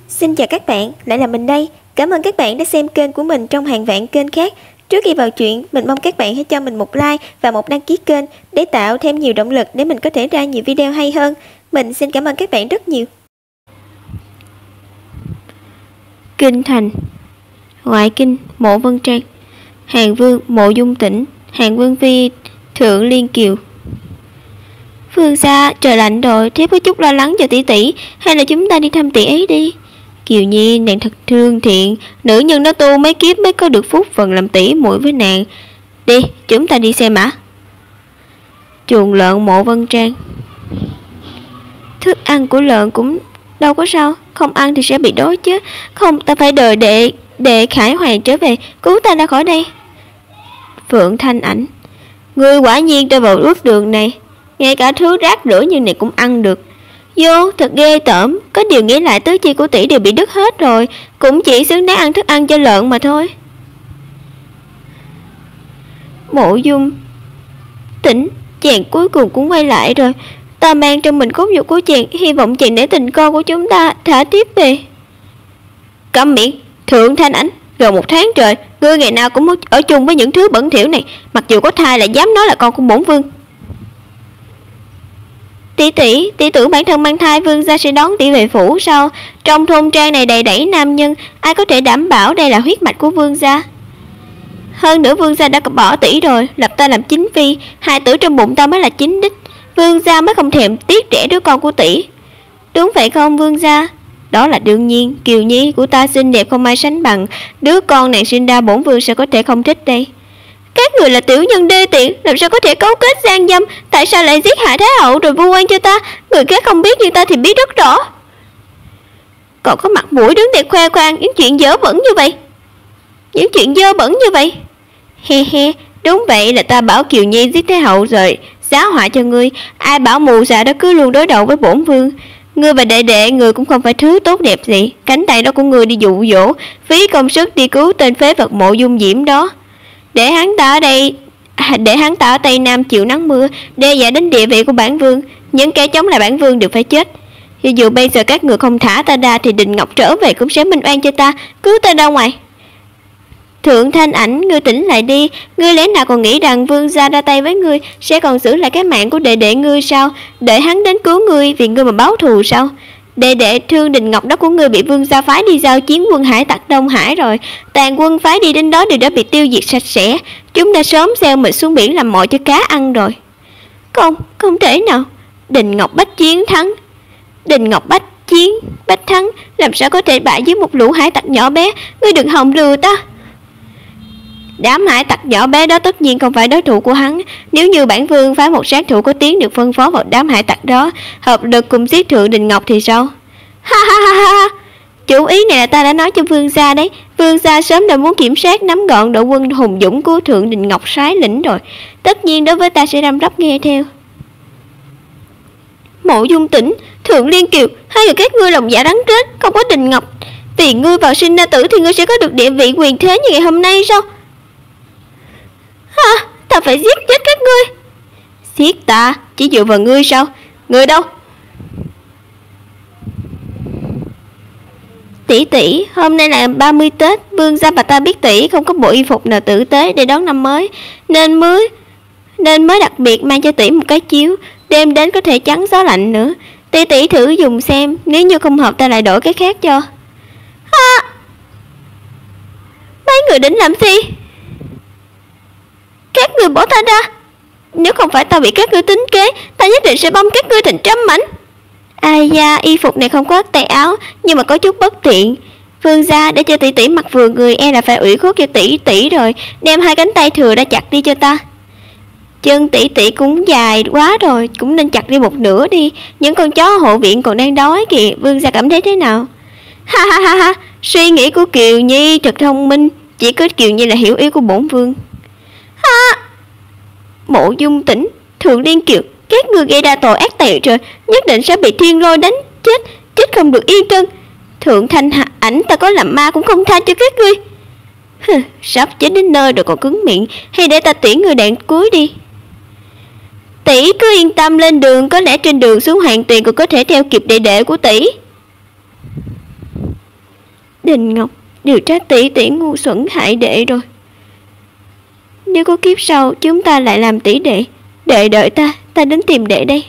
Xin chào các bạn, lại là mình đây. Cảm ơn các bạn đã xem kênh của mình trong hàng vạn kênh khác. Trước khi vào chuyện, mình mong các bạn hãy cho mình một like và một đăng ký kênh để tạo thêm nhiều động lực để mình có thể ra nhiều video hay hơn. Mình xin cảm ơn các bạn rất nhiều. Kinh thành, ngoại kinh, Mộ Vân Trang, Hàng Vương, Mộ Dung Tĩnh, Hàng Vương Phi, Thượng Liên Kiều. Phương xa, trời lạnh rồi, thiếp có chút lo lắng cho tỷ tỷ, hay là chúng ta đi thăm tỷ ấy đi. Kiều Nhi, nàng thật thương thiện, nữ nhân nó tu mấy kiếp mới có được phúc phần làm tỷ muội với nàng. Đi, chúng ta đi xem ạ. Chuồng lợn Mộ Vân Trang. Thức ăn của lợn cũng đâu có sao, không ăn thì sẽ bị đói chứ. Không, ta phải đợi đệ Khải Hoàng trở về cứu ta ra khỏi đây. Phượng Thanh Ảnh. Ngươi quả nhiên rơi vào bước đường này, ngay cả thứ rác rưởi như này cũng ăn được. Vô, thật ghê tởm, có điều nghĩ lại tứ chi của tỷ đều bị đứt hết rồi, cũng chỉ xứng đáng ăn thức ăn cho lợn mà thôi. Mộ Dung Tĩnh, chàng cuối cùng cũng quay lại rồi. Ta mang trong mình cốt nhục của chàng, hy vọng chàng để tình con của chúng ta thả tiếp về. Câm miệng, Thượng Thanh Ảnh, gần 1 tháng trời, ngươi ngày nào cũng ở chung với những thứ bẩn thỉu này, mặc dù có thai lại dám nói là con của bổn vương. Tỷ tưởng bản thân mang thai, vương gia sẽ đón tỷ về phủ sao? Trong thôn trang này đầy đẩy nam nhân, ai có thể đảm bảo đây là huyết mạch của vương gia? Hơn nữa vương gia đã bỏ tỷ rồi, lập ta làm chính phi, hai tử trong bụng ta mới là chính đích. Vương gia mới không thèm tiếc rẻ đứa con của tỷ. Đúng vậy không vương gia? Đó là đương nhiên, Kiều Nhi của ta xinh đẹp không ai sánh bằng, đứa con nàng sinh ra bổn vương sẽ có thể không thích đây. Các người là tiểu nhân đê tiện, làm sao có thể cấu kết gian dâm? Tại sao lại giết hại thái hậu rồi vu oan cho ta? Người khác không biết nhưng ta thì biết rất rõ. Còn có mặt mũi đứng đây khoe khoang những chuyện dơ bẩn như vậy. He he, đúng vậy, là ta bảo Kiều Nhi giết thái hậu rồi giáo họa cho ngươi. Ai bảo mù dạ đó cứ luôn đối đầu với bổn vương. Ngươi và đệ đệ người cũng không phải thứ tốt đẹp gì. Cánh tay đó của ngươi đi dụ dỗ, phí công sức đi cứu tên phế vật Mộ Dung Diễm đó, để hắn ta ở Tây Nam chịu nắng mưa, đe dọa đến địa vị của bản vương. Những kẻ chống lại bản vương đều phải chết. Cho dù bây giờ các người không thả ta ra thì Đình Ngọc trở về cũng sẽ minh oan cho ta, cứu ta ra ngoài. Thượng Thanh Ảnh, ngươi tỉnh lại đi. Ngươi lẽ nào còn nghĩ rằng vương gia ra tay với ngươi sẽ còn giữ lại cái mạng của đệ đệ ngươi sao? Để hắn đến cứu ngươi vì ngươi mà báo thù sao? Đệ đệ Thương Đình Ngọc đó của ngươi bị vương gia phái đi giao chiến quân hải tặc Đông Hải rồi. Toàn quân phái đi đến đó đều đã bị tiêu diệt sạch sẽ. Chúng đã sớm gieo mình xuống biển làm mồi cho cá ăn rồi. Không thể nào. Đình Ngọc Bách thắng, làm sao có thể bại dưới một lũ hải tặc nhỏ bé? Ngươi đừng hòng lừa ta. Đám hải tặc nhỏ bé đó tất nhiên không phải đối thủ của hắn. Nếu như bản vương phái một sát thủ có tiếng được phân phó vào đám hải tặc đó, hợp lực cùng giết Thượng Đình Ngọc thì sao? Ha ha ha ha. Chủ ý này là ta đã nói cho vương gia đấy. Vương gia sớm đã muốn kiểm soát nắm gọn đội quân hùng dũng của Thượng Đình Ngọc soái lĩnh rồi. Tất nhiên đối với ta sẽ răm rắp nghe theo. Mộ Dung Tĩnh, Thượng Liên Kiều, hai người các ngươi lòng dạ rắn rết, không có Đình Ngọc, vì ngươi vào sinh ra tử thì ngươi sẽ có được địa vị quyền thế như ngày hôm nay sao? Ha, ta phải giết chết các ngươi. Giết ta? Chỉ dựa vào ngươi sao? Ngươi đâu? Tỷ, hôm nay là 30 Tết, vương gia bà ta biết tỷ không có bộ y phục nào tử tế để đón năm mới, nên mới đặc biệt mang cho tỷ một cái chiếu, đêm đến có thể chắn gió lạnh nữa. Tỷ thử dùng xem, nếu như không hợp ta lại đổi cái khác cho. Ha! Mấy người định làm gì? Các người bỏ ta ra. Nếu không phải ta bị các ngươi tính kế, ta nhất định sẽ băm các ngươi thành trăm mảnh. Ai da, y phục này không có tay áo, nhưng mà có chút bất tiện. Vương gia để cho tỷ mặc vừa người e là phải ủy khuất cho tỷ rồi. Đem hai cánh tay thừa đã chặt đi cho ta. Chân tỷ cũng dài quá rồi, cũng nên chặt đi một nửa đi. Những con chó hộ viện còn đang đói kìa. Vương gia cảm thấy thế nào? Ha ha ha ha. Suy nghĩ của Kiều Nhi thật thông minh. Chỉ có Kiều Nhi là hiểu ý của bổn vương. Ha! Mộ Dung Tĩnh, Thượng Liên Kiều, các ngươi gây ra tội ác tày trời, nhất định sẽ bị thiên lôi đánh chết không được yên thân. Thượng Thanh Ảnh, ta có làm ma cũng không tha cho các ngươi. Sắp chết đến nơi rồi còn cứng miệng, hay để ta tiễn người đạn cuối đi. Tỷ cứ yên tâm lên đường, có lẽ trên đường xuống Hoàng Tuyền còn có thể theo kịp đệ đệ của tỷ. Đình Ngọc, điều trách tỷ ngu xuẩn hại đệ rồi. Nếu có kiếp sau chúng ta lại làm tỷ đệ. Đệ đợi ta đến tìm đệ đây.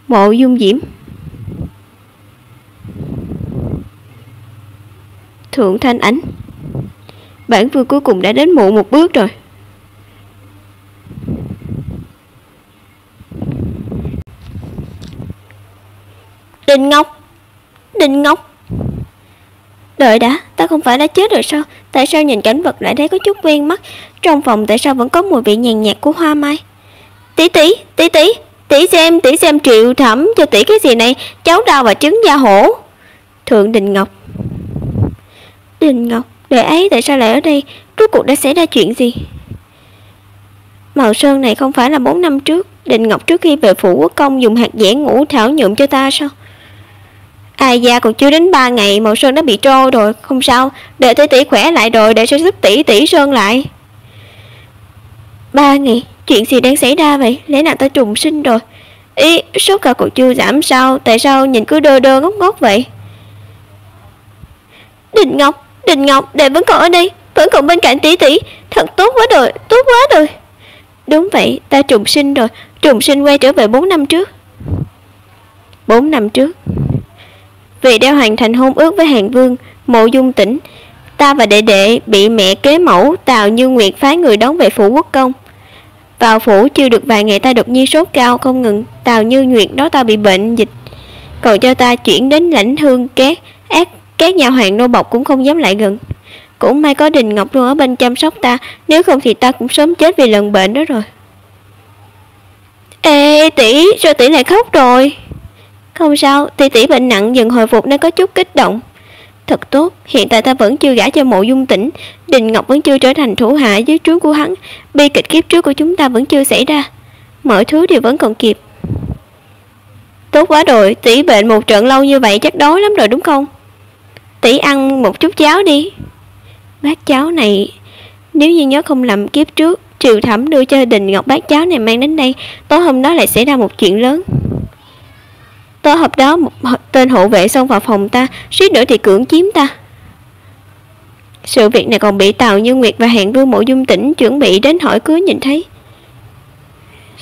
Mộ Dung Diễm. Thượng Thanh Ảnh, bản vương cuối cùng đã đến muộn một bước rồi. Đình Ngọc, đợi đã, ta không phải đã chết rồi sao? Tại sao nhìn cảnh vật lại thấy có chút quen mắt? Trong phòng tại sao vẫn có mùi vị nhàn nhạt của hoa mai? Tỷ xem Triệu Thẩm cho tỷ cái gì này? Cháu đau và trứng da hổ. Thượng Đình Ngọc, đệ ấy tại sao lại ở đây? Rốt cuộc đã xảy ra chuyện gì? Màu sơn này không phải là 4 năm trước Đình Ngọc trước khi về phủ quốc công dùng hạt dẻ ngũ thảo nhuộm cho ta sao? Ai da, còn chưa đến 3 ngày màu sơn đã bị trôi rồi. Không sao, đợi tỷ khỏe lại rồi để sẽ giúp tỷ sơn lại. 3 ngày? Chuyện gì đang xảy ra vậy? Lẽ nào ta trùng sinh rồi? Ý, sốt cao còn chưa giảm sao? Tại sao nhìn cứ đơ ngốc vậy? Đình Ngọc, đệ vẫn còn ở đây, vẫn còn bên cạnh tỷ. Thật tốt quá rồi. Đúng vậy, ta trùng sinh rồi. Trùng sinh quay trở về 4 năm trước. 4 năm trước, vì đã hoàn thành hôn ước với Hàn Vương, Mộ Dung Tỉnh, ta và đệ bị mẹ kế mẫu Tào Như Nguyệt phái người đón về phủ quốc công. Vào phủ chưa được vài ngày ta đột nhiên sốt cao không ngừng. Tào Như Nguyệt đó ta bị bệnh dịch, còn cho ta chuyển đến Lãnh Hương Cát. Các nhà hoàng nô bộc cũng không dám lại gần. Cũng may có Đình Ngọc luôn ở bên chăm sóc ta, nếu không thì ta cũng sớm chết vì lần bệnh đó rồi. Ê tỷ, sao tỷ lại khóc rồi? Không sao, tỷ bệnh nặng dần hồi phục nên có chút kích động. Thật tốt, hiện tại ta vẫn chưa gả cho Mộ Dung Tỉnh, Đình Ngọc vẫn chưa trở thành thủ hạ dưới trướng của hắn, bi kịch kiếp trước của chúng ta vẫn chưa xảy ra, mọi thứ đều vẫn còn kịp. Tốt quá rồi, tỷ bệnh một trận lâu như vậy chắc đói lắm rồi đúng không? Tỷ ăn một chút cháo đi. Bát cháo này, nếu như nhớ không lầm kiếp trước Triệu Thẩm đưa cho Đình Ngọc bát cháo này mang đến đây, tối hôm đó lại xảy ra một chuyện lớn. Tối hôm đó một tên hộ vệ xông vào phòng ta, suýt nữa thì cưỡng chiếm ta. Sự việc này còn bị Tào Như Nguyệt và Hàn Vương Mộ Dung Tỉnh chuẩn bị đến hỏi cưới nhìn thấy.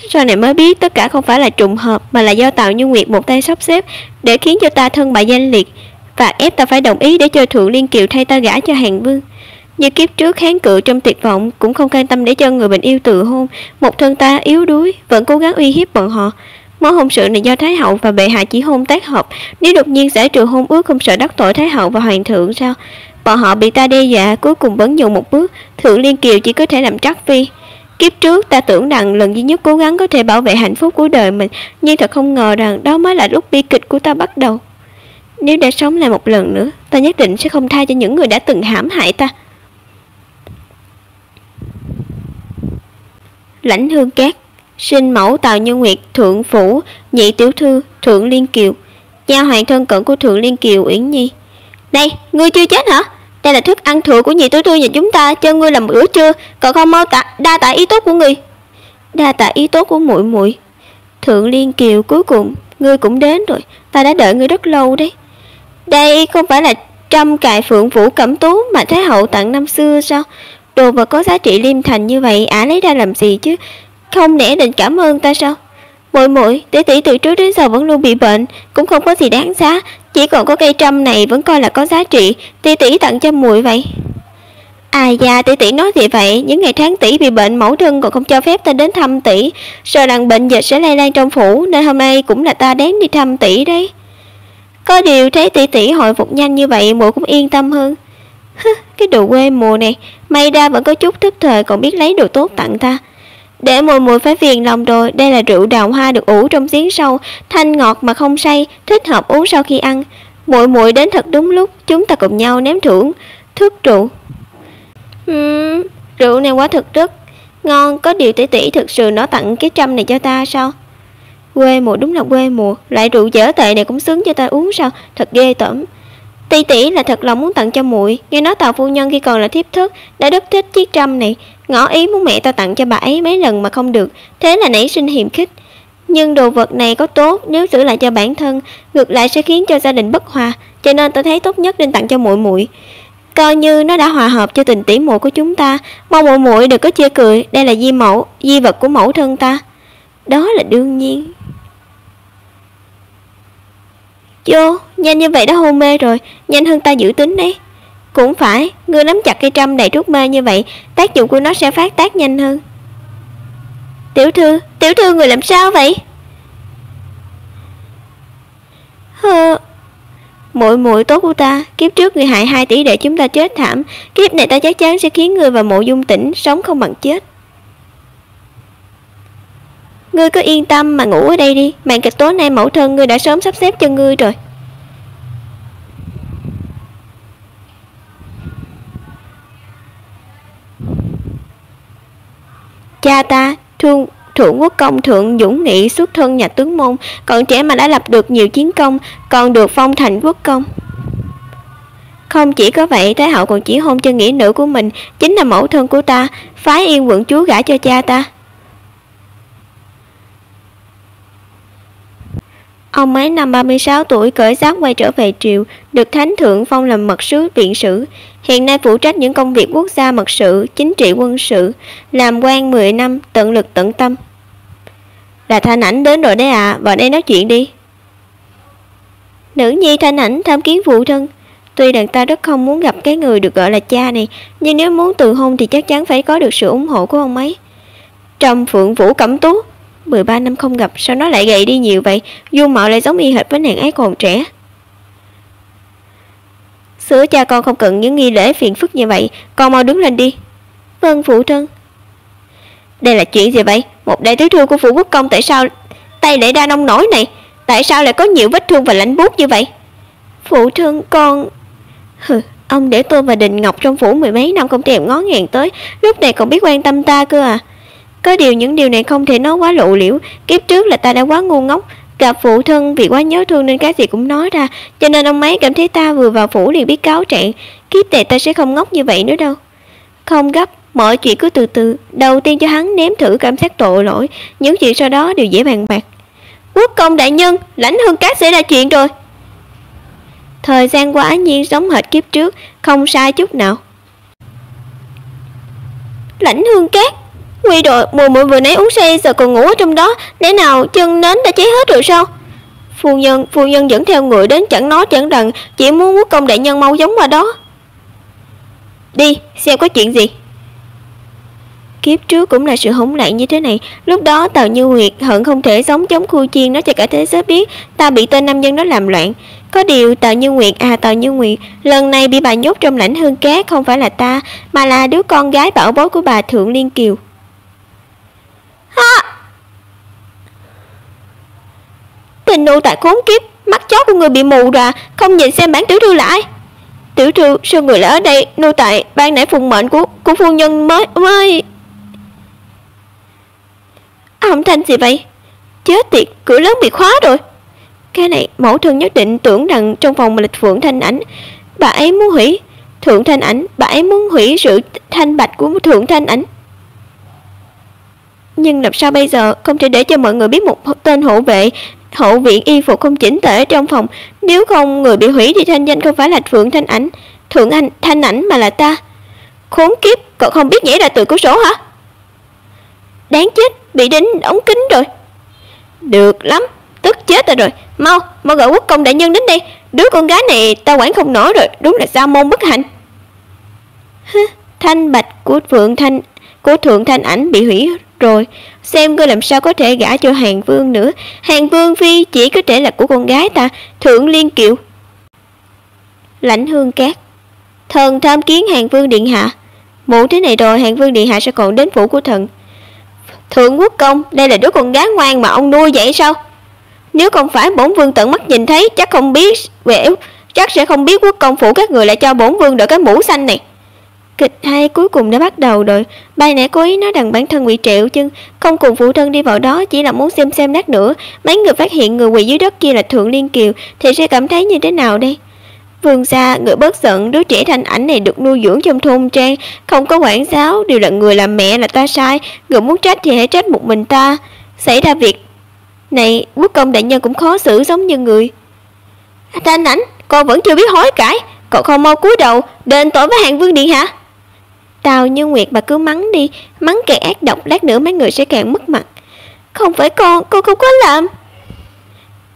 Sau này mới biết tất cả không phải là trùng hợp, mà là do Tào Như Nguyệt một tay sắp xếp để khiến cho ta thân bại danh liệt, và ép ta phải đồng ý để cho Thượng Liên Kiều thay ta gả cho Hàn Vương. Như kiếp trước kháng cự trong tuyệt vọng, cũng không cam tâm để cho người mình yêu từ hôn. Một thân ta yếu đuối, vẫn cố gắng uy hiếp bọn họ. Mối hôn sự này do Thái hậu và bệ hạ chỉ hôn tác hợp, nếu đột nhiên giải trừ hôn ước không sợ đắc tội Thái hậu và hoàng thượng sao? Bọn họ bị ta đe dọa, cuối cùng vẫn nhường một bước. Thượng Liên Kiều chỉ có thể làm trắc phi. Kiếp trước ta tưởng rằng lần duy nhất cố gắng có thể bảo vệ hạnh phúc của đời mình, nhưng thật không ngờ rằng đó mới là lúc bi kịch của ta bắt đầu. Nếu đã sống lại một lần nữa, ta nhất định sẽ không tha cho những người đã từng hãm hại ta. Lãnh Hương Cát, sinh mẫu Tào Như Nguyệt, thượng phủ, nhị tiểu thư Thượng Liên Kiều, nha hoàn thân cận của Thượng Liên Kiều Uyển Nhi. Này, ngươi chưa chết hả? Đây là thức ăn thừa của nhị tiểu thư nhà chúng ta, cho ngươi làm bữa trưa, còn không mau đa tạ ý tốt của ngươi. Đa tạ ý tốt của muội muội. Thượng Liên Kiều, cuối cùng ngươi cũng đến rồi, ta đã đợi ngươi rất lâu đấy. Đây không phải là trăm cài phượng vũ cẩm tú mà Thái hậu tặng năm xưa sao? Đồ vật có giá trị liêm thành như vậy ả lấy ra làm gì chứ? Không lẽ định cảm ơn ta sao? Muội, tỷ từ trước đến giờ vẫn luôn bị bệnh, cũng không có gì đáng giá, chỉ còn có cây trâm này vẫn coi là có giá trị, tỷ tặng cho muội vậy. Ai da, tỷ nói gì vậy? Những ngày tháng tỷ bị bệnh mẫu thân còn không cho phép ta đến thăm tỷ, sợ rằng bệnh dịch sẽ lây lan trong phủ, nên hôm nay cũng là ta đến đi thăm tỷ đấy. Có điều thấy tỷ hồi phục nhanh như vậy, muội cũng yên tâm hơn. Cái đồ quê mùa này, may ra vẫn có chút thức thời còn biết lấy đồ tốt tặng ta. Để muội phải phiền lòng rồi, đây là rượu đào hoa được ủ trong giếng sâu, thanh ngọt mà không say, thích hợp uống sau khi ăn. Muội đến thật đúng lúc, chúng ta cùng nhau nếm thưởng thức rượu. Rượu này quả thực rất ngon, có điều tỷ thực sự nó tặng cái trâm này cho ta sao? Quê mùa, đúng là quê mùa, loại rượu dở tệ này cũng xứng cho ta uống sao? Thật ghê tởm. Tỷ là thật lòng muốn tặng cho muội, nghe nói Tào phu nhân khi còn là thiếp thất đã rất thích chiếc trâm này, ngỏ ý muốn mẹ ta tặng cho bà ấy mấy lần mà không được, thế là nảy sinh hiềm khích. Nhưng đồ vật này có tốt, nếu giữ lại cho bản thân, ngược lại sẽ khiến cho gia đình bất hòa, cho nên tôi thấy tốt nhất nên tặng cho muội muội. Coi như nó đã hòa hợp cho tình tỉ muội của chúng ta, mong muội muội đừng có chê cười, đây là di vật của mẫu thân ta. Đó là đương nhiên. Vô, nhanh như vậy đã hôn mê rồi, nhanh hơn ta dự tính đấy. Cũng phải, ngươi nắm chặt cây trâm đầy thuốc mê như vậy, tác dụng của nó sẽ phát tác nhanh hơn. Tiểu thư người làm sao vậy? Muội muội tốt của ta, kiếp trước người hại 2 tỷ đệ chúng ta chết thảm, kiếp này ta chắc chắn sẽ khiến người và Mộ Dung Tĩnh sống không bằng chết. Ngươi cứ yên tâm mà ngủ ở đây đi, màn kịch tối nay mẫu thân ngươi đã sớm sắp xếp cho ngươi rồi. Cha ta, Thượng Quốc công Thượng Dũng Nghị xuất thân nhà tướng môn, còn trẻ mà đã lập được nhiều chiến công, còn được phong thành quốc công. Không chỉ có vậy, Thái hậu còn chỉ hôn cho nghĩa nữ của mình, chính là mẫu thân của ta, phái Yên quận chúa gả cho cha ta. Ông ấy năm 36 tuổi cởi giáp quay trở về triều, được thánh thượng phong làm mật sứ viện sử, hiện nay phụ trách những công việc quốc gia mật sự, chính trị quân sự, làm quan 10 năm, tận lực tận tâm. Là Thanh Ảnh đến rồi đấy à, vào đây nói chuyện đi. Nữ nhi Thanh Ảnh tham kiến phụ thân. Tuy rằng ta rất không muốn gặp cái người được gọi là cha này, nhưng nếu muốn từ hôn thì chắc chắn phải có được sự ủng hộ của ông ấy. Trầm Phượng Vũ Cẩm Tú, 13 năm không gặp, sao nó lại gầy đi nhiều vậy? Dung mạo lại giống y hệt với nàng ấy còn trẻ. Sữa cha con không cần những nghi lễ phiền phức như vậy, con mau đứng lên đi. Vâng phụ thân. Đây là chuyện gì vậy? Một đại tiểu thư của phủ quốc công tại sao tay lại đa nông nổi này? Tại sao lại có nhiều vết thương và lạnh buốt như vậy? Phụ thân con... Ông để tôi và Đình Ngọc trong phủ 10 mấy năm không thèm ngó ngàng tới, lúc này còn biết quan tâm ta cơ à? Có điều những điều này không thể nói quá lộ liễu. Kiếp trước là ta đã quá ngu ngốc, gặp phụ thân vì quá nhớ thương nên cái gì cũng nói ra, cho nên ông ấy cảm thấy ta vừa vào phủ liền biết cáo trạng. Kiếp này ta sẽ không ngốc như vậy nữa đâu. Không gấp, mọi chuyện cứ từ từ. Đầu tiên cho hắn nếm thử cảm giác tội lỗi, những chuyện sau đó đều dễ bàn bạc. Quốc công đại nhân, Lãnh Hương Cát xảy ra chuyện rồi. Thời gian qua nhiên giống hệt kiếp trước, không sai chút nào. Lãnh Hương Cát, Nguy đội mùi muội vừa nãy uống say giờ còn ngủ ở trong đó, lẽ nào chân nến đã cháy hết rồi sao? Phu nhân dẫn theo người đến chẳng nói chẳng rằng, chỉ muốn quốc công đại nhân mau giống qua đó. Đi xem có chuyện gì. Kiếp trước cũng là sự hỗn loạn như thế này. Lúc đó Tào Như Nguyệt hận không thể sống chống Khu Chiên nói cho cả thế giới biết ta bị tên nam nhân đó làm loạn. Có điều Tào Như Nguyệt lần này bị bà nhốt trong Lãnh Hương Cát không phải là ta, mà là đứa con gái bảo bối của bà Thượng Liên Kiều. Tình nô tài khốn kiếp, mắt chó của người bị mù ra, không nhìn xem bản tiểu thư là ai. Tiểu thư, sao người lại ở đây? Nô tài ban nãy phụng mệnh của phu nhân mới âm thanh gì vậy? Chết tiệt, cửa lớn bị khóa rồi. Cái này mẫu thân nhất định tưởng rằng trong phòng mà lịch Phượng Thanh Ảnh, bà ấy muốn hủy Thượng Thanh Ảnh, bà ấy muốn hủy sự thanh bạch của Thượng Thanh Ảnh. Nhưng làm sao bây giờ? Không thể để cho mọi người biết một tên hậu viện y phục không chỉnh tề trong phòng. Nếu không người bị hủy thì thanh danh không phải là Phượng Thanh Ảnh, Thanh Ảnh mà là ta. Khốn kiếp, cậu không biết nhảy ra từ cửa sổ hả? Đáng chết, bị đính đóng kín rồi. Được lắm, tức chết ta rồi. Mau gọi quốc công đại nhân đến đây. Đứa con gái này ta quản không nổi rồi, đúng là sa môn bất hạnh. Thanh bạch của Thượng Thanh Ảnh bị hủy rồi, xem ngươi làm sao có thể gả cho Hàn Vương nữa. Hàn Vương phi chỉ có thể là của con gái ta, Thượng Liên Kiều. Lãnh Hương Cát, thần tham kiến Hàn Vương điện hạ. Muộn thế này rồi, Hàn Vương điện hạ sẽ còn đến phủ của thần. Thượng quốc công, đây là đứa con gái ngoan mà ông nuôi vậy sao? Nếu không phải bổn vương tận mắt nhìn thấy, chắc sẽ không biết quốc công phủ các người lại cho bổn vương đội cái mũ xanh này. Kịch hay cuối cùng đã bắt đầu rồi. Bài nãy cố ý nói rằng bản thân bị trẹo chân, không cùng phụ thân đi vào đó, chỉ là muốn xem lát nữa mấy người phát hiện người quỳ dưới đất kia là Thượng Liên Kiều thì sẽ cảm thấy như thế nào đây. Vương gia, người bớt giận, đứa trẻ Thanh Ảnh này được nuôi dưỡng trong thôn trang, không có quản giáo, đều là người làm mẹ là ta sai, người muốn trách thì hãy trách một mình ta. Xảy ra việc Này, quốc công đại nhân cũng khó xử giống như người. Thanh Ảnh, con vẫn chưa biết hối cải, cậu không mau cúi đầu đền tội với Hàng Vương điện hạ. Tào Như Nguyệt bà cứ mắng đi, mắng càng ác độc, lát nữa mấy người sẽ càng mất mặt. Không phải con không có làm.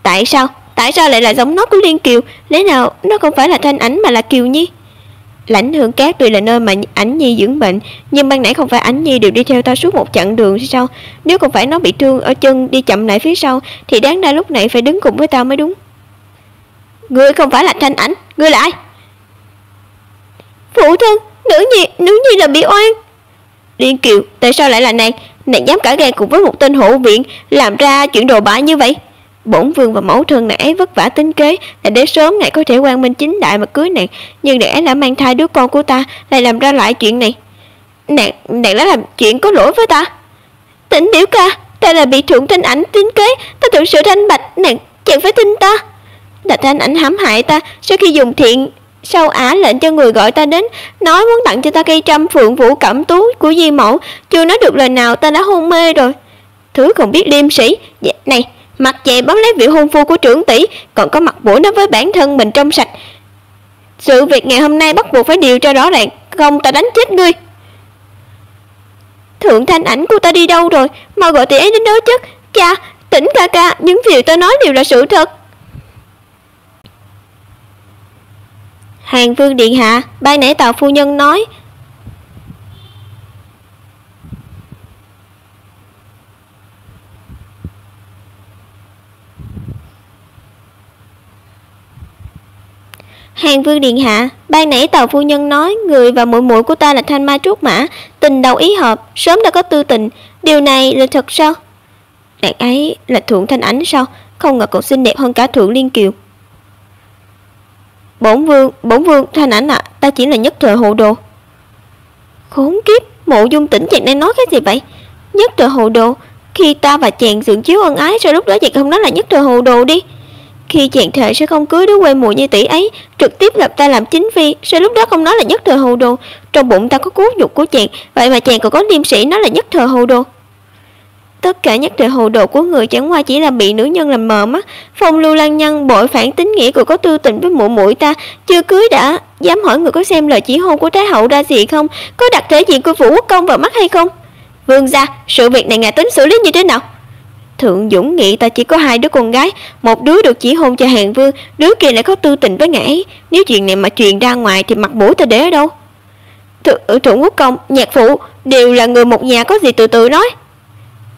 Tại sao lại là giọng nói của Liên Kiều? Lẽ nào nó không phải là Thanh Ảnh mà là Kiều Nhi? Lãnh Hương Cát tuy là nơi mà Ảnh Nhi dưỡng bệnh, nhưng ban nãy không phải Ảnh Nhi đều đi theo ta suốt một chặng đường sao? Nếu không phải nó bị thương ở chân đi chậm lại phía sau, thì đáng ra lúc này phải đứng cùng với tao mới đúng. Ngươi không phải là Thanh Ảnh, ngươi là ai? Phụ thân, nữ nhi là bị oan. Liên Kiều, tại sao lại là nàng? Nàng dám cả gan cùng với một tên hộ viện làm ra chuyện đồ bại như vậy? Bổn vương và mẫu thân nàng ấy vất vả tính kế là để sớm ngày có thể quang minh chính đại mà cưới nàng, nhưng nàng ấy đã mang thai đứa con của ta, lại làm ra lại chuyện này. Nàng đã làm chuyện có lỗi với ta. Tỉnh biểu ca, ta là bị Thượng Thanh Ảnh tính kế, ta thực sự thanh bạch, nàng chẳng phải tin ta. Là Thanh Ảnh hãm hại ta, sau khi dùng thiện sau ả lệnh cho người gọi ta đến, nói muốn tặng cho ta cây trăm phượng vũ cẩm tú của Di mẫu, chưa nói được lời nào ta đã hôn mê rồi. Thứ không biết liêm sĩ này, mặt dày bám lấy vị hôn phu của trưởng tỷ, còn có mặt mũi nói với bản thân mình trong sạch. Sự việc ngày hôm nay bắt buộc phải điều tra rõ ràng, không ta đánh chết ngươi. Thượng Thanh Ảnh của ta đi đâu rồi? Mau gọi tỷ ấy đến đối chất. Cha, tỉnh ca, những điều ta nói đều là sự thật. Hàng Vương điện hạ, ban nãy Tào phu nhân nói. Hàng Vương điện hạ, ban nãy Tào phu nhân nói người và muội muội của ta là Thanh Mai Trúc Mã, tình đầu ý hợp, sớm đã có tư tình, điều này là thật sao? Nàng ấy là Thượng Thanh Ảnh sao? Không ngờ còn xinh đẹp hơn cả Thượng Liên Kiều. Bổn vương Thanh Ảnh ạ, ta chỉ là nhất thời hồ đồ. Khốn kiếp, Mộ Dung Tĩnh chàng đang nói cái gì vậy? Nhất thời hồ đồ? Khi ta và chàng dựng chiếu ân ái, sao lúc đó chàng không nói là nhất thời hồ đồ đi? Khi chàng thề sẽ không cưới đứa quê mùa như tỷ ấy, trực tiếp lập ta làm chính phi, sao lúc đó không nói là nhất thời hồ đồ? Trong bụng ta có cốt nhục của chàng, vậy mà chàng còn có liêm sĩ nói là nhất thời hồ đồ. Tất cả nhất thời hồ đồ của người chẳng qua chỉ là bị nữ nhân làm mờ mắt. Phong lưu lang nhân bội phản tính nghĩa của có tư tình với muội muội ta, chưa cưới đã dám hỏi người có xem lời chỉ hôn của Thái hậu ra gì không, có đặt thể diện của Vũ Quốc công vào mắt hay không? Vương gia, sự việc này ngài tính xử lý như thế nào? Thượng Dũng nghĩ ta chỉ có 2 đứa con gái, một đứa được chỉ hôn cho Hàng Vương, đứa kia lại có tư tình với ngài ấy. Nếu chuyện này mà truyền ra ngoài thì mặt mũi ta để ở đâu? Thượng Quốc công, nhạc phụ đều là người một nhà, có gì từ từ nói.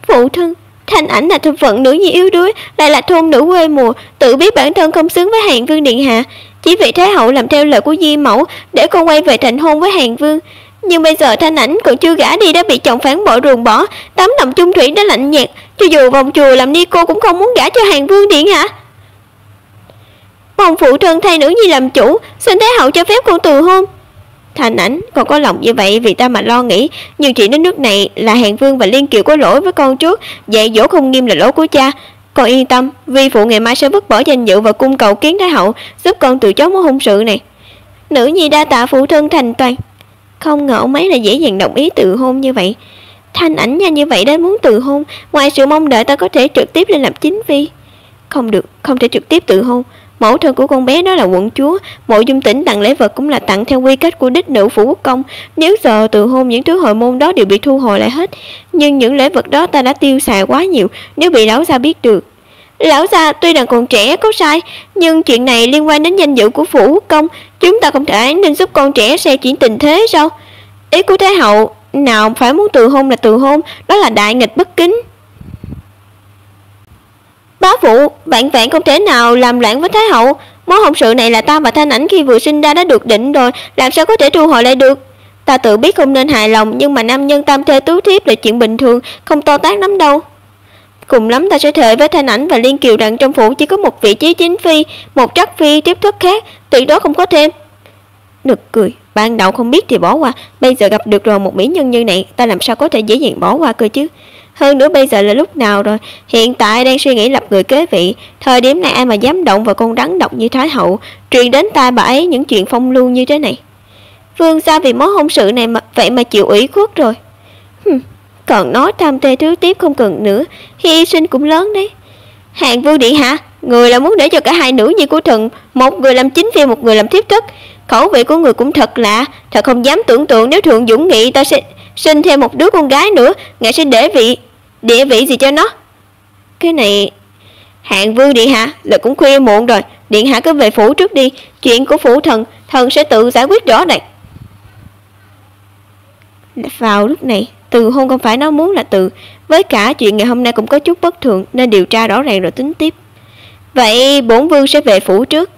Phụ thân, Thanh Ảnh là thân phận nữ nhi yếu đuối, lại là thôn nữ quê mùa, tự biết bản thân không xứng với Hàng Vương điện hạ, chỉ vì Thái hậu làm theo lời của Di mẫu để con quay về thành hôn với Hàng Vương. Nhưng bây giờ Thanh Ảnh còn chưa gả đi đã bị chồng phản bội ruồng bỏ, tấm lòng chung thủy đã lạnh nhạt, cho dù vòng chùa làm ni cô cũng không muốn gả cho Hàng Vương điện hạ. Mong phụ thân thay nữ nhi làm chủ, xin Thái hậu cho phép con từ hôn. Thanh Ảnh còn có lòng như vậy vì ta mà lo nghĩ, nhưng chuyện đến nước này là Hàng Vương và Liên Kiều có lỗi với con trước, dạy dỗ không nghiêm là lỗi của cha. Con yên tâm, vi phụ ngày mai sẽ vứt bỏ danh dự và cung cầu kiến Thái hậu, giúp con từ chối mối hôn sự này. Nữ nhi đa tạ phụ thân thành toàn. Không ngờ ông ấy là dễ dàng đồng ý từ hôn như vậy. Thanh Ảnh nhanh như vậy đã muốn từ hôn, ngoài sự mong đợi ta có thể trực tiếp lên làm chính phi. Không được, không thể trực tiếp từ hôn. Mẫu thân của con bé đó là quận chúa, Mộ Dung Tĩnh tặng lễ vật cũng là tặng theo quy cách của đích nữ phủ quốc công. Nếu giờ từ hôn, những thứ hồi môn đó đều bị thu hồi lại hết. Nhưng những lễ vật đó ta đã tiêu xài quá nhiều, nếu bị lão gia biết được. Lão gia tuy rằng còn trẻ có sai, nhưng chuyện này liên quan đến danh dự của phủ quốc công, chúng ta không thể nên giúp con trẻ xoay chuyển tình thế sao? Ý của Thái hậu nào phải muốn từ hôn là từ hôn, đó là đại nghịch bất kính. Bá phụ, vạn không thể nào làm loạn với Thái hậu. Mối hôn sự này là ta và Thanh Ảnh khi vừa sinh ra đã được định rồi, làm sao có thể thu hồi lại được? Ta tự biết không nên hài lòng, nhưng mà nam nhân tam thê tứ thiếp là chuyện bình thường, không to tát lắm đâu. Cùng lắm ta sẽ thề với Thanh Ảnh và Liên Kiều rằng trong phủ chỉ có một vị trí chính phi, một trắc phi tiếp thất khác, tuyệt đối không có thêm. Nực cười, ban đầu không biết thì bỏ qua, bây giờ gặp được rồi một mỹ nhân như này, ta làm sao có thể dễ dàng bỏ qua cơ chứ? Hơn nữa bây giờ là lúc nào rồi? Hiện tại đang suy nghĩ lập người kế vị. Thời điểm này ai mà dám động vào con rắn độc như Thái hậu, truyền đến tai bà ấy những chuyện phong lưu như thế này. Vương gia vì mối hôn sự này mà vậy mà chịu ủy khuất rồi. Còn nói tham tê thứ tiếp không cần nữa, hy sinh cũng lớn đấy. Hàng Vương điện hạ, người là muốn để cho cả hai nữ nhi của thần, một người làm chính phi, một người làm thiếp thất. Khẩu vị của người cũng thật lạ, thật không dám tưởng tượng nếu Thượng Dũng Nghị ta sẽ sinh thêm một đứa con gái nữa, ngài sẽ địa vị gì cho nó. Cái này... Hàng Vương điện hạ, là cũng khuya muộn rồi, điện hạ cứ về phủ trước đi, chuyện của phủ thần sẽ tự giải quyết rõ ràng. Vào lúc này, Từ Hôn không phải nó muốn là Từ, với cả chuyện ngày hôm nay cũng có chút bất thường nên điều tra rõ ràng rồi tính tiếp. Vậy bổn vương sẽ về phủ trước.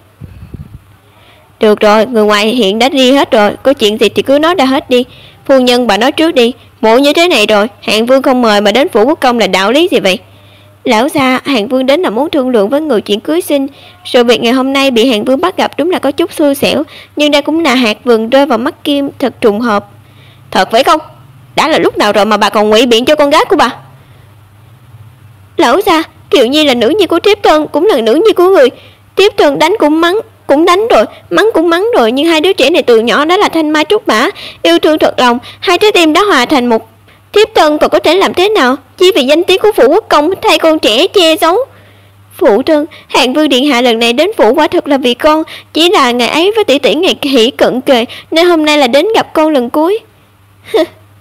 Được rồi, người ngoài hiện đã đi hết rồi, có chuyện gì thì cứ nói ra hết đi. Phu nhân bà nói trước đi, muộn như thế này rồi, Hạng Vương không mời mà đến phủ quốc công là đạo lý gì vậy? Lão gia, Hạng Vương đến là muốn thương lượng với người chuyện cưới xin. Sự việc ngày hôm nay bị Hạng Vương bắt gặp đúng là có chút xui xẻo, nhưng đây cũng là hạt vừng rơi vào mắt Kim, thật trùng hợp. Thật vậy không? Đã là lúc nào rồi mà bà còn ngụy biện cho con gái của bà? Lão gia, Kiều Nhi là nữ nhi của Thiếp Thân, cũng là nữ nhi của người. Thiếp Thân đánh cũng đánh rồi, mắng cũng mắng rồi, nhưng hai đứa trẻ này từ nhỏ đã là thanh mai trúc mã, yêu thương thật lòng, hai trái tim đã hòa thành một. Thiếp Thân còn có thể làm thế nào? Chỉ vì danh tiếng của phủ quốc công thay con trẻ che giấu. Phụ thân, Hạng Vương điện hạ lần này đến phủ quả thật là vì con, chỉ là ngày ấy với tỷ tỷ ngày hỷ cận kề nên hôm nay là đến gặp con lần cuối.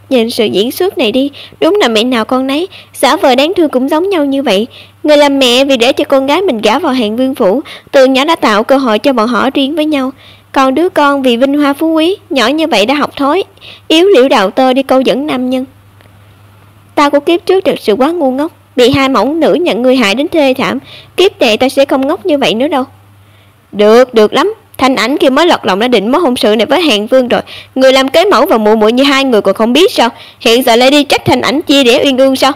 Nhìn sự diễn xuất này đi, đúng là mẹ nào con nấy, giả vờ đáng thương cũng giống nhau như vậy. Người làm mẹ vì để cho con gái mình gả vào Hạng Vương phủ, từ nhỏ đã tạo cơ hội cho bọn họ riêng với nhau. Còn đứa con vì vinh hoa phú quý, nhỏ như vậy đã học thói yếu liễu đạo tơ đi câu dẫn nam nhân. Ta của kiếp trước thật sự quá ngu ngốc, bị hai mẫu nữ nhận người hại đến thê thảm. Kiếp này ta sẽ không ngốc như vậy nữa đâu. Được lắm. Thanh Ảnh kia mới lọt lòng đã định mối hôn sự này với Hạng Vương rồi. Người làm kế mẫu và muội muội như hai người còn không biết sao? Hiện giờ lại đi trách Thanh Ảnh chia rẽ uyên ương sao?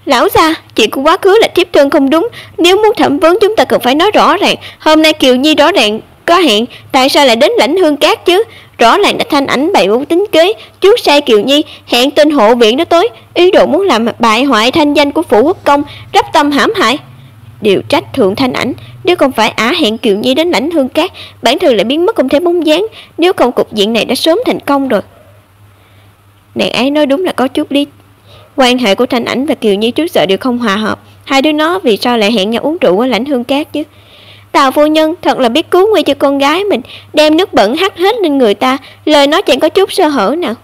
Lão gia, chuyện của quá khứ là Thiếp Thân không đúng. Nếu muốn thẩm vấn chúng ta cần phải nói rõ ràng. Hôm nay Kiều Nhi rõ ràng có hẹn, tại sao lại đến Lãnh Hương Cát chứ? Rõ ràng là Thanh Ảnh bày mưu tính kế, chuốt sai Kiều Nhi, hẹn tên hộ viện đó tới, ý đồ muốn làm bại hoại thanh danh của phủ quốc công, rắp tâm hãm hại. Điều trách Thượng Thanh Ảnh, nếu không phải ả hẹn Kiều Nhi đến Lãnh Hương Cát, bản thân lại biến mất không thấy bóng dáng, nếu không cục diện này đã sớm thành công rồi. Nàng ấy nói đúng là có chút lý. Quan hệ của Thanh Ảnh và Kiều Nhi trước giờ đều không hòa hợp, hai đứa nó vì sao lại hẹn nhau uống rượu ở Lãnh Hương Cát chứ? Tào phu nhân thật là biết cứu nguy cho con gái mình, đem nước bẩn hắt hết lên người ta, lời nói chẳng có chút sơ hở nào.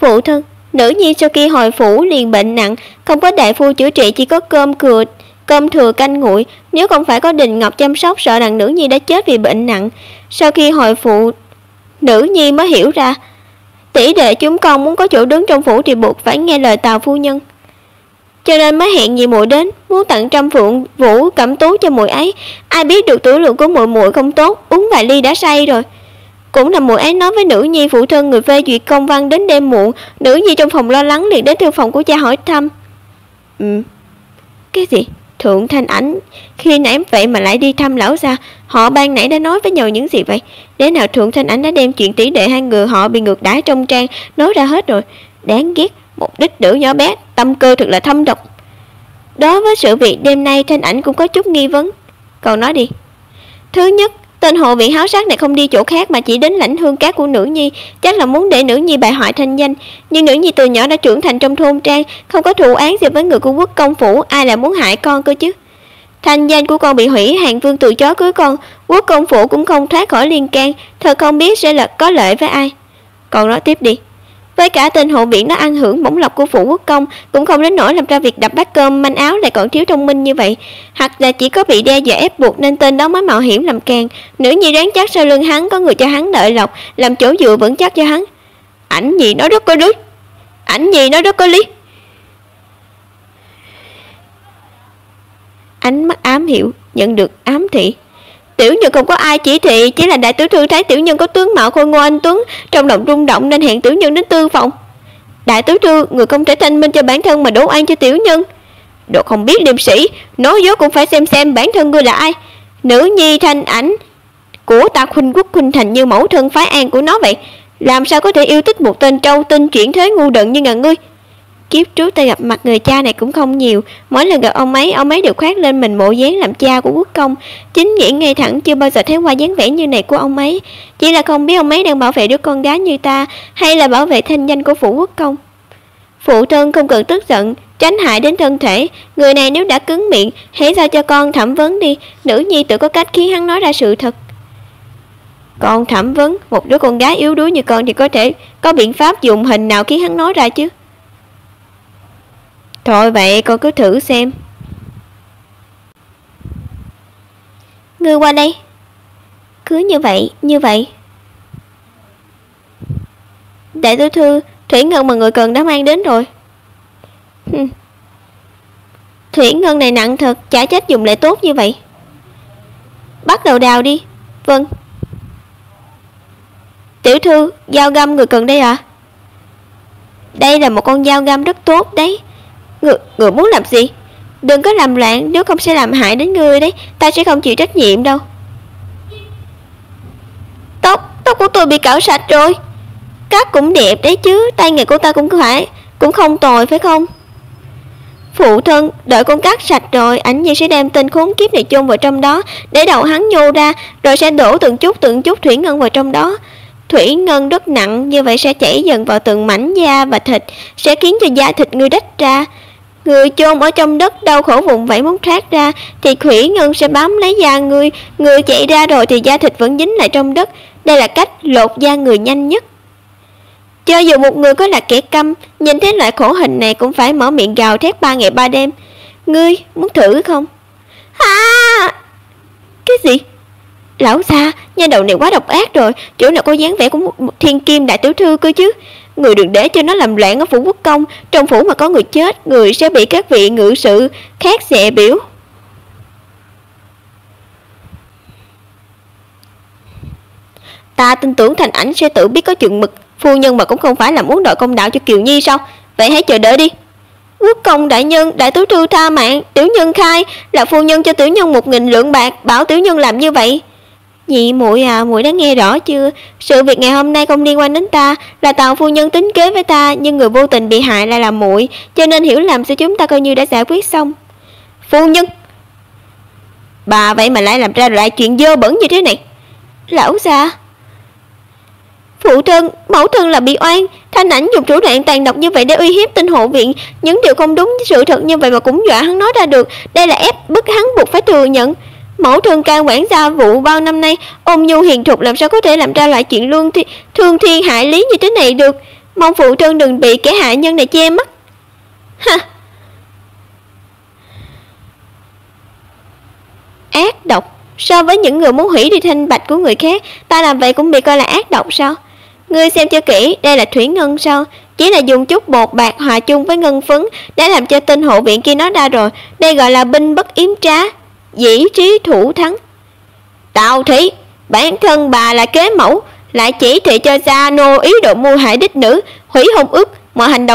Phụ thân, nữ nhi sau khi hồi phủ liền bệnh nặng, không có đại phu chữa trị, chỉ có cơm thừa canh nguội. Nếu không phải có Đình Ngọc chăm sóc, sợ rằng nữ nhi đã chết vì bệnh nặng. Sau khi hồi phụ, nữ nhi mới hiểu ra tỷ đệ chúng con muốn có chỗ đứng trong phủ thì buộc phải nghe lời Tào phu nhân, cho nên mới hẹn dì muội đến, muốn tặng trăm phượng vũ cẩm tú cho muội ấy. Ai biết được tử lượng của muội không tốt, uống vài ly đã say rồi. Cũng là muội ấy nói với nữ nhi, phụ thân người phê duyệt công văn đến đêm muộn, nữ nhi trong phòng lo lắng liền đến thư phòng của cha hỏi thăm. Cái gì? Thượng Thanh Ảnh khi nãy vậy mà lại đi thăm lão gia, họ ban nãy đã nói với nhau những gì vậy? Để nào Thượng Thanh Ảnh đã đem chuyện tỷ đệ hai người họ bị ngược đãi trong trang nói ra hết rồi. Đáng ghét, một đích nữ nhỏ bé, tâm cơ thật là thâm độc. Đối với sự việc đêm nay, Thanh Ảnh cũng có chút nghi vấn. Còn nói đi. Thứ nhất, tên hộ viện háo sắc này không đi chỗ khác mà chỉ đến Lãnh Hương Cát của nữ nhi, chắc là muốn để nữ nhi bại hoại thanh danh. Nhưng nữ nhi từ nhỏ đã trưởng thành trong thôn trang, không có thù án gì với người của quốc công phủ, ai lại muốn hại con cơ chứ? Thanh danh của con bị hủy, Hạng Vương từ chối cưới con, quốc công phủ cũng không thoát khỏi liên can, thật không biết sẽ là có lợi với ai. Còn nói tiếp đi. Với cả tên hộ viện đã ăn hưởng bổng lộc của phủ quốc công, cũng không đến nỗi làm ra việc đập bát cơm manh áo, lại còn thiếu thông minh như vậy. Hoặc là chỉ có bị đe dọa ép buộc nên tên đó mới mạo hiểm làm càng. Nữ nhi đoán chắc sau lưng hắn có người cho hắn lợi lộc, làm chỗ dựa vững chắc cho hắn. Ảnh gì nói rất có lý. Ánh mắt ám hiểu, nhận được ám thị. Tiểu nhân không có ai chỉ thị, chỉ là đại tiểu thư thấy tiểu nhân có tướng mạo khôi ngô anh tuấn, trong lòng rung động nên hẹn tiểu nhân đến tư phòng. Đại tiểu thư, người không thể thanh minh cho bản thân mà đổ oan cho tiểu nhân. Đồ không biết liêm sĩ, nói dối cũng phải xem bản thân ngươi là ai. Nữ nhi Thanh Ảnh của ta khuynh quốc khuynh thành như mẫu thân phái an của nó vậy, làm sao có thể yêu thích một tên trâu tinh chuyển thế ngu đần như ngà ngươi? Kiếp trước ta gặp mặt người cha này cũng không nhiều, mỗi lần gặp ông ấy đều khoác lên mình bộ dáng làm cha của quốc công, chính nghĩa ngay thẳng, chưa bao giờ thấy qua dáng vẻ như này của ông ấy. Chỉ là không biết ông ấy đang bảo vệ đứa con gái như ta, hay là bảo vệ thanh danh của phủ quốc công. Phụ thân không cần tức giận, tránh hại đến thân thể. Người này nếu đã cứng miệng, hãy giao cho con thẩm vấn đi. Nữ nhi tự có cách khiến hắn nói ra sự thật. Con thẩm vấn? Một đứa con gái yếu đuối như con thì có thể có biện pháp dụng hình nào khiến hắn nói ra chứ? Thôi vậy con cứ thử xem. Ngươi qua đây. Cứ như vậy. Đại tiểu thư, thủy ngân mà người cần đã mang đến rồi. Thủy ngân này nặng thật, chả trách dùng lại tốt như vậy. Bắt đầu đào đi. Vâng. Tiểu thư, dao găm người cần đây à? Đây là một con dao găm rất tốt đấy. Người muốn làm gì? Đừng có làm loạn, nếu không sẽ làm hại đến ngươi đấy. Ta sẽ không chịu trách nhiệm đâu. Tóc của tôi bị cạo sạch rồi. Cắt cũng đẹp đấy chứ. Tay nghề của ta cũng không tồi phải không? Phụ thân, đợi con cắt sạch rồi, ảnh nhi sẽ đem tên khốn kiếp này chôn vào trong đó, để đầu hắn nhô ra, rồi sẽ đổ từng chút thủy ngân vào trong đó. Thủy ngân rất nặng, như vậy sẽ chảy dần vào từng mảnh da và thịt, sẽ khiến cho da thịt ngươi rách ra. Người chôn ở trong đất đau khổ vùng vẫy muốn thoát ra, thì thủy ngân sẽ bám lấy da ngươi. Người chạy ra rồi thì da thịt vẫn dính lại trong đất. Đây là cách lột da người nhanh nhất. Cho dù một người có là kẻ câm, nhìn thấy loại khổ hình này cũng phải mở miệng gào thét 3 ngày 3 đêm. Ngươi muốn thử không? Cái gì? Lão gia, nha đầu này quá độc ác rồi. Chỗ nào có dáng vẻ của một thiên kim đại tiểu thư cơ chứ. Người đừng để cho nó làm loạn ở phủ quốc công. Trong phủ mà có người chết, người sẽ bị các vị ngự sự khác dè biểu. Ta tin tưởng Thành Ảnh sẽ tự biết có chừng mực. Phu nhân mà cũng không phải là muốn đòi công đạo cho Kiều Nhi sao? Vậy hãy chờ đợi đi. Quốc công đại nhân, đại tiểu thư tha mạng. Tiểu nhân khai là phu nhân cho tiểu nhân 1000 lượng bạc, bảo tiểu nhân làm như vậy. Nhị muội à, muội đã nghe rõ chưa? Sự việc ngày hôm nay không liên quan đến ta, là Tào phu nhân tính kế với ta, nhưng người vô tình bị hại lại là muội, cho nên hiểu lầm cho chúng ta coi như đã giải quyết xong. Phu nhân, bà vậy mà lại làm ra lại chuyện dơ bẩn như thế này. Lão gia, phụ thân, mẫu thân là bị oan. Thanh Ảnh dùng thủ đoạn tàn độc như vậy để uy hiếp Tinh Hộ Viện, những điều không đúng sự thật như vậy mà cũng dọa hắn nói ra được. Đây là ép bức hắn buộc phải thừa nhận. Mẫu thân can quản gia vụ bao năm nay, ôn nhu hiền thục, làm sao có thể làm ra loại chuyện thương thiên hại lý như thế này được. Mong phụ thân đừng bị kẻ hạ nhân này che mắt. Ha! Ác độc. So với những người muốn hủy đi thanh bạch của người khác, ta làm vậy cũng bị coi là ác độc sao? Ngươi xem cho kỹ, đây là thủy ngân sao? Chỉ là dùng chút bột bạc hòa chung với ngân phấn đã làm cho Tinh Hộ Viện kia nói ra rồi. Đây gọi là binh bất yếm trá, dĩ trí thủ thắng. Tào Thủy, bản thân bà là kế mẫu, lại chỉ thị cho Gia Nô ý đồ mưu hại đích nữ, hủy hôn ước. Mọi hành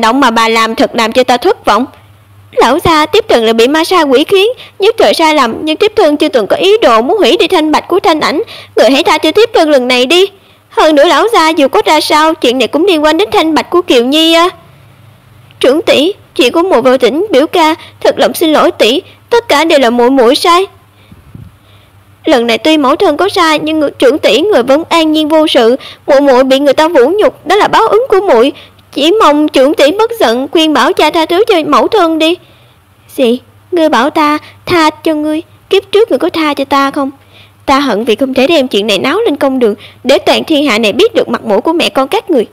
động mà bà làm thật làm cho ta thất vọng. Lão gia, tiếp thân là bị ma sa quỷ khiến, nhất thời sai lầm, nhưng tiếp thân chưa từng có ý đồ muốn hủy đi thanh bạch của Thanh Ảnh. Người hãy tha cho tiếp thân lần này đi. Hơn nữa lão gia, dù có ra sao, chuyện này cũng liên quan đến thanh bạch của Kiều Nhi à. Trưởng tỷ, chuyện của muội vào tỉnh biểu ca, thật lòng xin lỗi tỷ, tất cả đều là muội sai. Lần này tuy mẫu thân có sai, nhưng trưởng tỷ người vẫn an nhiên vô sự. Muội bị người ta vũ nhục, đó là báo ứng của muội. Chỉ mong trưởng tỷ bất giận, khuyên bảo cha tha thứ cho mẫu thân đi. Gì? Ngươi bảo ta tha cho ngươi? Kiếp trước ngươi có tha cho ta không? Ta hận vì không thể đem chuyện này náo lên công đường, để toàn thiên hạ này biết được mặt mũi của mẹ con các người.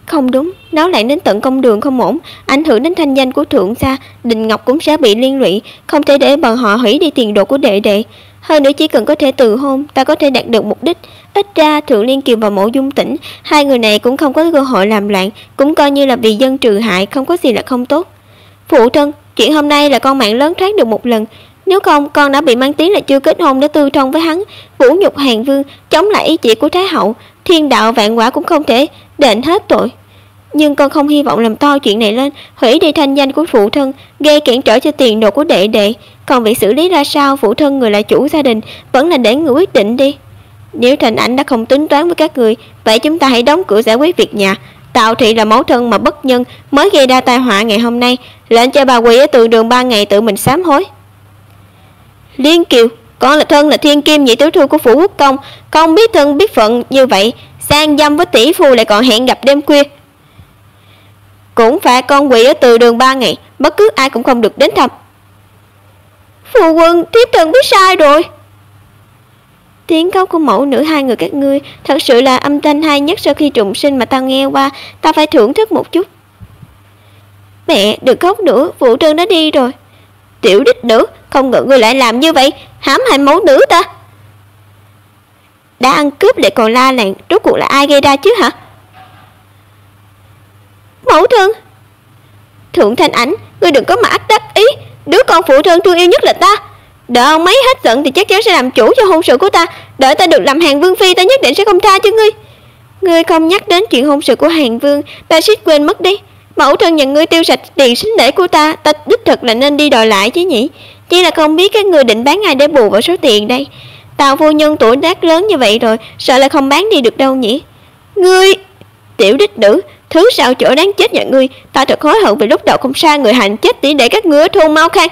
Không đúng, náo lại đến tận công đường không ổn, ảnh hưởng đến thanh danh của thượng gia, Đình Ngọc cũng sẽ bị liên lụy, không thể để bọn họ hủy đi tiền đồ của đệ đệ. Hơn nữa chỉ cần có thể từ hôn, ta có thể đạt được mục đích. Ít ra Thượng Liên Kiều và Mộ Dung Tĩnh, hai người này cũng không có cơ hội làm loạn, cũng coi như là vì dân trừ hại, không có gì là không tốt. Phụ thân, chuyện hôm nay là con mạng lớn thoát được một lần, nếu không con đã bị mang tiếng là chưa kết hôn đã tư thông với hắn, vũ nhục Hàn Vương, chống lại ý chỉ của Thái hậu, thiên đạo vạn quả cũng không thể đền hết tội. Nhưng con không hy vọng làm to chuyện này lên, hủy đi thanh danh của phụ thân, gây cản trở cho tiền đồ của đệ đệ. Còn việc xử lý ra sao, phụ thân người là chủ gia đình, vẫn là để người quyết định đi. Nếu Thành Ảnh đã không tính toán với các người, vậy chúng ta hãy đóng cửa giải quyết việc nhà. Tào Thị là mẫu thân mà bất nhân, mới gây ra tai họa ngày hôm nay, lệnh cho bà quỳ ở từ đường 3 ngày tự mình sám hối. Liên Kiều, con là thân là thiên kim nhị tiểu thư của phủ quốc công, con biết thân biết phận như vậy, sang dâm với tỷ phu lại còn hẹn gặp đêm khuya. Cũng phải con quỷ ở từ đường 3 ngày, bất cứ ai cũng không được đến thăm. Phu quân, thiếp thân biết sai rồi. Tiếng khóc của mẫu nữ hai người các ngươi thật sự là âm thanh hay nhất sau khi trùng sinh mà ta nghe qua. Ta phải thưởng thức một chút. Mẹ, đừng khóc nữa, phụ thân đã đi rồi. Tiểu đích nữ, không ngờ ngươi lại làm như vậy, hãm hại mẫu nữ ta. Đã ăn cướp lại còn la làng, rốt cuộc là ai gây ra chứ hả? Mẫu thân. Thượng Thanh Ảnh, ngươi đừng có mà ác đắc ý. Đứa con phụ thân thương yêu nhất là ta. Đợi ông mấy hết giận thì chắc chắn sẽ làm chủ cho hôn sự của ta. Đợi ta được làm Hàng Vương phi, ta nhất định sẽ không tha cho ngươi. Ngươi không nhắc đến chuyện hôn sự của Hàng Vương, ta suýt quên mất đi. Mẫu thân nhận ngươi tiêu sạch tiền sính lễ của ta, ta đích thực là nên đi đòi lại chứ nhỉ. Chỉ là không biết các người định bán ai để bù vào số tiền đây. Tào phu nhân tuổi tác lớn như vậy rồi, sợ là không bán đi được đâu nhỉ. Ngươi, tiểu đích nữ, thứ sao chỗ đáng chết nhà ngươi. Ta thật hối hận vì lúc đầu không sai người hành chết tỷ để các ngươi ở thôn Mau Khanh.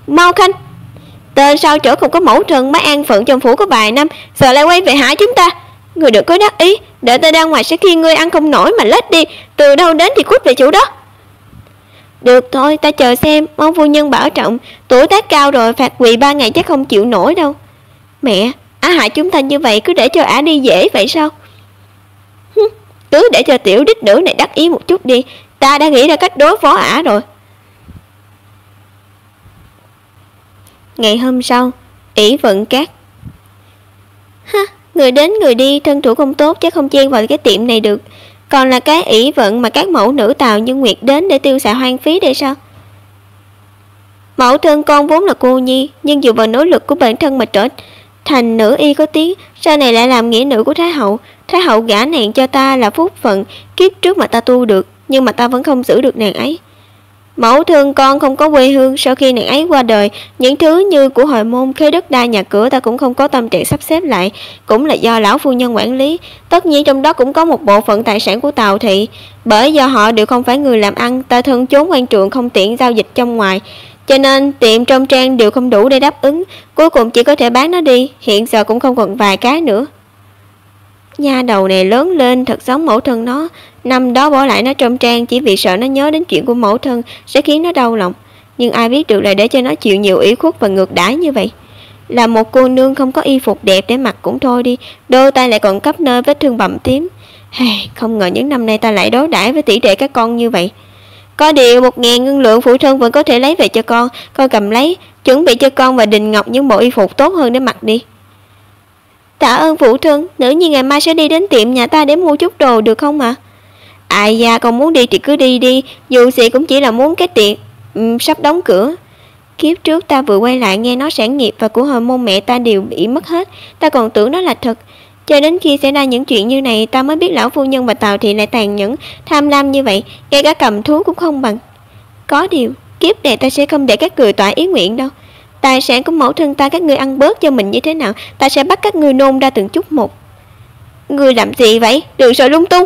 Mau Khanh, tên sao chỗ không có mẫu thân mới an phận trong phủ có vài năm, giờ lại quay về hại chúng ta. Người đừng có đắc ý, đợi ta ra ngoài sẽ khi ngươi ăn không nổi mà lết đi, từ đâu đến thì cút về chỗ đó. Được thôi, ta chờ xem, mong phu nhân bảo trọng, tuổi tác cao rồi, phạt quỳ 3 ngày chắc không chịu nổi đâu. Mẹ, ả hại chúng ta như vậy, cứ để cho ả đi dễ vậy sao? Cứ để cho tiểu đích nữ này đắc ý một chút đi, ta đã nghĩ ra cách đối phó ả rồi. Ngày hôm sau, ỷ vận cát. Người đến người đi, thân thủ không tốt chắc không chen vào cái tiệm này được. Còn là cái ỷ vận mà các mẫu nữ Tào Như Nguyệt đến để tiêu xài hoang phí đây sao? Mẫu thân con vốn là cô nhi, nhưng dựa vào nỗ lực của bản thân mà trở thành nữ y có tiếng, sau này lại làm nghĩa nữ của Thái hậu. Thái hậu gả nàng cho ta là phúc phận kiếp trước mà ta tu được, nhưng mà ta vẫn không giữ được nàng ấy. Mẫu thương con không có quê hương, sau khi nàng ấy qua đời, những thứ như của hồi môn, khế đất đai, nhà cửa ta cũng không có tâm trạng sắp xếp lại, cũng là do lão phu nhân quản lý. Tất nhiên trong đó cũng có một bộ phận tài sản của Tào thị, bởi do họ đều không phải người làm ăn, ta thân chốn quan trượng không tiện giao dịch trong ngoài, cho nên tiệm trong trang đều không đủ để đáp ứng, cuối cùng chỉ có thể bán nó đi, hiện giờ cũng không còn vài cái nữa. Nha đầu này lớn lên thật giống mẫu thân nó, năm đó bỏ lại nó trong trang chỉ vì sợ nó nhớ đến chuyện của mẫu thân sẽ khiến nó đau lòng, nhưng ai biết được là để cho nó chịu nhiều ủy khuất và ngược đãi như vậy. Là một cô nương không có y phục đẹp để mặc cũng thôi đi, đôi tay lại còn khắp nơi vết thương bầm tím. Không ngờ những năm nay ta lại đối đãi với tỷ đệ các con như vậy. Có điều 1.000 ngân lượng phụ thân vẫn có thể lấy về cho con cầm lấy, chuẩn bị cho con và Đình Ngọc những bộ y phục tốt hơn để mặc đi. Tạ ơn phụ thân, nữ nhi ngày mai sẽ đi đến tiệm nhà ta để mua chút đồ được không ạ? Ai da, con muốn đi thì cứ đi đi, dù gì cũng chỉ là muốn cái tiệm sắp đóng cửa. Kiếp trước ta vừa quay lại nghe nói sản nghiệp và của hồi môn mẹ ta đều bị mất hết, ta còn tưởng đó là thật. Cho đến khi xảy ra những chuyện như này, ta mới biết lão phu nhân và Tào thị lại tàn nhẫn, tham lam như vậy, ngay cả cầm thú cũng không bằng. Có điều, kiếp này ta sẽ không để các người tỏa ý nguyện đâu. Tài sản của mẫu thân ta các ngươi ăn bớt cho mình như thế nào, ta sẽ bắt các ngươi nôn ra từng chút một. Ngươi làm gì vậy? Đừng sợ lung tung.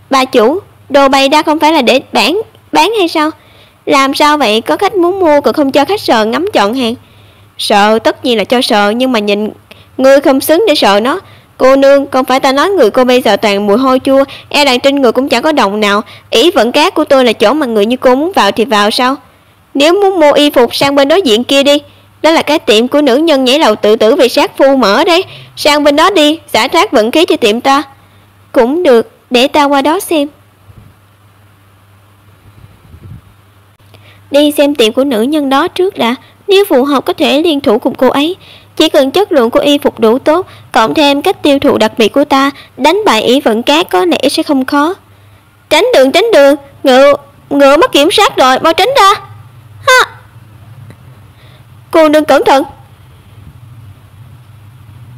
Bà chủ, đồ bày ra không phải là để bán hay sao? Làm sao vậy? Có khách muốn mua còn không cho khách sờ ngắm chọn hàng. Sợ tất nhiên là cho sờ, nhưng mà nhìn ngươi không xứng để sợ nó. Cô nương, không phải ta nói người cô bây giờ toàn mùi hôi chua, e rằng trên người cũng chẳng có đồng nào. Ý vận cát của tôi là chỗ mà người như cô muốn vào thì vào sao? Nếu muốn mua y phục sang bên đối diện kia đi, đó là cái tiệm của nữ nhân nhảy lầu tự tử vì sát phu mở đấy. Sang bên đó đi, xả thác vận khí cho tiệm ta. Cũng được, để ta qua đó xem. Đi xem tiệm của nữ nhân đó trước đã. Nếu phù hợp có thể liên thủ cùng cô ấy. Chỉ cần chất lượng của y phục đủ tốt, cộng thêm cách tiêu thụ đặc biệt của ta, đánh bại ý vận cát có lẽ sẽ không khó. Tránh đường, ngựa mất kiểm soát rồi, mau tránh ra. Ha! Cô đừng cẩn thận.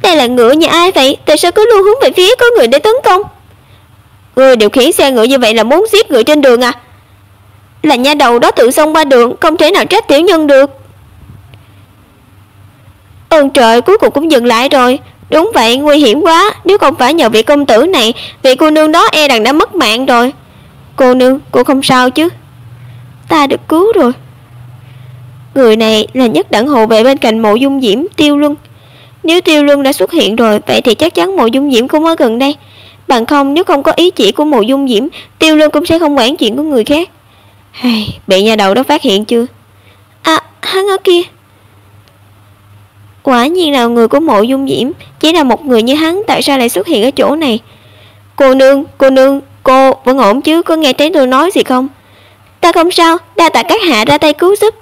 Đây là ngựa nhà ai vậy? Tại sao cứ luôn hướng về phía có người để tấn công? Người điều khiển xe ngựa như vậy là muốn giết người trên đường à? Là nha đầu đó tự xông qua đường, không thể nào trách tiểu nhân được. Ơn trời, cuối cùng cũng dừng lại rồi. Đúng vậy, nguy hiểm quá. Nếu không phải nhờ vị công tử này, vị cô nương đó e rằng đã mất mạng rồi. Cô nương, cô không sao chứ? Ta được cứu rồi. Người này là nhất đẳng hộ vệ bên cạnh Mộ Dung Diễm, Tiêu Luân. Nếu Tiêu Luân đã xuất hiện rồi, vậy thì chắc chắn Mộ Dung Diễm cũng ở gần đây. Bằng không, nếu không có ý chỉ của Mộ Dung Diễm, Tiêu Luân cũng sẽ không quản chuyện của người khác. Bị nhà đầu đó phát hiện chưa? À, hắn ở kia. Quả nhiên là người của Mộ Dung Diễm. Chỉ là một người như hắn, tại sao lại xuất hiện ở chỗ này? Cô nương, cô vẫn ổn chứ? Có nghe thấy tôi nói gì không? Ta không sao, đa tạ các hạ ra tay cứu giúp.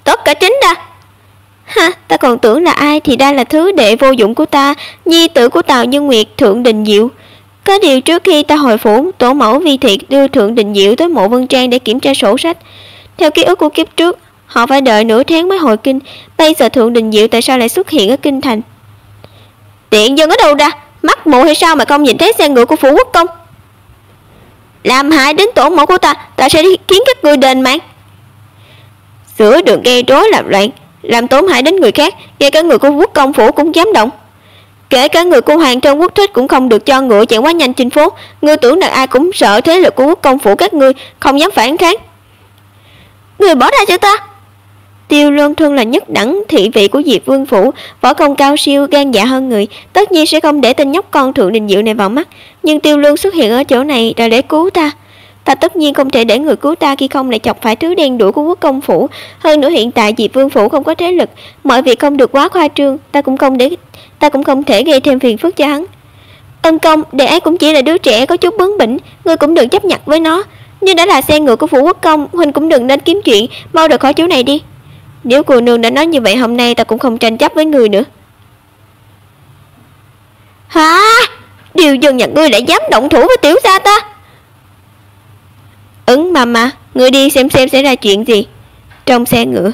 Tất cả chính ta. Ha, ta còn tưởng là ai thì đây là thứ đệ vô dụng của ta, nhi tử của Tào Nhân Nguyệt, Thượng Đình Diệu. Có điều trước khi ta hồi phủ, tổ mẫu Vi Thiệt đưa Thượng Đình Diệu tới Mộ Vân Trang để kiểm tra sổ sách. Theo ký ức của kiếp trước, họ phải đợi nửa tháng mới hồi kinh. Bây giờ Thượng Đình Diệu tại sao lại xuất hiện ở kinh thành? Tiện dân ở đâu ra? Mắt mù hay sao mà không nhìn thấy xe ngựa của phủ quốc công? Làm hại đến tổ mẫu của ta, ta sẽ khiến các ngươi đền mạng. Sửa đường gây rối làm loạn, làm tổn hại đến người khác, ngay cả người của quốc công phủ cũng dám động. Kể cả người của Hoàng Trân Quốc Thích cũng không được cho ngựa chạy quá nhanh trên phố. Ngươi tưởng là ai cũng sợ thế lực của quốc công phủ các ngươi, không dám phản kháng. Người bỏ ra cho ta. Tiêu Luân Thân là nhất đẳng thị vị của Diệp Vương phủ, võ công cao siêu, gan dạ hơn người, tất nhiên sẽ không để tên nhóc con Thượng Đình Diệu này vào mắt. Nhưng Tiêu Luân xuất hiện ở chỗ này là để cứu ta. Ta tất nhiên không thể để người cứu ta khi không lại chọc phải thứ đen đuổi của quốc công phủ. Hơn nữa hiện tại Diệp Vương phủ không có thế lực, mọi việc không được quá khoa trương, ta cũng không thể gây thêm phiền phức cho hắn. Ân công, đệ ấy cũng chỉ là đứa trẻ có chút bướng bỉnh, ngươi cũng đừng chấp nhặt với nó. Nhưng đã là xe ngựa của phủ quốc công, huynh cũng đừng nên kiếm chuyện, mau rời khỏi chỗ này đi. Nếu cô nương đã nói như vậy, hôm nay ta cũng không tranh chấp với người nữa. Hả? Điều dân nhà ngươi lại dám động thủ với tiểu gia ta? Mà, ngươi đi xem xảy ra chuyện gì. Trong xe ngựa,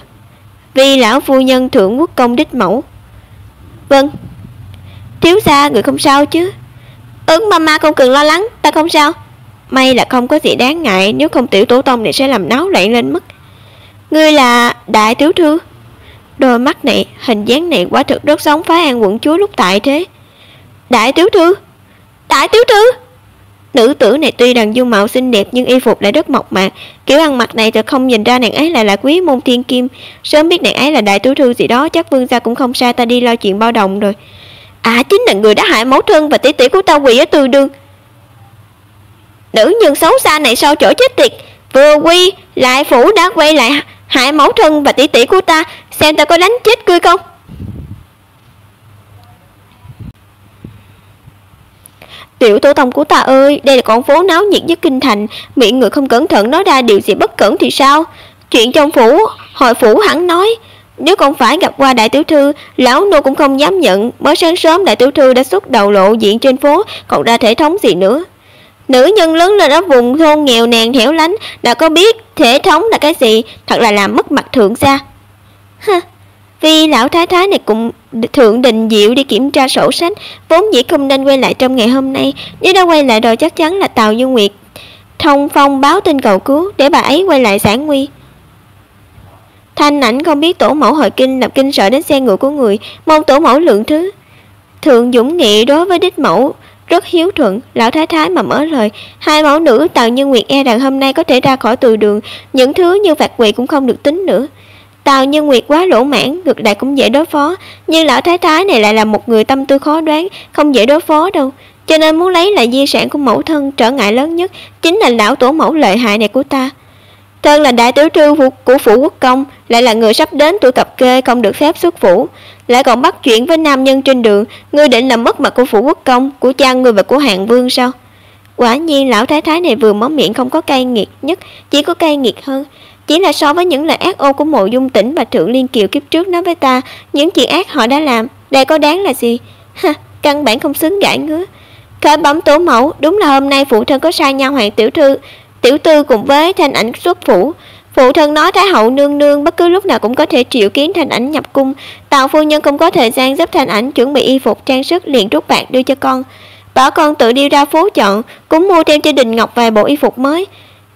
vì lão phu nhân Thượng Quốc công đích mẫu. Vâng. Thiếu gia, người không sao chứ? Mà không cần lo lắng, ta không sao. May là không có gì đáng ngại, nếu không tiểu tổ tông này sẽ làm náo loạn lên mất. Ngươi là đại tiểu thư? Đôi mắt này, hình dáng này quả thực rất giống Phá An quận chúa lúc tại thế. Đại tiểu thư? Đại tiểu thư? Nữ tử này tuy rằng dung mạo xinh đẹp nhưng y phục lại rất mộc mạc, kiểu ăn mặc này thật không nhìn ra nàng ấy lại là quý môn thiên kim. Sớm biết nàng ấy là đại tiểu thư gì đó, chắc vương gia cũng không sai ta đi lo chuyện bao đồng rồi. À, chính là người đã hại mẫu thân và tỷ tỷ của ta quỳ ở từ đường. Nữ nhân xấu xa này sao chỗ chết tiệt, vừa quy lại phủ đã quay lại hại mẫu thân và tỷ tỷ của ta, xem ta có đánh chết ngươi không. Tiểu tổ tông của ta ơi, đây là con phố náo nhiệt nhất kinh thành, miệng người không cẩn thận nói ra điều gì bất cẩn thì sao? Chuyện trong phủ, hội phủ hẳn nói. Nếu không phải gặp qua đại tiểu thư, lão nô cũng không dám nhận. Mới sáng sớm đại tiểu thư đã xuất đầu lộ diện trên phố, còn ra thể thống gì nữa. Nữ nhân lớn lên ở vùng thôn nghèo nàn hẻo lánh, đã có biết thể thống là cái gì, thật là làm mất mặt thượng gia. Vì lão thái thái này cùng Thượng Đình Diệu đi kiểm tra sổ sách, vốn dĩ không nên quay lại trong ngày hôm nay. Nếu đã quay lại rồi chắc chắn là Tào Nhân Nguyệt thông phong báo tin cầu cứu để bà ấy quay lại sản nguy. Thanh Ảnh không biết tổ mẫu hồi kinh, lập kinh sợ đến xe ngựa của người, mong tổ mẫu lượng thứ. Thượng Dũng Nghị đối với đích mẫu rất hiếu thuận, lão thái thái mà mở lời, hai mẫu nữ Tào Nhân Nguyệt e rằng hôm nay có thể ra khỏi từ đường, những thứ như phạt quỵ cũng không được tính nữa. Tào Nhân Nguyệt quá lỗ mãn, ngược lại cũng dễ đối phó, nhưng lão thái thái này lại là một người tâm tư khó đoán, không dễ đối phó đâu. Cho nên muốn lấy lại di sản của mẫu thân, trở ngại lớn nhất chính là lão tổ mẫu lợi hại này của ta. Thân là đại tiểu thư của phủ quốc công, lại là người sắp đến tuổi cập kê, không được phép xuất phủ, lại còn bắt chuyện với nam nhân trên đường. Ngươi định làm mất mặt của phủ quốc công, của cha ngươi và của Hàn Vương sao? Quả nhiên lão thái thái này vừa mở miệng không có cay nghiệt nhất, chỉ có cay nghiệt hơn. Chỉ là so với những lời ác ô của Mộ Dung Tĩnh và Thượng Liên Kiều kiếp trước nói với ta, những chuyện ác họ đã làm, đây có đáng là gì? Căn bản không xứng gãi ngứa. Khởi bẩm tổ mẫu, đúng là hôm nay phụ thân có sai nhau Hoàng tiểu tư cùng với Thanh Ảnh xuất phủ. Phụ thân nói Thái hậu nương nương bất cứ lúc nào cũng có thể triệu kiến Thanh Ảnh nhập cung. Tào phu nhân không có thời gian giúp Thanh Ảnh chuẩn bị y phục trang sức, liền rút bạc đưa cho con, bảo con tự đi ra phố chọn, cũng mua thêm cho Đình Ngọc vài bộ y phục mới.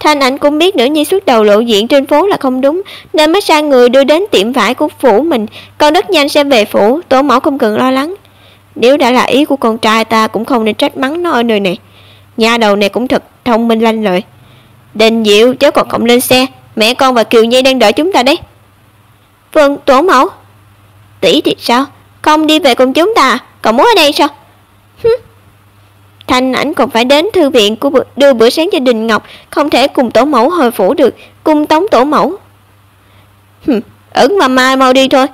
Thanh Ảnh cũng biết nữ nhi xuất đầu lộ diện trên phố là không đúng, nên mới sai người đưa đến tiệm vải của phủ mình, con rất nhanh sẽ về phủ, tổ mẫu không cần lo lắng. Nếu đã là ý của con trai ta cũng không nên trách mắng nó ở nơi này. Nhà đầu này cũng thật thông minh lanh lợi. Đình Diệu, cháu còn không lên xe, mẹ con và Kiều Nhi đang đợi chúng ta đấy. Vâng, tổ mẫu. Tỷ thì sao? Không đi về cùng chúng ta, cậu muốn ở đây sao? Thanh ảnh còn phải đến thư viện của đưa bữa sáng cho Đình Ngọc, không thể cùng tổ mẫu hồi phủ được, cung tống tổ mẫu. Ẩn mà mai mau đi thôi.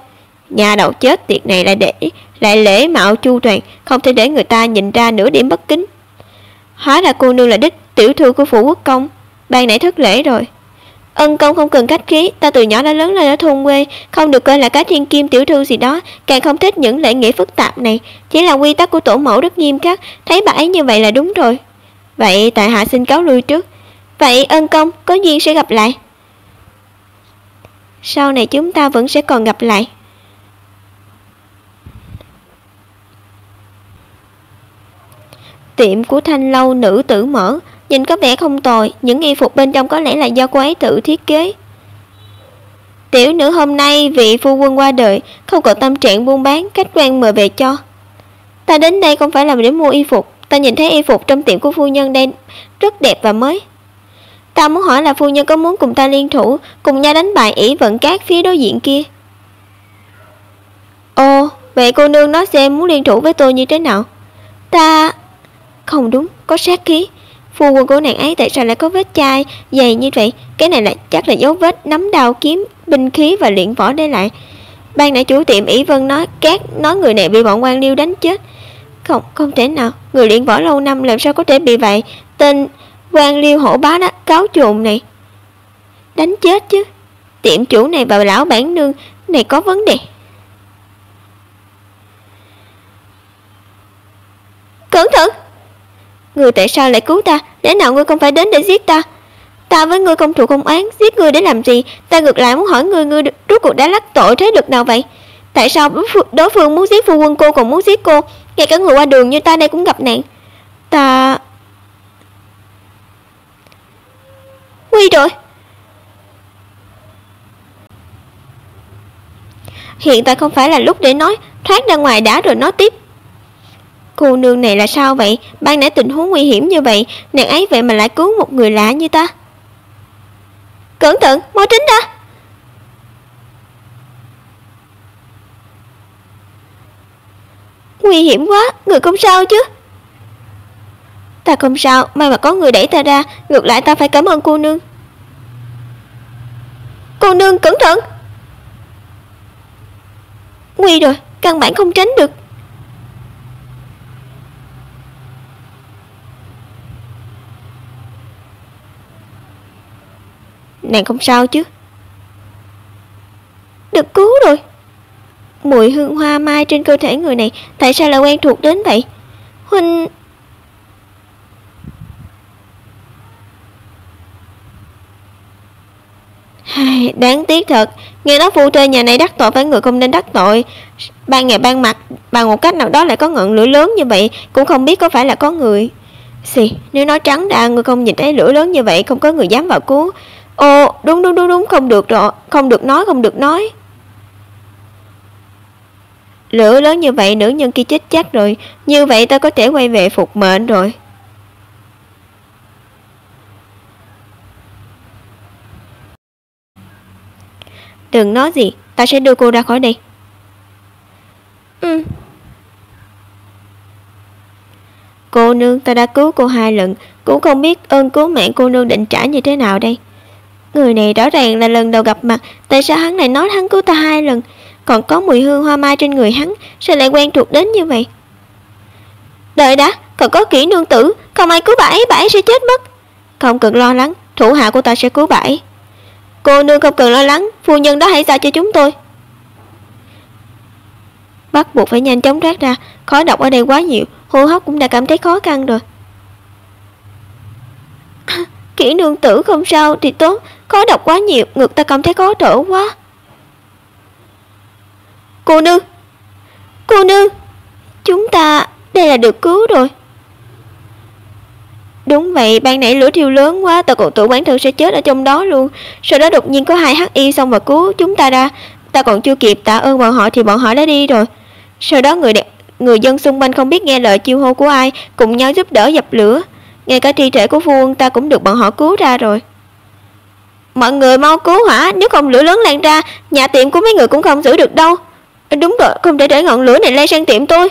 Nhà đầu chết tiệt này lại lễ mạo chu toàn, không thể để người ta nhìn ra nửa điểm bất kính. Hóa ra cô nương là đích tiểu thư của phủ quốc công, ban nãy thất lễ rồi. Ân công không cần khách khí, ta từ nhỏ đã lớn lên ở thôn quê, không được coi là cá thiên kim tiểu thư gì đó, càng không thích những lễ nghĩa phức tạp này. Chỉ là quy tắc của tổ mẫu rất nghiêm khắc, thấy bà ấy như vậy là đúng rồi. Vậy tại hạ xin cáo lui trước. Vậy ân công, có duyên sẽ gặp lại. Sau này chúng ta vẫn sẽ còn gặp lại. Tiệm của Thanh lâu nữ tử mở, nhìn có vẻ không tồi, những y phục bên trong có lẽ là do cô ấy tự thiết kế. Tiểu nữ hôm nay vị phu quân qua đời, không có tâm trạng buôn bán, khách quan mời về cho. Ta đến đây không phải là để mua y phục, ta nhìn thấy y phục trong tiệm của phu nhân đây rất đẹp và mới. Ta muốn hỏi là phu nhân có muốn cùng ta liên thủ, cùng nhau đánh bại ỷ vận các phía đối diện kia. Ồ, vậy cô nương nói xem muốn liên thủ với tôi như thế nào? Ta... Không đúng, có sát khí. Phu quân của nàng ấy tại sao lại có vết chai dày như vậy? Cái này là chắc là dấu vết nắm đao kiếm, binh khí và luyện võ để lại. Ban nãy chủ tiệm ỷ vân nói người này bị bọn quan liêu đánh chết. Không thể nào, người luyện võ lâu năm làm sao có thể bị vậy? Tên quan liêu hổ bá đó cáo trồn này đánh chết chứ. Tiệm chủ này và lão bản nương này có vấn đề. Cẩn thận! Ngươi tại sao lại cứu ta? Lẽ nào ngươi không phải đến để giết ta? Ta với ngươi không thù không oán, giết ngươi để làm gì? Ta ngược lại muốn hỏi ngươi rốt cuộc đã lắc tội thế lực nào vậy? Tại sao đối phương muốn giết phu quân cô còn muốn giết cô? Ngay cả người qua đường như ta đây cũng gặp nạn. Ta... Nguy rồi! Hiện tại không phải là lúc để nói, thoát ra ngoài đã rồi nói tiếp. Cô nương này là sao vậy? Ban nãy tình huống nguy hiểm như vậy, nàng ấy vậy mà lại cứu một người lạ như ta. Cẩn thận, mau tránh ra! Nguy hiểm quá, người không sao chứ? Ta không sao, may mà có người đẩy ta ra, ngược lại ta phải cảm ơn cô nương. Cô nương cẩn thận! Nguy rồi, căn bản không tránh được. Nàng không sao chứ? Được cứu rồi. Mùi hương hoa mai trên cơ thể người này tại sao lại quen thuộc đến vậy? Huynh... Đáng tiếc thật. Nghe nói phu thê nhà này đắc tội với người không nên đắc tội. Ban ngày ban mặt bằng một cách nào đó lại có ngọn lửa lớn như vậy, cũng không biết có phải là có người. Nếu nói trắng ra, người không nhìn thấy lửa lớn như vậy, không có người dám vào cứu. Ồ, đúng, không được rồi, không được nói. Lửa lớn như vậy, nữ nhân kia chết chắc rồi. Như vậy ta có thể quay về phục mệnh rồi. Đừng nói gì, ta sẽ đưa cô ra khỏi đây. Cô nương, ta đã cứu cô 2 lần, cũng không biết ơn cứu mạng cô nương định trả như thế nào đây. Người này rõ ràng là lần đầu gặp mặt, tại sao hắn lại nói hắn cứu ta 2 lần? Còn có mùi hương hoa mai trên người hắn, sao lại quen thuộc đến như vậy? Đợi đã, còn có Kỷ nương tử, không ai cứu bà ấy sẽ chết mất. Không cần lo lắng, thủ hạ của ta sẽ cứu bà ấy. Cô nương không cần lo lắng, phu nhân đó hãy giao cho chúng tôi. Bắt buộc phải nhanh chóng thoát ra, khói độc ở đây quá nhiều, hô hấp cũng đã cảm thấy khó khăn rồi. Kỷ nương tử không sao thì tốt, khói độc quá nhiều, ngực ta cảm thấy khó thở quá. Cô nương, chúng ta đây là được cứu rồi. Đúng vậy, ban nãy lửa thiêu lớn quá, ta còn tưởng bản thân sẽ chết ở trong đó luôn. Sau đó đột nhiên có 2 hắc y xông vào cứu chúng ta ra, ta còn chưa kịp tạ ơn bọn họ thì bọn họ đã đi rồi. Sau đó người dân xung quanh không biết nghe lời chiêu hô của ai, cùng nhau giúp đỡ dập lửa. Ngay cả thi thể của phu quân ta cũng được bọn họ cứu ra rồi. Mọi người mau cứu hỏa, nếu không lửa lớn lan ra, nhà tiệm của mấy người cũng không giữ được đâu. Đúng rồi, không thể để ngọn lửa này lây sang tiệm tôi.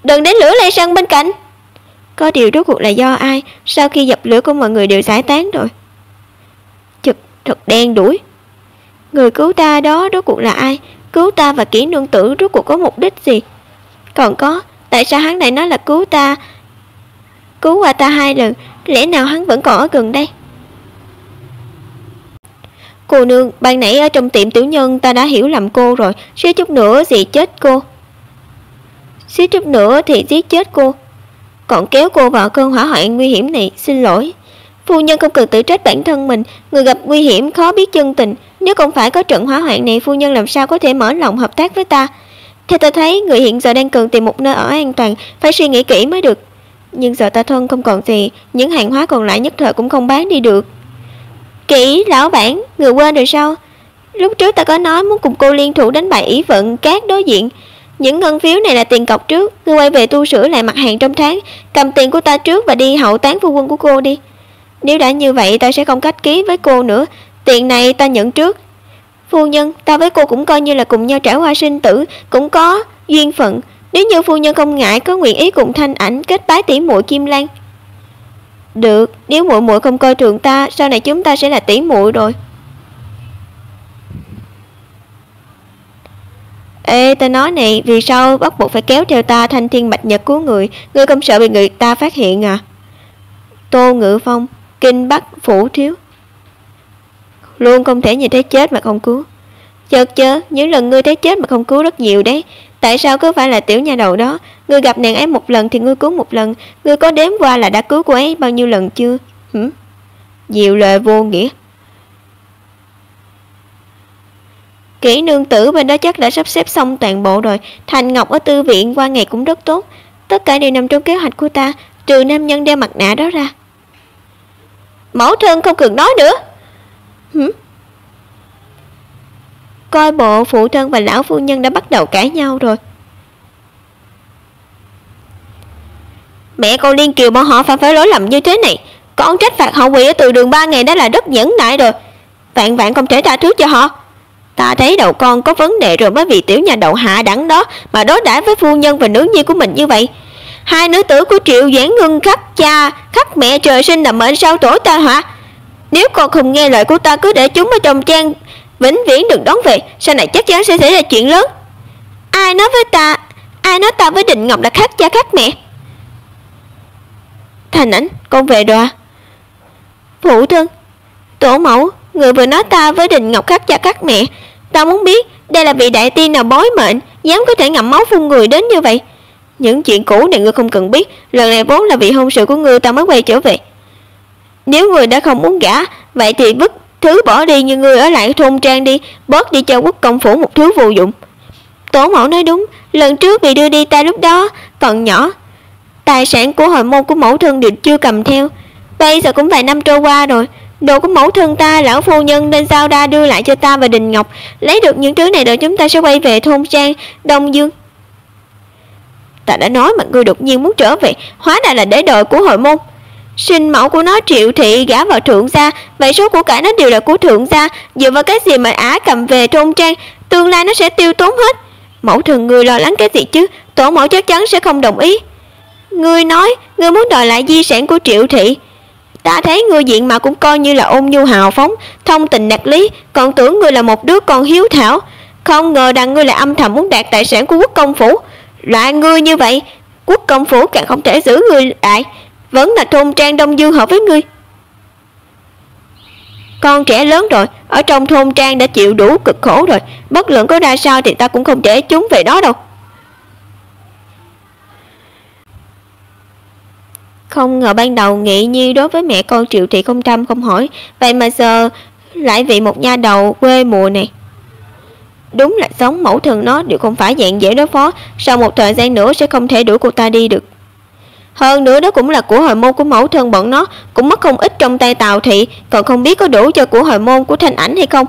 Đừng để lửa lây sang bên cạnh. Có điều rốt cuộc là do ai? Sau khi dập lửa của mọi người đều giải tán rồi. Thật đen đủi. Người cứu ta đó rốt cuộc là ai? Cứu ta và Kỹ nương tử rốt cuộc có mục đích gì? Còn có, tại sao hắn lại nói là cứu ta? Cứu qua ta 2 lần, lẽ nào hắn vẫn còn ở gần đây? Cô nương, ban nãy ở trong tiệm tiểu nhân ta đã hiểu lầm cô rồi, suýt chút nữa thì chết cô. Suýt chút nữa thì giết chết cô, còn kéo cô vào cơn hỏa hoạn nguy hiểm này, xin lỗi. Phu nhân không cần tự trách bản thân mình, người gặp nguy hiểm khó biết chân tình. Nếu không phải có trận hỏa hoạn này, phu nhân làm sao có thể mở lòng hợp tác với ta? Theo ta thấy, người hiện giờ đang cần tìm một nơi ở an toàn, phải suy nghĩ kỹ mới được. Nhưng giờ ta thân không còn gì, những hàng hóa còn lại nhất thời cũng không bán đi được. Kỹ lão bản, người quên rồi sao? Lúc trước ta có nói muốn cùng cô liên thủ đánh bại Ý Vận Các đối diện. Những ngân phiếu này là tiền cọc trước, ngươi quay về tu sửa lại mặt hàng trong tháng, cầm tiền của ta trước và đi hậu táng phu quân của cô đi. Nếu đã như vậy ta sẽ không cách ký với cô nữa, tiền này ta nhận trước. Phu nhân, ta với cô cũng coi như là cùng nhau trải qua sinh tử, cũng có duyên phận. Nếu như phu nhân không ngại, có nguyện ý cùng Thanh Ảnh kết bái tỷ muội Kim Lan. Được, nếu muội muội không coi thường ta, sau này chúng ta sẽ là tỷ muội rồi. Ê, ta nói này, vì sao bắt buộc phải kéo theo ta thanh thiên bạch nhật cứu người? Ngươi không sợ bị người ta phát hiện à? Tô Ngự Phong, Kinh Bắc Phủ Thiếu. Luôn không thể nhìn thấy chết mà không cứu. Chợt chớ, những lần ngươi thấy chết mà không cứu rất nhiều đấy. Tại sao cứ phải là tiểu nha đầu đó? Ngươi gặp nàng ấy một lần thì ngươi cứu một lần. Ngươi có đếm qua là đã cứu cô ấy bao nhiêu lần chưa? Nhiều lời vô nghĩa. Kỹ nương tử bên đó chắc đã sắp xếp xong toàn bộ rồi. Thành Ngọc ở tư viện qua ngày cũng rất tốt. Tất cả đều nằm trong kế hoạch của ta, trừ nam nhân đeo mặt nạ đó ra. Mẫu thân không cần nói nữa. Coi bộ phụ thân và lão phu nhân đã bắt đầu cãi nhau rồi. Mẹ con Liên Kiều bọn họ phạm phải lỗi lầm như thế này, con trách phạt hậu quỷ ở từ đường 3 ngày đã là rất nhẫn nại rồi. Vạn vạn không thể tha thứ cho họ. Ta thấy đầu con có vấn đề rồi mới vì tiểu nhà đầu hạ đẳng đó mà đối đãi với phu nhân và nữ nhi của mình như vậy. Hai nữ tử của Triệu Doãn Ngân khắc cha khắc mẹ trời sinh là mệnh sao tổ tai họa. Nếu con không nghe lời của ta, cứ để chúng ở trong trang vĩnh viễn đừng đón về, sau này chắc chắn sẽ xảy ra chuyện lớn. Ai nói ta với Định Ngọc là khắc cha khắc mẹ? Thành Ảnh, con về rồi à? Phụ thân, tổ mẫu, người vừa nói ta với Định Ngọc khắc cha khắc mẹ. Ta muốn biết đây là vị đại tiên nào bói mệnh, dám có thể ngậm máu phun người đến như vậy. Những chuyện cũ này ngươi không cần biết, lần này vốn là vị hôn sự của ngươi ta mới quay trở về. Nếu ngươi đã không muốn gả, vậy thì vứt thứ bỏ đi như ngươi ở lại thôn trang đi, bớt đi cho Quốc công phủ một thứ vô dụng. Tổ mẫu nói đúng, lần trước bị đưa đi ta lúc đó còn nhỏ, tài sản của hồi môn của mẫu thân đều chưa cầm theo. Bây giờ cũng vài năm trôi qua rồi, đồ của mẫu thân ta, lão phu nhân nên giao đa đưa lại cho ta và Đình Ngọc. Lấy được những thứ này rồi chúng ta sẽ quay về thôn trang Đông Dương. Ta đã nói mà ngươi đột nhiên muốn trở về, hóa ra là để đòi của hồi môn. Sinh mẫu của nó Triệu thị gả vào thượng gia, vậy số của cải nó đều là của thượng gia. Dựa vào cái gì mà ả cầm về thôn trang, tương lai nó sẽ tiêu tốn hết. Mẫu thân ngươi lo lắng cái gì chứ? Tổ mẫu chắc chắn sẽ không đồng ý. Ngươi nói ngươi muốn đòi lại di sản của Triệu thị. Ta thấy ngươi diện mà cũng coi như là ôn nhu hào phóng, thông tình đạt lý, còn tưởng ngươi là một đứa con hiếu thảo. Không ngờ rằng ngươi lại âm thầm muốn đoạt tài sản của Quốc công phủ. Loại ngươi như vậy, Quốc công phủ càng không thể giữ ngươi lại, vẫn là thôn trang Đông Dương hợp với ngươi. Con trẻ lớn rồi, ở trong thôn trang đã chịu đủ cực khổ rồi, bất luận có ra sao thì ta cũng không để chúng về đó đâu. Không ngờ ban đầu Nghị Nhi đối với mẹ con Triệu thị không trăm không hỏi, vậy mà giờ lại vì một nha đầu quê mùa này. Đúng là sống mẫu thân nó đều không phải dạng dễ đối phó, sau một thời gian nữa sẽ không thể đuổi cô ta đi được. Hơn nữa đó cũng là của hồi môn của mẫu thân bọn nó, cũng mất không ít trong tay Tào thị, còn không biết có đủ cho của hồi môn của Thanh Ảnh hay không.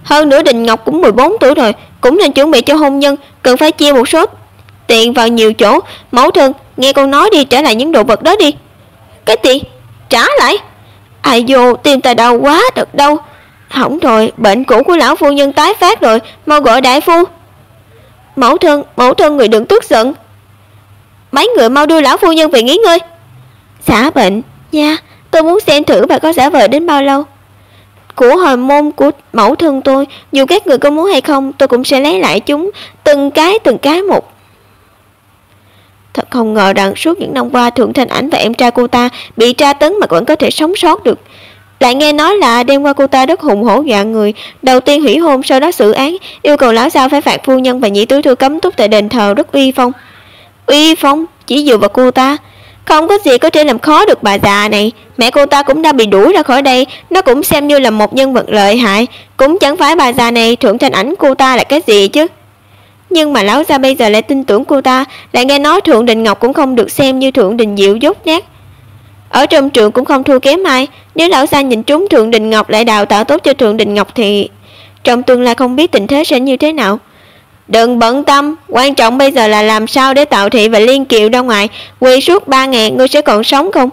Hơn nữa Đình Ngọc cũng 14 tuổi rồi, cũng nên chuẩn bị cho hôn nhân, cần phải chia một số tiền vào nhiều chỗ. Mẫu thân, nghe con nói đi, trả lại những đồ vật đó đi. Cái tiền? Trả lại? Ai vô, tim ta đau quá, thật đau. Hỏng rồi, bệnh cũ của lão phu nhân tái phát rồi, mau gọi đại phu. Mẫu thân người đừng tức giận. Mấy người mau đưa lão phu nhân về nghỉ ngơi. Xả bệnh nha, tôi muốn xem thử bà có giả vờ đến bao lâu. Của hồi môn của mẫu thân tôi, dù các người có muốn hay không, tôi cũng sẽ lấy lại chúng từng cái một. Thật không ngờ rằng suốt những năm qua Thượng Thanh Ảnh và em trai cô ta bị tra tấn mà vẫn có thể sống sót được. Lại nghe nói là đêm qua cô ta rất hùng hổ dọa người, đầu tiên hủy hôn, sau đó xử án, yêu cầu lão sao phải phạt phu nhân và nhị tứ thư cấm túc tại đền thờ, rất uy phong. Uy phong chỉ dựa vào cô ta, không có gì có thể làm khó được bà già này. Mẹ cô ta cũng đã bị đuổi ra khỏi đây, nó cũng xem như là một nhân vật lợi hại, cũng chẳng phải bà già này Thượng Thanh Ảnh cô ta là cái gì chứ. Nhưng mà lão gia bây giờ lại tin tưởng cô ta, lại nghe nói Thượng Đình Ngọc cũng không được xem như Thượng Đình Diệu dốt nát, ở trong trường cũng không thua kém ai. Nếu lão gia nhìn trúng Thượng Đình Ngọc lại đào tạo tốt cho Thượng Đình Ngọc thì trong tương lai không biết tình thế sẽ như thế nào. Đừng bận tâm, quan trọng bây giờ là làm sao để Tạo Thị và Liên Kiều ra ngoài quỳ suốt 3 ngày, ngươi sẽ còn sống không?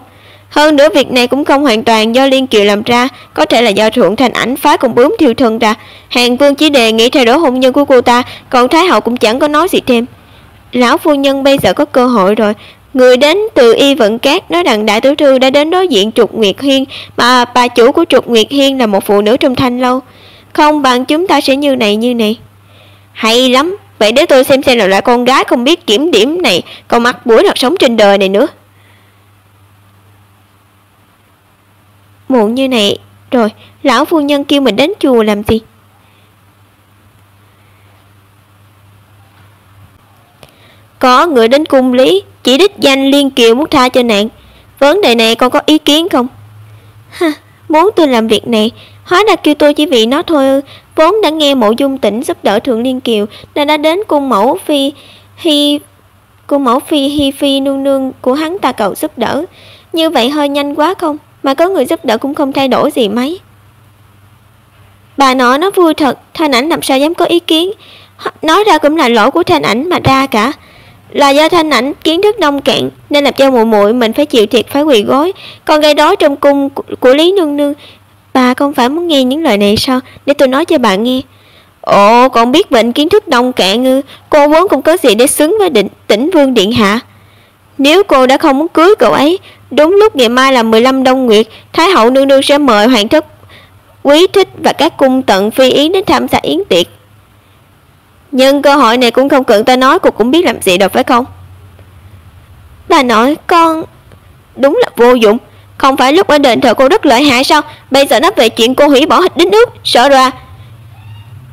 Hơn nữa việc này cũng không hoàn toàn do Liên Kiều làm ra, có thể là do Thượng Thanh Ảnh phái cùng bướm thiêu thân ra. Hàn Vương chỉ đề nghị thay đổi hôn nhân của cô ta, còn Thái hậu cũng chẳng có nói gì thêm. Lão phu nhân bây giờ có cơ hội rồi. Người đến từ Y Vận Cát nói rằng đại tiểu thư đã đến đối diện Trục Nguyệt Hiên, mà bà chủ của Trục Nguyệt Hiên là một phụ nữ trong Thanh lâu. Không bằng chúng ta sẽ như này. Hay lắm, vậy để tôi xem là loại con gái không biết kiểm điểm này còn mặt mũi nào sống trên đời này nữa. Muộn như này rồi, lão phu nhân kêu mình đến chùa làm gì? Có người đến cung lý, chỉ đích danh Liên Kiều muốn tha cho nạn. Vấn đề này con có ý kiến không? Muốn tôi làm việc này, hóa ra kêu tôi chỉ vì nó thôi ư? Vốn đã nghe Mộ Dung Tỉnh giúp đỡ Thượng Liên Kiều nên đã đến cung mẫu phi Hi Phi nương nương của hắn ta cầu giúp đỡ. Như vậy hơi nhanh quá không? Mà có người giúp đỡ cũng không thay đổi gì mấy. Bà nội nó vui thật, Thanh Ảnh làm sao dám có ý kiến. Nói ra cũng là lỗi của Thanh Ảnh mà ra cả. Là do Thanh Ảnh kiến thức nông cạn nên làm cho muội muội mình phải chịu thiệt, phải quỳ gối. Còn gây đó trong cung của Lý nương nương. Bà không phải muốn nghe những lời này sao? Để tôi nói cho bà nghe. Ồ, còn biết bệnh kiến thức nông cạn ư? Cô vốn không có gì để xứng với Tĩnh Vương điện hạ. Nếu cô đã không muốn cưới cậu ấy, đúng lúc ngày mai là 15 Đông Nguyệt, Thái hậu nương nương sẽ mời hoàng thất Quý Thích và các cung tận phi yến đến tham gia yến tiệc. Nhưng cơ hội này cũng không cần ta nói, cô cũng biết làm gì đâu phải không? Bà nói con đúng là vô dụng. Không phải lúc ở đền thờ cô rất lợi hại sao? Bây giờ nói về chuyện cô hủy bỏ hịch đính ước, sợ rồi à?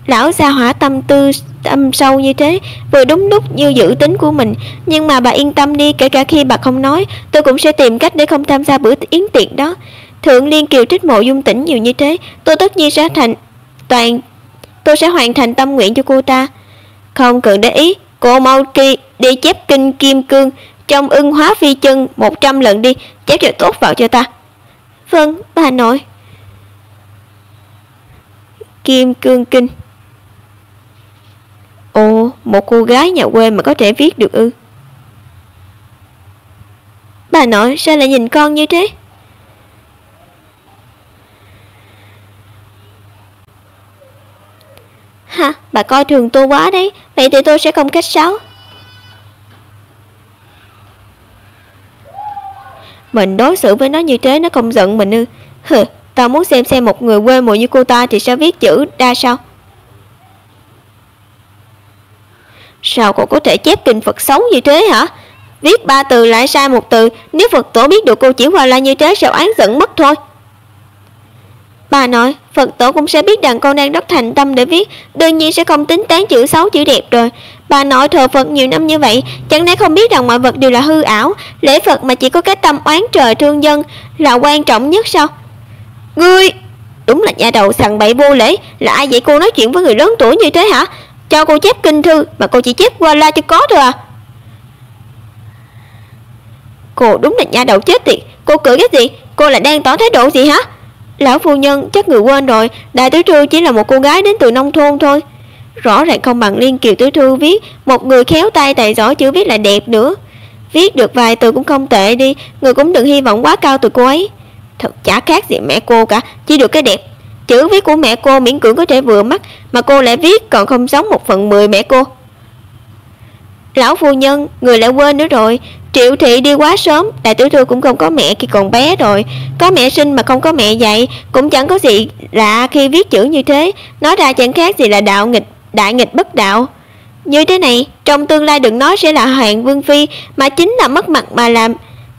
Lão gia hỏa tâm sâu như thế, vừa đúng lúc như dự tính của mình. Nhưng mà bà yên tâm đi, kể cả khi bà không nói, tôi cũng sẽ tìm cách để không tham gia bữa yến tiệc đó. Thượng Liên Kiều trích Mộ Dung Tỉnh nhiều như thế, tôi tất nhiên tôi sẽ hoàn thành tâm nguyện cho cô ta. Không cần để ý, cô mau đi chép kinh Kim Cương trong Ưng Hóa Phi Chân 100 lần đi, chép cho tốt vào cho ta. Vâng, bà nội. Kim Cương Kinh. Ồ, một cô gái nhà quê mà có thể viết được ư? Bà nội sao lại nhìn con như thế? Ha, bà coi thường tôi quá đấy. Vậy thì tôi sẽ không khách sáo. Mình đối xử với nó như thế nó không giận mình ư? Hừ, tao muốn xem một người quê mùa như cô ta thì sẽ viết chữ ra sao? Sao cô có thể chép kinh Phật sống như thế hả? Viết 3 từ lại sai 1 từ. Nếu Phật tổ biết được cô chỉ qua la như thế sẽ oán giận mất thôi. Bà nói Phật tổ cũng sẽ biết rằng con đang rất thành tâm để viết, đương nhiên sẽ không tính toán chữ xấu chữ đẹp rồi. Bà nội thờ Phật nhiều năm như vậy, chẳng lẽ không biết rằng mọi vật đều là hư ảo, lễ Phật mà chỉ có cái tâm oán trời thương dân là quan trọng nhất sao? Ngươi đúng là nhà đầu sằng bậy vô lễ. Là ai vậy cô nói chuyện với người lớn tuổi như thế hả? Cho cô chép kinh thư mà cô chỉ chép qua la cho có thôi à? Cô đúng là nhà đầu chết tiệt. Cô cười cái gì? Cô là đang tỏ thái độ gì hả? Lão phu nhân chắc người quên rồi, đại tiểu thư chỉ là một cô gái đến từ nông thôn thôi. Rõ ràng không bằng Liên Kiều tiểu thư viết. Một người khéo tay tài giỏi chữ viết lại đẹp nữa. Viết được vài từ cũng không tệ đi. Người cũng đừng hy vọng quá cao từ cô ấy. Thật chả khác gì mẹ cô cả, chỉ được cái đẹp. Chữ viết của mẹ cô miễn cưỡng có thể vừa mắt, mà cô lại viết còn không giống 1/10 mẹ cô. Lão phu nhân, người lại quên nữa rồi. Triệu thị đi quá sớm, đại tiểu thư cũng không có mẹ khi còn bé rồi. Có mẹ sinh mà không có mẹ dạy, cũng chẳng có gì lạ khi viết chữ như thế. Nói ra chẳng khác gì là đại nghịch bất đạo. Như thế này, trong tương lai đừng nói sẽ là hoàng vương phi, mà chính là mất mặt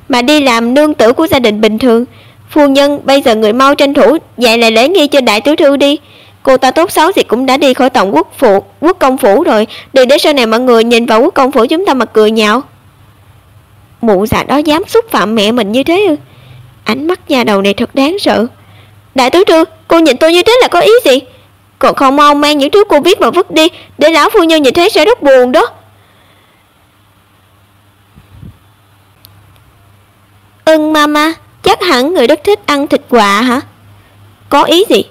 mà đi làm nương tử của gia đình bình thường. Phu nhân, bây giờ người mau tranh thủ dạy lại lễ nghi cho đại tiểu thư đi. Cô ta tốt xấu gì cũng đã đi khỏi tổng quốc công phủ rồi, đừng để sau này mọi người nhìn vào quốc công phủ chúng ta mà cười nhạo. Mụ già đó dám xúc phạm mẹ mình như thế ư? Ánh mắt nhà đầu này thật đáng sợ. Đại tiểu thư, cô nhìn tôi như thế là có ý gì? Còn không mau mang những thứ cô viết mà vứt đi, để lão phu nhân nhìn thấy sẽ rất buồn đó. Mama, chắc hẳn người rất thích ăn thịt quạ hả? Có ý gì?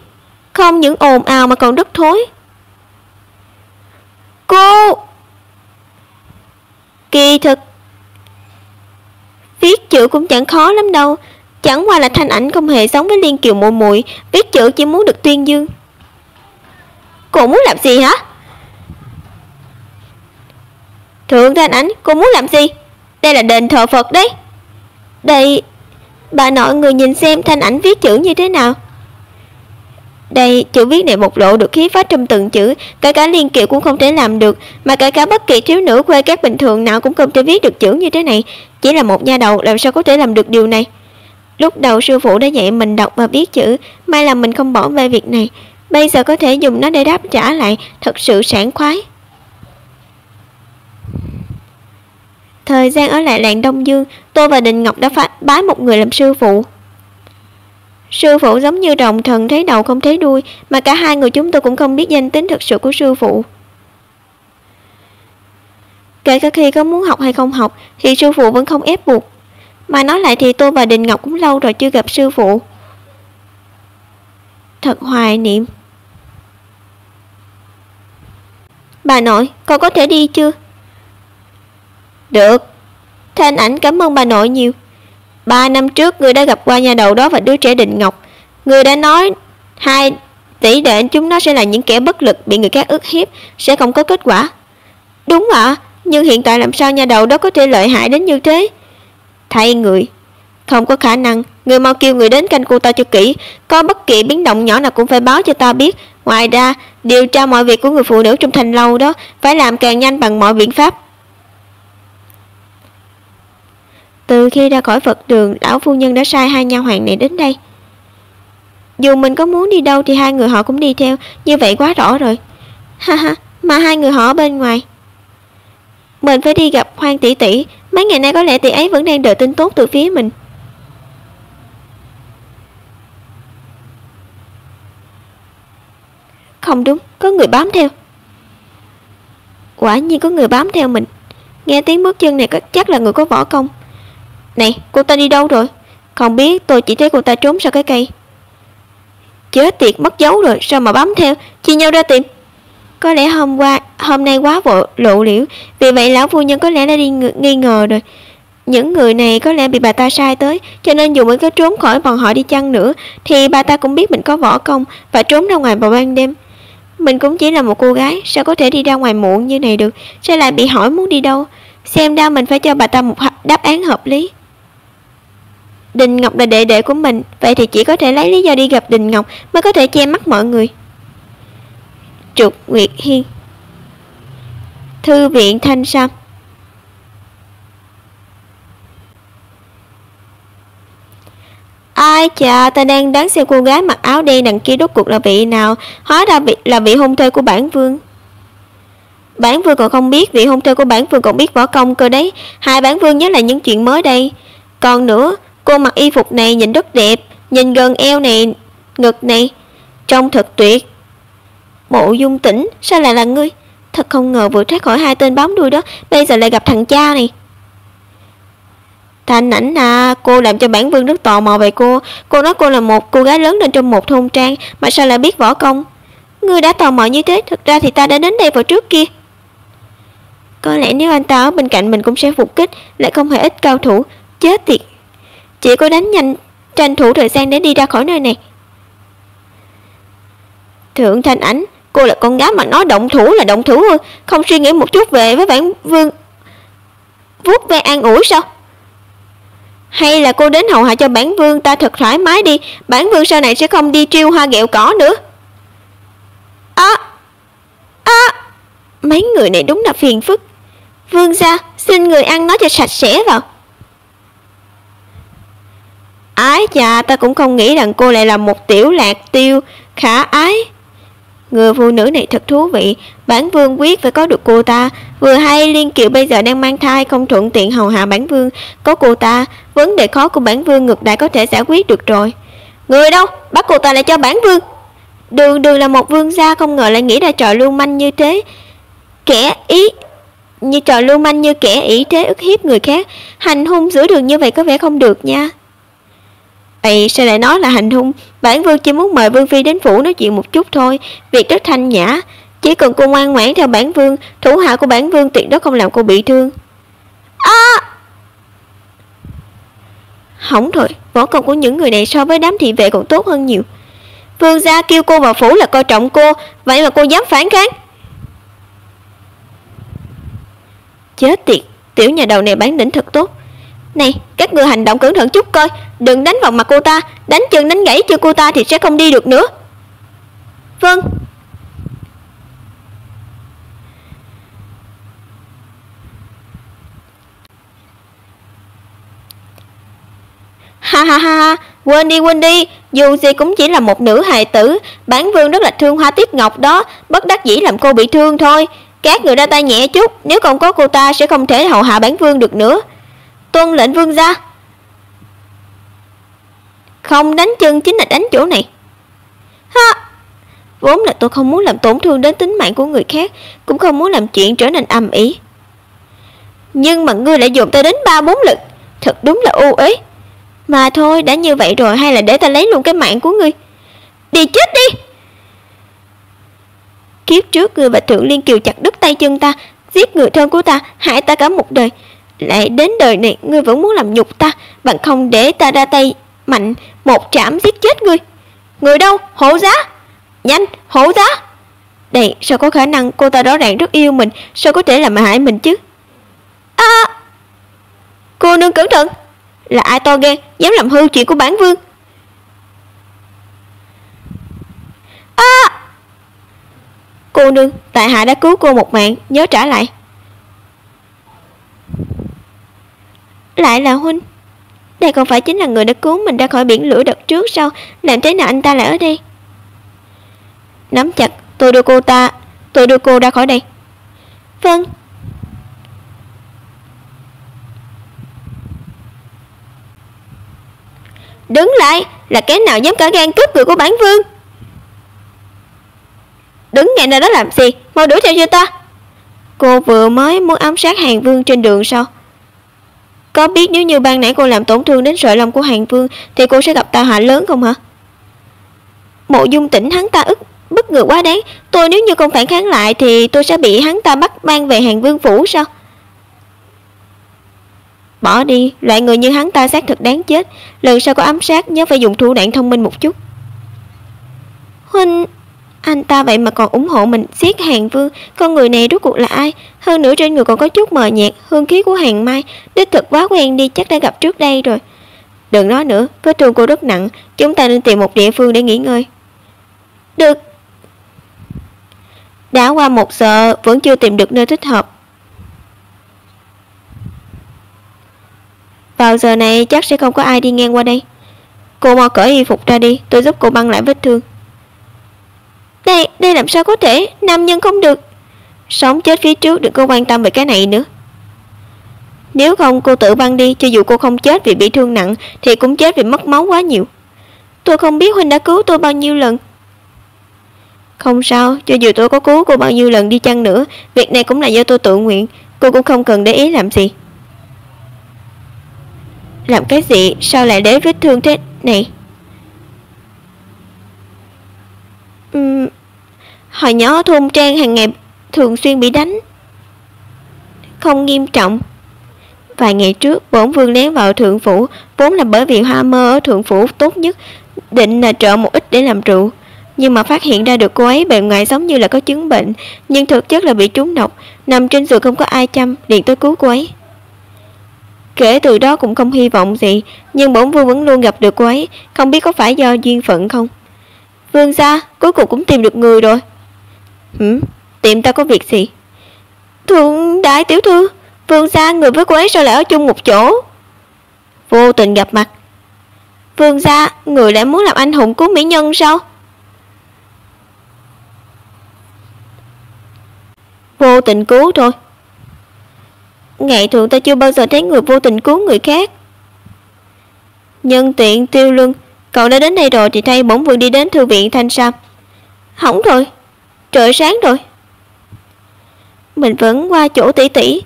Không những ồn ào mà còn rất thối. Cô! Kỳ thực viết chữ cũng chẳng khó lắm đâu. Chẳng qua là Thanh Ảnh không hề giống với Liên Kiều muội muội, viết chữ chỉ muốn được tuyên dương. Cô muốn làm gì hả? Thượng Thanh Ảnh, cô muốn làm gì? Đây là đền thờ Phật đấy. Đây, bà nội người nhìn xem Thanh Ảnh viết chữ như thế nào. Đây, chữ viết này bộc lộ được khí phách trong từng chữ, cả Liên Kiều cũng không thể làm được, mà cả bất kỳ thiếu nữ quê các bình thường nào cũng không thể viết được chữ như thế này. Chỉ là một nha đầu làm sao có thể làm được điều này. Lúc đầu sư phụ đã dạy mình đọc và viết chữ, may là mình không bỏ bê việc này. Bây giờ có thể dùng nó để đáp trả lại, thật sự sảng khoái. Thời gian ở lại làng Đông Dương, tôi và Đình Ngọc đã bái một người làm sư phụ. Sư phụ giống như rồng thần thấy đầu không thấy đuôi, mà cả hai người chúng tôi cũng không biết danh tính thực sự của sư phụ. Kể cả khi có muốn học hay không học thì sư phụ vẫn không ép buộc. Mà nói lại thì tôi và Đình Ngọc cũng lâu rồi chưa gặp sư phụ. Thật hoài niệm. Bà nội, con có thể đi chưa? Được. Thanh Ảnh cảm ơn bà nội nhiều. 3 năm trước người đã gặp qua nhà đầu đó và đứa trẻ Đình Ngọc. Người đã nói 2 tỷ đệ chúng nó sẽ là những kẻ bất lực, bị người khác ức hiếp, sẽ không có kết quả. Đúng ạ, nhưng hiện tại làm sao nhà đầu đó có thể lợi hại đến như thế? Thay người, không có khả năng. Người mau kêu người đến canh cô ta cho kỹ, có bất kỳ biến động nhỏ nào cũng phải báo cho ta biết. Ngoài ra, điều tra mọi việc của người phụ nữ trong thành lâu đó phải làm càng nhanh bằng mọi biện pháp. Từ khi ra khỏi Phật đường, lão phu nhân đã sai 2 nha hoàn này đến đây. Dù mình có muốn đi đâu thì 2 người họ cũng đi theo, như vậy quá rõ rồi. Ha ha, mà 2 người họ ở bên ngoài. Mình phải đi gặp Hoang tỷ tỷ, mấy ngày nay có lẽ tỷ ấy vẫn đang đợi tin tốt từ phía mình. Không đúng, có người bám theo. Quả nhiên có người bám theo mình. Nghe tiếng bước chân này chắc là người có võ công. Này, cô ta đi đâu rồi? Không biết, tôi chỉ thấy cô ta trốn sau cái cây. Chết tiệt, mất dấu rồi, sao mà bám theo? Chia nhau ra tìm. Có lẽ hôm nay quá lộ liễu, vì vậy lão phu nhân có lẽ đã đi nghi ngờ rồi. Những người này có lẽ bị bà ta sai tới, cho nên dù mình có trốn khỏi bọn họ đi chăng nữa thì bà ta cũng biết mình có võ công và trốn ra ngoài vào ban đêm. Mình cũng chỉ là một cô gái, sao có thể đi ra ngoài muộn như này được? Sao lại bị hỏi muốn đi đâu? Xem ra mình phải cho bà ta một đáp án hợp lý. Đình Ngọc là đệ đệ của mình, vậy thì chỉ có thể lấy lý do đi gặp Đình Ngọc mới có thể che mắt mọi người. Trục Nguyệt Hiên, Thư viện Thanh Sam. Ai chà, ta đang đoán xem cô gái mặc áo đen đằng kia rốt cuộc là vị nào. Hóa ra là vị hôn thê của bản vương. Bản vương còn không biết, vị hôn thê của bản vương còn biết võ công cơ đấy. Hai bản vương nhớ là những chuyện mới đây. Còn nữa, cô mặc y phục này nhìn rất đẹp, nhìn gần eo này, ngực này, trông thật tuyệt. Mộ Dung Tĩnh, sao lại là ngươi? Thật không ngờ vừa thoát khỏi 2 tên bám đuôi đó, bây giờ lại gặp thằng cha này. Thanh Ảnh à, cô làm cho bản vương rất tò mò về cô. Cô nói cô là một cô gái lớn lên trong một thôn trang, mà sao lại biết võ công? Ngươi đã tò mò như thế, thực ra thì ta đã đến đây vào trước kia. Có lẽ nếu anh ta ở bên cạnh mình cũng sẽ phục kích, lại không hề ít cao thủ. Chết tiệt, chỉ có đánh nhanh, tranh thủ thời gian để đi ra khỏi nơi này. Thượng Thanh Ảnh, cô là con gái mà nói động thủ là động thủ, không suy nghĩ một chút về với bản vương vuốt ve an ủi sao? Hay là cô đến hầu hạ cho bản vương ta thật thoải mái đi, bản vương sau này sẽ không đi trêu hoa ghẹo cỏ nữa. Mấy người này đúng là phiền phức. Vương gia, xin người ăn nói cho sạch sẽ vào. Ái chà, ta cũng không nghĩ rằng cô lại là một tiểu lạc tiêu khả ái. Người phụ nữ này thật thú vị, bản vương quyết phải có được cô ta. Vừa hay Liên Kiều bây giờ đang mang thai, không thuận tiện hầu hạ bản vương, có cô ta, vấn đề khó của bản vương ngược lại có thể giải quyết được rồi. Người đâu, bắt cô ta lại cho bản vương. Đường Đường là một vương gia, không ngờ lại nghĩ ra trò lưu manh như thế. Trò lưu manh như kẻ ỷ thế ức hiếp người khác, hành hung giữa đường như vậy có vẻ không được nha. Vậy sao lại nói là hành hung? Bản vương chỉ muốn mời vương phi đến phủ nói chuyện một chút thôi, việc rất thanh nhã, chỉ cần cô ngoan ngoãn theo bản vương, thủ hạ của bản vương tuyệt đối không làm cô bị thương. Hỏng rồi, võ công của những người này so với đám thị vệ còn tốt hơn nhiều. Vương gia kêu cô vào phủ là coi trọng cô, vậy mà cô dám phản kháng. Chết tiệt, tiểu nhà đầu này bản lĩnh thật tốt. Này, các ngươi hành động cẩn thận chút coi, đừng đánh vào mặt cô ta, đánh chân đánh gãy chân cô ta thì sẽ không đi được nữa. Vâng. Ha, quên đi, dù gì cũng chỉ là một nữ hài tử, bản vương rất là thương Hoa Tiết Ngọc đó, bất đắc dĩ làm cô bị thương thôi. Các người ra tay nhẹ chút, nếu không có cô ta sẽ không thể hầu hạ bản vương được nữa. Tuân lệnh vương gia. Không đánh chân chính là đánh chỗ này. Vốn là tôi không muốn làm tổn thương đến tính mạng của người khác, cũng không muốn làm chuyện trở nên ầm ĩ. Nhưng mà ngươi lại dùng ta đến 3-4 lần, thật đúng là ô uế. Mà thôi, đã như vậy rồi, hay là để ta lấy luôn cái mạng của ngươi. Đi chết đi. Kiếp trước ngươi và Thượng Liên Kiều chặt đứt tay chân ta, giết người thân của ta, hại ta cả một đời. Lại đến đời này ngươi vẫn muốn làm nhục ta, bằng không để ta ra tay mạnh một trảm giết chết ngươi. Người đâu, hộ giá. Nhanh, hộ giá. Đây, sao có khả năng, cô ta rõ ràng rất yêu mình, sao có thể làm hại mình chứ? Cô nương cẩn thận. Là ai to gan, dám làm hư chuyện của bản vương? Cô nương, tại hạ đã cứu cô một mạng, nhớ trả lại. Lại là huynh. Đây không phải chính là người đã cứu mình ra khỏi biển lửa đợt trước sao? Làm thế nào anh ta lại ở đây? Nắm chặt, tôi đưa cô ra khỏi đây. Vâng. Đứng lại, là kẻ nào dám cả gan cướp người của bản vương? Đứng ngay đó làm gì, mau đuổi theo cho ta. Cô vừa mới muốn ám sát Hàn Vương trên đường sao? Có biết nếu như ban nãy cô làm tổn thương đến sợi lông của Hàn Vương thì cô sẽ gặp tai họa lớn không hả? Mộ Dung Tĩnh hắn ta bất ngờ quá đáng. Tôi nếu như không phản kháng lại thì tôi sẽ bị hắn ta bắt mang về Hàn Vương phủ sao? Bỏ đi, loại người như hắn ta xác thực đáng chết. Lần sau có ám sát nhớ phải dùng thủ đoạn thông minh một chút. Huynh, anh ta vậy mà còn ủng hộ mình giết Hàn Vương. Con người này rốt cuộc là ai? Hơn nữa trên người còn có chút mờ nhạt, hương khí của Hàn Mai. Đích thực quá quen đi, chắc đã gặp trước đây rồi. Đừng nói nữa, vết thương cô rất nặng, chúng ta nên tìm một địa phương để nghỉ ngơi. Được. Đã qua 1 giờ vẫn chưa tìm được nơi thích hợp. Vào giờ này chắc sẽ không có ai đi ngang qua đây. Cô mau cởi y phục ra đi, tôi giúp cô băng lại vết thương. Đây làm sao có thể, nam nhân không được. Sống chết phía trước, đừng có quan tâm về cái này nữa. Nếu không cô tự băng đi, cho dù cô không chết vì bị thương nặng thì cũng chết vì mất máu quá nhiều. Tôi không biết huynh đã cứu tôi bao nhiêu lần. Không sao, cho dù tôi có cứu cô bao nhiêu lần đi chăng nữa, việc này cũng là do tôi tự nguyện, cô cũng không cần để ý làm gì. Làm cái gì, sao lại để vết thương thế này? Hồi nhỏ thôn trang hàng ngày thường xuyên bị đánh. Không nghiêm trọng. Vài ngày trước bổn vương lén vào thượng phủ, vốn là bởi vì hoa mơ ở thượng phủ tốt nhất, định là trợ một ít để làm rượu. nhưng mà phát hiện ra được cô ấy bề ngoài giống như là có chứng bệnh, nhưng thực chất là bị trúng độc, nằm trên giường không có ai chăm, liền tới cứu cô ấy. Kể từ đó cũng không hy vọng gì, nhưng bổn vương vẫn luôn gặp được cô ấy, không biết có phải do duyên phận không. Vương gia, cuối cùng cũng tìm được người rồi. Tìm ta có việc gì? Thượng đại tiểu thư, vương gia người với cô ấy sao lại ở chung một chỗ? Vô tình gặp mặt. Vương gia, người lại muốn làm anh hùng cứu mỹ nhân sao? Vô tình cứu thôi. Ngày thường ta chưa bao giờ thấy người vô tình cứu người khác. Nhân tiện Tiêu Luân, cậu đã đến đây rồi thì thay bổn vương đi đến thư viện Thanh Sam. Hỏng rồi, trời sáng rồi. Mình vẫn qua chỗ tỷ tỷ,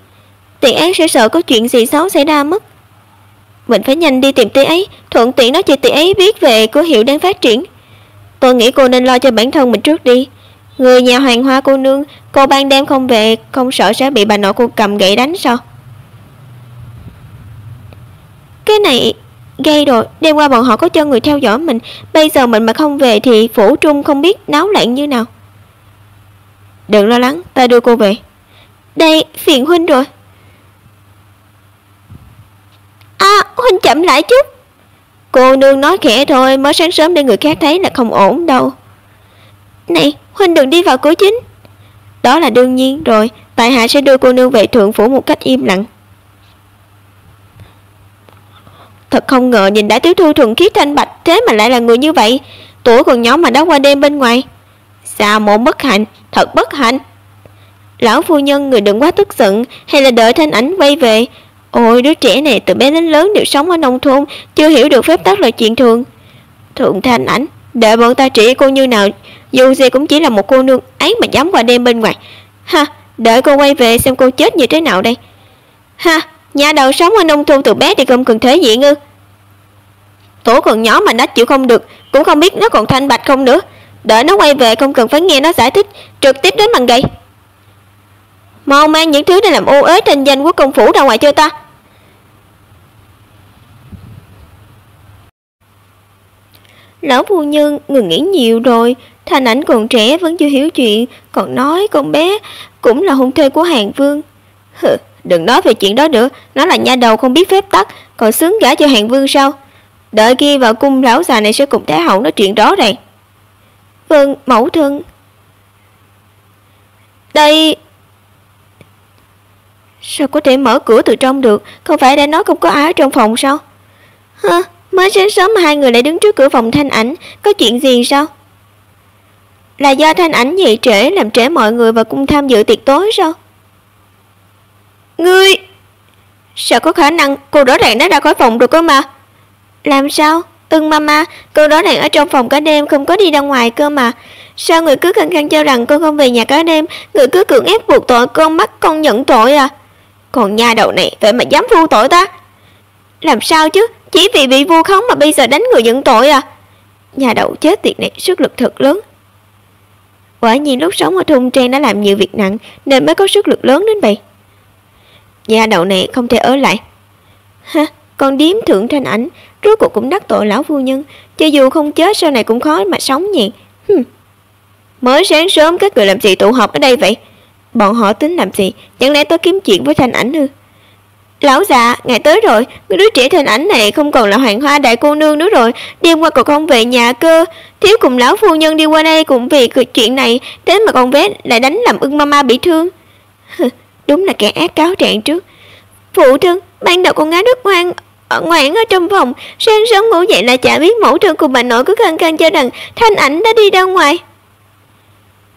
tỷ ấy sẽ sợ có chuyện gì xấu xảy ra mất. Mình phải nhanh đi tìm tỷ ấy, thuận tiện nói cho tỷ ấy biết về cửa hiệu đang phát triển. Tôi nghĩ cô nên lo cho bản thân mình trước đi. Người nhà Hoàng Hoa cô nương, cô ban đêm không về, không sợ sẽ bị bà nội cô cầm gậy đánh sao? Cái này gây rồi, đêm qua bọn họ có cho người theo dõi mình, bây giờ mình mà không về thì phủ trung không biết náo loạn như nào. Đừng lo lắng, ta đưa cô về. Đây, phiền huynh rồi. Huynh chậm lại chút. Cô nương nói khẽ thôi, mới sáng sớm để người khác thấy là không ổn đâu. Này, huynh đừng đi vào cửa chính. Đó là đương nhiên rồi, tại hạ sẽ đưa cô nương về thượng phủ một cách im lặng. Thật không ngờ nhìn đại tiểu thư thuần khiết thanh bạch, thế mà lại là người như vậy. Tuổi còn nhỏ mà đã qua đêm bên ngoài. Sao mộ bất hạnh, thật bất hạnh. Lão phu nhân, người đừng quá tức giận, hay là đợi Thanh Ảnh quay về. Ôi, đứa trẻ này từ bé đến lớn đều sống ở nông thôn, chưa hiểu được phép tắc là chuyện thường. Thượng Thanh Ảnh, đợi bọn ta trị cô như nào, dù gì cũng chỉ là một cô nương ấy mà dám qua đêm bên ngoài. Ha, đợi cô quay về xem cô chết như thế nào đây. Ha, nhà đầu sống ở nông thôn từ bé thì không cần thể diện ư? Tuổi còn nhỏ mà nó chịu không được, cũng không biết nó còn thanh bạch không nữa. Đợi nó quay về không cần phải nghe nó giải thích, trực tiếp đến bằng gậy. Mau mang những thứ để làm ô uế thanh danh của công phủ ra ngoài cho ta. Lão phu nhân, người nghĩ nhiều rồi. Thanh Ảnh còn trẻ vẫn chưa hiểu chuyện, còn nói con bé cũng là hôn thê của Hàn Vương. Đừng nói về chuyện đó nữa, nó là nha đầu không biết phép tắc, còn xứng gả cho Hàn Vương sao? Đợi khi vào cung, lão già này sẽ cùng Thái hậu nói chuyện rõ ràng. Vâng, mẫu thân. Đây... Sao có thể mở cửa từ trong được? Không phải đã nói không có ai ở trong phòng sao? Mới sáng sớm mà hai người lại đứng trước cửa phòng Thanh Ảnh, có chuyện gì sao? Là do Thanh Ảnh dậy trễ làm trễ mọi người vào cung tham dự tiệc tối sao? Ngươi... Sao có khả năng, cô rõ ràng đã ra khỏi phòng rồi cơ mà. Làm sao? Mama, cô rõ ràng ở trong phòng cả đêm, không có đi ra ngoài cơ mà. Sao người cứ khăng khăng cho rằng con không về nhà cả đêm, người cứ cưỡng ép buộc tội con, bắt con nhận tội à? Còn nha đầu này vậy mà dám vu tội ta? Làm sao chứ, chỉ vì bị vu khống mà bây giờ đánh người nhận tội à? Nhà đầu chết tiệt này sức lực thật lớn. Quả nhiên lúc sống ở thôn trang đã làm nhiều việc nặng nên mới có sức lực lớn đến vậy. Nhà đầu này không thể ở lại. Con điếm Thượng Thanh Ảnh rốt cuộc cũng đắc tội lão phu nhân, cho dù không chết sau này cũng khó mà sống nhỉ. Mới sáng sớm các người làm gì tụ họp ở đây vậy? Bọn họ tính làm gì? Chẳng lẽ tới kiếm chuyện với Thanh Ảnh ư? Lão già, ngài tới rồi. Đứa trẻ Thanh Ảnh này không còn là Hoàng Hoa đại cô nương nữa rồi. Đêm qua còn không về nhà cơ. Thiếu cùng lão phu nhân đi qua đây cũng vì chuyện này, thế mà con bé lại đánh làm mama bị thương. Đúng là kẻ ác cáo trạng trước. Phụ thân, ban đầu con gái rất ngoan ở trong phòng, sáng sớm ngủ dậy là chả biết mẫu thân cùng bà nội cứ khăng khăng cho rằng Thanh Ảnh đã đi ra ngoài.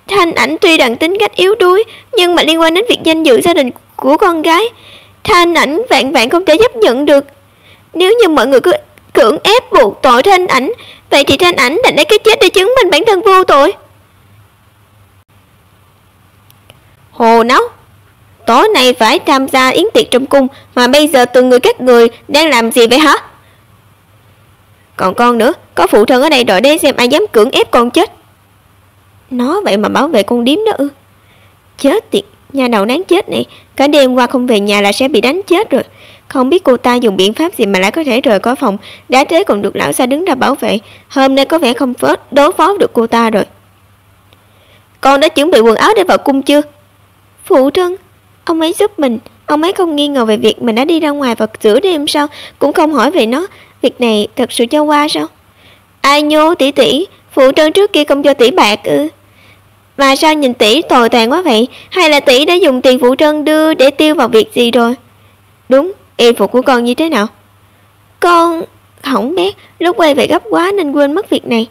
Thanh Ảnh tuy rằng tính cách yếu đuối, nhưng mà liên quan đến việc danh dự gia đình của con gái, Thanh Ảnh vạn vạn không thể chấp nhận được. Nếu như mọi người cứ cưỡng ép buộc tội Thanh Ảnh, vậy thì Thanh Ảnh đã lấy cái chết để chứng minh bản thân vô tội. Hồ náo, tối nay phải tham gia yến tiệc trong cung, mà bây giờ từng người các người đang làm gì vậy hả? Còn con nữa, có phụ thân ở đây rồi để xem ai dám cưỡng ép con chết. Nó vậy mà bảo vệ con điếm đó ư? Chết tiệt, nhà đầu đáng chết này, cả đêm qua không về nhà là sẽ bị đánh chết rồi. Không biết cô ta dùng biện pháp gì mà lại có thể rời khỏi phòng, đã thế còn được lão gia đứng ra bảo vệ. Hôm nay có vẻ không đối phó được cô ta rồi. Con đã chuẩn bị quần áo để vào cung chưa? Phụ thân, ông ấy giúp mình. Ông ấy không nghi ngờ về việc mình đã đi ra ngoài vào giữa đêm sao? Cũng không hỏi về nó. Việc này thật sự cho qua sao? Ai nhô tỷ tỷ, phụ thân trước kia không cho tỷ bạc ư? Mà sao nhìn tỷ tồi tàn quá vậy? Hay là tỷ đã dùng tiền phụ thân đưa để tiêu vào việc gì rồi? Đúng, y phục của con như thế nào? Con hỏng bét, lúc quay về gấp quá nên quên mất việc này.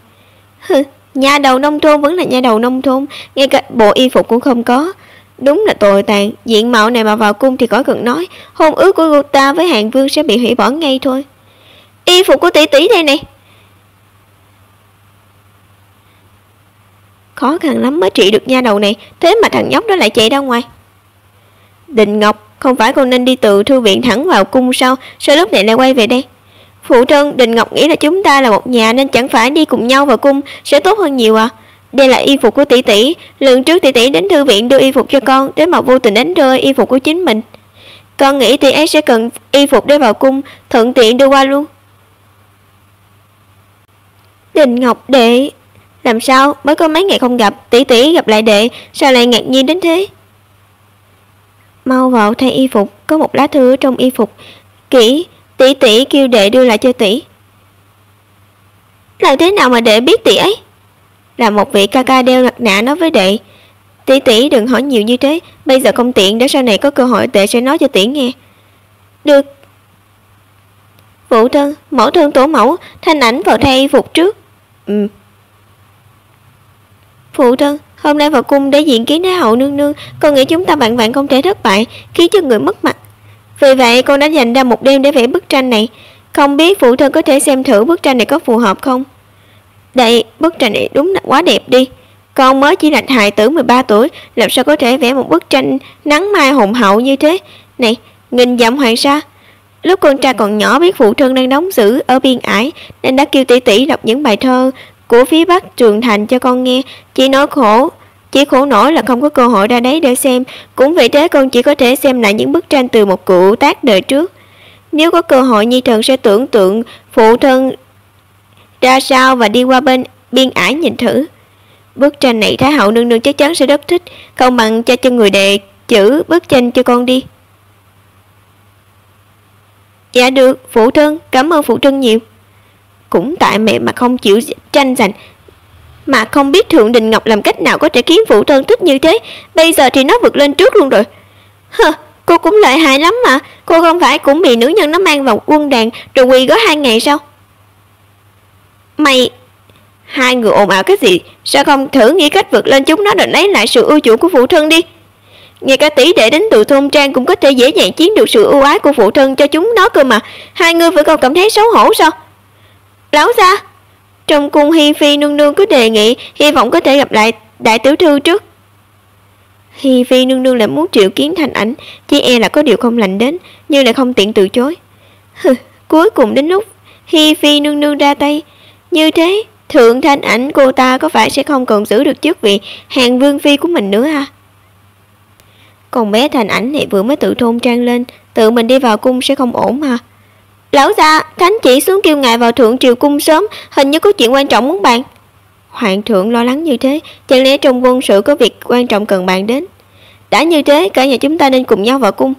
Hừ, nhà đầu nông thôn vẫn là nhà đầu nông thôn, ngay cả bộ y phục cũng không có. Đúng là tồi tàn, diện mạo này mà vào cung thì khỏi cần nói, hôn ước của cô ta với Hàn Vương sẽ bị hủy bỏ ngay thôi. Y phục của tỷ tỷ đây này. Khó khăn lắm mới trị được nha đầu này, thế mà thằng nhóc đó lại chạy ra ngoài. Định Ngọc, không phải con nên đi từ thư viện thẳng vào cung sao? Sao lúc này lại quay về đây? Phụ thân, Định Ngọc nghĩ là chúng ta là một nhà nên chẳng phải đi cùng nhau vào cung sẽ tốt hơn nhiều à? Đây là y phục của tỷ tỷ, lần trước tỷ tỷ đến thư viện đưa y phục cho con, đến mà vô tình đánh rơi y phục của chính mình. Con nghĩ tỷ ấy sẽ cần y phục để vào cung, thuận tiện đưa qua luôn. Định Ngọc đệ, làm sao mới có mấy ngày không gặp, tỷ tỷ gặp lại đệ, sao lại ngạc nhiên đến thế? Mau vào thay y phục, có một lá thư trong y phục. Kỹ, tỷ tỷ kêu đệ đưa lại cho tỷ. Làm thế nào mà đệ biết tỷ ấy? Là một vị ca ca đeo mặt nạ nói với đệ. Tỷ tỷ đừng hỏi nhiều như thế, bây giờ không tiện, để sau này có cơ hội đệ sẽ nói cho tỷ nghe. Được. Phụ thân, mẫu thân tổ mẫu, Thanh Ảnh vào thay y phục trước. Phụ thân, hôm nay vào cung để diện kiến Thái hậu nương nương, con nghĩ chúng ta bạn bạn không thể thất bại, khiến cho người mất mặt. Vì vậy con đã dành ra một đêm để vẽ bức tranh này. Không biết phụ thân có thể xem thử bức tranh này có phù hợp không? Đây, bức tranh này đúng là quá đẹp đi. Con mới chỉ là hài tử 13 tuổi, làm sao có thể vẽ một bức tranh nắng mai hùng hậu như thế? Này, nghìn dặm hoàng sa. Lúc con trai còn nhỏ biết phụ thân đang đóng giữ ở biên ải, nên đã kêu tỷ tỷ đọc những bài thơ của phía Bắc Trường Thành cho con nghe. Chỉ khổ nổi là không có cơ hội ra đấy để xem. Cũng vì thế con chỉ có thể xem lại những bức tranh từ một cụ tác đời trước. Nếu có cơ hội, nhi thần sẽ tưởng tượng phụ thân ra sao và đi qua bên biên ải nhìn thử. Bức tranh này Thái hậu nương nương chắc chắn sẽ rất thích. Không bằng cho người đệ chữ bức tranh cho con đi. Dạ được, phụ thân, cảm ơn phụ thân nhiều. Cũng tại mẹ mà không chịu tranh giành, mà không biết Thượng Đình Ngọc làm cách nào có thể khiến phụ thân thích như thế. Bây giờ thì nó vượt lên trước luôn rồi. Cô cũng lợi hại lắm mà. Cô không phải cũng bị nữ nhân nó mang vào quân đàn rồi quỳ gói 2 ngày sao? Mày, hai người ồn ào cái gì? Sao không thử nghĩ cách vượt lên chúng nó rồi lấy lại sự ưu chuộng của phụ thân đi? Ngay cả tỷ đệ đến từ thôn trang cũng có thể dễ dàng chiếm được sự ưu ái của phụ thân cho chúng nó cơ mà. Hai người phải còn cảm thấy xấu hổ sao? Lão gia, trong cung Hi Phi nương nương cứ đề nghị, hy vọng có thể gặp lại đại tiểu thư trước. Hi Phi nương nương lại muốn triệu kiến Thanh Ảnh, chỉ e là có điều không lành đến, nhưng lại không tiện từ chối. Cuối cùng đến lúc Hi Phi nương nương ra tay, như thế Thượng Thanh Ảnh cô ta có phải sẽ không còn giữ được chức vị Hàn Vương phi của mình nữa à? Còn bé Thanh Ảnh này vừa mới tự thôn trang lên, tự mình đi vào cung sẽ không ổn mà. Lão gia, thánh chỉ xuống kêu ngài vào thượng triều cung sớm, hình như có chuyện quan trọng muốn bàn. Hoàng thượng lo lắng như thế, chẳng lẽ trong quân sự có việc quan trọng cần bàn đến? Đã như thế, cả nhà chúng ta nên cùng nhau vào cung.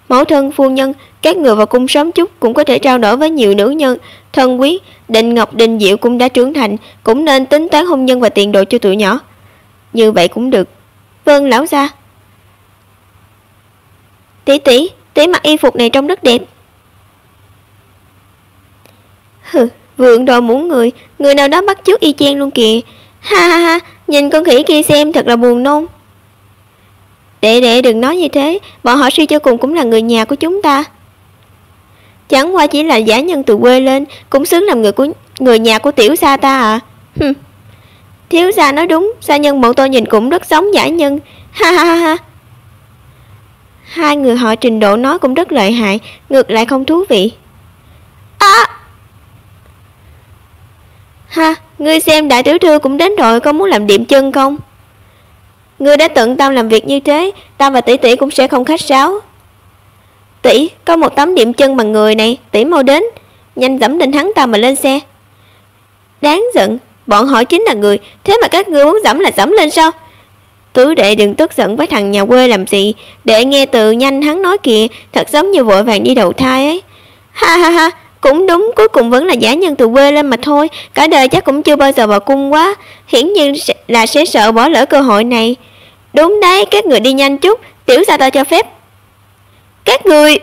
Mẫu thân, phu nhân, các người vào cung sớm chút cũng có thể trao đổi với nhiều nữ nhân thân quý. Định Ngọc, Định Diệu cũng đã trưởng thành, cũng nên tính toán hôn nhân và tiền đồ cho tụi nhỏ. Như vậy cũng được. Vâng, lão gia. Tỷ mặc y phục này trông rất đẹp. Vượng đồ muốn người nào đó bắt chước y chang luôn kìa. Ha, nhìn con khỉ kia xem thật là buồn nôn. Đệ đừng nói như thế, bọn họ suy cho cùng cũng là người nhà của chúng ta. Chẳng qua chỉ là giả nhân từ quê lên, cũng xứng làm người nhà của tiểu gia ta à. Thiếu gia nói đúng, gia nhân bọn tôi nhìn cũng rất giống giả nhân. Ha. Hai người họ trình độ nói cũng rất lợi hại, ngược lại không thú vị. Ngươi xem đại tiểu thư cũng đến rồi, có muốn làm điểm chân không? Ngươi đã tận tâm làm việc như thế, ta và tỷ tỷ cũng sẽ không khách sáo. Tỷ, có một tấm điểm chân bằng người này, tỷ mau đến, nhanh dẫm lên hắn ta mà lên xe. Đáng giận, bọn họ chính là người, thế mà các ngươi muốn dẫm là dẫm lên sao? Tứ đệ đừng tức giận với thằng nhà quê làm gì, đệ nghe từ nhanh hắn nói kìa, thật giống như vội vàng đi đầu thai ấy. Ha ha ha, cũng đúng, cuối cùng vẫn là giả nhân từ quê lên mà thôi, cả đời chắc cũng chưa bao giờ vào cung quá, hiển nhiên là sẽ sợ bỏ lỡ cơ hội này. Đúng đấy, các người đi nhanh chút, tiểu gia ta cho phép. Các người...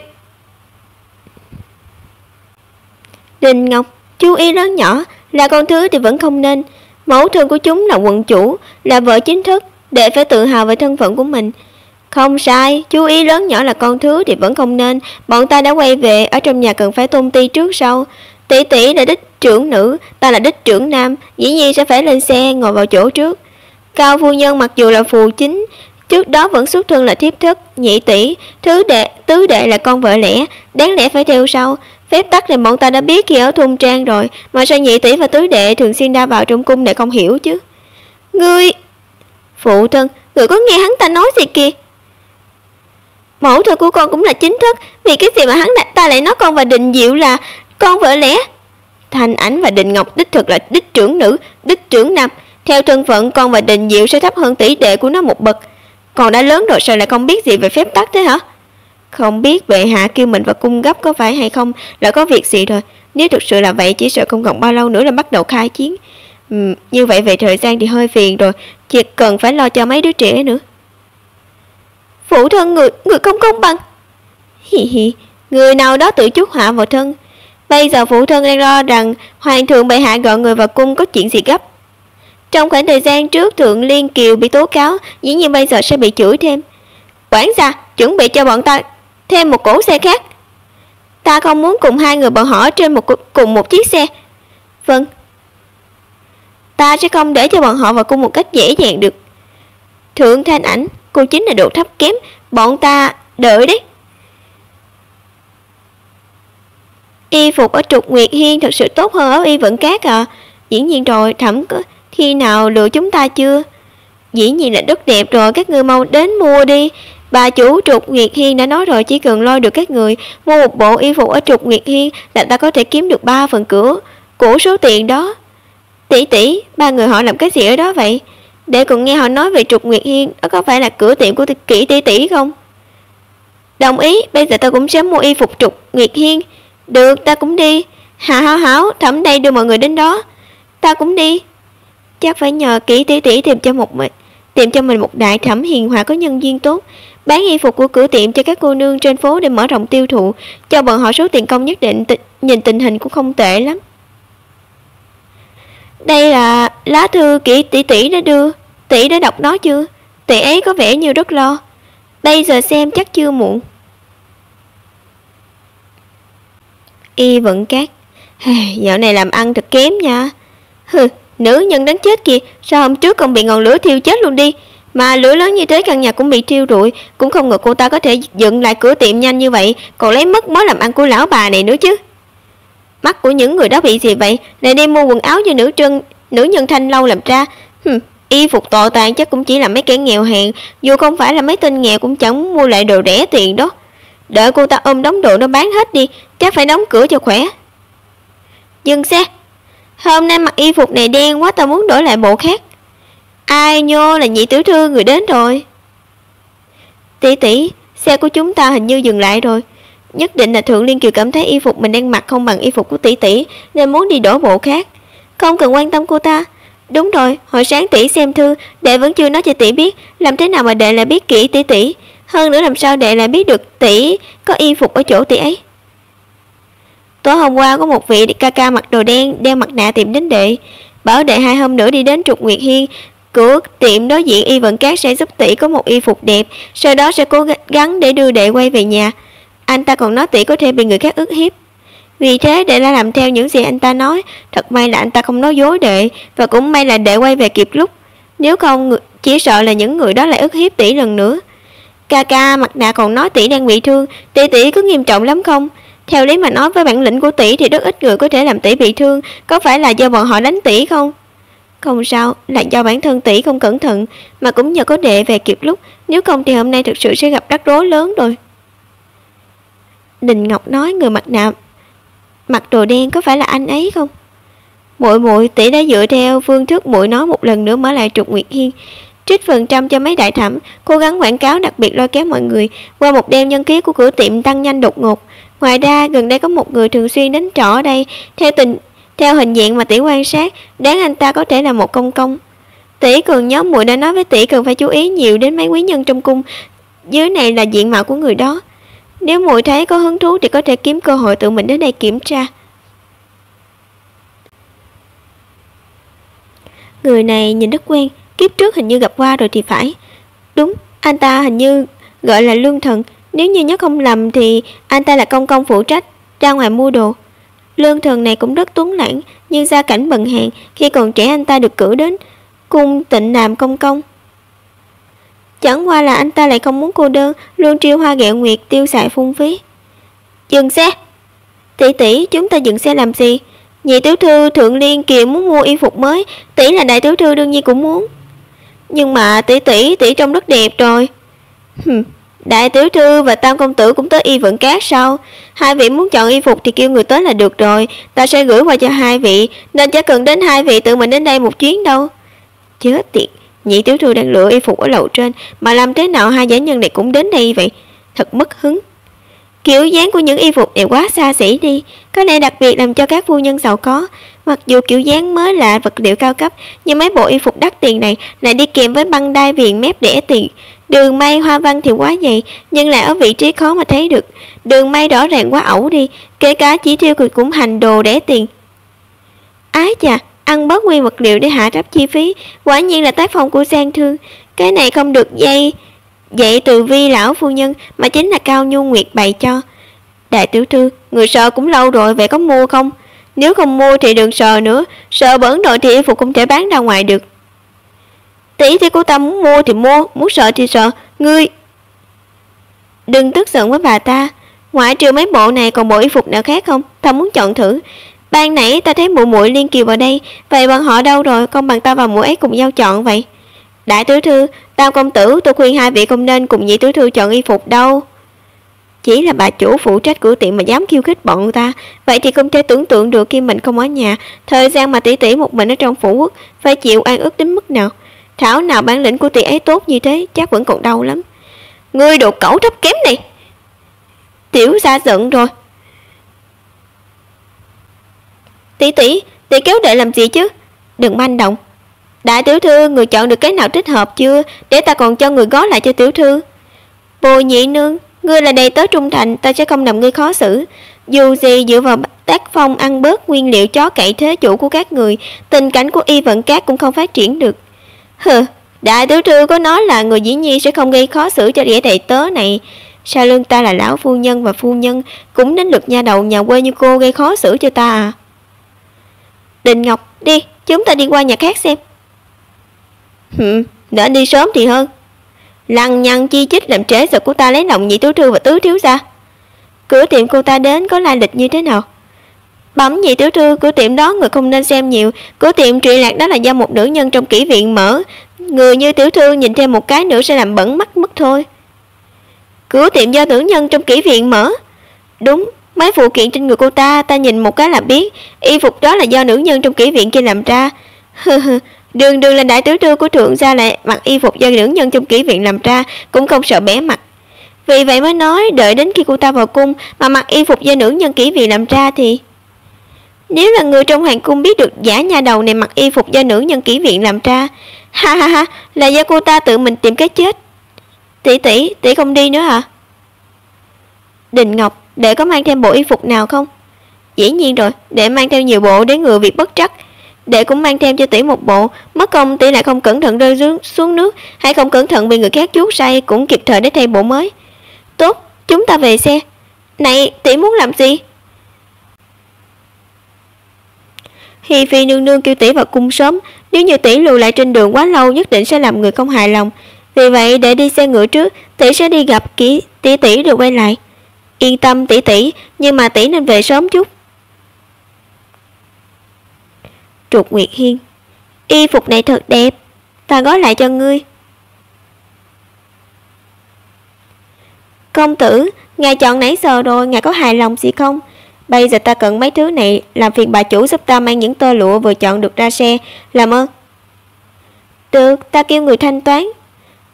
Đình Ngọc, chú ý lớn nhỏ, là con thứ thì vẫn không nên. Mẫu thân của chúng là quận chủ, là vợ chính thức, để phải tự hào về thân phận của mình. Không sai, chú ý lớn nhỏ là con thứ thì vẫn không nên. Bọn ta đã quay về, ở trong nhà cần phải tôn ti trước sau. Tỷ tỷ là đích trưởng nữ, ta là đích trưởng nam, dĩ nhiên sẽ phải lên xe ngồi vào chỗ trước. Cao phu nhân mặc dù là phù chính, trước đó vẫn xuất thân là thiếp thất, nhị tỷ, tứ đệ là con vợ lẽ, đáng lẽ phải theo sau. Phép tắc thì bọn ta đã biết khi ở thôn trang rồi, mà sao nhị tỷ và tứ đệ thường xuyên ra vào trong cung để không hiểu chứ? Ngươi... Phụ thân, người có nghe hắn ta nói gì kìa? Mẫu thân của con cũng là chính thức, vì cái gì mà ta lại nói con và Đình Diệu là con vợ lẽ? Thanh Ảnh và Đình Ngọc đích thực là đích trưởng nữ, đích trưởng nam. Theo thân phận con và Đình Diệu sẽ thấp hơn tỷ đệ của nó một bậc. Còn đã lớn rồi sao lại không biết gì về phép tắc thế hả? Không biết bệ hạ kêu mình vào cung gấp có phải hay không, là có việc gì rồi. Nếu thực sự là vậy, chỉ sợ không còn bao lâu nữa là bắt đầu khai chiến. Như vậy về thời gian thì hơi phiền rồi, chỉ cần phải lo cho mấy đứa trẻ nữa. Phụ thân, người không công bằng. Hi hi, người nào đó tự chuốc họa vào thân. Bây giờ phụ thân đang lo rằng hoàng thượng bệ hạ gọi người vào cung có chuyện gì gấp. Trong khoảng thời gian trước Thượng Liên Kiều bị tố cáo, dĩ nhiên bây giờ sẽ bị chửi thêm. Quản gia, chuẩn bị cho bọn ta thêm một cỗ xe khác. Ta không muốn cùng hai người bọn họ trên cùng một chiếc xe. Vâng. Ta sẽ không để cho bọn họ vào cung một cách dễ dàng được. Thượng Thanh Ảnh, cô chính là độ thấp kém, bọn ta đợi đấy. Y phục ở Trục Nguyệt Hiên thật sự tốt hơn ở Y Vận Cát à? Dĩ nhiên rồi, Thẩm có khi nào lừa chúng ta chưa? Dĩ nhiên là rất đẹp rồi, các ngươi mau đến mua đi. Bà chủ Trục Nguyệt Hiên đã nói rồi, chỉ cần lôi được các người mua một bộ y phục ở Trục Nguyệt Hiên là ta có thể kiếm được 3 phần của số tiền đó. Tỷ tỷ, ba người họ làm cái gì ở đó vậy? Để còn nghe họ nói về Trục Nguyệt Hiên, đó có phải là cửa tiệm của Kỷ tỷ tỷ không? Đồng ý, bây giờ ta cũng sẽ mua y phục Trục Nguyệt Hiên. Được, ta cũng đi. Hảo, Thẩm đây đưa mọi người đến đó. Ta cũng đi. Chắc phải nhờ Kỷ tỷ tỷ tìm cho mình một đại thẩm hiền hòa có nhân duyên tốt, bán y phục của cửa tiệm cho các cô nương trên phố để mở rộng tiêu thụ, cho bọn họ số tiền công nhất định. Nhìn tình hình cũng không tệ lắm. Đây là lá thư Kỷ tỷ tỷ đã đưa. Tỷ đã đọc nó chưa? Tỷ ấy có vẻ như rất lo. Bây giờ xem chắc chưa muộn. Y Vận Cát, dạo này làm ăn thật kém nha. Nữ nhân đến chết kìa, sao hôm trước còn bị ngọn lửa thiêu chết luôn đi. Mà lửa lớn như thế căn nhà cũng bị thiêu rụi. Cũng không ngờ cô ta có thể dựng lại cửa tiệm nhanh như vậy, còn lấy mất mối làm ăn của lão bà này nữa chứ. Mắt của những người đó bị gì vậy? Lại đi mua quần áo cho nữ nhân thanh lâu làm ra. Y phục tọ tàn chắc cũng chỉ là mấy kẻ nghèo hèn. Dù không phải là mấy tên nghèo cũng chẳng mua lại đồ rẻ tiền đó. Đợi cô ta ôm đống đồ nó bán hết đi, chắc phải đóng cửa cho khỏe. Dừng xe. Hôm nay mặc y phục này đen quá, ta muốn đổi lại bộ khác. Ai nhô, là nhị tiểu thư người đến rồi. Tỷ tỷ, xe của chúng ta hình như dừng lại rồi. Nhất định là Thượng Liên Kiều cảm thấy y phục mình đang mặc không bằng y phục của tỷ tỷ, nên muốn đi đổi bộ khác. Không cần quan tâm cô ta. Đúng rồi, hồi sáng tỷ xem thư, đệ vẫn chưa nói cho tỷ biết. Làm thế nào mà đệ lại biết kỹ tỷ tỷ? Hơn nữa làm sao đệ lại biết được tỷ có y phục ở chỗ tỷ ấy? Tối hôm qua có một vị ca ca mặc đồ đen, đeo mặt nạ tìm đến đệ, bảo đệ 2 hôm nữa đi đến Trục Nguyệt Hiên. Cửa tiệm đối diện Y Vận Cát sẽ giúp tỷ có một y phục đẹp, sau đó sẽ cố gắng để đưa đệ quay về nhà. Anh ta còn nói tỷ có thể bị người khác ức hiếp. Vì thế đệ đã làm theo những gì anh ta nói. Thật may là anh ta không nói dối đệ, và cũng may là đệ quay về kịp lúc. Nếu không, chỉ sợ là những người đó lại ức hiếp tỷ lần nữa. Ca ca mặt nạ còn nói tỷ đang bị thương. Tỷ có nghiêm trọng lắm không? Theo lý mà nói, với bản lĩnh của tỷ thì rất ít người có thể làm tỷ bị thương. Có phải là do bọn họ đánh tỷ không? Không sao, là do bản thân tỷ không cẩn thận, mà cũng nhờ có đệ về kịp lúc. Nếu không thì hôm nay thực sự sẽ gặp rắc rối lớn rồi. Đình Ngọc nói người mặc đồ đen có phải là anh ấy không? Muội tỷ đã dựa theo phương thức muội nói một lần nữa mở lại Trục Nguyệt Hiên, trích phần trăm cho mấy đại thẩm, cố gắng quảng cáo, đặc biệt lôi kéo mọi người. Qua một đêm nhân khí của cửa tiệm tăng nhanh đột ngột. Ngoài ra gần đây có một người thường xuyên đến trọ ở đây, theo hình dạng mà tỷ quan sát, đáng anh ta có thể là một công công. Tỷ còn nhớ muội đã nói với tỷ cần phải chú ý nhiều đến mấy quý nhân trong cung, dưới này là diện mạo của người đó. Nếu muội thấy có hứng thú thì có thể kiếm cơ hội tự mình đến đây kiểm tra. Người này nhìn rất quen, kiếp trước hình như gặp qua rồi thì phải. Đúng, anh ta hình như gọi là Lương Thần. Nếu như nhớ không lầm thì anh ta là công công phụ trách ra ngoài mua đồ. Lương Thần này cũng rất tuấn lãng, nhưng gia cảnh bần hàn. Khi còn trẻ anh ta được cử đến cung Tịnh làm công công. Chẳng qua là anh ta lại không muốn cô đơn, luôn triêu hoa ghẹo nguyệt, tiêu xài phung phí. Dừng xe! Tỷ tỷ, chúng ta dừng xe làm gì? Nhị tiểu thư Thượng Liên kìa muốn mua y phục mới, tỷ là đại tiểu thư đương nhiên cũng muốn. Nhưng mà tỷ trông rất đẹp rồi. Đại tiểu thư và tam công tử cũng tới Y Vận Cát sao? Hai vị muốn chọn y phục thì kêu người tới là được rồi, ta sẽ gửi qua cho hai vị, nên chẳng cần đến hai vị tự mình đến đây một chuyến đâu. Chết tiệt, nhị tiểu thư đang lựa y phục ở lầu trên, mà làm thế nào hai giả nhân này cũng đến đây vậy? Thật mất hứng. Kiểu dáng của những y phục này quá xa xỉ đi, có lẽ đặc biệt làm cho các phu nhân giàu có. Mặc dù kiểu dáng mới là vật liệu cao cấp, nhưng mấy bộ y phục đắt tiền này lại đi kèm với băng đai viền mép rẻ tiền. Đường may hoa văn thì quá dày, nhưng lại ở vị trí khó mà thấy được. Đường may rõ ràng quá ẩu đi, kể cả chỉ tiêu cũng hành đồ rẻ tiền. Ái chà, ăn bớt nguyên vật liệu để hạ thấp chi phí, quả nhiên là tác phong của Giang Thương. Cái này không được dạy từ Vi lão phu nhân, mà chính là Cao Nhu Nguyệt bày cho. Đại tiểu thư, người sợ cũng lâu rồi, vậy có mua không? Nếu không mua thì đừng sợ nữa, sợ bẩn rồi thì y phục không thể bán ra ngoài được. Tỷ thì cô ta muốn mua thì mua, muốn sợ thì sợ. Ngươi đừng tức giận với bà ta. Ngoại trừ mấy bộ này còn bộ y phục nào khác không? Ta muốn chọn thử. Ban nãy ta thấy muội Liên Kiều vào đây, vậy bọn họ đâu rồi? Không bằng ta và muội ấy cùng nhau chọn vậy. Đại tiểu thư, tam công tử, tôi khuyên hai vị không nên cùng nhị tiểu thư chọn y phục đâu. Chỉ là bà chủ phụ trách cửa tiệm mà dám khiêu khích bọn ta, vậy thì không thể tưởng tượng được khi mình không ở nhà, thời gian mà tỷ tỷ một mình ở trong phủ quốc phải chịu oan ức đến mức nào. Thảo nào bản lĩnh của tỷ ấy tốt như thế, chắc vẫn còn đau lắm. Ngươi đồ cẩu thấp kém này! Tiểu gia giận rồi. Tỷ kéo đệ làm gì chứ? Đừng manh động. Đại tiểu thư, người chọn được cái nào thích hợp chưa? Để ta còn cho người gói lại cho tiểu thư. Bồ nhị nương, ngươi là đầy tớ trung thành, ta sẽ không làm ngươi khó xử. Dù gì dựa vào tác phong ăn bớt nguyên liệu chó cậy thế chủ của các người, tình cảnh của Y Vận Cát cũng không phát triển được. Đại tiểu thư có nói là người dĩ nhiên sẽ không gây khó xử cho đĩa đầy tớ này. Sao lưng ta là lão phu nhân và phu nhân, cũng đến lượt nha đầu nhà quê như cô gây khó xử cho ta à? Đình Ngọc, đi, chúng ta đi qua nhà khác xem. Đỡ đi sớm thì hơn. Lăng nhăng chi chích làm trễ sự của ta lấy lòng nhị tiểu thư và tứ thiếu gia. Cửa tiệm cô ta đến có lai lịch như thế nào? Bẩm nhị tiểu thư, cửa tiệm đó người không nên xem nhiều. Cửa tiệm trụy lạc đó là do một nữ nhân trong kỹ viện mở. Người như tiểu thư nhìn thêm một cái nữa sẽ làm bẩn mắt mất thôi. Cửa tiệm do nữ nhân trong kỹ viện mở? Đúng, mấy phụ kiện trên người cô ta nhìn một cái là biết. Y phục đó là do nữ nhân trong kỹ viện kia làm ra. Đường là đại tiểu thư của thượng gia lại mặc y phục do nữ nhân trong kỹ viện làm ra, cũng không sợ bẽ mặt. Vì vậy mới nói đợi đến khi cô ta vào cung mà mặc y phục do nữ nhân kỹ viện làm ra thì... Nếu là người trong hoàng cung biết được giả nha đầu này mặc y phục do nữ nhân kỹ viện làm ra, ha, là do cô ta tự mình tìm cái chết. Tỷ không đi nữa hả? Đình Ngọc, đệ có mang thêm bộ y phục nào không? Dĩ nhiên rồi, đệ mang theo nhiều bộ để ngừa việc bất trắc. Đệ cũng mang thêm cho tỷ một bộ, mất công tỷ lại không cẩn thận rơi xuống nước, hay không cẩn thận bị người khác chuốt say, cũng kịp thời để thay bộ mới. Tốt, chúng ta về xe. Này, tỷ muốn làm gì? Hi Phi nương nương kêu tỷ vào cung sớm, nếu như tỷ lùi lại trên đường quá lâu nhất định sẽ làm người không hài lòng. Vì vậy để đi xe ngựa trước, tỷ sẽ đi gặp tỷ rồi quay lại. Yên tâm tỷ, nhưng mà tỷ nên về sớm chút. Trục Nguyệt Hiên, y phục này thật đẹp, ta gói lại cho ngươi. Công tử, ngài chọn nãy giờ rồi, ngài có hài lòng gì không? Bây giờ ta cần mấy thứ này, làm phiền bà chủ giúp ta mang những tơ lụa vừa chọn được ra xe, làm ơn. Được, ta kêu người thanh toán.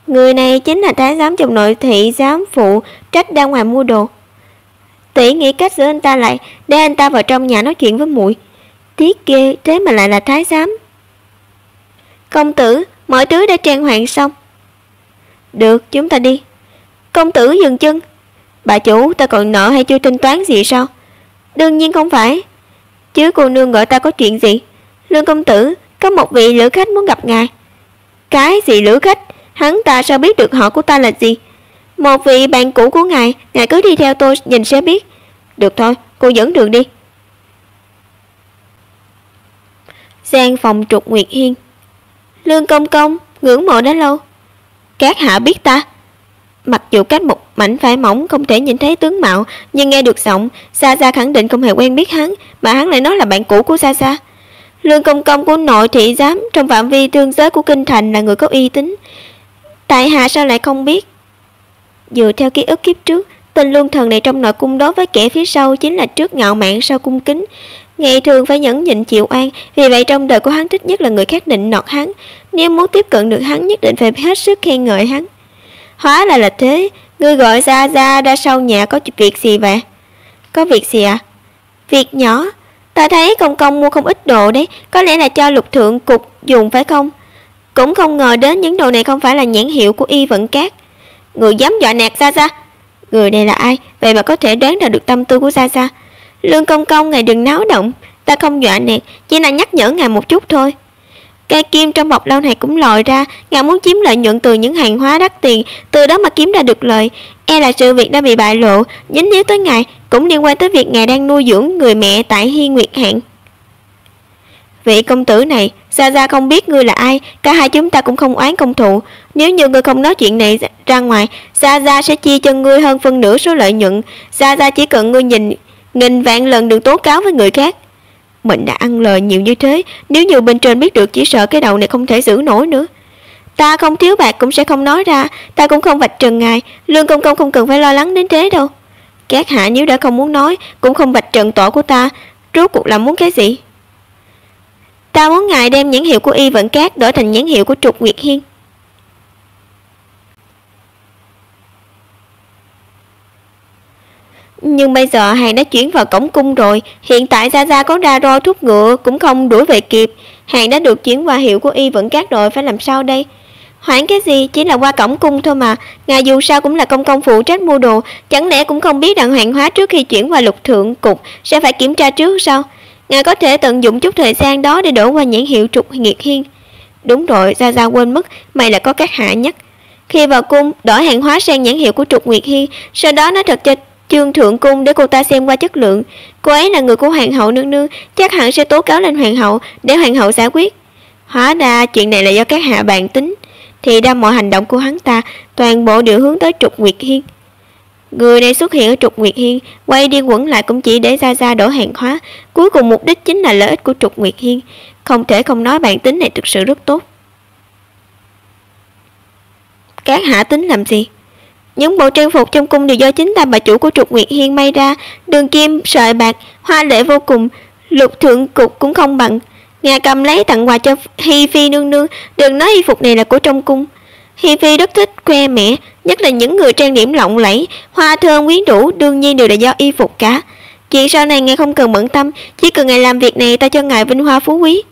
Người này chính là thái giám trong nội thị giám phụ trách ra ngoài mua đồ. Tỷ nghĩ cách giữ anh ta lại, để anh ta vào trong nhà nói chuyện với muội. Tiếc ghê, thế mà lại là thái giám. Công tử, mọi thứ đã trang hoàng xong. Được, chúng ta đi. Công tử dừng chân. Bà chủ, ta còn nợ hay chưa thanh toán gì sao? Đương nhiên không phải. Chứ cô nương gọi ta có chuyện gì? Lương công tử, có một vị lữ khách muốn gặp ngài. Cái gì lữ khách? Hắn ta sao biết được họ của ta là gì? Một vị bạn cũ của ngài, ngài cứ đi theo tôi nhìn sẽ biết. Được thôi, cô dẫn đường đi. Gian phòng Trục Nguyệt Hiên. Lương công công, ngưỡng mộ đã lâu. Các hạ biết ta. Mặc dù cách một mảnh vải mỏng không thể nhìn thấy tướng mạo, nhưng nghe được giọng, Sa Sa khẳng định không hề quen biết hắn, mà hắn lại nói là bạn cũ của Sa Sa. Lương công công của nội thị giám trong phạm vi thương giới của kinh thành là người có uy tín. Tại hạ sao lại không biết? Dựa theo ký ức kiếp trước, tên lương thần này trong nội cung đối với kẻ phía sau chính là trước ngạo mạn sau cung kính. Ngày thường phải nhẫn nhịn chịu oan, vì vậy trong đời của hắn thích nhất là người khác nịnh nọt hắn. Nếu muốn tiếp cận được hắn nhất định phải hết sức khen ngợi hắn. Hóa là thế, ngươi gọi Sa Sa ra sau nhà có việc gì vậy? Có việc gì à? Việc nhỏ. Ta thấy công công mua không ít đồ đấy, có lẽ là cho Lục thượng cục dùng phải không? Cũng không ngờ đến những đồ này không phải là nhãn hiệu của Y Vận Cát. Người dám dọa nạt Sa Sa. Người này là ai? Vậy mà có thể đoán ra được tâm tư của Sa Sa. Lương công công, ngài đừng náo động. Ta không dọa nạt, chỉ là nhắc nhở ngài một chút thôi. Cây kim trong bọc lâu này cũng lòi ra, ngài muốn chiếm lợi nhuận từ những hàng hóa đắt tiền, từ đó mà kiếm ra được lợi. E là sự việc đã bị bại lộ, dính líu tới ngài, cũng liên quan tới việc ngài đang nuôi dưỡng người mẹ tại Hiên Nguyệt Hạn. Vị công tử này, Sa Sa không biết ngươi là ai, cả hai chúng ta cũng không oán công thù. Nếu như ngươi không nói chuyện này ra ngoài, Sa Sa sẽ chia cho ngươi hơn phân nửa số lợi nhuận. Sa Sa chỉ cần ngươi nhìn nghìn vạn lần đừng tố cáo với người khác. Mình đã ăn lời nhiều như thế, nếu như bên trên biết được chỉ sợ cái đầu này không thể giữ nổi nữa. Ta không thiếu bạc cũng sẽ không nói ra, ta cũng không vạch trần ngài, Lương công công không cần phải lo lắng đến thế đâu. Các hạ nếu đã không muốn nói, cũng không vạch trần tội của ta, rốt cuộc là muốn cái gì? Ta muốn ngài đem nhãn hiệu của Y Vận Cát đổi thành nhãn hiệu của Trục Nguyệt Hiên. Nhưng bây giờ hàng đã chuyển vào cổng cung rồi, hiện tại Sa Sa có ra roi thúc ngựa cũng không đuổi về kịp. Hàng đã được chuyển qua hiệu của Y Vận Cát rồi, phải làm sao đây? Hoãn cái gì, chỉ là qua cổng cung thôi mà. Ngài dù sao cũng là công công phụ trách mua đồ, chẳng lẽ cũng không biết rằng hàng hóa trước khi chuyển qua Lục thượng cục sẽ phải kiểm tra trước sao? Ngài có thể tận dụng chút thời gian đó để đổi qua nhãn hiệu Trục Nguyệt Hiên. Đúng rồi, Sa Sa quên mất, may là có các hạ nhắc. Khi vào cung, đổi hàng hóa sang nhãn hiệu của Trục Nguyệt Hiên, sau đó nói thật cho Trương thượng cung để cô ta xem qua chất lượng. Cô ấy là người của hoàng hậu nương nương, chắc hẳn sẽ tố cáo lên hoàng hậu để hoàng hậu giải quyết. Hóa ra chuyện này là do các hạ bàn tính, thì ra mọi hành động của hắn ta toàn bộ đều hướng tới Trục Nguyệt Hiên. Người này xuất hiện ở Trục Nguyệt Hiên, quay đi quẩn lại cũng chỉ để Sa Sa đổi hàng hóa, cuối cùng mục đích chính là lợi ích của Trục Nguyệt Hiên. Không thể không nói bản tính này thực sự rất tốt. Các hạ tính làm gì? Những bộ trang phục trong cung đều do chính ta bà chủ của Trục Nguyệt Hiên may ra, đường kim, sợi bạc, hoa lệ vô cùng, Lục thượng cục cũng không bằng. Ngài cầm lấy tặng quà cho Hi Phi nương nương, đừng nói y phục này là của trong cung. Hi Phi rất thích khoe mẽ, nhất là những người trang điểm lộng lẫy, hoa thơm quyến rũ đương nhiên đều là do y phục cả. Chuyện sau này ngài không cần bận tâm, chỉ cần ngài làm việc này ta cho ngài vinh hoa phú quý.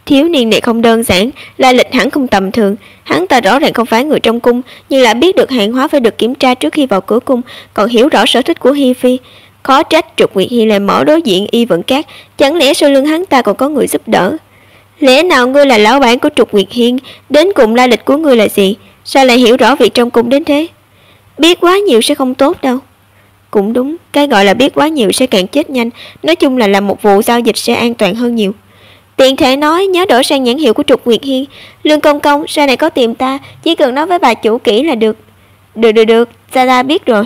Thiếu niên này không đơn giản, lai lịch hẳn không tầm thường. Hắn ta rõ ràng không phải người trong cung, nhưng lại biết được hàng hóa phải được kiểm tra trước khi vào cửa cung, còn hiểu rõ sở thích của Hi Phi. Khó trách Trục Nguyệt Hiên lại mở đối diện Y Vận Cát, chẳng lẽ sau lưng hắn ta còn có người giúp đỡ? Lẽ nào ngươi là lão bản của Trục Nguyệt Hiên? Đến cùng lai lịch của ngươi là gì? Sao lại hiểu rõ việc trong cung đến thế? Biết quá nhiều sẽ không tốt đâu. Cũng đúng, cái gọi là biết quá nhiều sẽ càng chết nhanh. Nói chung là làm một vụ giao dịch sẽ an toàn hơn nhiều. Tiện thể nói, nhớ đổi sang nhãn hiệu của Trục Nguyệt Hiên. Lương công công, sau này có tìm ta, chỉ cần nói với bà chủ kỹ là được. Được, Sa Sa biết rồi.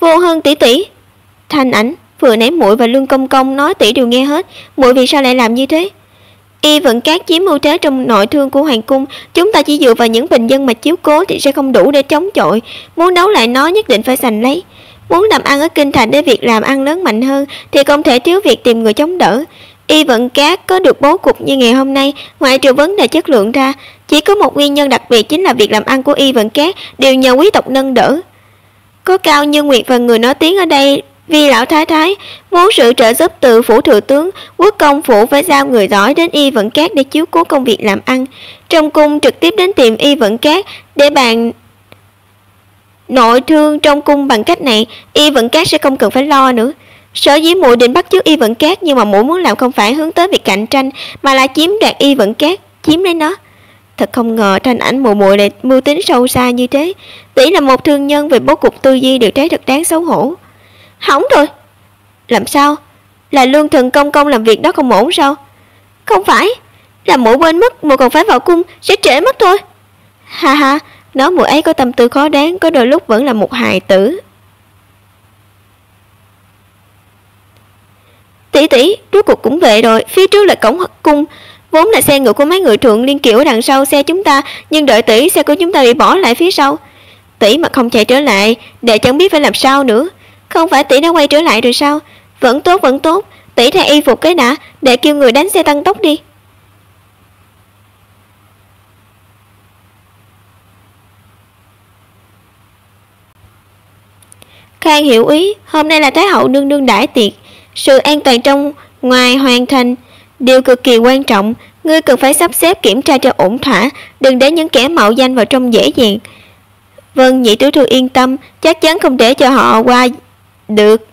Vô Hân tỷ tỷ. Thanh Ảnh vừa nãy muội và Lương công công nói tỷ đều nghe hết, muội vì sao lại làm như thế? Y Vận Các chiếm ưu thế trong nội thương của hoàng cung, chúng ta chỉ dựa vào những bình dân mà chiếu cố thì sẽ không đủ để chống chọi. Muốn đấu lại nó nhất định phải giành lấy. Muốn làm ăn ở kinh thành để việc làm ăn lớn mạnh hơn thì không thể thiếu việc tìm người chống đỡ. Y Vận Các có được bố cục như ngày hôm nay, ngoại trừ vấn đề chất lượng ra, chỉ có một nguyên nhân đặc biệt, chính là việc làm ăn của Y Vận Các đều nhờ quý tộc nâng đỡ. Có Cao Như Nguyệt và người nói tiếng ở đây vì lão thái thái muốn sự trợ giúp từ phủ thừa tướng, quốc công phủ phải giao người giỏi đến Y Vận Các để chiếu cố công việc làm ăn. Trong cung trực tiếp đến tìm Y Vận Các để bàn nội thương trong cung. Bằng cách này, Y Vận Các sẽ không cần phải lo nữa. Sở dĩ muội định bắt chước Y Vận Các, nhưng mà muội muốn làm không phải hướng tới việc cạnh tranh, mà là chiếm đoạt Y Vận Các, chiếm lấy nó. Thật không ngờ Thanh Ảnh muội lại mưu tính sâu xa như thế. Tỷ là một thương nhân, về bố cục tư duy được thấy thật đáng xấu hổ. Hỏng rồi. Làm sao? Là Lương Thần công công làm việc đó không ổn sao? Không phải, là muội quên mất muội còn phải vào cung, sẽ trễ mất thôi. Ha ha, nói muội ấy có tâm tư khó đáng, có đôi lúc vẫn là một hài tử. Tỷ tỷ, rốt cuộc cũng về rồi. Phía trước là cổng cung, vốn là xe ngựa của mấy người Thượng Liên Kiều ở đằng sau xe chúng ta, nhưng đợi tỷ, xe của chúng ta bị bỏ lại phía sau. Tỷ mà không chạy trở lại, đệ chẳng biết phải làm sao nữa. Không phải tỷ đã quay trở lại rồi sao? Vẫn tốt, vẫn tốt. Tỷ thay y phục cái đã, để kêu người đánh xe tăng tốc đi. Khang hiểu ý, hôm nay là Thái hậu nương nương đãi tiệc, sự an toàn trong ngoài hoàn thành điều cực kỳ quan trọng. Ngươi cần phải sắp xếp kiểm tra cho ổn thỏa, đừng để những kẻ mạo danh vào trong dễ dàng. Vâng, nhị tiểu thư yên tâm, chắc chắn không để cho họ qua được.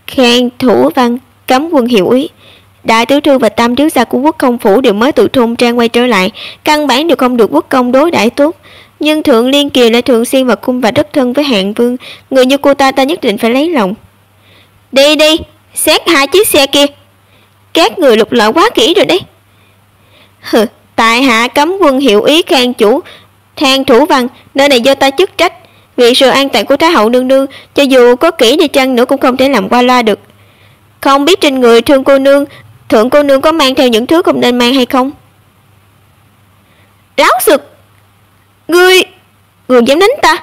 Khang Thủ Văn cấm quân hiểu ý. Đại tiểu thư và tam thiếu gia của quốc công phủ đều mới từ thôn trang quay trở lại, căn bản đều không được quốc công đối đãi tốt. Nhưng Thượng Liên Kiều lại thường xuyên vào cung và rất thân với Hạng Vương, người như cô ta nhất định phải lấy lòng. Đi đi, xét hai chiếc xe kia. Các người lục lọi quá kỹ rồi đấy. Hừ, tại hạ cấm quân hiểu ý Khang chủ, Khang Thủ Văn, nơi này do ta chức trách. Vì sự an toàn của Thái hậu nương nương, cho dù có kỹ đi chăng nữa cũng không thể làm qua loa được. Không biết trên người Thượng cô nương có mang theo những thứ không nên mang hay không? Láo xực! Ngươi dám đánh ta?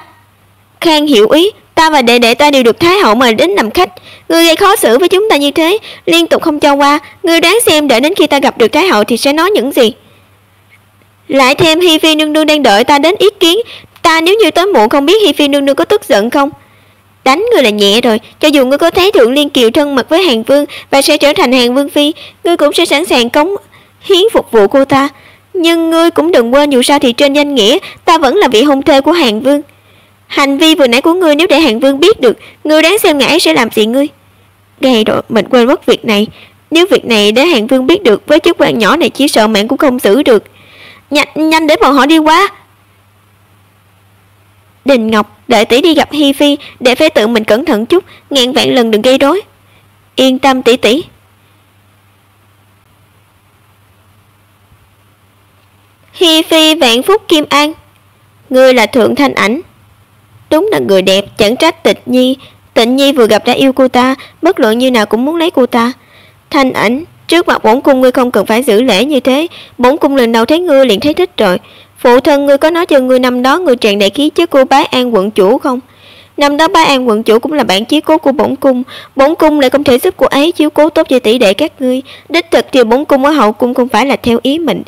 Khang hiểu ý, ta và đệ đệ ta đều được Thái hậu mời đến làm khách. Ngươi gây khó xử với chúng ta như thế, liên tục không cho qua. Ngươi đoán xem đợi đến khi ta gặp được Thái hậu thì sẽ nói những gì? Lại thêm Hi Phi nương nương đang đợi ta đến ý kiến. Ta nếu như tối muộn không biết Hi Phi nương nương có tức giận không? Đánh ngươi là nhẹ rồi, cho dù ngươi có thấy Thượng Liên Kiều thân mật với Hàn Vương và sẽ trở thành Hàn Vương phi, ngươi cũng sẽ sẵn sàng cống hiến phục vụ cô ta. Nhưng ngươi cũng đừng quên, dù sao thì trên danh nghĩa ta vẫn là vị hôn thê của Hàn Vương. Hành vi vừa nãy của ngươi nếu để Hàn Vương biết được, ngươi đoán xem ngài ấy sẽ làm gì ngươi? Gầy rồi, mình quên mất việc này. Nếu việc này để Hàn Vương biết được, với chức quan nhỏ này chỉ sợ mạng cũng không giữ được. Nhanh để bọn họ đi qua. Đình Ngọc, đợi tỷ đi gặp Hi Phi, để phải tự mình cẩn thận chút, ngàn vạn lần đừng gây rối. Yên tâm tỷ tỷ. Hi Phi vạn phúc Kim An, ngươi là Thượng Thanh Ảnh. Đúng là người đẹp, chẳng trách Tịnh Nhi vừa gặp đã yêu cô ta, bất luận như nào cũng muốn lấy cô ta. Thanh Ảnh, trước mặt bổn cung ngươi không cần phải giữ lễ như thế, bổn cung lần đầu thấy ngươi liền thấy thích rồi. Phụ thân ngươi có nói cho ngươi năm đó ngươi tràn đầy khí chất của Bái An quận chủ không? Năm đó Bái An quận chủ cũng là bạn chí cố của bổn cung lại không thể giúp cô ấy chiếu cố tốt cho tỷ đệ các ngươi. Đích thực thì bổn cung ở hậu cung không phải là theo ý mình.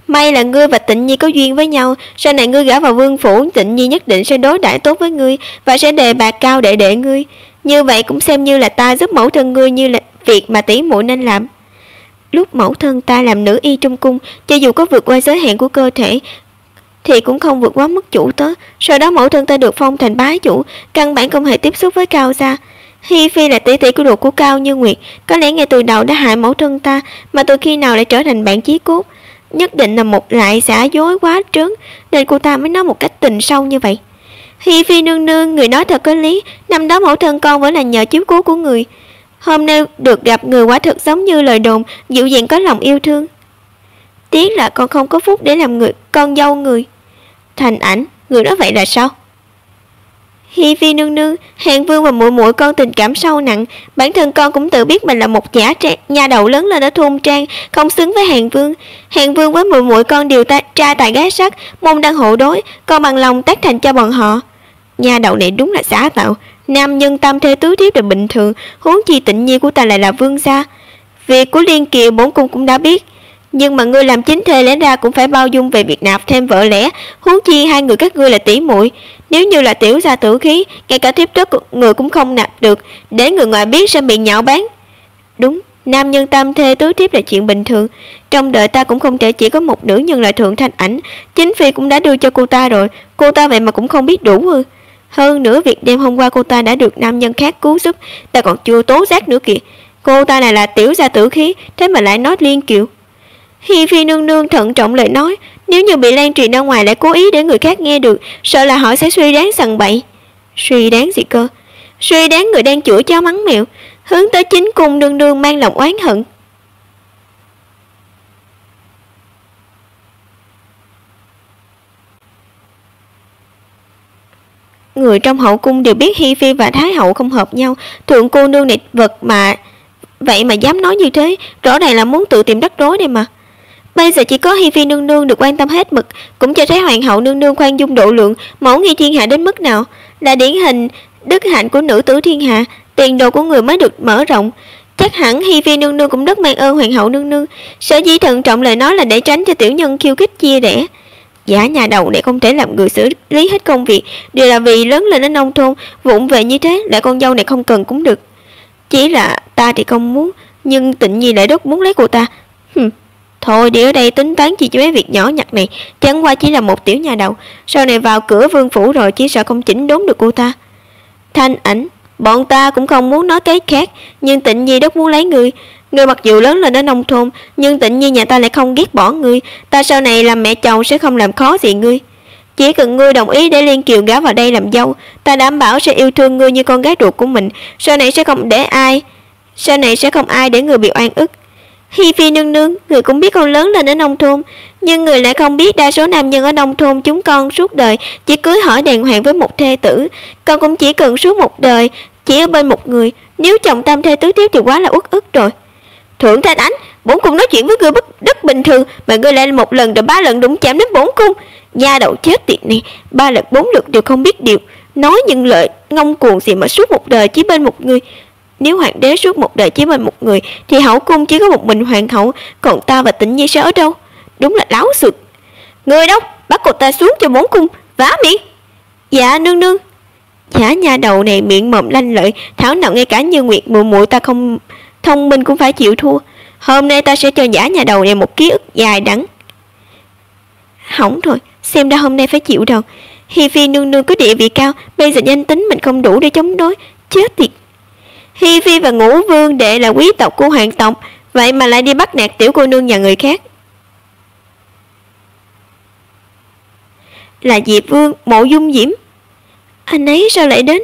May là ngươi và Tịnh Nhi có duyên với nhau, sau này ngươi gả vào vương phủ, Tịnh Nhi nhất định sẽ đối đãi tốt với ngươi và sẽ đề bạt cao đệ đệ ngươi. Như vậy cũng xem như là ta giúp mẫu thân ngươi như là việc mà tỷ muội nên làm. Lúc mẫu thân ta làm nữ y trong cung, cho dù có vượt qua giới hạn của cơ thể thì cũng không vượt quá mức chủ tớ. Sau đó mẫu thân ta được phong thành bá chủ, căn bản không hề tiếp xúc với Cao gia. Hi Phi là tỷ tỷ của ruột của Cao Như Nguyệt, có lẽ ngay từ đầu đã hại mẫu thân ta, mà từ khi nào lại trở thành bạn chí cốt? Nhất định là một lại giả dối quá trớn, nên cô ta mới nói một cách tình sâu như vậy. Hi Phi nương nương, người nói thật có lý, năm đó mẫu thân con vẫn là nhờ chiếu cố của người. Hôm nay được gặp người quả thực giống như lời đồn, dịu dàng có lòng yêu thương. Tiếc là con không có phúc để làm con dâu người. Thành Ảnh, người nói vậy là sao? Hi Phi nương nương, Hàng Vương và muội muội con tình cảm sâu nặng, bản thân con cũng tự biết mình là một giả nha đầu lớn lên ở thôn trang, không xứng với Hàng Vương. Hàng Vương với muội muội con đều trai tài gái sắc, môn đăng hộ đối, con bằng lòng tác thành cho bọn họ. Nha đầu này đúng là giả tạo, nam nhân tam thê tứ thiếp là bình thường, huống chi Tịnh Nhi của ta lại là vương gia. Việc của Liên Kiều bổn cung cũng đã biết, nhưng mà ngươi làm chính thê lẽ ra cũng phải bao dung về việc nạp thêm vợ lẽ, huống chi hai người các ngươi là tỷ muội. Nếu như là tiểu gia tử khí, ngay cả thiếp thất người cũng không nạp được, để người ngoài biết sẽ bị nhạo báng. Đúng, nam nhân tam thê tứ thiếp là chuyện bình thường. Trong đời ta cũng không thể chỉ có một nữ nhân là Thượng Thanh Ảnh, chính phi cũng đã đưa cho cô ta rồi, cô ta vậy mà cũng không biết đủ ư? Hơn nữa việc đêm hôm qua cô ta đã được nam nhân khác cứu giúp, ta còn chưa tố giác nữa kìa. Cô ta này là tiểu gia tử khí, thế mà lại nói Liên Kiều. Hi Phi nương nương thận trọng lời nói, nếu như bị lan truyền ra ngoài lại cố ý để người khác nghe được, sợ là họ sẽ suy đoán sằng bậy. Suy đoán gì cơ? Suy đoán người đang chửi chó mắng mèo, hướng tới chính cung nương nương mang lòng oán hận. Người trong hậu cung đều biết Hi Phi và Thái hậu không hợp nhau, thượng cô nương này vật mà vậy mà dám nói như thế, rõ ràng là muốn tự tìm rắc rối đây mà. Bây giờ chỉ có Hi Phi nương nương được quan tâm hết mực, cũng cho thấy hoàng hậu nương nương khoan dung độ lượng, mẫu nghi thiên hạ đến mức nào, là điển hình đức hạnh của nữ tử thiên hạ, tiền đồ của người mới được mở rộng. Chắc hẳn Hi Phi nương nương cũng rất mang ơn hoàng hậu nương nương, sở dĩ thận trọng lời nói là để tránh cho tiểu nhân khiêu khích chia rẽ. Giả nhà đầu này không thể làm người xử lý hết công việc, đều là vì lớn lên ở nông thôn, vụng về như thế, lại con dâu này không cần cũng được. Chỉ là ta thì không muốn, nhưng Tịnh Nhi lại rất muốn lấy cô ta. Thôi đi ở đây tính toán chi cho mấy việc nhỏ nhặt này, chẳng qua chỉ là một tiểu nhà đầu, sau này vào cửa vương phủ rồi chỉ sợ không chỉnh đốn được cô ta. Thanh Ảnh, bọn ta cũng không muốn nói cái khác, nhưng Tịnh Nhi rất muốn lấy ngươi. Ngươi mặc dù lớn lên ở nông thôn, nhưng Tịnh Nhi nhà ta lại không ghét bỏ ngươi, ta sau này làm mẹ chồng sẽ không làm khó gì ngươi. Chỉ cần ngươi đồng ý để Liên Kiều gả vào đây làm dâu, ta đảm bảo sẽ yêu thương ngươi như con gái ruột của mình, sau này sẽ không ai để người bị oan ức. Hi Phi nương nương, người cũng biết con lớn lên ở nông thôn, nhưng người lại không biết đa số nam nhân ở nông thôn chúng con suốt đời chỉ cưới hỏi đàng hoàng với một thê tử, con cũng chỉ cần suốt một đời chỉ ở bên một người, nếu chồng tam thê tứ thiếp thì quá là uất ức rồi. Thượng Thanh Ảnh, bổn cung nói chuyện với ngươi rất bình thường, mà ngươi lại một lần rồi 3 lần đụng chạm đến bổn cung. Nha đầu chết tiệt này, 3 lần 4 lượt đều không biết điều, nói những lời ngông cuồng gì mà suốt một đời chỉ bên một người. Nếu hoàng đế suốt một đời chỉ bên một người thì hậu cung chỉ có một mình hoàng hậu, còn ta và Tịnh Nhi sẽ ở đâu? Đúng là láo xược. Người đâu, bắt cô ta xuống cho bổn cung vả miệng. Dạ nương nương. Giả nha đầu này miệng mồm lanh lợi, thảo nào ngay cả Như Nguyệt muội muội ta không thông minh cũng phải chịu thua. Hôm nay ta sẽ cho giả nhà đầu này một ký ức dài đắng. Hỏng rồi, xem ra hôm nay phải chịu đòn. Hi Phi nương nương có địa vị cao, bây giờ danh tính mình không đủ để chống đối, chết tiệt. Hi Phi và Ngũ Vương đệ là quý tộc của hoàng tộc, vậy mà lại đi bắt nạt tiểu cô nương nhà người khác. Là Diệp Vương, Mộ Dung Diễm. Anh ấy sao lại đến?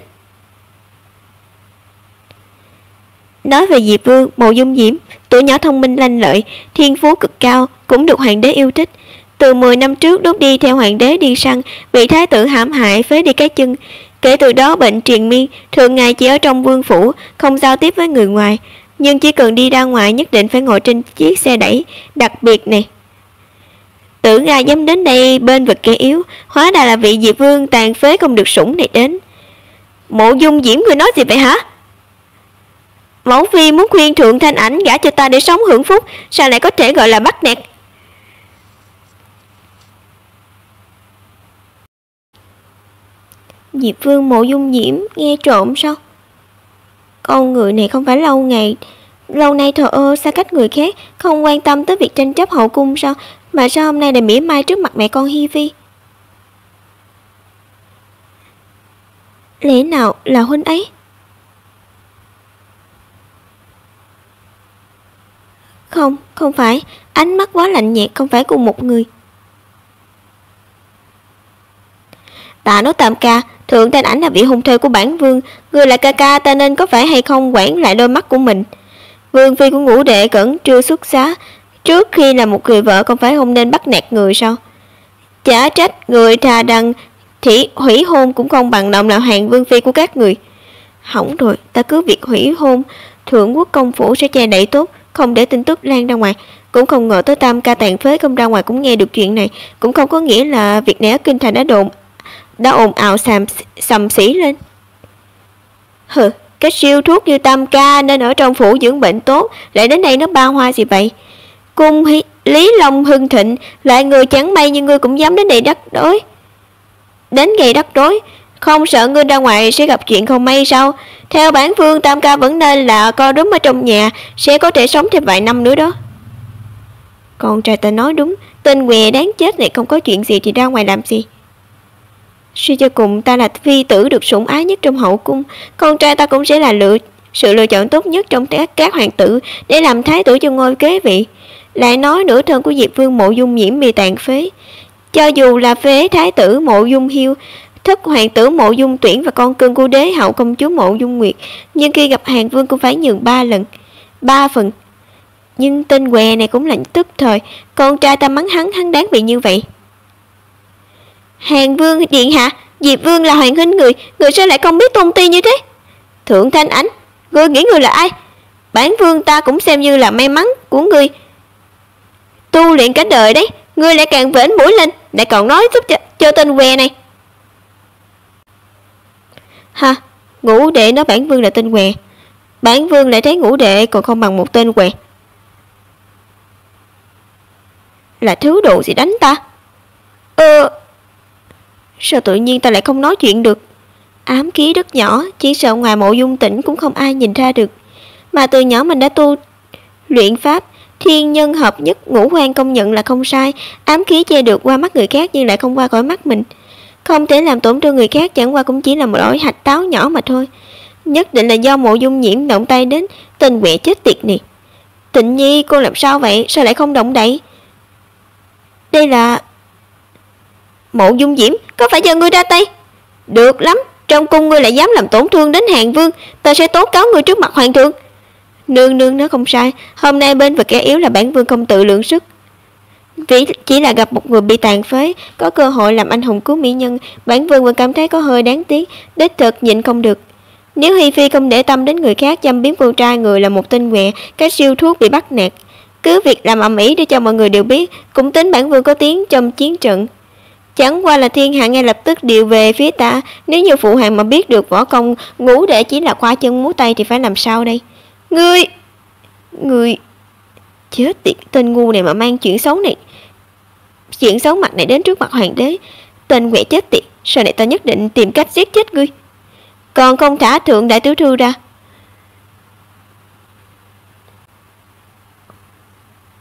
Nói về Diệp Vương, Mộ Dung Diễm, tuổi nhỏ thông minh lanh lợi, thiên phú cực cao, cũng được hoàng đế yêu thích. Từ 10 năm trước lúc đi theo hoàng đế đi săn, bị thái tử hãm hại phế đi cái chân. Kể từ đó bệnh triền miên, thường ngày chỉ ở trong vương phủ, không giao tiếp với người ngoài. Nhưng chỉ cần đi ra ngoài nhất định phải ngồi trên chiếc xe đẩy đặc biệt này. Tưởng ai dám đến đây bên vực kẻ yếu, hóa ra là vị Diệp Vương tàn phế không được sủng này đến. Mộ Dung Diễm, người nói gì vậy hả? Mẫu phi muốn khuyên Thượng Thanh Ảnh gả cho ta để sống hưởng phúc, sao lại có thể gọi là bắt nạt? Diệp Vương Mộ Dung Diễm nghe trộm sao? Con người này không phải lâu nay thờ ơ xa cách người khác, không quan tâm tới việc tranh chấp hậu cung sao? Mà sao hôm nay lại mỉa mai trước mặt mẹ con Hi Phi? Lẽ nào là huynh ấy? Không phải, ánh mắt quá lạnh nhạt, không phải cùng một người. Ta nói Tam ca, Thượng Thanh Ảnh là vị hôn thê của bản vương, người là ca ca ta nên có phải hay không quản lại đôi mắt của mình. Vương phi của Ngũ đệ Cẩn chưa xuất giá, trước khi là một người vợ không phải không nên bắt nạt người sao? Chả trách người thà thì hủy hôn cũng không bằng lòng làm Hàng Vương phi của các người. Hỏng rồi, ta cứ việc hủy hôn, Thượng Quốc công phủ sẽ che đậy tốt, không để tin tức lan ra ngoài. Cũng không ngờ tới Tam ca tàn phế không ra ngoài cũng nghe được chuyện này, cũng không có nghĩa là việc này ở kinh thành đã ồn ào xầm xỉ lên. Hừ, cái siêu thuốc như Tam ca nên ở trong phủ dưỡng bệnh tốt, lại đến đây nó ba hoa gì vậy? Cung Lý Long hưng thịnh, lại người chẳng may như ngươi cũng dám đến đây gây rắc rối, không sợ ngươi ra ngoài sẽ gặp chuyện không may sao? Theo bản vương, Tam ca vẫn nên là co rúm ở trong nhà, sẽ có thể sống thêm vài năm nữa đó. Con trai ta nói đúng, tên què đáng chết này không có chuyện gì thì ra ngoài làm gì. Suy cho cùng ta là phi tử được sủng ái nhất trong hậu cung, con trai ta cũng sẽ là sự lựa chọn tốt nhất trong các hoàng tử để làm thái tử cho ngôi kế vị. Lại nói nửa thân của Diệp Vương Mộ Dung Nhiễm bị tàn phế, cho dù là phế thái tử Mộ Dung Hiêu, thất hoàng tử Mộ Dung Tuyển và con cưng của đế hậu công chúa Mộ Dung Nguyệt, nhưng khi gặp Hàng Vương cũng phải nhường 3 phần. Nhưng tên què này cũng là tức thời, con trai ta mắng hắn đáng bị như vậy. Hàng Vương điện hạ, Diệp Vương là hoàng huynh người sao lại không biết tôn ti như thế? Thượng Thanh Ánh, ngươi nghĩ người là ai? Bản vương ta cũng xem như là may mắn của ngươi tu luyện cả đời đấy, ngươi lại càng vểnh mũi lên, lại còn nói giúp cho tên què này. Ha, ngũ đệ nói bản vương là tên què, bản vương lại thấy ngũ đệ còn không bằng một tên què. Là thứ đồ gì đánh ta? Sao tự nhiên ta lại không nói chuyện được? Ám khí rất nhỏ, chỉ sợ ngoài Mộ Dung Tĩnh cũng không ai nhìn ra được. Mà từ nhỏ mình đã tu luyện pháp thiên nhân hợp nhất, ngũ quan công nhận là không sai. Ám khí che được qua mắt người khác nhưng lại không qua khỏi mắt mình, không thể làm tổn thương người khác, chẳng qua cũng chỉ là một lỗi hạch táo nhỏ mà thôi. Nhất định là do Mộ Dung Nhiễm động tay đến, tên quẹ chết tiệt này. Tịnh Nhi, cô làm sao vậy? Sao lại không động đậy? Đây là... Mộ Dung Diễm, có phải do ngươi ra tay? Được lắm, trong cung ngươi lại dám làm tổn thương đến Hàng Vương, ta sẽ tố cáo ngươi trước mặt hoàng thượng. Nương nói không sai, hôm nay bên vực kẻ yếu là bản vương không tự lượng sức. Vì chỉ là gặp một người bị tàn phế, có cơ hội làm anh hùng cứu mỹ nhân, bản vương vẫn cảm thấy có hơi đáng tiếc, đích thực nhịn không được. Nếu Hi Phi không để tâm đến người khác châm biếm con trai người là một tên què, cái siêu thuốc bị bắt nạt, cứ việc làm ầm ĩ để cho mọi người đều biết, cũng tính bản vương có tiếng trong chiến trận. Chẳng qua là thiên hạ ngay lập tức điều về phía ta, nếu như phụ hoàng mà biết được võ công ngũ đệ chỉ là khoa chân múa tay thì phải làm sao đây? Ngươi chết tiệt, tên ngu này mà mang chuyện xấu mặt này đến trước mặt hoàng đế. Tên quẹ chết tiệt, sau này ta nhất định tìm cách giết chết ngươi, còn không thả thượng đại tiểu thư ra.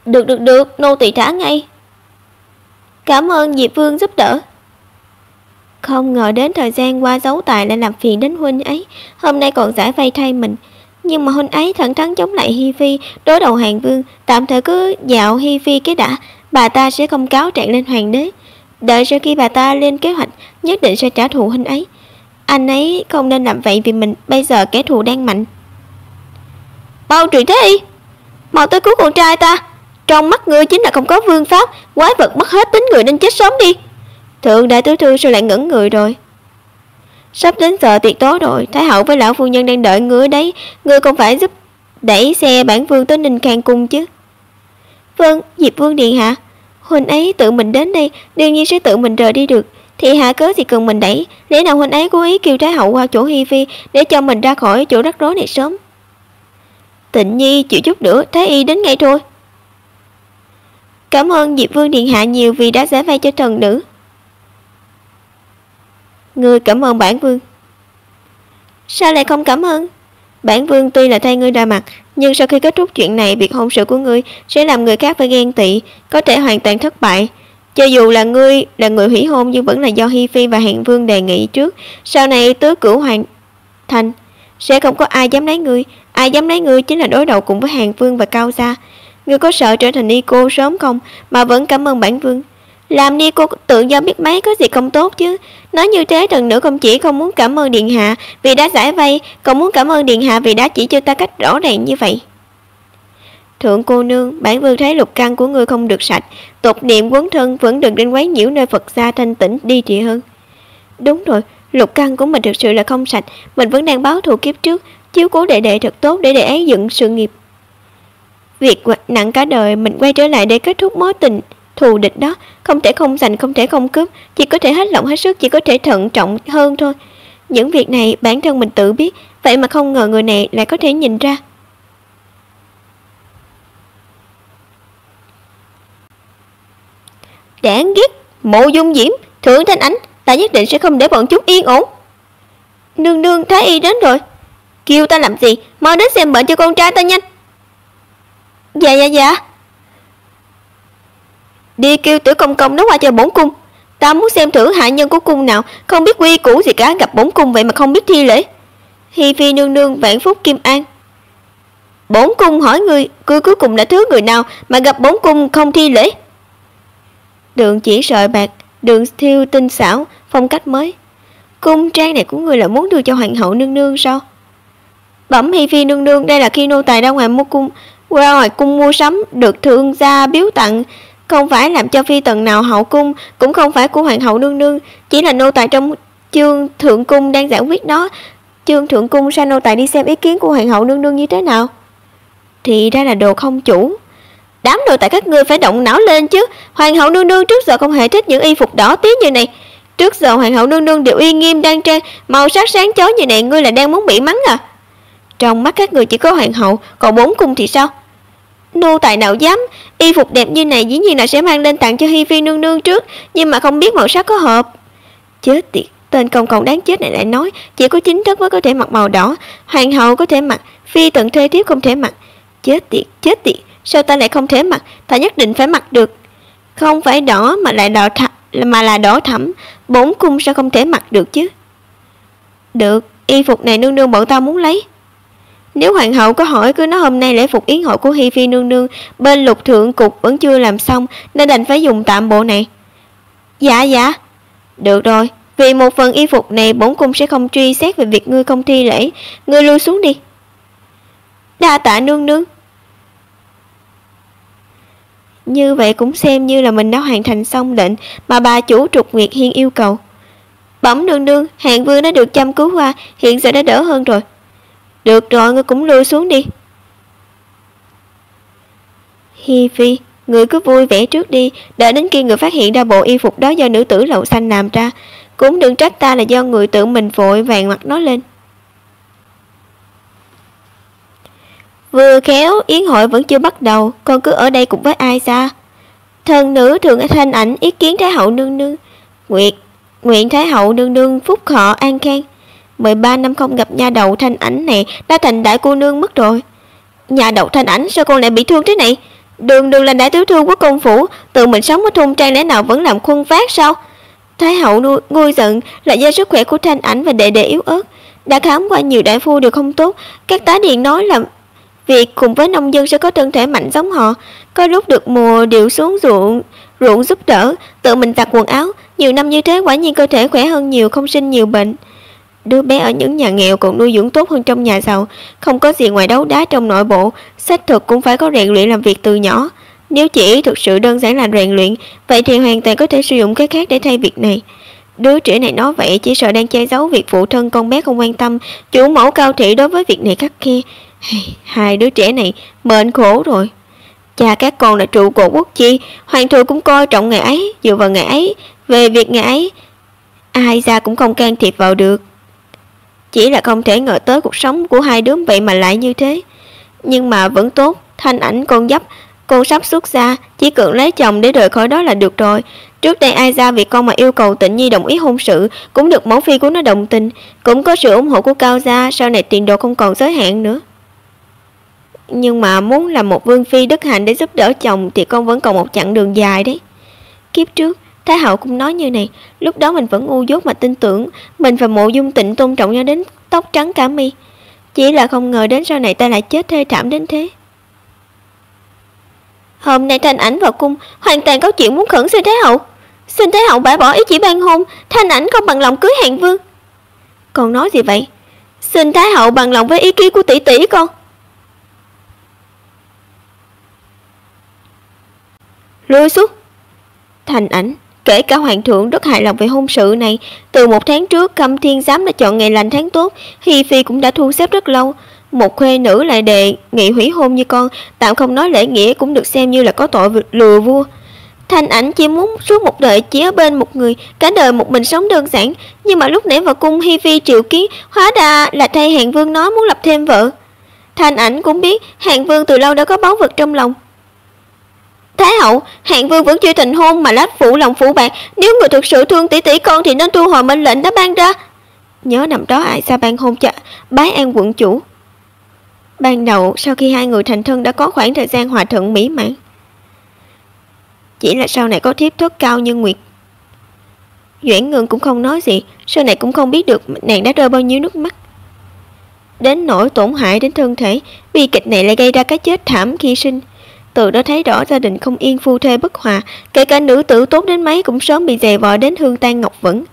Được, nô tỳ thả ngay. Cảm ơn Diệp Vương giúp đỡ. Không ngờ đến thời gian qua giấu tài lại làm phiền đến huynh ấy, hôm nay còn giải vây thay mình. Nhưng mà huynh ấy thẳng thắn chống lại Hi Phi, đối đầu Hàng Vương, tạm thời cứ dạo Hi Phi cái đã, bà ta sẽ không cáo trạng lên hoàng đế. Đợi sau khi bà ta lên kế hoạch, nhất định sẽ trả thù huynh ấy. Anh ấy không nên làm vậy vì mình bây giờ kẻ thù đang mạnh. Bao Trì Thế Y, mau tới cứu con trai ta. Trong mắt ngươi chính là không có vương pháp, quái vật mất hết tính người nên chết sớm đi. Thượng đại tiểu thư sao lại ngẩn người rồi? Sắp đến giờ tiệc tối rồi, Thái hậu với lão phu nhân đang đợi ngươi đấy, ngươi không phải giúp đẩy xe bản vương tới Ninh Khang cung chứ? Vâng, Diệp Vương điện hạ. Huynh ấy tự mình đến đây, đương nhiên sẽ tự mình rời đi được, thì hạ cớ gì cần mình đẩy? Lẽ nào huynh ấy cố ý kêu Thái hậu qua chỗ Hi Phi để cho mình ra khỏi chỗ rắc rối này sớm? Tịnh Nhi chịu chút nữa, Thái y đến ngay thôi. Cảm ơn Diệp Vương điện hạ nhiều vì đã giải vây cho thần nữ. Ngươi cảm ơn bản vương. Sao lại không cảm ơn? Bản vương tuy là thay ngươi ra mặt, nhưng sau khi kết thúc chuyện này, việc hôn sự của ngươi sẽ làm người khác phải ghen tị, có thể hoàn toàn thất bại. Cho dù là ngươi là người hủy hôn nhưng vẫn là do Hi Phi và Hàng Vương đề nghị trước. Sau này tứ cửu hoàn thành, sẽ không có ai dám lấy ngươi. Ai dám lấy ngươi chính là đối đầu cùng với Hàng Vương và Cao Gia. Ngươi có sợ trở thành ni cô sớm không mà vẫn cảm ơn bản vương? Làm ni cô tự do biết mấy có gì không tốt chứ. Nói như thế thần nữ không chỉ không muốn cảm ơn điện hạ vì đã giải vây, còn muốn cảm ơn điện hạ vì đã chỉ cho ta cách rõ ràng như vậy. Thượng cô nương, bản vương thấy lục căn của ngươi không được sạch, tục niệm quấn thân vẫn đừng đến quấy nhiễu nơi Phật gia thanh tĩnh đi trị hơn. Đúng rồi, lục căn của mình thực sự là không sạch. Mình vẫn đang báo thù kiếp trước, chiếu cố đệ đệ thật tốt để đệ ấy dựng sự nghiệp. Việc nặng cả đời, mình quay trở lại để kết thúc mối tình thù địch đó. Không thể không giành, không thể không cướp, chỉ có thể hết lòng hết sức, chỉ có thể thận trọng hơn thôi. Những việc này bản thân mình tự biết, vậy mà không ngờ người này lại có thể nhìn ra. Đáng ghét, Mộ Dung Diễm, Thượng Thanh Ánh, ta nhất định sẽ không để bọn chúng yên ổn. Nương nương, Thái y đến rồi. Kêu ta làm gì, mau đến xem bệnh cho con trai ta nhanh. Dạ. Đi kêu Tiểu Công Công nó qua cho bổn cung. Ta muốn xem thử hạ nhân của cung nào không biết quy củ gì cả, gặp bổn cung vậy mà không biết thi lễ. Hi phi nương nương, vạn phúc kim an. Bổn cung hỏi ngươi cuối cùng là thứ người nào mà gặp bổn cung không thi lễ? Đường chỉ sợi bạc, đường thiêu tinh xảo, phong cách mới. Cung trang này của ngươi là muốn đưa cho hoàng hậu nương nương sao? Bẩm Hi phi nương nương, đây là khi nô tài ra ngoài cung mua sắm, được thương gia biếu tặng, không phải làm cho phi tần nào hậu cung, cũng không phải của hoàng hậu nương nương, chỉ là nô tài trong chương thượng cung đang giải quyết đó. Chương thượng cung sao nô tài đi xem ý kiến của hoàng hậu nương nương như thế nào? Thì ra là đồ không chủ. Đám nô tài các ngươi phải động não lên chứ. Hoàng hậu nương nương trước giờ không hề thích những y phục đỏ tí như này. Trước giờ hoàng hậu nương nương đều uy nghiêm đoan trang, màu sắc sáng chói như này, ngươi là đang muốn bị mắng à? Trong mắt các người chỉ có hoàng hậu, còn bốn cung thì sao? Nô tài nào dám, y phục đẹp như này dĩ nhiên là sẽ mang lên tặng cho Hi phi nương nương trước, nhưng mà không biết màu sắc có hợp. Chết tiệt, tên công cộng đáng chết này lại nói chỉ có chính thức mới có thể mặc màu đỏ, hoàng hậu có thể mặc, phi tần thê thiếp không thể mặc. Chết tiệt, sao ta lại không thể mặc? Ta nhất định phải mặc được. Không phải đỏ mà là đỏ thẫm, bốn cung sao không thể mặc được chứ? Được, y phục này nương nương bọn ta muốn lấy. Nếu hoàng hậu có hỏi cứ nói hôm nay lễ phục yến hội của Hi phi nương nương bên Lục thượng cục vẫn chưa làm xong nên đành phải dùng tạm bộ này. Dạ. Được rồi, vì một phần y phục này bổn cung sẽ không truy xét về việc ngươi không thi lễ, ngươi lui xuống đi. Đa tạ nương nương. Như vậy cũng xem như là mình đã hoàn thành xong lệnh mà bà chủ Trục Nguyệt Hiên yêu cầu. Bẩm nương nương, Hạng Vương đã được chăm cứu qua, hiện giờ đã đỡ hơn rồi. Được rồi, ngươi cũng lui xuống đi. Hi phi, ngươi cứ vui vẻ trước đi, đợi đến khi người phát hiện ra bộ y phục đó do nữ tử Lậu Xanh làm ra, cũng đừng trách ta là do người tự mình vội vàng mặc nó lên. Vừa khéo yến hội vẫn chưa bắt đầu, con cứ ở đây cùng với ai xa? Thần nữ Thượng Thanh Ảnh ý kiến Thái hậu nương nương. Nguyện Thái hậu nương nương phúc thọ an khang. 13 năm không gặp nha đầu Thanh Ảnh này đã thành đại cô nương mất rồi. Nha đầu Thanh Ảnh, sao con lại bị thương thế này? Đường là đại tiểu thư của công phủ, tự mình sống ở thôn trang lẽ nào vẫn làm khuân vác sao? Thái hậu nguôi giận là do sức khỏe của Thanh Ảnh và đệ đệ yếu ớt. Đã khám qua nhiều đại phu đều không tốt. Các tá điền nói là việc cùng với nông dân sẽ có thân thể mạnh giống họ. Có lúc được mùa điệu xuống ruộng giúp đỡ, tự mình giặt quần áo. Nhiều năm như thế quả nhiên cơ thể khỏe hơn nhiều, không sinh nhiều bệnh. Đứa bé ở những nhà nghèo còn nuôi dưỡng tốt hơn trong nhà giàu. Không có gì ngoài đấu đá trong nội bộ, xác thực cũng phải có rèn luyện làm việc từ nhỏ. Nếu chỉ thực sự đơn giản là rèn luyện, vậy thì hoàn toàn có thể sử dụng cái khác để thay việc này. Đứa trẻ này nói vậy chỉ sợ đang che giấu việc phụ thân con bé không quan tâm. Chủ mẫu cao thị đối với việc này khắc khe. Hai đứa trẻ này mệnh khổ rồi. Cha các con là trụ cột quốc chi, hoàng thượng cũng coi trọng ngày ấy. Dựa vào ngày ấy, về việc ngày ấy, ai ra cũng không can thiệp vào được. Chỉ là không thể ngờ tới cuộc sống của hai đứa vậy mà lại như thế. Nhưng mà vẫn tốt, Thanh Ảnh con sắp xuất gia, chỉ cần lấy chồng để rời khỏi đó là được rồi. Trước đây ai ra vì con mà yêu cầu Tịnh Nhi đồng ý hôn sự, cũng được mẫu phi của nó đồng tình, cũng có sự ủng hộ của Cao gia, sau này tiền đồ không còn giới hạn nữa. Nhưng mà muốn làm một vương phi đức hạnh để giúp đỡ chồng thì con vẫn còn một chặng đường dài đấy. Kiếp trước Thái hậu cũng nói như này, lúc đó mình vẫn ngu dốt mà tin tưởng mình và Mộ Dung Tịnh tôn trọng nhau đến tóc trắng cả mi. Chỉ là không ngờ đến sau này ta lại chết thê thảm đến thế. Hôm nay Thanh Ảnh vào cung, hoàn toàn có chuyện muốn khẩn xin Thái hậu. Xin Thái hậu bãi bỏ ý chỉ ban hôn, Thanh Ảnh không bằng lòng cưới Hạng Vương. Con nói gì vậy? Xin Thái hậu bằng lòng với ý kiến của tỷ tỷ con. Lui xuống. Thanh Ảnh, Kể cả hoàng thượng rất hài lòng về hôn sự này. Từ 1 tháng trước, Khâm Thiên Giám đã chọn ngày lành tháng tốt, Hi Phi cũng đã thu xếp rất lâu. Một khuê nữ lại đề nghị hủy hôn như con, tạm không nói lễ nghĩa cũng được xem như là có tội lừa vua. Thanh Ảnh chỉ muốn suốt một đời chỉ ở bên một người, cả đời một mình sống đơn giản. Nhưng mà lúc nãy vào cung Hi Phi triệu kiến, hóa ra là thay Hàn Vương nói muốn lập thêm vợ. Thanh Ảnh cũng biết Hàn Vương từ lâu đã có báu vật trong lòng. Thái hậu, Hàn Vương vẫn chưa thành hôn mà lát phụ lòng phụ bạc, nếu người thực sự thương tỷ tỷ con thì nên thu hồi mệnh lệnh đã ban ra. Nhớ năm đó ai ra ban hôn cho Bái An quận chủ. Ban đầu sau khi hai người thành thân đã có khoảng thời gian hòa thuận mỹ mãn, chỉ là sau này có thiếp thất Cao Nhân Nguyệt. Doãn Ngưng cũng không nói gì, sau này cũng không biết được nàng đã rơi bao nhiêu nước mắt. Đến nỗi tổn hại đến thân thể, bi kịch này lại gây ra cái chết thảm khi sinh. Từ đó thấy rõ gia đình không yên, phu thê bất hòa, kể cả nữ tử tốt đến mấy cũng sớm bị dè vò đến hương tan ngọc vẫn.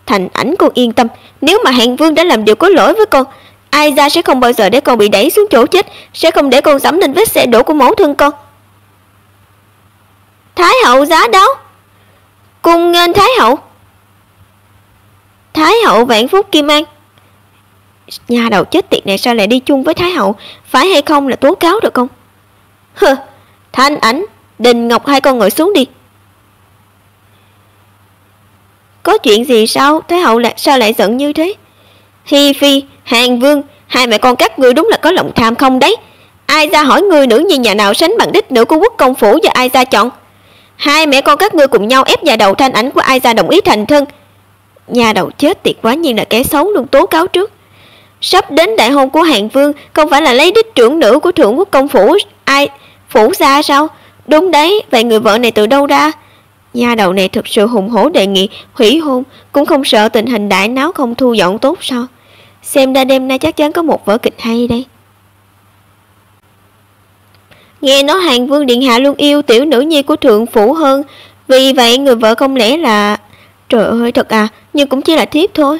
Thành Ảnh con yên tâm, nếu mà Hàn Vương đã làm điều có lỗi với con, ai ra sẽ không bao giờ để con bị đẩy xuống chỗ chết, sẽ không để con dẫm lên vết xe đổ của mẫu thân con. Thái hậu giá đấu, cùng nghênh Thái hậu. Thái hậu Vạn Phúc Kim An. Nhà đầu chết tiệt này sao lại đi chung với Thái hậu, phải hay không là tố cáo được không? Hừ, Thanh Ảnh, Đình Ngọc, hai con ngồi xuống đi. Có chuyện gì sao? Thái hậu sao lại giận như thế? Hi Phi, Hàn Vương, hai mẹ con các ngươi đúng là có lòng tham không đấy. Ai ra hỏi ngươi nữ nhi nhà nào sánh bằng đích nữ của quốc công phủ và ai ra chọn? Hai mẹ con các ngươi cùng nhau ép nhà đầu Thanh Ảnh của ai ra đồng ý thành thân. Nhà đầu chết tiệt quá nhiên là kẻ xấu luôn tố cáo trước. Sắp đến đại hôn của Hàn Vương, không phải là lấy đích trưởng nữ của thượng quốc công phủ ai phủ ra sao? Đúng đấy, vậy người vợ này từ đâu ra? Nhà đầu này thực sự hùng hổ đề nghị hủy hôn, cũng không sợ tình hình đại náo không thu dọn tốt sao? Xem ra đêm nay chắc chắn có một vở kịch hay đây. Nghe nói Hàn Vương điện hạ luôn yêu tiểu nữ nhi của thượng phủ hơn, vì vậy người vợ không lẽ là... Trời ơi, thật à, nhưng cũng chỉ là thiếp thôi.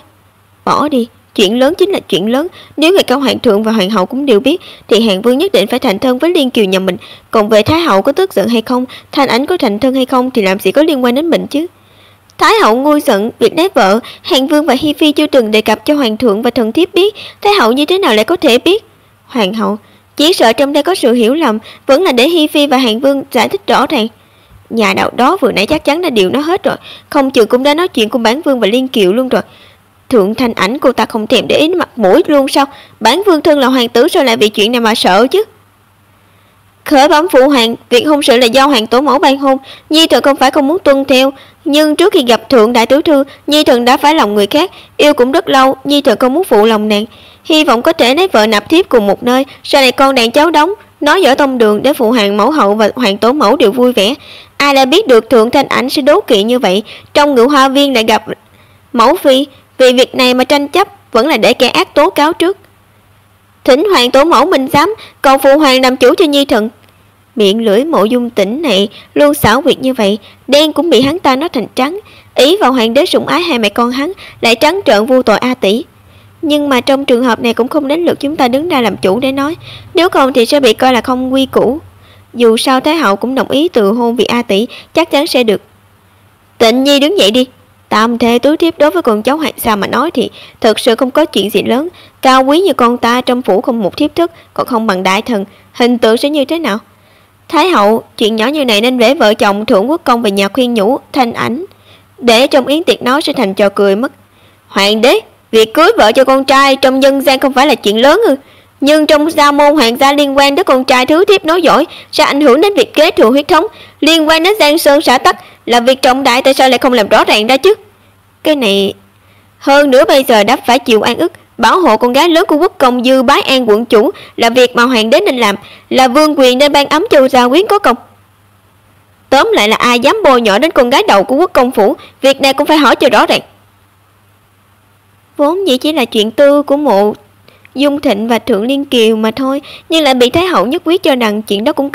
Bỏ đi, chuyện lớn chính là chuyện lớn. Nếu ngay cả hoàng thượng và hoàng hậu cũng đều biết, thì Hàn Vương nhất định phải thành thân với Liên Kiều nhà mình. Còn về Thái hậu có tức giận hay không, Thanh Ảnh có thành thân hay không thì làm gì có liên quan đến mình chứ. Thái hậu ngu giận việc lấy vợ, Hàn Vương và Hi Phi chưa từng đề cập cho hoàng thượng và thần thiếp biết, Thái hậu như thế nào lại có thể biết? Hoàng hậu, chỉ sợ trong đây có sự hiểu lầm, vẫn là để Hi Phi và Hàn Vương giải thích rõ ràng. Nhà đạo đó vừa nãy chắc chắn đã điều nó hết rồi, không chừng cũng đã nói chuyện của Bản Vương và Liên Kiều luôn rồi. Thượng Thanh Ảnh cô ta không thèm để ý mặt mũi luôn sao? Bản Vương thân là hoàng tử sao lại vì chuyện này mà sợ chứ? Khởi bẩm phụ hoàng, việc hôn sự là do hoàng tổ mẫu ban hôn, nhi thần không phải không muốn tuân theo, nhưng trước khi gặp thượng đại tiểu thư, nhi thần đã phải lòng người khác, yêu cũng rất lâu, nhi thần không muốn phụ lòng nàng, hy vọng có thể lấy vợ nạp thiếp cùng một nơi, sau này con đàn cháu đóng, nói dở tông đường để phụ hoàng mẫu hậu và hoàng tổ mẫu đều vui vẻ. Ai đã biết được thượng Thanh Ảnh sẽ đố kỵ như vậy, trong ngự hoa viên lại gặp mẫu phi, vì việc này mà tranh chấp vẫn là để kẻ ác tố cáo trước. Thỉnh hoàng tổ mẫu minh giám, cầu phụ hoàng làm chủ cho nhi thần. Miệng lưỡi Mộ Dung Tĩnh này luôn xảo quyệt như vậy, đen cũng bị hắn ta nói thành trắng, ý vào hoàng đế sủng ái hai mẹ con hắn, lại trắng trợn vô tội A tỷ. Nhưng mà trong trường hợp này cũng không đến lượt chúng ta đứng ra làm chủ để nói, nếu không thì sẽ bị coi là không quy củ. Dù sao Thái hậu cũng đồng ý từ hôn vì A tỷ chắc chắn sẽ được. Tịnh Nhi đứng dậy đi. Tam thê tứ thiếp đối với con cháu Hoàng Sa mà nói thì thật sự không có chuyện gì lớn. Cao quý như con ta trong phủ không một thiếp thức, còn không bằng đại thần, hình tượng sẽ như thế nào? Thái hậu, chuyện nhỏ như này nên để vợ chồng thượng quốc công về nhà khuyên nhủ Thanh Ảnh, để trong yến tiệc nói sẽ thành trò cười mất. Hoàng đế, việc cưới vợ cho con trai trong dân gian không phải là chuyện lớn ư? Nhưng trong gia môn hoàng gia liên quan đến con trai thứ thiếp nói giỏi sẽ ảnh hưởng đến việc kế thừa huyết thống, liên quan đến Giang Sơn xã tắc, là việc trọng đại, tại sao lại không làm rõ ràng ra chứ? Cái này hơn nữa bây giờ đã phải chịu oan ức, bảo hộ con gái lớn của quốc công Dư Bái An quận chủ là việc mà hoàng đế nên làm, là vương quyền nên ban ấm cho gia quyến có công. Tóm lại là ai dám bôi nhọ đến con gái đầu của quốc công phủ, việc này cũng phải hỏi cho rõ ràng. Vốn dĩ chỉ là chuyện tư của Mộ Dung Thịnh và Thượng Liên Kiều mà thôi, nhưng lại bị Thái hậu nhất quyết cho rằng chuyện đó cũng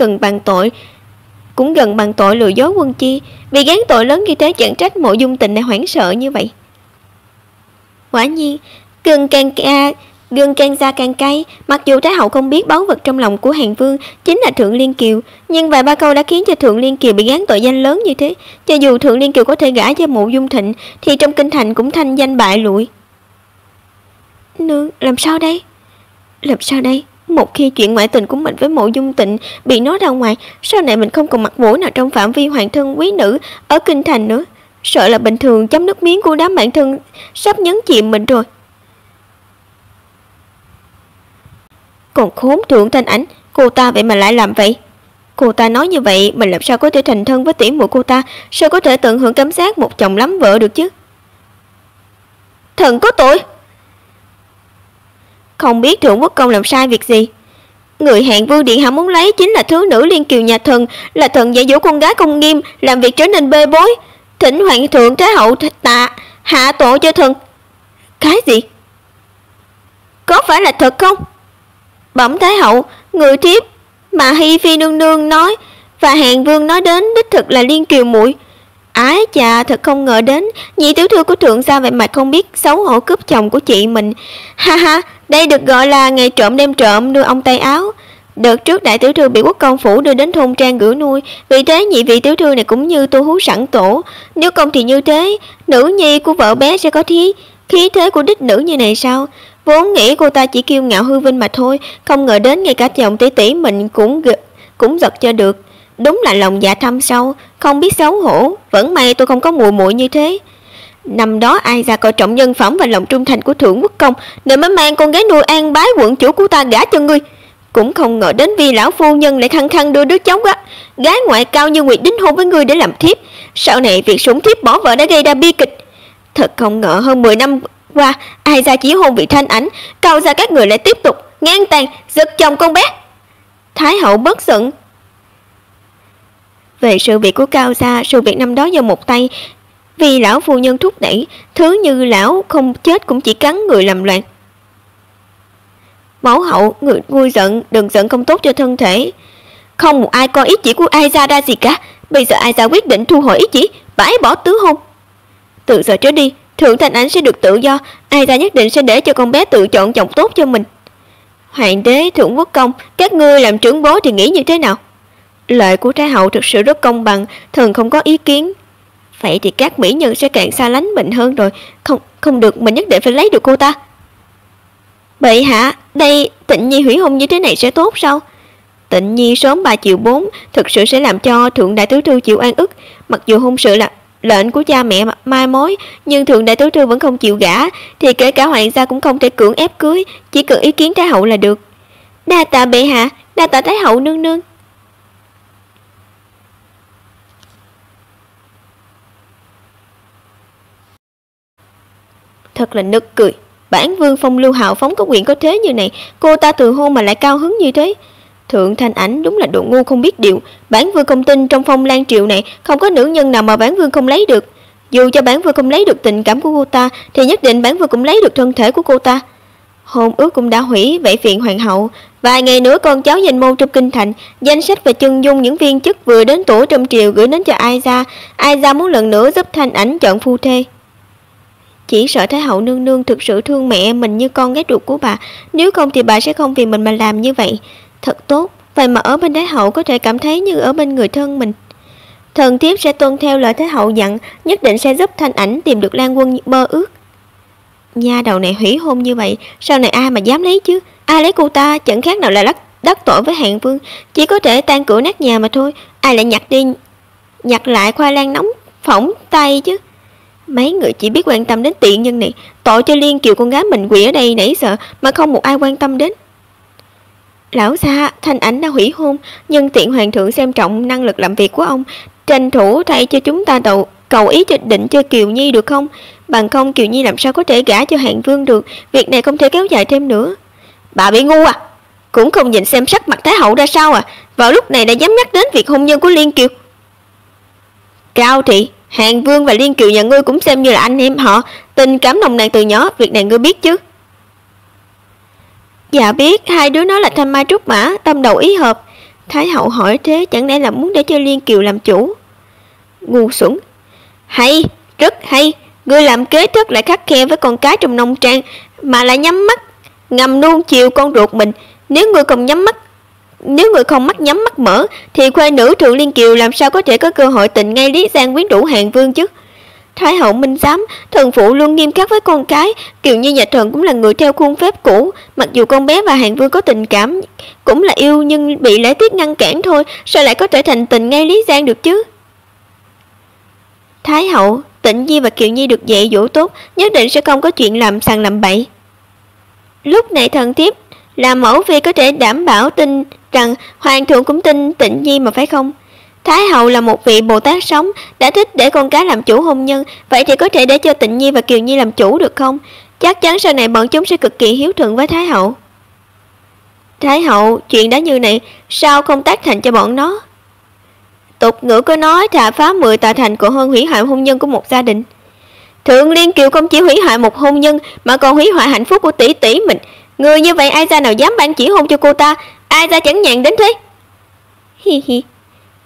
gần bằng tội lừa dối quân chi. Vì gán tội lớn như thế chẳng trách Mộ Dung Tịnh lại hoảng sợ như vậy. Quả nhiên, Gừng càng già càng cay. Mặc dù Thái hậu không biết báu vật trong lòng của Hàn Vương chính là Thượng Liên Kiều, nhưng vài ba câu đã khiến cho Thượng Liên Kiều bị gán tội danh lớn như thế. Cho dù Thượng Liên Kiều có thể gả cho Mộ Dung Thịnh thì trong kinh thành cũng thanh danh bại lụi. Nương, làm sao đây? Làm sao đây? Một khi chuyện ngoại tình của mình với Mộ Dung Tịnh bị nói ra ngoài, sau này mình không còn mặt mũi nào trong phạm vi hoàng thân quý nữ ở kinh thành nữa. Sợ là bình thường chấm nước miếng của đám bạn thân sắp nhấn chìm mình rồi. Còn khốn Thượng Thanh Ảnh, cô ta vậy mà lại làm vậy? Cô ta nói như vậy, mình làm sao có thể thành thân với tỷ muội cô ta? Sao có thể tận hưởng cảm giác một chồng lắm vợ được chứ? Thần có tội! Không biết Thượng Quốc công làm sai việc gì. Người Hàn Vương điện hạ muốn lấy chính là thứ nữ Liên Kiều nhà thần, là thần dạy dỗ con gái không nghiêm, làm việc trở nên bê bối. Thỉnh hoàng thượng Thái hậu hạ tội cho thần. Cái gì? Có phải là thật không? Bẩm Thái hậu, người thiếp mà Hi Phi nương nương nói và Hàn Vương nói đến đích thực là Liên Kiều muội. Ái chà, thật không ngờ đến nhị tiểu thư của thượng gia vậy mà không biết xấu hổ cướp chồng của chị mình. Ha ha, đây được gọi là ngày trộm đêm trộm đưa ông tay áo. Đợt trước đại tiểu thư bị quốc công phủ đưa đến thôn trang gửi nuôi, vì thế nhị vị tiểu thư này cũng như tu hú sẵn tổ. Nếu không thì như thế, nữ nhi của vợ bé sẽ có khí thế của đích nữ như này sao? Vốn nghĩ cô ta chỉ kiêu ngạo hư vinh mà thôi, không ngờ đến ngay cả chồng tỷ tỷ mình cũng giật cho được. Đúng là lòng dạ thâm sâu, không biết xấu hổ. Vẫn may tôi không có muội muội như thế. Năm đó ai ra coi trọng nhân phẩm và lòng trung thành của Thượng Quốc công, nên mới mang con gái nuôi An Bái quận chủ của ta gả cho ngươi. Cũng không ngờ đến vì lão phu nhân lại khăng khăng đưa đứa cháu gái ngoại cao như Nguyệt đính hôn với ngươi để làm thiếp. Sau này việc sủng thiếp bỏ vợ đã gây ra bi kịch. Thật không ngờ hơn 10 năm qua, ai ra chỉ hôn vị Thanh Ảnh, Cao gia các người lại tiếp tục ngang tàn giật chồng con bé. Thái hậu bất giận. Về sự việc của Cao gia, sự việc năm đó do một tay vì lão phu nhân thúc đẩy, thứ như lão không chết cũng chỉ cắn người làm loạn. Mẫu hậu, người nguôi giận, đừng giận không tốt cho thân thể. Không một ai coi ý chỉ của ai ra gì cả. Bây giờ ai ra quyết định thu hồi ý chỉ, bãi bỏ tứ hôn. Từ giờ trở đi, Thượng Thanh Ảnh sẽ được tự do, ai ra nhất định sẽ để cho con bé tự chọn chồng tốt cho mình. Hoàng đế, Thượng Quốc công, các ngươi làm trưởng bố thì nghĩ như thế nào? Lời của Thái hậu thực sự rất công bằng, thần không có ý kiến. Vậy thì các mỹ nhân sẽ càng xa lánh mình hơn rồi. Không được, mình nhất định phải lấy được cô ta. Bệ hạ, đây Tịnh Nhi hủy hôn như thế này sẽ tốt sao? Tịnh Nhi sớm 3 chiều 4 thực sự sẽ làm cho Thượng đại tiểu thư chịu oan ức. Mặc dù hôn sự là lệnh của cha mẹ mai mối, nhưng Thượng đại tiểu thư vẫn không chịu gả, thì kể cả hoàng gia cũng không thể cưỡng ép cưới, chỉ cần ý kiến Thái hậu là được. Đa tạ bệ hạ, đa tạ Thái hậu nương nương. Thật là nực cười. Bản vương phong lưu hào phóng có quyền có thế như này, cô ta từ hôn mà lại cao hứng như thế. Thượng Thanh Ảnh đúng là đồ ngu không biết điều. Bản vương không tin trong Phong Lan triều này không có nữ nhân nào mà bản vương không lấy được. Dù cho bản vương không lấy được tình cảm của cô ta, thì nhất định bản vương cũng lấy được thân thể của cô ta. Hôn ước cũng đã hủy, vậy phiền hoàng hậu. Vài ngày nữa con cháu danh môn trong kinh thành, danh sách và chân dung những viên chức vừa đến tuổi trong triều gửi đến cho ai ra. Ai ra muốn lần nữa giúp Thanh Ảnh chọn phu thê. Chỉ sợ Thái hậu nương nương thực sự thương mẹ mình như con gái ruột của bà, nếu không thì bà sẽ không vì mình mà làm như vậy. Thật tốt, vậy mà ở bên Thái hậu có thể cảm thấy như ở bên người thân mình. Thần thiếp sẽ tuân theo lời Thái hậu dặn, nhất định sẽ giúp Thanh Ảnh tìm được Lan Quân mơ ước. Nha đầu này hủy hôn như vậy, sau này ai mà dám lấy chứ? Ai lấy cô ta chẳng khác nào là đắc tội với Hàn Vương, chỉ có thể tan cửa nát nhà mà thôi. Ai lại nhặt lại khoai lang nóng phỏng tay chứ? Mấy người chỉ biết quan tâm đến tiện nhân này, tội cho Liên Kiều con gái mình quỳ ở đây nãy giờ mà không một ai quan tâm đến. Lão gia, Thanh Ảnh đã hủy hôn, nhưng tiện hoàng thượng xem trọng năng lực làm việc của ông, tranh thủ thay cho chúng ta cầu ý cho định cho Kiều Nhi được không? Bằng không Kiều Nhi làm sao có thể gả cho Hàn Vương được, việc này không thể kéo dài thêm nữa. Bà bị ngu à? Cũng không nhìn xem sắc mặt Thái hậu ra sao à? Vào lúc này đã dám nhắc đến việc hôn nhân của Liên Kiều. Cao thị, Hàn Vương và Liên Kiều nhà ngươi cũng xem như là anh em họ, tình cảm nồng nàn từ nhỏ, việc này ngươi biết chứ? Dạ biết, hai đứa nó là thanh mai trúc mã, tâm đầu ý hợp. Thái hậu hỏi thế chẳng lẽ là muốn để cho Liên Kiều làm chủ? Ngu xuẩn. Hay, rất hay. Ngươi làm kế rất lại khắt khe với con cái trong nông trang, mà lại nhắm mắt ngầm nuông chiều con ruột mình. Nếu ngươi không mắt nhắm mắt mở thì khuê nữ Thượng Liên Kiều làm sao có thể có cơ hội tình ngay Lý Giang quyến rũ Hàn Vương chứ? Thái hậu minh giám, thần phụ luôn nghiêm khắc với con cái. Kiều Nhi nhà thần cũng là người theo khuôn phép cũ. Mặc dù con bé và Hàn Vương có tình cảm, cũng là yêu, nhưng bị lễ tiết ngăn cản thôi. Sao lại có thể thành tình ngay Lý Giang được chứ? Thái hậu, Tịnh Nhi và Kiều Nhi được dạy dỗ tốt, nhất định sẽ không có chuyện làm sằng làm bậy. Lúc này thần thiếp là mẫu phi có thể đảm bảo tin rằng hoàng thượng cũng tin Tịnh Nhi mà phải không? Thái hậu là một vị Bồ Tát sống, đã thích để con cái làm chủ hôn nhân, vậy thì có thể để cho Tịnh Nhi và Kiều Nhi làm chủ được không? Chắc chắn sau này bọn chúng sẽ cực kỳ hiếu thuận với Thái hậu. Thái hậu, chuyện đã như này, sao không tác thành cho bọn nó? Tục ngữ có nói thà phá 10 tòa thành còn hơn hủy hoại hôn nhân của một gia đình. Thượng Liên Kiều không chỉ hủy hoại một hôn nhân mà còn hủy hoại hạnh phúc của tỷ tỷ mình. Người như vậy ai ra nào dám ban chỉ hôn cho cô ta? Ai ra chẳng nhàn đến thế? Hi hi.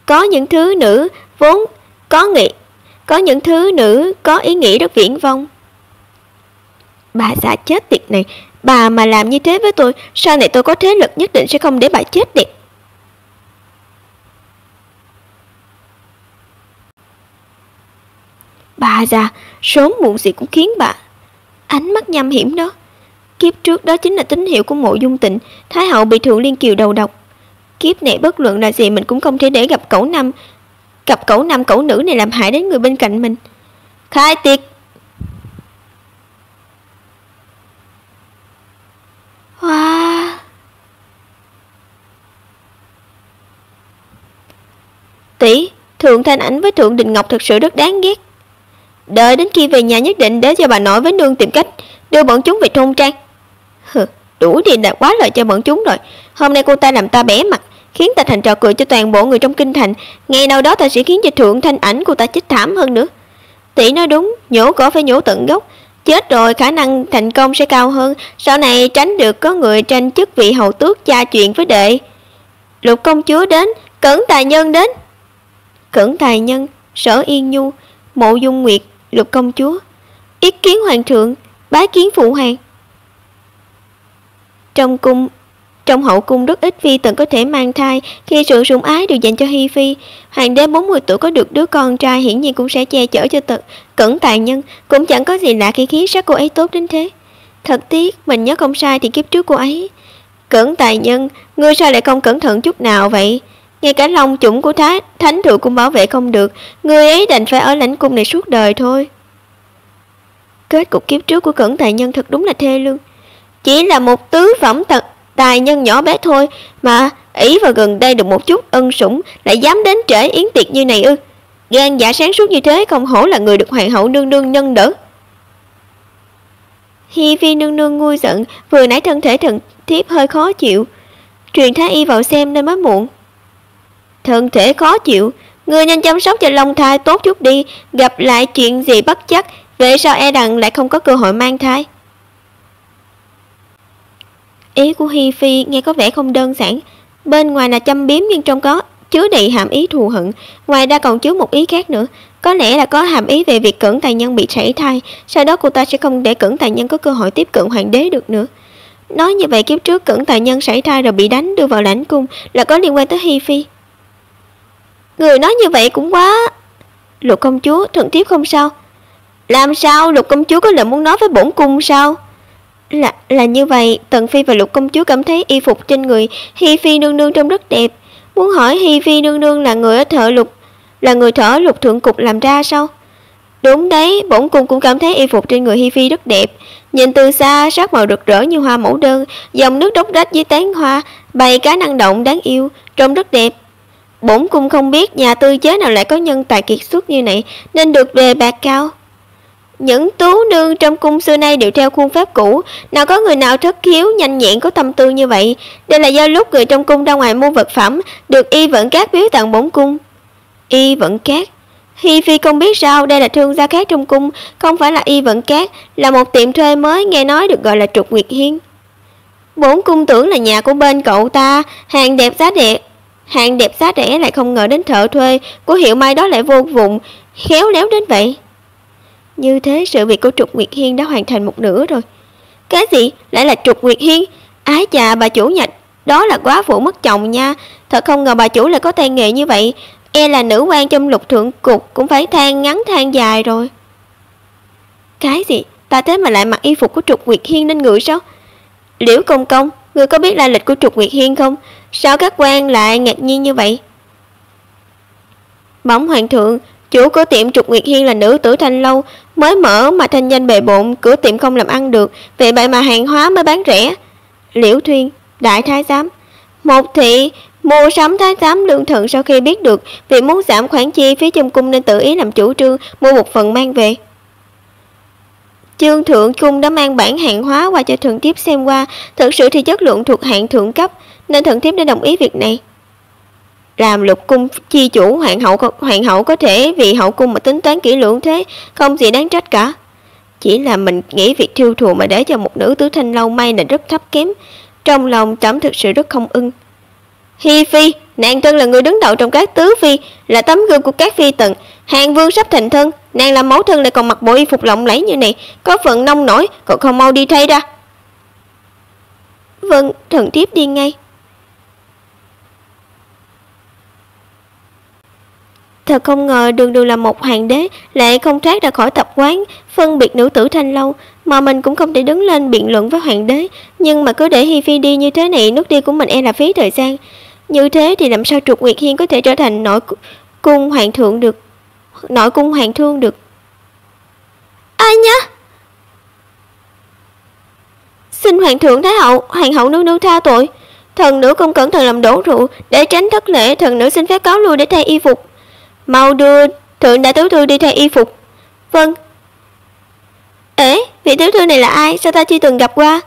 Có những thứ nữ vốn có những thứ nữ có ý nghĩ rất viển vông. Bà già chết tiệt này, bà mà làm như thế với tôi, sau này tôi có thế lực nhất định sẽ không để bà chết đẹp. Bà già, sớm muộn gì cũng khiến bà. Ánh mắt nham hiểm đó. Kiếp trước đó chính là tín hiệu của Mộ Dung Tịnh. Thái hậu bị Thượng Liên Kiều đầu độc. Kiếp này bất luận là gì mình cũng không thể để gặp cẩu nam cẩu nữ này làm hại đến người bên cạnh mình. Khai tiệc. Wow. Tỷ, Thượng Thanh Ảnh với Thượng Đình Ngọc thật sự rất đáng ghét. Đợi đến khi về nhà nhất định để cho bà nội với nương tìm cách đưa bọn chúng về thôn trang. Đủ thì đã quá lời cho bọn chúng rồi. Hôm nay cô ta làm ta bẻ mặt, khiến ta thành trò cười cho toàn bộ người trong kinh thành. Ngày nào đó ta sẽ khiến cho Thượng Thanh Ảnh cô ta chết thảm hơn nữa. Tỷ nói đúng, nhổ cỏ phải nhổ tận gốc. Chết rồi khả năng thành công sẽ cao hơn. Sau này tránh được có người tranh chức vị hầu tước tra chuyện với đệ. Lục công chúa đến, Cẩn Tài Nhân đến. Cẩn Tài Nhân, Sở Yên Nhu, Mộ Dung Nguyệt, Lục công chúa. Ý kiến hoàng thượng, bái kiến phụ hoàng. Trong hậu cung rất ít phi tần có thể mang thai, khi sự sủng ái đều dành cho Hi Phi. Hoàng đế 40 tuổi có được đứa con trai hiển nhiên cũng sẽ che chở cho Cẩn Tài Nhân, cũng chẳng có gì lạ khi khí sắc cô ấy tốt đến thế. Thật tiếc, mình nhớ không sai thì kiếp trước cô ấy. Cẩn Tài Nhân, ngươi sao lại không cẩn thận chút nào vậy? Ngay cả long chủng của thánh thượng cũng bảo vệ không được, ngươi ấy đành phải ở lãnh cung này suốt đời thôi. Kết cục kiếp trước của Cẩn Tài Nhân thật đúng là thê lương. Chỉ là một tứ phẩm tài nhân nhỏ bé thôi mà ỷ vào gần đây được một chút ân sủng lại dám đến trễ yến tiệc như này ư? Gan dạ sáng suốt như thế, không hổ là người được hoàng hậu nương nương nâng đỡ. Hi Phi nương nương nguôi giận, vừa nãy thân thể thần thiếp hơi khó chịu, truyền thái y vào xem nên mới muộn. Thân thể khó chịu, người nên chăm sóc cho long thai tốt chút đi, gặp lại chuyện gì bất chắc, về sau e rằng lại không có cơ hội mang thai. Ý của Hi Phi nghe có vẻ không đơn giản, bên ngoài là châm biếm nhưng trong có chứa đầy hàm ý thù hận, ngoài ra còn chứa một ý khác nữa, có lẽ là có hàm ý về việc Cẩn Tài Nhân bị sảy thai, sau đó cô ta sẽ không để Cẩn Tài Nhân có cơ hội tiếp cận hoàng đế được nữa. Nói như vậy kiếp trước Cẩn Tài Nhân sảy thai rồi bị đánh đưa vào lãnh cung là có liên quan tới Hi Phi. Người nói như vậy cũng quá. Lục công chúa, thần thiếp không sao. Làm sao? Lục công chúa có lời muốn nói với bổn cung sao? Là như vậy, Tần Phi và Lục công chúa cảm thấy y phục trên người Hi Phi nương nương trông rất đẹp. Muốn hỏi Hi Phi nương nương là người thợ lục thượng cục làm ra sao? Đúng đấy, bổn cung cũng cảm thấy y phục trên người Hi Phi rất đẹp. Nhìn từ xa, sắc màu rực rỡ như hoa mẫu đơn, dòng nước róc rách dưới tán hoa, bầy cá năng động đáng yêu, trông rất đẹp. Bổn cung không biết nhà tư chế nào lại có nhân tài kiệt xuất như này, nên được đề bạt cao. Những tú nương trong cung xưa nay đều theo khuôn phép cũ, nào có người nào thất khiếu nhanh nhẹn có tâm tư như vậy. Đây là do lúc người trong cung ra ngoài mua vật phẩm, được Y Vận Cát biếu tặng bổn cung. Y Vận Cát? Hi Phi không biết sao, đây là thương gia khác trong cung, không phải là Y Vận Cát, là một tiệm thuê mới nghe nói được gọi là Trục Nguyệt Hiên. Bổn cung tưởng là nhà của bên cậu ta, hàng đẹp giá rẻ, lại không ngờ đến thợ thuê của hiệu may đó lại vô vùng khéo léo đến vậy. Như thế sự việc của Trục Nguyệt Hiên đã hoàn thành một nửa rồi. Cái gì? Lại là Trục Nguyệt Hiên? Ái chà, bà chủ nhà đó là quá phụ mất chồng nha. Thật không ngờ bà chủ lại có tay nghề như vậy. E là nữ quan trong Lục thượng cục cũng phải than ngắn than dài rồi. Cái gì? Ta thế mà lại mặc y phục của Trục Nguyệt Hiên lên người sao? Liễu công công, ngươi có biết lai lịch của Trục Nguyệt Hiên không? Sao các quan lại ngạc nhiên như vậy? Bẩm hoàng thượng, chủ của tiệm Trục Nguyệt Hiên là nữ tử Thanh Lâu, mới mở mà thanh danh bề bộn, cửa tiệm không làm ăn được, vì vậy mà hàng hóa mới bán rẻ. Liễu Thuyên, đại thái giám. Một thị mua sắm thái giám lương thận sau khi biết được vì muốn giảm khoản chi phí trong cung nên tự ý làm chủ trương mua một phần mang về. Trương thượng cung đã mang bản hàng hóa qua cho thần thiếp xem qua, thực sự thì chất lượng thuộc hạng thượng cấp nên thần thiếp đã đồng ý việc này. Làm Lục cung chi chủ hoàng hậu có thể vì hậu cung mà tính toán kỹ lưỡng thế, không gì đáng trách cả. Chỉ là mình nghĩ việc thiêu thùa mà để cho một nữ tử Thanh Lâu may là rất thấp kém. Trong lòng trẫm thực sự rất không ưng. Hi phi, nàng thân là người đứng đầu trong các tứ phi, là tấm gương của các phi tần. Hàng vương sắp thành thân, nàng làm mẫu thân lại còn mặc bộ y phục lộng lẫy như này, có phần nông nổi, còn không mau đi thay ra. Vâng, thần thiếp đi ngay. Thật không ngờ đường là một hoàng đế lại không thoát ra khỏi tập quán phân biệt nữ tử Thanh Lâu, mà mình cũng không thể đứng lên biện luận với hoàng đế. Nhưng mà cứ để Hi phi đi như thế này, nước đi của mình e là phí thời gian. Như thế thì làm sao Trục Nguyệt Hiên có thể trở thành nội cung hoàng thương được. Ai nhá? Xin hoàng thượng thái hậu, hoàng hậu nương tha tội. Thần nữ không cẩn thận làm đổ rượu, để tránh thất lễ, thần nữ xin phép cáo lui để thay y phục. Mau đưa thượng đại tiểu thư đi thay y phục. Vâng. Ế, vị tiểu thư này là ai? Sao ta chưa từng gặp qua?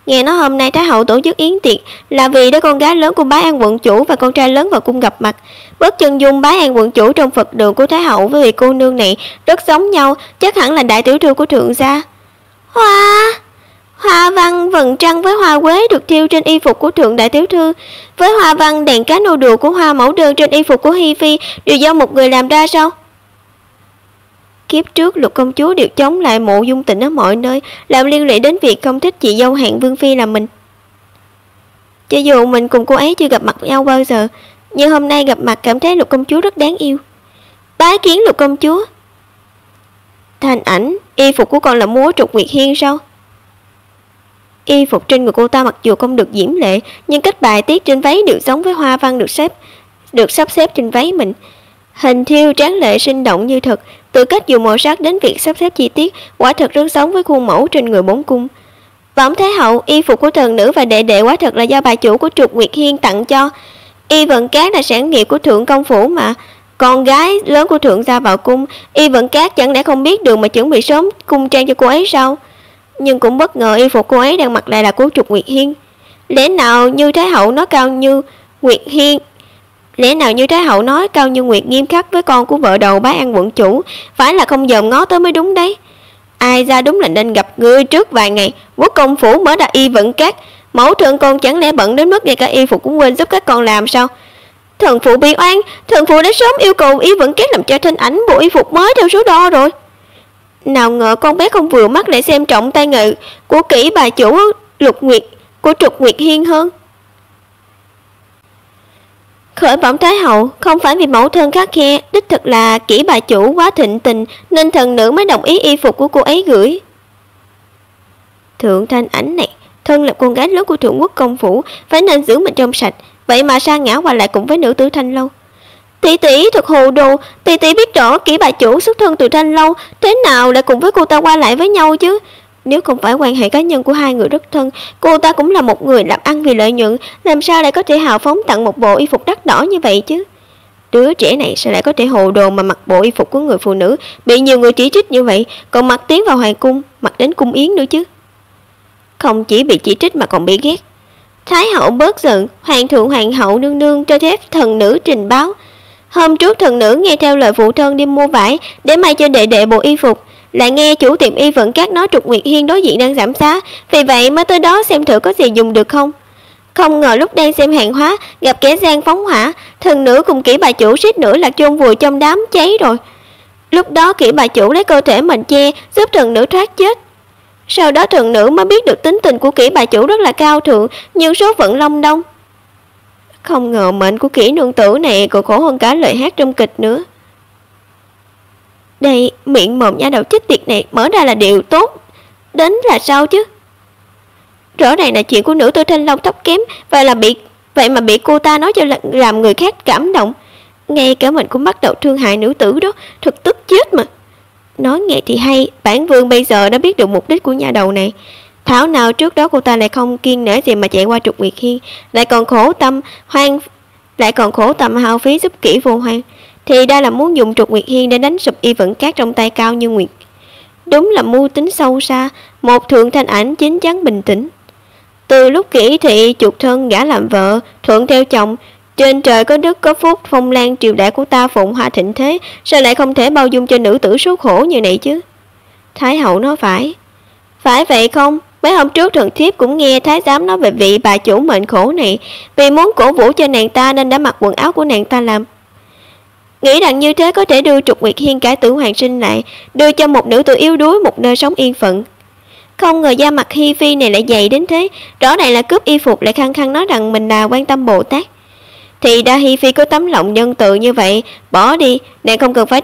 Nghe nói hôm nay thái hậu tổ chức yến tiệc là vì đứa con gái lớn của bái an quận chủ và con trai lớn vào cung gặp mặt. Bất chân dung bái an quận chủ trong Phật đường của thái hậu với vị cô nương này rất giống nhau, chắc hẳn là đại tiểu thư của thượng gia. Hoa văn vầng trăng với hoa quế được thêu trên y phục của thượng đại tiểu thư, với hoa văn đèn cá nô đùa của hoa mẫu đơn trên y phục của Hi phi đều do một người làm ra sao? Kiếp trước Lục công chúa đều chống lại Mộ Dung Tịnh ở mọi nơi, làm liên lụy đến việc không thích chị dâu hạng vương phi là mình. Cho dù mình cùng cô ấy chưa gặp mặt nhau bao giờ, nhưng hôm nay gặp mặt cảm thấy Lục công chúa rất đáng yêu. Bái kiến Lục công chúa. Thanh Ảnh, y phục của con là múa Trục Nguyệt Hiên sao? Y phục trên người cô ta mặc dù không được diễm lệ, nhưng cách bài tiết trên váy đều giống với hoa văn được sắp xếp trên váy mình. Hình thiêu tráng lệ sinh động như thật, từ cách dùng màu sắc đến việc sắp xếp chi tiết, quả thật rất giống với khuôn mẫu trên người bốn cung. Bẩm thái hậu, y phục của thần nữ và đệ đệ quả thật là do bà chủ của Trục Nguyệt Hiên tặng cho. Y Vận Cát là sản nghiệp của thượng công phủ mà, con gái lớn của thượng gia vào cung, Y Vận Cát chẳng lẽ không biết đường mà chuẩn bị sớm cung trang cho cô ấy sao? Nhưng cũng bất ngờ y phục cô ấy đang mặc lại là của Trục Nguyệt Hiên. Lẽ nào như thái hậu nói cao như Nguyệt nghiêm khắc với con của vợ đầu bái an quận chủ, phải là không dòm ngó tới mới đúng đấy. Ai ra đúng là nên gặp ngươi trước vài ngày. Quốc công phủ mở ra Y Vận Cát, mẫu thượng con chẳng lẽ bận đến mức ngay cả y phục cũng quên giúp các con làm sao? Thần phụ bị oan, thần phụ đã sớm yêu cầu Y Vận Cát làm cho Thanh Ảnh bộ y phục mới theo số đo rồi. Nào ngờ con bé không vừa mắt lại xem trọng tay nghề của kỹ bà chủ của Trục Nguyệt Hiên hơn. Khởi bẩm thái hậu, không phải vì mẫu thân khắc khe, đích thực là kỹ bà chủ quá thịnh tình nên thần nữ mới đồng ý y phục của cô ấy gửi. Thượng Thanh Ảnh này, thân là con gái lớn của thượng quốc công phủ, phải nên giữ mình trong sạch, vậy mà sa ngã qua lại cùng với nữ tử Thanh Lâu. Tỷ tỷ thật hồ đồ, tỷ tỷ biết rõ kỹ bà chủ xuất thân từ Thanh Lâu, thế nào lại cùng với cô ta qua lại với nhau chứ? Nếu không phải quan hệ cá nhân của hai người rất thân, cô ta cũng là một người làm ăn vì lợi nhuận, làm sao lại có thể hào phóng tặng một bộ y phục đắt đỏ như vậy chứ? Đứa trẻ này sao lại có thể hồ đồ mà mặc bộ y phục của người phụ nữ, bị nhiều người chỉ trích như vậy, còn mặc tiến vào hoàng cung, mặc đến cung yến nữa chứ? Không chỉ bị chỉ trích mà còn bị ghét. Thái hậu bớt giận, hoàng thượng hoàng hậu nương nương cho phép thần nữ trình báo. Hôm trước thần nữ nghe theo lời phụ thân đi mua vải để may cho đệ đệ bộ y phục, lại nghe chủ tiệm Y Vận Cát nói Trục Nguyệt Hiên đối diện đang giảm giá, vì vậy mới tới đó xem thử có gì dùng được không. Không ngờ lúc đang xem hàng hóa gặp kẻ gian phóng hỏa, thần nữ cùng kỹ bà chủ suýt nữa là chôn vùi trong đám cháy rồi. Lúc đó kỹ bà chủ lấy cơ thể mình che giúp thần nữ thoát chết. Sau đó thần nữ mới biết được tính tình của Kỷ bà chủ rất là cao thượng, nhưng số phận long đong. Không ngờ mệnh của Kỷ nương tử này còn khổ hơn cả lời hát trong kịch nữa. Đây, miệng mồm nha đầu chết tiệt này mở ra là điều tốt đến là sao chứ? Rõ ràng là chuyện của nữ tử Thanh Long thấp kém, vậy mà bị cô ta nói cho làm người khác cảm động. Ngay cả mình cũng bắt đầu thương hại nữ tử đó, thật tức chết mà. Nói nghe thì hay, bản vương bây giờ đã biết được mục đích của nha đầu này. Thảo nào trước đó cô ta lại không kiêng nể gì mà chạy qua Trục Nguyệt Hiên, lại còn khổ tâm hao phí giúp Kỷ vô hoang, thì đây là muốn dùng Trục Nguyệt Hiên để đánh sụp Y Vận Cát trong tay Cao Như Nguyệt. Đúng là mưu tính sâu xa, một thượng thanh ảnh chín chắn bình tĩnh. Từ lúc Kỷ thị chuột thân gả làm vợ, thuận theo chồng, trên trời có đức có phúc, phong lan triều đại của ta phụng hoa thịnh thế, sao lại không thể bao dung cho nữ tử số khổ như này chứ? Thái hậu nói phải vậy không? Mấy hôm trước thần thiếp cũng nghe thái giám nói về vị bà chủ mệnh khổ này, vì muốn cổ vũ cho nàng ta nên đã mặc quần áo của nàng ta làm. Nghĩ rằng như thế có thể đưa Trục Nguyệt Hiên cải tử hoàn sinh lại, đưa cho một nữ tử yếu đuối một nơi sống yên phận. Không ngờ da mặt Hi Phi này lại dày đến thế, rõ ràng là cướp y phục lại khăng khăng nói rằng mình là quan tâm Bồ Tát. Thì đã Hi Phi có tấm lòng nhân từ như vậy, bỏ đi, nàng không cần phải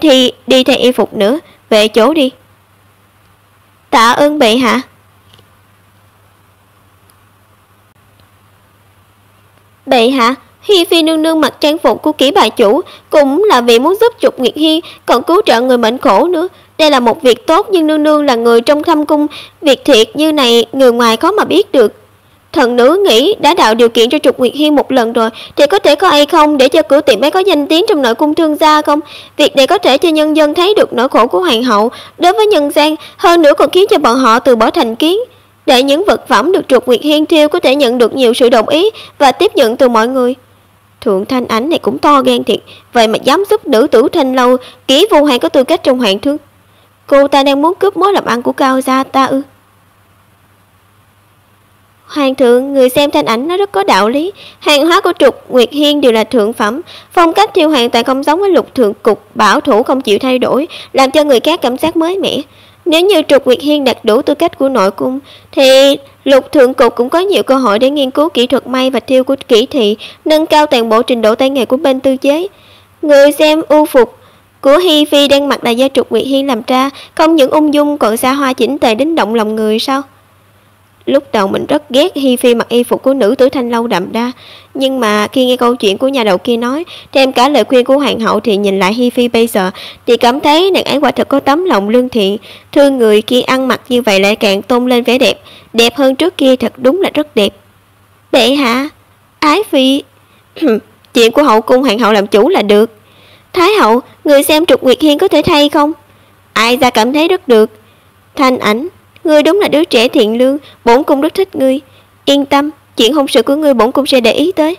đi thay y phục nữa, về chỗ đi. Tạ ơn bệ hạ. Bệ hạ, Hi Phi nương nương mặc trang phục của Kỷ bà chủ cũng là vì muốn giúp Trục Nguyệt Hiên, còn cứu trợ người mệnh khổ nữa. Đây là một việc tốt, nhưng nương nương là người trong thâm cung, việc thiệt như này người ngoài khó mà biết được. Thần nữ nghĩ đã tạo điều kiện cho Trục Nguyệt Hiên một lần rồi, thì có thể có ai không để cho cửa tiệm ấy có danh tiếng trong nội cung thương gia không? Việc này có thể cho nhân dân thấy được nỗi khổ của hoàng hậu đối với nhân gian, hơn nữa còn khiến cho bọn họ từ bỏ thành kiến. Để những vật phẩm được Trục Nguyệt Hiên thiêu có thể nhận được nhiều sự đồng ý và tiếp nhận từ mọi người. Thượng thanh ảnh này cũng to gan thiệt, vậy mà dám giúp nữ tử Thanh Lâu. Kỷ vô hoang có tư cách trong hoàng thương. Cô ta đang muốn cướp mối làm ăn của Cao gia ta ư? Hoàng thượng, người xem thanh ảnh nó rất có đạo lý. Hàng hóa của Trục Nguyệt Hiên đều là thượng phẩm, phong cách thiêu hoàn toàn không giống với Lục thượng cục, bảo thủ không chịu thay đổi, làm cho người khác cảm giác mới mẻ. Nếu như Trục Nguyệt Hiên đạt đủ tư cách của nội cung, thì Lục thượng cục cũng có nhiều cơ hội để nghiên cứu kỹ thuật may và thiêu của Kỷ thị, nâng cao toàn bộ trình độ tay nghề của bên tư chế. Người xem ưu phục của Hi Phi đang mặc là do Trục Nguyệt Hiên làm ra, không những ung dung còn xa hoa chỉnh tề đến động lòng người sao? Lúc đầu mình rất ghét Hi Phi mặc y phục của nữ tử Thanh Lâu đậm đa, nhưng mà khi nghe câu chuyện của nhà đầu kia nói, thêm cả lời khuyên của hoàng hậu, thì nhìn lại Hi Phi bây giờ thì cảm thấy nàng ấy quả thật có tấm lòng lương thiện, thương người kia ăn mặc như vậy lại càng tôn lên vẻ đẹp, đẹp hơn trước kia, thật đúng là rất đẹp. Bệ hạ, ái phi chuyện của hậu cung hoàng hậu làm chủ là được. Thái hậu, người xem Trục Nguyệt Hiên có thể thay không? Ai ra cảm thấy rất được. Thanh ảnh, ngươi đúng là đứa trẻ thiện lương, bổn cung rất thích ngươi. Yên tâm, chuyện hôn sự của ngươi bổn cung sẽ để ý tới.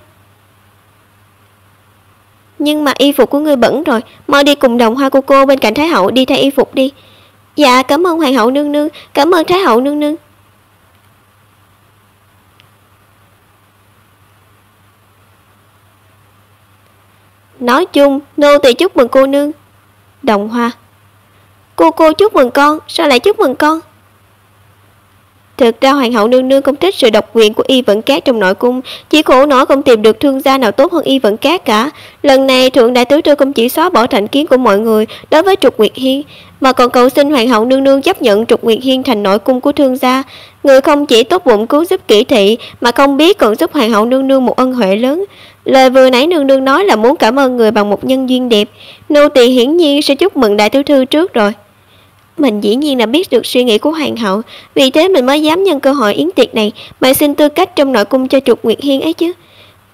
Nhưng mà y phục của ngươi bẩn rồi, mau đi cùng Đồng Hoa của cô bên cạnh Thái hậu đi thay y phục đi. Dạ, cảm ơn hoàng hậu nương nương, cảm ơn Thái hậu nương nương. Nói chung, nô tỳ chúc mừng cô nương. Đồng Hoa, cô chúc mừng con, sao lại chúc mừng con? Thực ra hoàng hậu nương nương không thích sự độc quyền của Y Vận Cát trong nội cung, chỉ khổ nổi không tìm được thương gia nào tốt hơn Y Vận Cát cả. Lần này thượng đại tứ trư không chỉ xóa bỏ thành kiến của mọi người đối với Trục Nguyệt Hiên, mà còn cầu xin hoàng hậu nương nương chấp nhận Trục Nguyệt Hiên thành nội cung của thương gia. Người không chỉ tốt bụng cứu giúp Kỷ thị, mà không biết còn giúp hoàng hậu nương nương một ân huệ lớn. Lời vừa nãy nương nương nói là muốn cảm ơn người bằng một nhân duyên đẹp, nô tỳ hiển nhiên sẽ chúc mừng đại tứ thư trước rồi. Mình dĩ nhiên là biết được suy nghĩ của hoàng hậu, vì thế mình mới dám nhân cơ hội yến tiệc này mà xin tư cách trong nội cung cho Trục Nguyệt Hiên ấy chứ.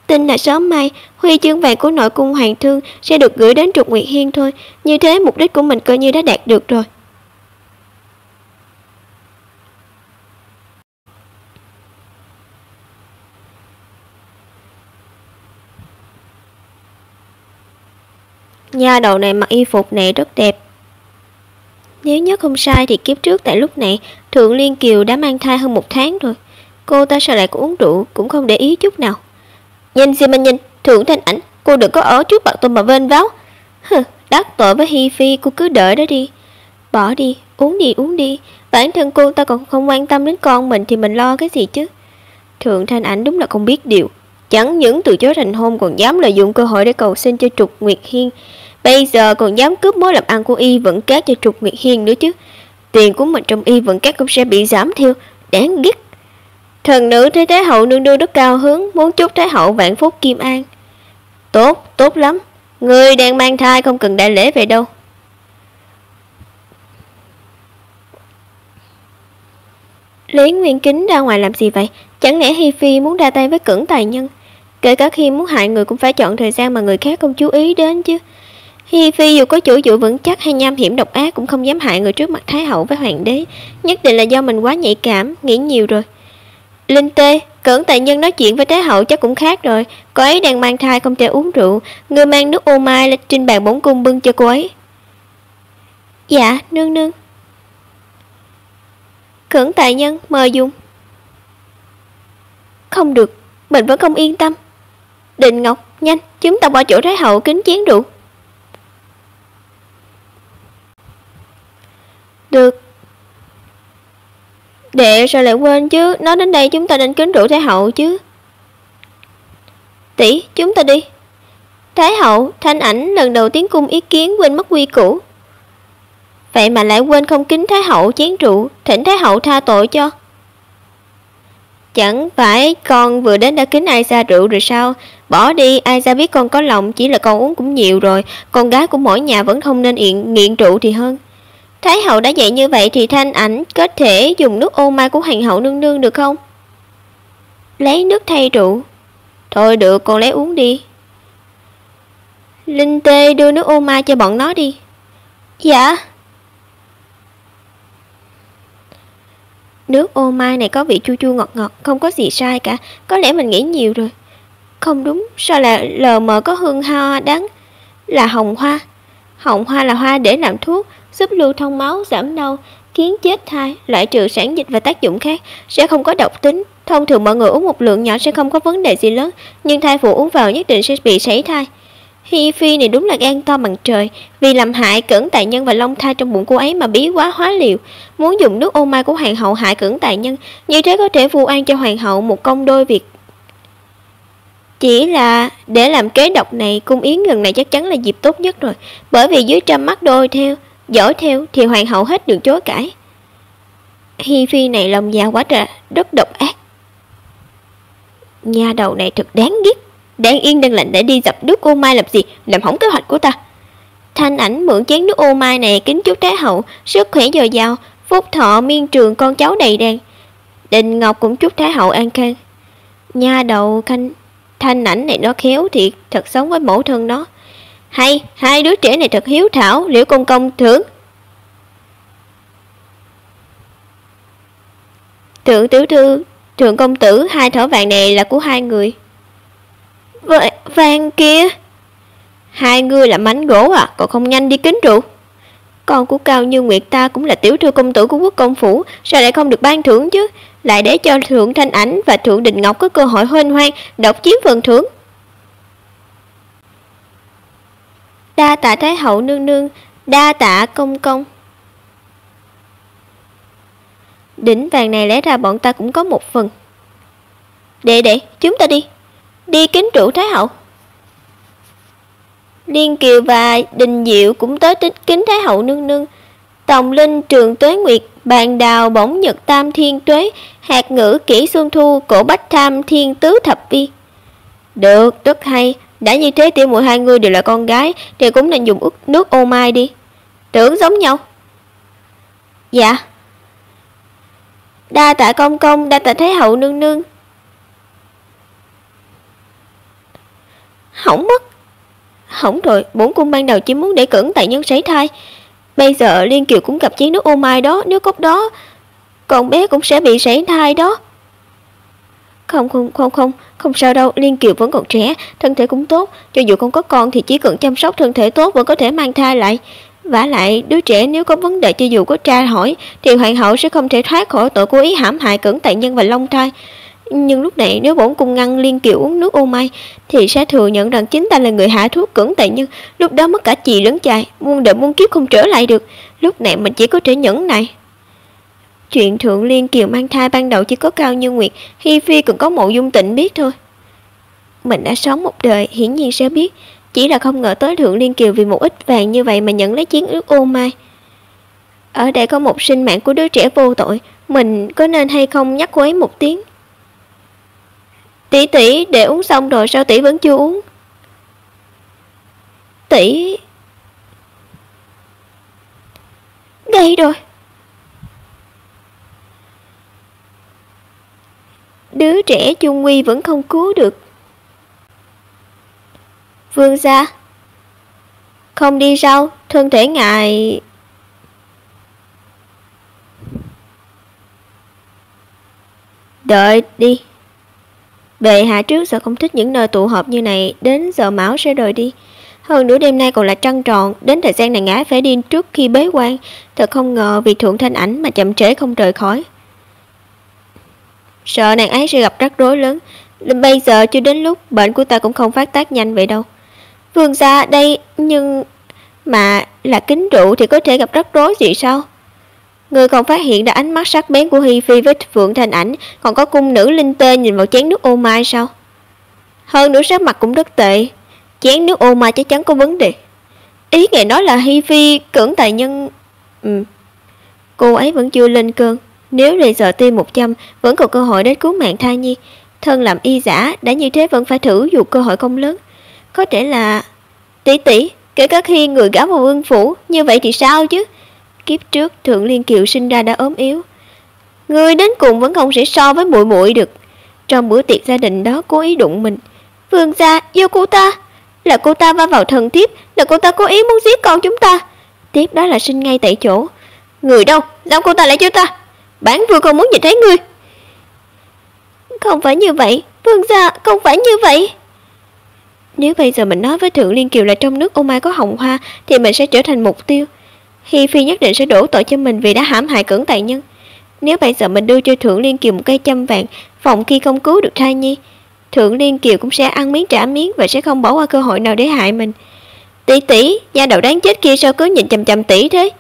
Tin là sớm mai huy chương vàng của nội cung hoàng thương sẽ được gửi đến Trục Nguyệt Hiên thôi. Như thế mục đích của mình coi như đã đạt được rồi. Nha đầu này mặc y phục này rất đẹp. Nếu nhớ không sai thì kiếp trước tại lúc này Thượng Liên Kiều đã mang thai hơn 1 tháng rồi. Cô ta sao lại có uống rượu cũng không để ý chút nào. Nhìn xem anh nhìn, Thượng Thanh ảnh, cô đừng có ở trước mặt tôi mà vênh váo. Đắc tội với Hi Phi, cô cứ đợi đó đi. Bỏ đi, uống đi, Bản thân cô ta còn không quan tâm đến con mình thì mình lo cái gì chứ. Thượng Thanh Ảnh đúng là không biết điều, chẳng những từ chối thành hôn còn dám lợi dụng cơ hội để cầu xin cho Trục Nguyệt Hiên. Bây giờ còn dám cướp mối làm ăn của Y Vận Cát cho Trục Nguyệt Hiên nữa chứ. Tiền của mình trong Y Vận Cát cũng sẽ bị giảm theo, đáng ghét. Thần nữ thấy Thái hậu nương nương rất cao hứng, muốn chúc Thái hậu vạn phúc kim an. Tốt, tốt lắm. Người đang mang thai không cần đại lễ về đâu. Lý Nguyên Kính ra ngoài làm gì vậy? Chẳng lẽ Hi Phi muốn ra tay với Cẩn Tài Nhân? Kể cả khi muốn hại người cũng phải chọn thời gian mà người khác không chú ý đến chứ. Hi Phi dù có chủ dựa vững chắc hay nham hiểm độc ác cũng không dám hại người trước mặt Thái hậu với hoàng đế. Nhất định là do mình quá nhạy cảm, nghĩ nhiều rồi. Linh Tê, Cẩn Tài Nhân nói chuyện với Thái hậu chắc cũng khác rồi. Cô ấy đang mang thai không thể uống rượu. Người mang nước ô mai lên trên bàn bổn cung bưng cho cô ấy. Dạ, nương nương. Cẩn Tài Nhân mời dùng. Không được, mình vẫn không yên tâm. Định Ngọc, nhanh, chúng ta bỏ chỗ Thái hậu kính chén rượu. Được. Đệ sao lại quên chứ, nói đến đây chúng ta nên kính rượu Thái hậu chứ. Tỷ, chúng ta đi. Thái hậu, Thanh Ảnh lần đầu tiến cung ý kiến quên mất quy củ. Vậy mà lại quên không kính Thái hậu chén rượu, thỉnh Thái hậu tha tội cho. Chẳng phải con vừa đến đã kính ai ra rượu rồi sao? Bỏ đi, ai ra biết con có lòng, chỉ là con uống cũng nhiều rồi. Con gái của mỗi nhà vẫn không nên nghiện rượu thì hơn. Thái hậu đã dạy như vậy thì Thanh Ảnh có thể dùng nước ô mai của hoàng hậu nương nương được không? Lấy nước thay rượu. Thôi được, con lấy uống đi. Linh Tê đưa nước ô mai cho bọn nó đi. Dạ. Nước ô mai này có vị chua chua ngọt ngọt, không có gì sai cả. Có lẽ mình nghĩ nhiều rồi. Không đúng, sao là lờ mờ có hương hoa đắng. Là hồng hoa. Hồng hoa là hoa để làm thuốc, giúp lưu thông máu, giảm đau, khiến chết thai, loại trừ sản dịch và tác dụng khác, sẽ không có độc tính. Thông thường mọi người uống một lượng nhỏ sẽ không có vấn đề gì lớn, nhưng thai phụ uống vào nhất định sẽ bị sảy thai. Hi Phi này đúng là gan to bằng trời, vì làm hại Cẩn Tài Nhân và long thai trong bụng cô ấy mà bí quá hóa liều, muốn dùng nước ô mai của hoàng hậu hại Cẩn Tài Nhân, như thế có thể vu oan cho hoàng hậu một công đôi việc. Chỉ là để làm kế độc này, cung yến lần này chắc chắn là dịp tốt nhất rồi, bởi vì dưới trăm mắt đôi theo, dõi theo thì hoàng hậu hết đường chối cãi. Hi Phi này lòng dạ quá trời, rất độc ác. Nhà đầu này thật đáng ghét. Đang yên đang lạnh để đi dập nước ô mai làm gì, làm hỏng kế hoạch của ta. Thanh Ảnh mượn chén nước ô mai này kính chúc Thái hậu sức khỏe dồi dào, phúc thọ miên trường, con cháu đầy đàn. Định Ngọc cũng chúc Thái hậu an khang. Nhà đầu Thanh Ảnh này nó khéo thiệt, thật sống với mẫu thân nó. Hay, hai đứa trẻ này thật hiếu thảo, Liễu công công thưởng. Thượng tiểu thư, thượng công tử, hai thỏi vàng này là của hai người. Vàng kia. Hai người là mảnh gỗ à, còn không nhanh đi kính rượu. Con của Cao Như Nguyệt ta cũng là tiểu thư công tử của quốc công phủ, sao lại không được ban thưởng chứ? Lại để cho thượng Thanh Ảnh và thượng Định Ngọc có cơ hội huênh hoang độc chiếm phần thưởng. Đa tạ Thái hậu nương nương, đa tạ công công. Đỉnh vàng này lẽ ra bọn ta cũng có một phần. Đệ, chúng ta đi. Đi kính rượu Thái hậu. Liên Kiều và Đình Diệu cũng tới kính Thái hậu nương nương. Tòng Linh, Trường Tuế Nguyệt, Bàn Đào, Bổng Nhật, Tam Thiên Tuế, Hạt Ngữ, Kỷ Xuân Thu, Cổ Bách Tham, Thiên Tứ Thập Vi. Được, rất hay. Đã như thế tiểu muội hai người đều là con gái thì cũng nên dùng nước ô mai đi. Tưởng giống nhau. Dạ. Đa tạ công công, đa tạ Thái hậu nương nương. Hỏng mất. Hỏng rồi, bổn cung ban đầu chỉ muốn để Cẩn Tài Nhân sảy thai. Bây giờ Liên Kiều cũng gặp chén nước ô mai đó, nếu cốc đó con bé cũng sẽ bị sảy thai đó. Không sao đâu, Liên Kiều vẫn còn trẻ, thân thể cũng tốt, cho dù không có con thì chỉ cần chăm sóc thân thể tốt vẫn có thể mang thai lại. Vả lại, đứa trẻ nếu có vấn đề cho dù có tra hỏi thì hoàng hậu sẽ không thể thoát khỏi tội cố ý hãm hại Cẩn Tài Nhân và long thai. Nhưng lúc này nếu bổn cung ngăn Liên Kiều uống nước ô mai thì sẽ thừa nhận rằng chính ta là người hạ thuốc Cẩn Tài Nhân, lúc đó mất cả chì lẫn chài, muôn đời muôn kiếp không trở lại được. Lúc này mình chỉ có thể nhẫn này. Chuyện Thượng Liên Kiều mang thai ban đầu chỉ có Cao Như Nguyệt, Hi Phi còn có Mộ Dung Tịnh biết thôi. Mình đã sống một đời, hiển nhiên sẽ biết. Chỉ là không ngờ tới Thượng Liên Kiều vì một ít vàng như vậy mà nhận lấy chiến ước ô mai. Ở đây có một sinh mạng của đứa trẻ vô tội, mình có nên hay không nhắc cô ấy một tiếng? Tỷ tỷ, để uống xong rồi sao tỷ vẫn chưa uống? Tỷ... Đây rồi. Đứa trẻ chung quy vẫn không cứu được. Vương gia, không đi sao? Thân thể ngài... Đợi đi. Bệ hạ trước giờ không thích những nơi tụ họp như này, đến giờ mão sẽ rời đi. Hơn nữa đêm nay còn là trăng tròn, đến thời gian này ngài phải đi trước khi bế quan. Thật không ngờ vì Thượng Thanh Ảnh mà chậm trễ không rời khỏi. Sợ nàng ấy sẽ gặp rắc rối lớn. Bây giờ chưa đến lúc, bệnh của ta cũng không phát tác nhanh vậy đâu. Vương gia đây, nhưng... Mà là kính rượu thì có thể gặp rắc rối gì sao? Người còn phát hiện ra ánh mắt sắc bén của Hi Phi với Phượng Thanh Ảnh, còn có cung nữ Linh Tê nhìn vào chén nước ô mai sao? Hơn nữa sắc mặt cũng rất tệ. Chén nước ô mai chắc chắn có vấn đề. Ý ngài nói là Hi Phi cưỡng tài nhân... Cô ấy vẫn chưa lên cơn. Nếu bây giờ tiêm 100 vẫn còn cơ hội để cứu mạng thai nhi. Thân làm y giả đã như thế vẫn phải thử dù cơ hội không lớn. Có thể là... Tỷ tỷ, kể cả khi người gả vào vương phủ, như vậy thì sao chứ? Kiếp trước Thượng Liên Kiều sinh ra đã ốm yếu. Người đến cùng vẫn không sẽ so với muội muội được. Trong bữa tiệc gia đình đó cố ý đụng mình. Vương gia yêu cô ta. Là cô ta va vào thần thiếp. Là cô ta cố ý muốn giết con chúng ta. Tiếp đó là sinh ngay tại chỗ. Người đâu? Sao cô ta lại cho ta? Bản vương không muốn nhìn thấy ngươi. Không phải như vậy. Vương gia không phải như vậy. Nếu bây giờ mình nói với Thượng Liên Kiều là trong nước ô mai có hồng hoa, thì mình sẽ trở thành mục tiêu. Hi Phi nhất định sẽ đổ tội cho mình vì đã hãm hại cưỡng tài nhân. Nếu bây giờ mình đưa cho Thượng Liên Kiều một cây châm vàng, phòng khi không cứu được thai nhi, Thượng Liên Kiều cũng sẽ ăn miếng trả miếng và sẽ không bỏ qua cơ hội nào để hại mình. Tỷ tỷ, nha đầu đáng chết kia sao cứ nhìn chằm chằm tỷ thế?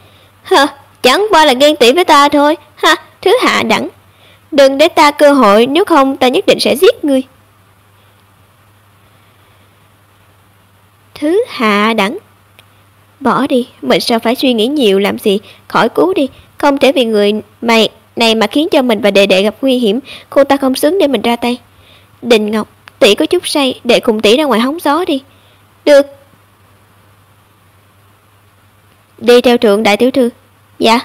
Hả, chẳng qua là ghen tị với ta thôi. Ha, thứ hạ đẳng. Đừng để ta cơ hội, nếu không ta nhất định sẽ giết ngươi. Thứ hạ đẳng. Bỏ đi, mình sao phải suy nghĩ nhiều làm gì, khỏi cứu đi. Không thể vì người mày này mà khiến cho mình và đệ đệ gặp nguy hiểm. Cô ta không xứng để mình ra tay. Đình Ngọc, tỷ có chút say, đệ cùng tỷ ra ngoài hóng gió đi. Được. Đi theo Thượng đại tiểu thư. Dạ.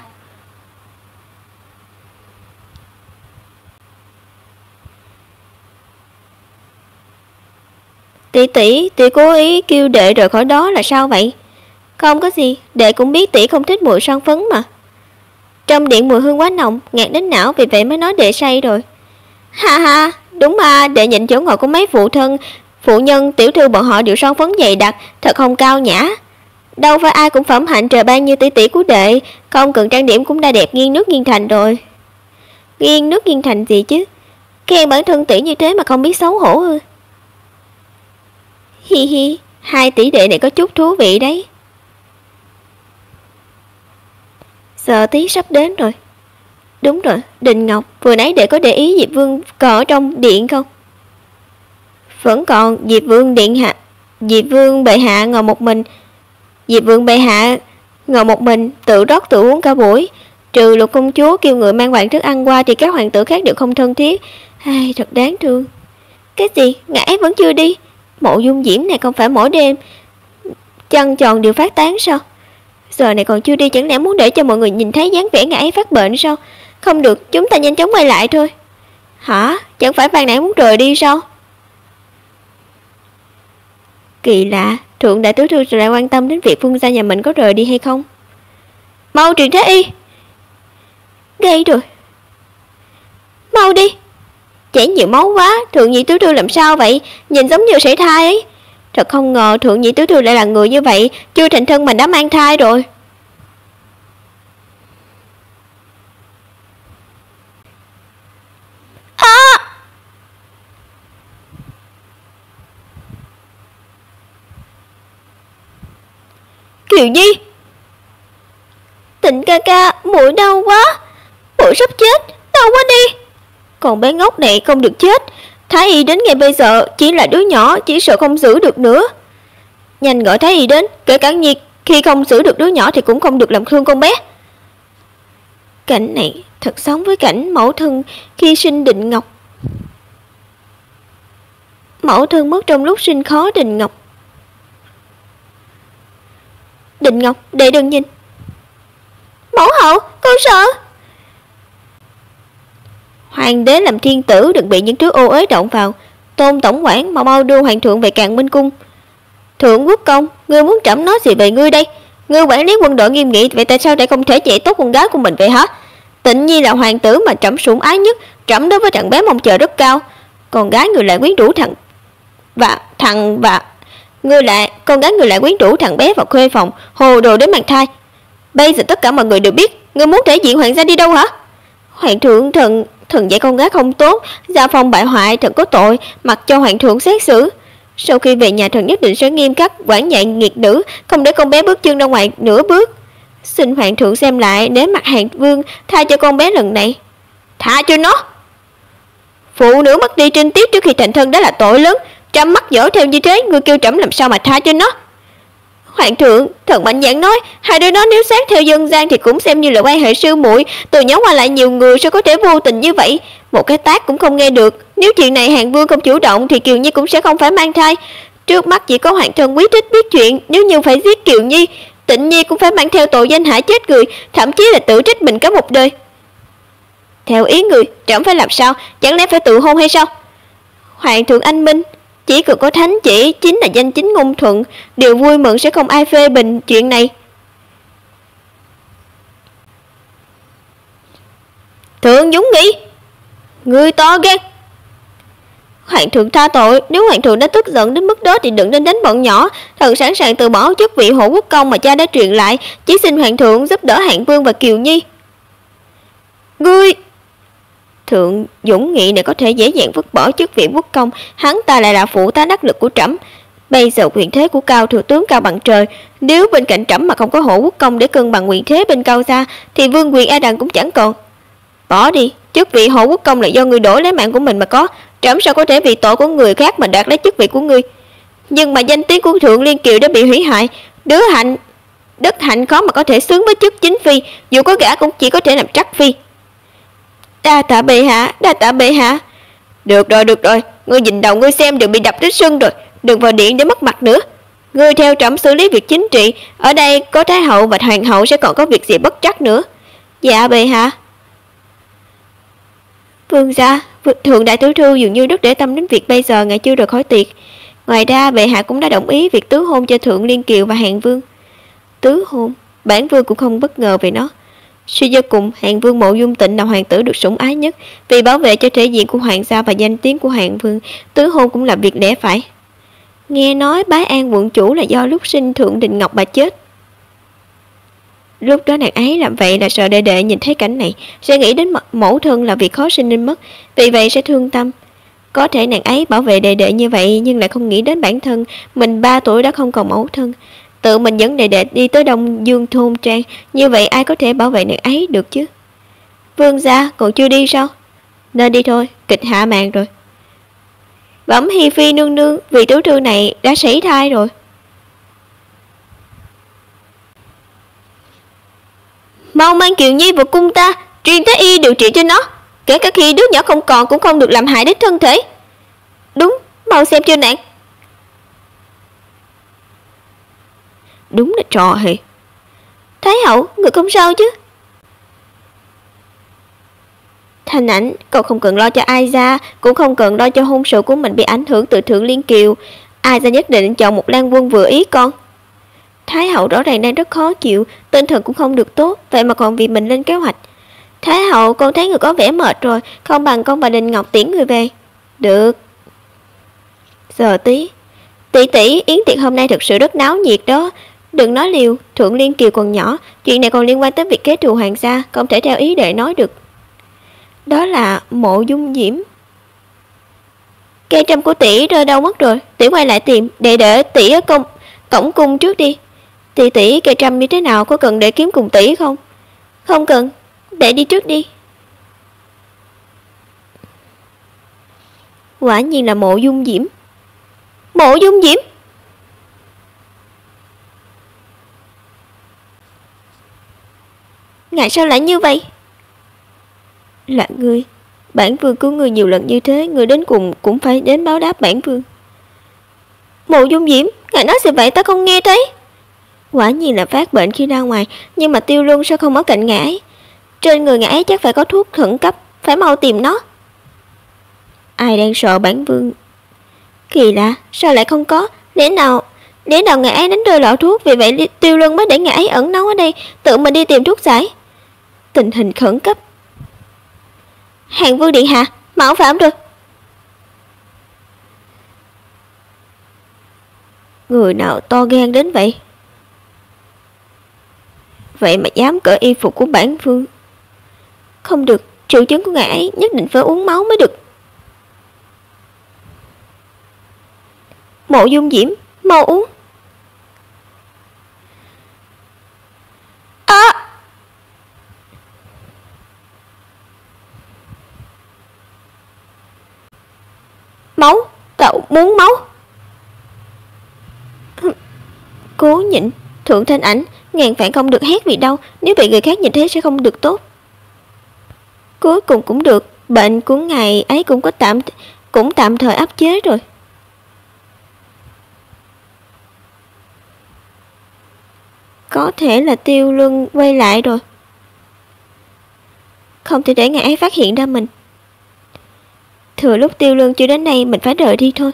Tỷ cố ý kêu đệ rời khỏi đó là sao vậy? Không có gì, đệ cũng biết tỷ không thích mùi son phấn mà. Trong điện mùi hương quá nồng, ngạt đến não, vì vậy mới nói đệ say rồi. Ha ha, đúng mà, đệ nhìn chỗ ngồi của mấy phụ nhân tiểu thư bọn họ đều son phấn dày đặc, thật không cao nhã. Đâu phải ai cũng phẩm hạnh trời ban như tỷ của đệ, không cần trang điểm cũng đã đẹp nghiêng nước nghiêng thành rồi. Nghiêng nước nghiêng thành gì chứ? Khen bản thân tỷ như thế mà không biết xấu hổ ư? Hi hi, hai tỷ đệ này có chút thú vị đấy. Giờ tí sắp đến rồi. Đúng rồi, Đình Ngọc, vừa nãy đệ có để ý Diệp Vương còn ở trong điện không? Vẫn còn. Diệp Vương bệ hạ ngồi một mình. Diệp Vương bệ hạ ngồi một mình, tự rót tự uống cả buổi. Trừ Lục công chúa kêu người mang hoàng thức ăn qua thì các hoàng tử khác đều không thân thiết. Ai, thật đáng thương. Cái gì? Ngài ấy vẫn chưa đi? Mộ Dung Diễm này không phải mỗi đêm trăng tròn đều phát tán sao? Giờ này còn chưa đi, chẳng lẽ muốn để cho mọi người nhìn thấy dáng vẻ ngài ấy phát bệnh sao? Không được, chúng ta nhanh chóng quay lại thôi. Hả? Chẳng phải ban nãy muốn rời đi sao? Kỳ lạ, Thượng đại tiểu thư lại quan tâm đến việc Vương gia nhà mình có rời đi hay không. Mau truyền thế y. Gây rồi. Mau đi. Chảy nhiều máu quá, Thượng nhị tiểu thư làm sao vậy? Nhìn giống như sảy thai ấy. Thật không ngờ Thượng nhị tiểu thư lại là người như vậy, chưa thành thân mà đã mang thai rồi. Kiều Nhi, Tịnh ca ca, muội đau quá. muội sắp chết, đau quá đi. Còn bé ngốc này không được chết. Thái y đến ngay bây giờ, chỉ là đứa nhỏ, chỉ sợ không giữ được nữa. Nhanh gọi Thái y đến, kể cả Nhi khi không giữ được đứa nhỏ thì cũng không được làm thương con bé. Cảnh này thật giống với cảnh mẫu thân khi sinh Định Ngọc. Mẫu thân mất trong lúc sinh khó Định Ngọc. Định Ngọc, để đừng nhìn. Mẫu hậu, con sợ. Hoàng đế làm thiên tử đừng bị những thứ ô uế động vào. Tôn tổng quản mau mau đưa hoàng thượng về Càn Minh cung. Thượng quốc công, ngươi muốn trẫm nói gì về ngươi đây? Ngươi quản lý quân đội nghiêm nghị, vậy tại sao lại không thể dạy tốt con gái của mình vậy hả? Tịnh Nhi là hoàng tử mà trẫm sủng ái nhất, trẫm đối với thằng bé mong chờ rất cao. Con gái người lại quyến rũ con gái người lại quyến rũ thằng bé vào khuê phòng, hồ đồ đến mang thai. Bây giờ tất cả mọi người đều biết, ngươi muốn thể diện hoàng gia đi đâu hả? Hoàng thượng thần dạy con gái không tốt, gia phong bại hoại, thần có tội, mặc cho hoàng thượng xét xử. Sau khi về nhà thần nhất định sẽ nghiêm khắc quản dạy nghiệt nữ, không để con bé bước chân ra ngoài nửa bước. Xin hoàng thượng xem lại, để mặt Hàng Vương tha cho con bé lần này. Tha cho nó? Phụ nữ mất đi trinh tiết trước khi thành thân đó là tội lớn, trẫm mắc dở theo như thế, ngươi kêu trẫm làm sao mà tha cho nó? Hoàng thượng, thần mạnh dạn nói, hai đứa nó nếu xét theo dân gian thì cũng xem như là quan hệ sư muội, từ nhỏ qua lại nhiều người sao có thể vô tình như vậy, một cái tát cũng không nghe được. Nếu chuyện này Hàng Vương không chủ động thì Kiều Nhi cũng sẽ không phải mang thai. Trước mắt chỉ có hoàng thân quý thích biết chuyện, nếu như phải giết Kiều Nhi, Tịnh Nhi cũng phải mang theo tội danh hại chết người, thậm chí là tự trách mình cả một đời. Theo ý người, trẫm phải làm sao? Chẳng lẽ phải tự hôn hay sao? Hoàng thượng anh minh, chỉ cần có thánh chỉ chính là danh chính ngôn thuận, điều vui mừng sẽ không ai phê bình chuyện này. Thượng Dũng nghĩ, người to gan. Hoàng thượng tha tội, nếu hoàng thượng đã tức giận đến mức đó thì đừng nên đánh bọn nhỏ. Thần sẵn sàng từ bỏ chức vị hộ quốc công mà cha đã truyền lại, chỉ xin hoàng thượng giúp đỡ Hạng Vương và Kiều Nhi. Ngươi... Thượng Dũng Nghị này có thể dễ dàng vứt bỏ chức vị quốc công, hắn ta lại là phụ tá đắc lực của trẫm. Bây giờ quyền thế của Cao thừa tướng cao bằng trời, nếu bên cạnh trẫm mà không có hộ quốc công để cân bằng quyền thế bên Cao gia thì vương quyền e rằng cũng chẳng còn. Bỏ đi, chức vị hộ quốc công là do người đổi lấy mạng của mình mà có, trẫm sao có thể vì tội của người khác mà đoạt lấy chức vị của ngươi. Nhưng mà danh tiếng của Thượng Liên Kiều đã bị hủy hại, Đức Hạnh khó mà có thể xứng với chức chính phi, dù có gã cũng chỉ có thể làm trắc phi. Đa tạ bệ hạ, đa tạ bệ hạ. Được rồi, ngươi nhìn đầu ngươi xem, đừng bị đập đến sưng rồi, đừng vào điện để mất mặt nữa. Ngươi theo trẫm xử lý việc chính trị, ở đây có thái hậu và hoàng hậu sẽ còn có việc gì bất trắc nữa. Dạ bệ hạ. Vương gia, Thượng đại tiểu thư dường như rất để tâm đến việc bây giờ ngài chưa rời khỏi tiệc. Ngoài ra bệ hạ cũng đã đồng ý việc tứ hôn cho Thượng Liên Kiều và Hạng Vương. Tứ hôn, bản vương cũng không bất ngờ về nó. Suy cho cùng, Hạng Vương Mộ Dung Tịnh là hoàng tử được sủng ái nhất, vì bảo vệ cho thể diện của hoàng gia và danh tiếng của Hạng Vương, tứ hôn cũng là việc lẽ phải. Nghe nói Bái An quận chủ là do lúc sinh Thượng Định Ngọc mà chết. Lúc đó nàng ấy làm vậy là sợ đệ đệ nhìn thấy cảnh này sẽ nghĩ đến mẫu thân là việc khó sinh nên mất, vì vậy sẽ thương tâm. Có thể nàng ấy bảo vệ đệ đệ như vậy nhưng lại không nghĩ đến bản thân mình 3 tuổi đã không còn mẫu thân, tự mình dẫn đệ đệ đi tới Đông Dương thôn trang, như vậy ai có thể bảo vệ nàng ấy được chứ? Vương gia còn chưa đi sao? Nên đi thôi, kịch hạ màn rồi. Bẩm Hi Phi nương nương, vị tiểu thư này đã sảy thai rồi. Mau mang Kiều Nhi vào cung ta, truyền thái y điều trị cho nó, kể cả khi đứa nhỏ không còn cũng không được làm hại đến thân thể. Đúng, mau xem cho nàng. Đúng là trò hề. Thái hậu, người không sao chứ? Thanh Ảnh, cậu không cần lo cho ai ra, cũng không cần lo cho hôn sự của mình bị ảnh hưởng từ Thượng Liên Kiều. Ai ra nhất định chọn một lang quân vừa ý con. Thái hậu rõ ràng đang rất khó chịu, tinh thần cũng không được tốt, vậy mà còn vì mình lên kế hoạch. Thái hậu, con thấy người có vẻ mệt rồi, không bằng con và Đình Ngọc tiễn người về. Được. Giờ tí. Tỷ, yến tiệc hôm nay thực sự rất náo nhiệt đó. Đừng nói liều, Thượng Liên Kiều còn nhỏ, chuyện này còn liên quan tới việc kế thừa hoàng gia, không thể theo ý đệ nói được. Đó là Mộ Dung Diễm. Cây trăm của tỷ rơi đâu mất rồi, tỷ quay lại tìm, để tỷ ở cổng cung trước đi. Tỷ cây trăm như thế nào, có cần để kiếm cùng tỷ không? Không cần, để đi trước đi. Quả nhiên là Mộ Dung Diễm. Mộ Dung Diễm? Ngài sao lại như vậy? Là ngươi. Bản vương cứu ngươi nhiều lần như thế, ngươi đến cùng cũng phải đến báo đáp bản vương. Mộ Dung Diễm, ngài nói gì vậy ta không nghe thấy. Quả nhiên là phát bệnh khi ra ngoài, nhưng mà Tiêu Luân sao không ở cạnh ngài ấy? Trên người ngài ấy chắc phải có thuốc khẩn cấp, phải mau tìm nó. Ai đang sợ bản vương? Kỳ lạ, sao lại không có? Lẽ nào ngài ấy đánh rơi lọ thuốc, vì vậy Tiêu Luân mới để ngài ấy ẩn náu ở đây, tự mình đi tìm thuốc giải. Tình hình khẩn cấp. Hàng Vương điện hạ, mạo phạm rồi. Người nào to gan đến vậy? Vậy mà dám cởi y phục của bản vương. Không được, triệu chứng của ngài ấy nhất định phải uống máu mới được. Mộ Dung Diễm, mau uống. Máu, cậu muốn máu. Cố nhịn, Thượng Thanh Ảnh, ngàn vạn không được hét vì đau, nếu bị người khác nhìn thấy sẽ không được tốt. Cuối cùng cũng được, bệnh của ngài ấy cũng tạm thời áp chế rồi. Có thể là Tiêu Luân quay lại rồi. Không thể để ngài ấy phát hiện ra mình. Thừa lúc Tiêu Luân chưa đến đây, mình phải rời đi thôi.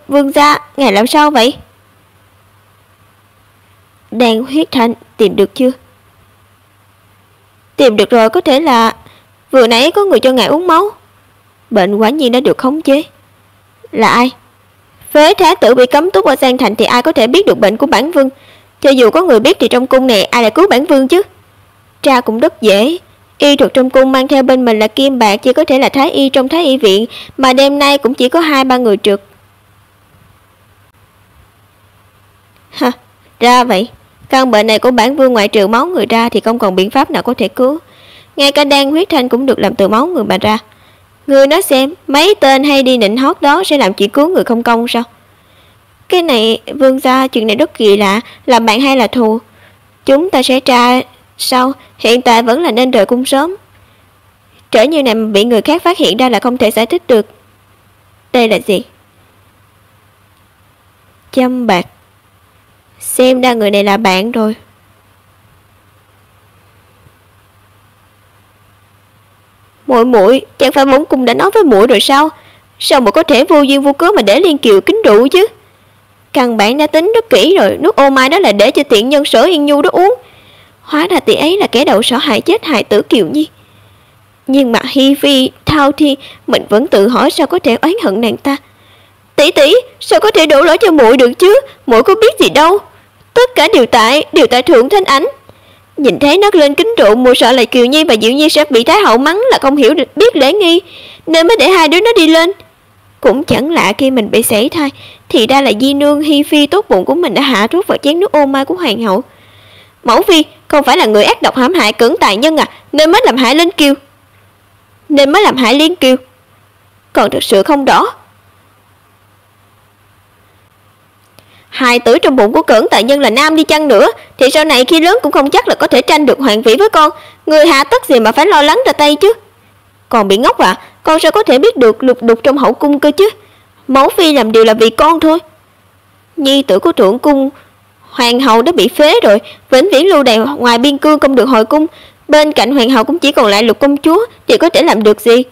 Vương gia, ngài làm sao vậy? Đan huyết thanh tìm được chưa? Tìm được rồi, có thể là vừa nãy có người cho ngài uống máu. Bệnh quả nhiên đã được khống chế. Là ai? Phế thái tử bị cấm túc ở Giang Thành thì ai có thể biết được bệnh của bản vương? Cho dù có người biết thì trong cung này ai lại cứu bản vương chứ? Tra cũng rất dễ. Y thuật trong cung mang theo bên mình là kim bạc, chỉ có thể là thái y trong thái y viện, mà đêm nay cũng chỉ có 2-3 người trực. Ha, ra vậy. Căn bệnh này của bản vương ngoại trừ máu người ra thì không còn biện pháp nào có thể cứu. Ngay cả đan huyết thanh cũng được làm từ máu người mà ra. Người nói xem, mấy tên hay đi nịnh hót đó sẽ làm chuyện cứu người không công sao? Cái này, vương gia, chuyện này rất kỳ lạ, là bạn hay là thù? Chúng ta sẽ tra sau, hiện tại vẫn là nên rời cung sớm. Trở như này mà bị người khác phát hiện ra là không thể giải thích được. Đây là gì? Châm bạc. Xem ra người này là bạn rồi. Muội, chẳng phải bổn cung đã nói với muội rồi sao? Sao muội có thể vô duyên vô cớ mà để Liên Kiều kính rượu chứ? Căn bản đã tính rất kỹ rồi, nước ô mai đó là để cho tiện nhân Sở Yên Nhu đó uống. Hóa ra tỷ ấy là kẻ đầu sỏ hại chết hại tử Kiều Nhi. Nhưng mà Hi Phi, Thao Thiên, mình vẫn tự hỏi sao có thể oán hận nàng ta. Tỷ, sao có thể đổ lỗi cho muội được chứ? Muội có biết gì đâu. Tất cả đều tại Thượng Thanh Ảnh. Nhìn thấy nó lên kính rượu, muội sợ là Kiều Nhi và Diệu Nhi sẽ bị Thái hậu mắng là không hiểu được biết lễ nghi, nên mới để hai đứa nó đi lên. Cũng chẳng lạ khi mình bị sảy thai, thì ra là Di Nương Hi Phi tốt bụng của mình đã hạ thuốc vào chén nước ô mai của hoàng hậu. Mẫu phi không phải là người ác độc hãm hại cưỡng tài nhân à, nên mới làm hại Liên Kiều. Còn thực sự không rõ. Hài tử trong bụng của cưỡng tài nhân là nam đi chăng nữa thì sau này khi lớn cũng không chắc là có thể tranh được hoàng vị với con. Người hạ tất gì mà phải lo lắng ra tay chứ. Còn bị ngốc à, con sao có thể biết được lục đục trong hậu cung cơ chứ? Mẫu phi làm điều là vì con thôi. Nhi tử của thượng cung hoàng hậu đã bị phế rồi, vĩnh viễn lưu đày ngoài biên cương không được hồi cung. Bên cạnh hoàng hậu cũng chỉ còn lại Lục công chúa, thì có thể làm được gì?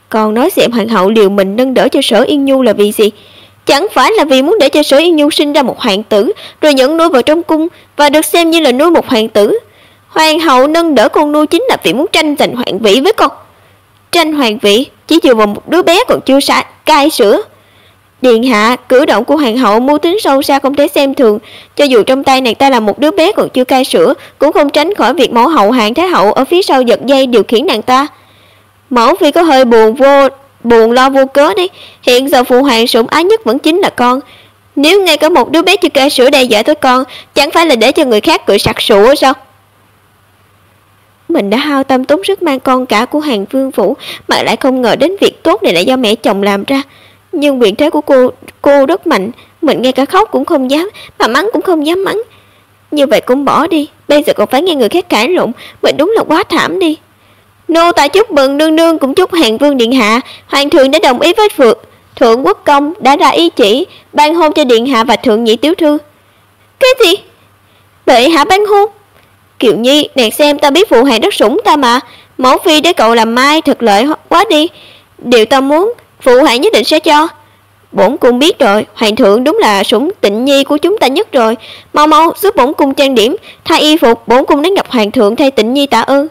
Còn nói xem hoàng hậu liều mình nâng đỡ cho Sở Yên Nhu là vì gì? Chẳng phải là vì muốn để cho Sở Yên Nhu sinh ra một hoàng tử, rồi nhận nuôi vào trong cung và được xem như là nuôi một hoàng tử. Hoàng hậu nâng đỡ con nuôi chính là vì muốn tranh giành hoàng vị với con. Tranh hoàng vị chỉ dựa vào một đứa bé còn chưa cai sữa. Điện hạ, cử động của hoàng hậu mưu tính sâu xa không thể xem thường. Cho dù trong tay nàng ta là một đứa bé còn chưa cai sữa, cũng không tránh khỏi việc mẫu hậu Hạng Thái hậu ở phía sau giật dây điều khiển nàng ta. Mẫu phi có hơi buồn lo vô cớ đấy. Hiện giờ phụ hoàng sủng ái nhất vẫn chính là con. Nếu ngay cả một đứa bé chưa cai sữa đe dọa tới con, chẳng phải là để cho người khác cười sặc sụa sao? Mình đã hao tâm tốn sức mang con cả của Hàng Vương phủ, mà lại không ngờ đến việc tốt này lại do mẹ chồng làm ra. Nhưng quyền thế của cô rất mạnh, mình ngay cả khóc cũng không dám, mà mắng cũng không dám mắng. Như vậy cũng bỏ đi, bây giờ còn phải nghe người khác cãi lộn, mình đúng là quá thảm đi. Nô tài chúc mừng nương nương, cũng chúc Hàng Vương điện hạ. Hoàng thượng đã đồng ý với Thượng Quốc công, đã ra ý chỉ ban hôn cho điện hạ và Thượng nhị tiểu thư. Cái gì? Bệ hạ ban hôn? Kiều Nhi, nàng xem, ta biết phụ hoàng rất sủng ta mà. Mẫu phi để cậu làm mai thật lợi quá đi. Điều ta muốn, phụ hoàng nhất định sẽ cho. Bổn cung biết rồi, hoàng thượng đúng là sủng Tịnh Nhi của chúng ta nhất rồi. Mau mau giúp bổn cung trang điểm, thay y phục, bổn cung đến gặp hoàng thượng thay Tịnh Nhi tạ ơn.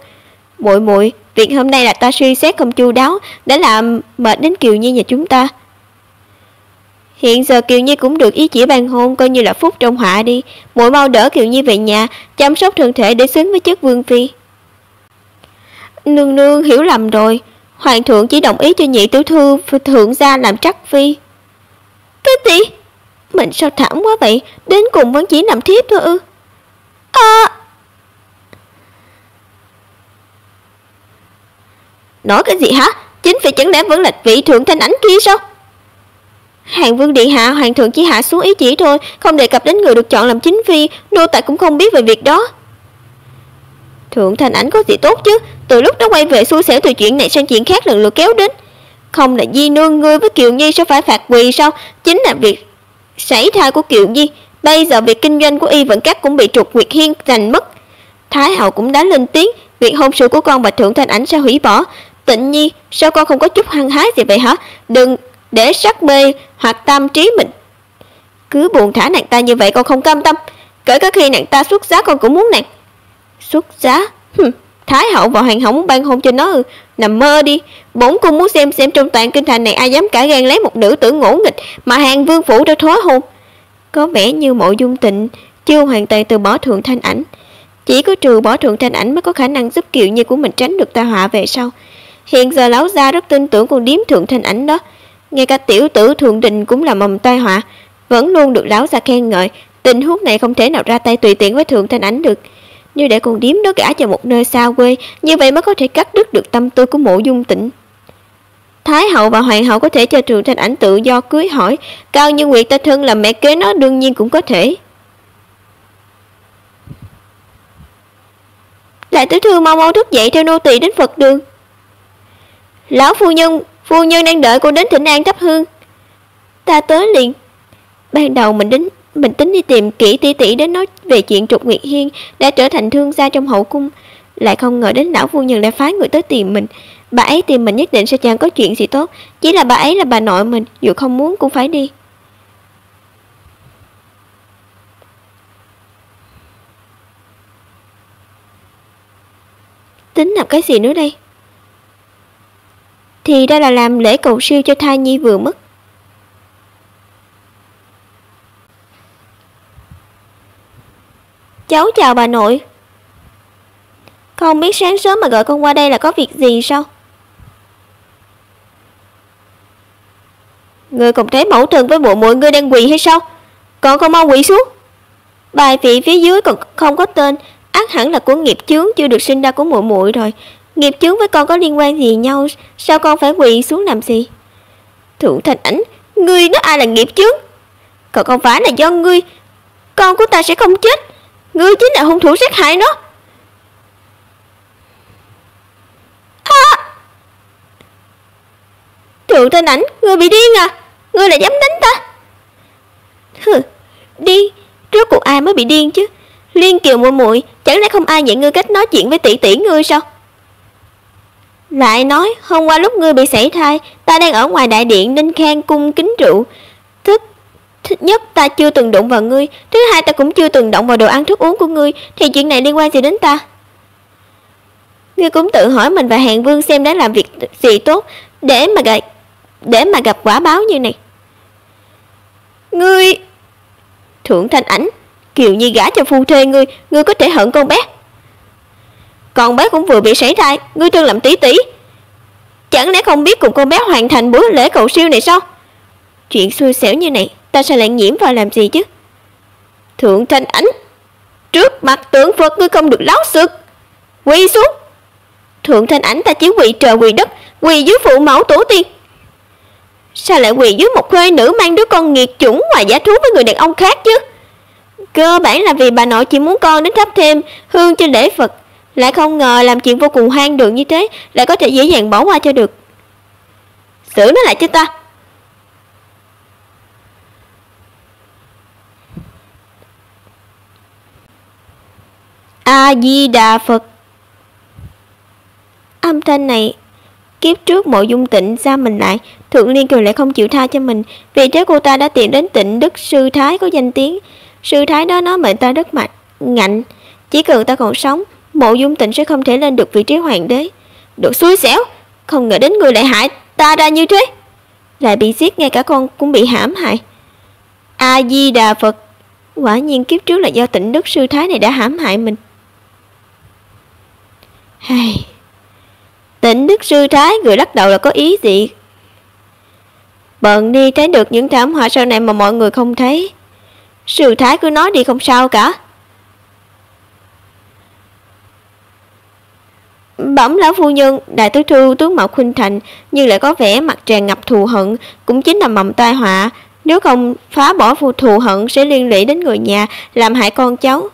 Muội muội, việc hôm nay là ta suy xét không chu đáo, đã làm mệt đến Kiều Nhi nhà chúng ta. Hiện giờ Kiều Nhi cũng được ý chỉ ban hôn, coi như là phúc trong họa đi. Muội mau đỡ Kiều Nhi về nhà, chăm sóc thân thể để xứng với chức vương phi. Nương nương hiểu lầm rồi, hoàng thượng chỉ đồng ý cho nhị tiểu thư thượng gia làm trắc phi. Cái gì? Mình sao thảm quá vậy, đến cùng vẫn chỉ nằm thiếp thôi ư? Nói cái gì hả? Chính phi chẳng lẽ vẫn là vị Thượng Thanh Ảnh kia sao? Hàng Vương điện hạ, hoàng thượng chỉ hạ xuống ý chỉ thôi, không đề cập đến người được chọn làm chính phi, nô tài cũng không biết về việc đó. Thượng Thanh Ảnh có gì tốt chứ, từ lúc nó quay về xui xẻo từ chuyện này sang chuyện khác lần lượt kéo đến. Không là Di nương ngươi với Kiều Nhi sẽ phải phạt quỳ sao? Chính là việc sảy thai của Kiều Nhi, bây giờ việc kinh doanh của Y Vận Các cũng bị Trục Nguyệt Hiên giành mất. Thái hậu cũng đã lên tiếng, việc hôn sự của con và Thượng Thanh Ảnh sẽ hủy bỏ. Tịnh Nhi, sao con không có chút hăng hái gì vậy hả? Đừng để sắc mê hoặc tam trí mình. Cứ buồn thả nàng ta như vậy con không cam tâm. Kể cả khi nàng ta xuất giá con cũng muốn nàng. Xuất giá? Thái hậu và hoàng hậu muốn ban hôn cho nó, nằm mơ đi. Bổn cung muốn xem trong toàn kinh thành này ai dám cả gan lấy một nữ tử ngỗ nghịch mà Hàng Vương phủ ra thối hôn. Có vẻ như Mộ Dung Tịnh chưa hoàn toàn từ bỏ Thượng Thanh Ảnh. Chỉ có trừ bỏ Thượng Thanh Ảnh mới có khả năng giúp Kiều Nhi của mình tránh được tai họa về sau. Hiện giờ lão gia rất tin tưởng con điếm Thượng Thanh Ảnh đó. Ngay cả tiểu tử Thượng Đình cũng là mầm tai họa, vẫn luôn được lão gia khen ngợi. Tình huống này không thể nào ra tay tùy tiện với Thượng Thanh Ảnh được. Nếu để con điếm đó gả cho một nơi xa quê, như vậy mới có thể cắt đứt được tâm tư của Mộ Dung Tịnh. Thái hậu và hoàng hậu có thể cho Thượng Thanh Ảnh tự do cưới hỏi, Cao Như Nguyệt ta thân là mẹ kế nó đương nhiên cũng có thể. Đại tiểu thư mau mau thức dậy theo nô tỳ đến Phật đường. Lão phu nhân đang đợi cô đến thỉnh an thắp hương. Ta tới liền. Ban đầu mình tính đi tìm kỹ tỷ đến nói về chuyện Trục Nguyệt Hiên đã trở thành thương gia trong hậu cung, lại không ngờ đến lão phu nhân lại phái người tới tìm mình. Bà ấy tìm mình nhất định sẽ chẳng có chuyện gì tốt, chỉ là bà ấy là bà nội mình, dù không muốn cũng phải đi. Tính làm cái gì nữa đây? Thì ra là làm lễ cầu siêu cho thai nhi vừa mất. Cháu chào bà nội. Không biết sáng sớm mà gọi con qua đây là có việc gì sao? Ngươi không thấy mẫu thân với bộ muội ngươi đang quỳ hay sao? Còn không mau quỳ xuống. Bài vị phía dưới còn không có tên, ắt hẳn là của nghiệp chướng chưa được sinh ra của muội muội rồi. Nghiệp chướng với con có liên quan gì nhau, sao con phải quỳ xuống làm gì? Thượng Thanh Ảnh, ngươi nói ai là nghiệp chướng? Còn không phải là do ngươi, con của ta sẽ không chết. Ngươi chính là hung thủ sát hại nó. Thượng Thanh Ảnh, ngươi bị điên à? Ngươi là dám đánh ta? Điên? Rốt cuộc ai mới bị điên chứ? Liên Kiều muội muội, chẳng lẽ không ai dạy ngươi cách nói chuyện với tỷ tỷ ngươi sao? Lại nói, hôm qua lúc ngươi bị sảy thai, ta đang ở ngoài đại điện Ninh Khang cung kính rượu. Thứ nhất, ta chưa từng đụng vào ngươi. Thứ hai, ta cũng chưa từng động vào đồ ăn thức uống của ngươi. Thì chuyện này liên quan gì đến ta? Ngươi cũng tự hỏi mình và Hàng Vương xem đã làm việc gì tốt để mà gặp quả báo như này. Ngươi... Thượng Thanh Ảnh, Kiều Nhi gả cho phu thê ngươi có thể hận con bé. Con bé cũng vừa bị sảy thai, ngươi trương làm tỷ tỷ, chẳng lẽ không biết cùng con bé hoàn thành bữa lễ cầu siêu này sao? Chuyện xui xẻo như này, ta sẽ lại nhiễm vào làm gì chứ? Thượng Thanh Ảnh, trước mặt tượng Phật ngươi không được láo xược. Quỳ xuống, Thượng Thanh Ảnh ta chỉ quỳ trời quỳ đất, quỳ dưới phụ mẫu tổ tiên. Sao lại quỳ dưới một khuê nữ mang đứa con nghiệt chủng và giả thú với người đàn ông khác chứ? Cơ bản là vì bà nội chỉ muốn con đến thắp thêm hương cho lễ Phật, lại không ngờ làm chuyện vô cùng hoang đường như thế lại có thể dễ dàng bỏ qua cho được. Xử nó lại cho ta. A Di Đà Phật. Âm thanh này, kiếp trước Mộ Dung Tịnh ra mình lại, Thượng Liên Kiều lại không chịu tha cho mình, vì thế cô ta đã tìm đến Tịnh Đức sư thái có danh tiếng. Sư thái đó nói mệnh ta rất mạnh ngạnh, chỉ cần ta còn sống, Mộ Dung Tịnh sẽ không thể lên được vị trí hoàng đế. Được xui xẻo, không ngờ đến người lại hại ta ra như thế, lại bị giết, ngay cả con cũng bị hãm hại. A Di Đà Phật. Quả nhiên kiếp trước là do Tịnh Đức sư thái này đã hãm hại mình. Tịnh Đức sư thái người lắc đầu là có ý gì? Bận đi, thấy được những thảm họa sau này mà mọi người không thấy. Sư thái cứ nói đi, không sao cả. Bẩm lão phu nhân, đại tứ thư tướng mạo khuynh thành nhưng lại có vẻ mặt tràn ngập thù hận, cũng chính là mầm tai họa. Nếu không phá bỏ thù hận sẽ liên lụy đến người nhà, làm hại con cháu.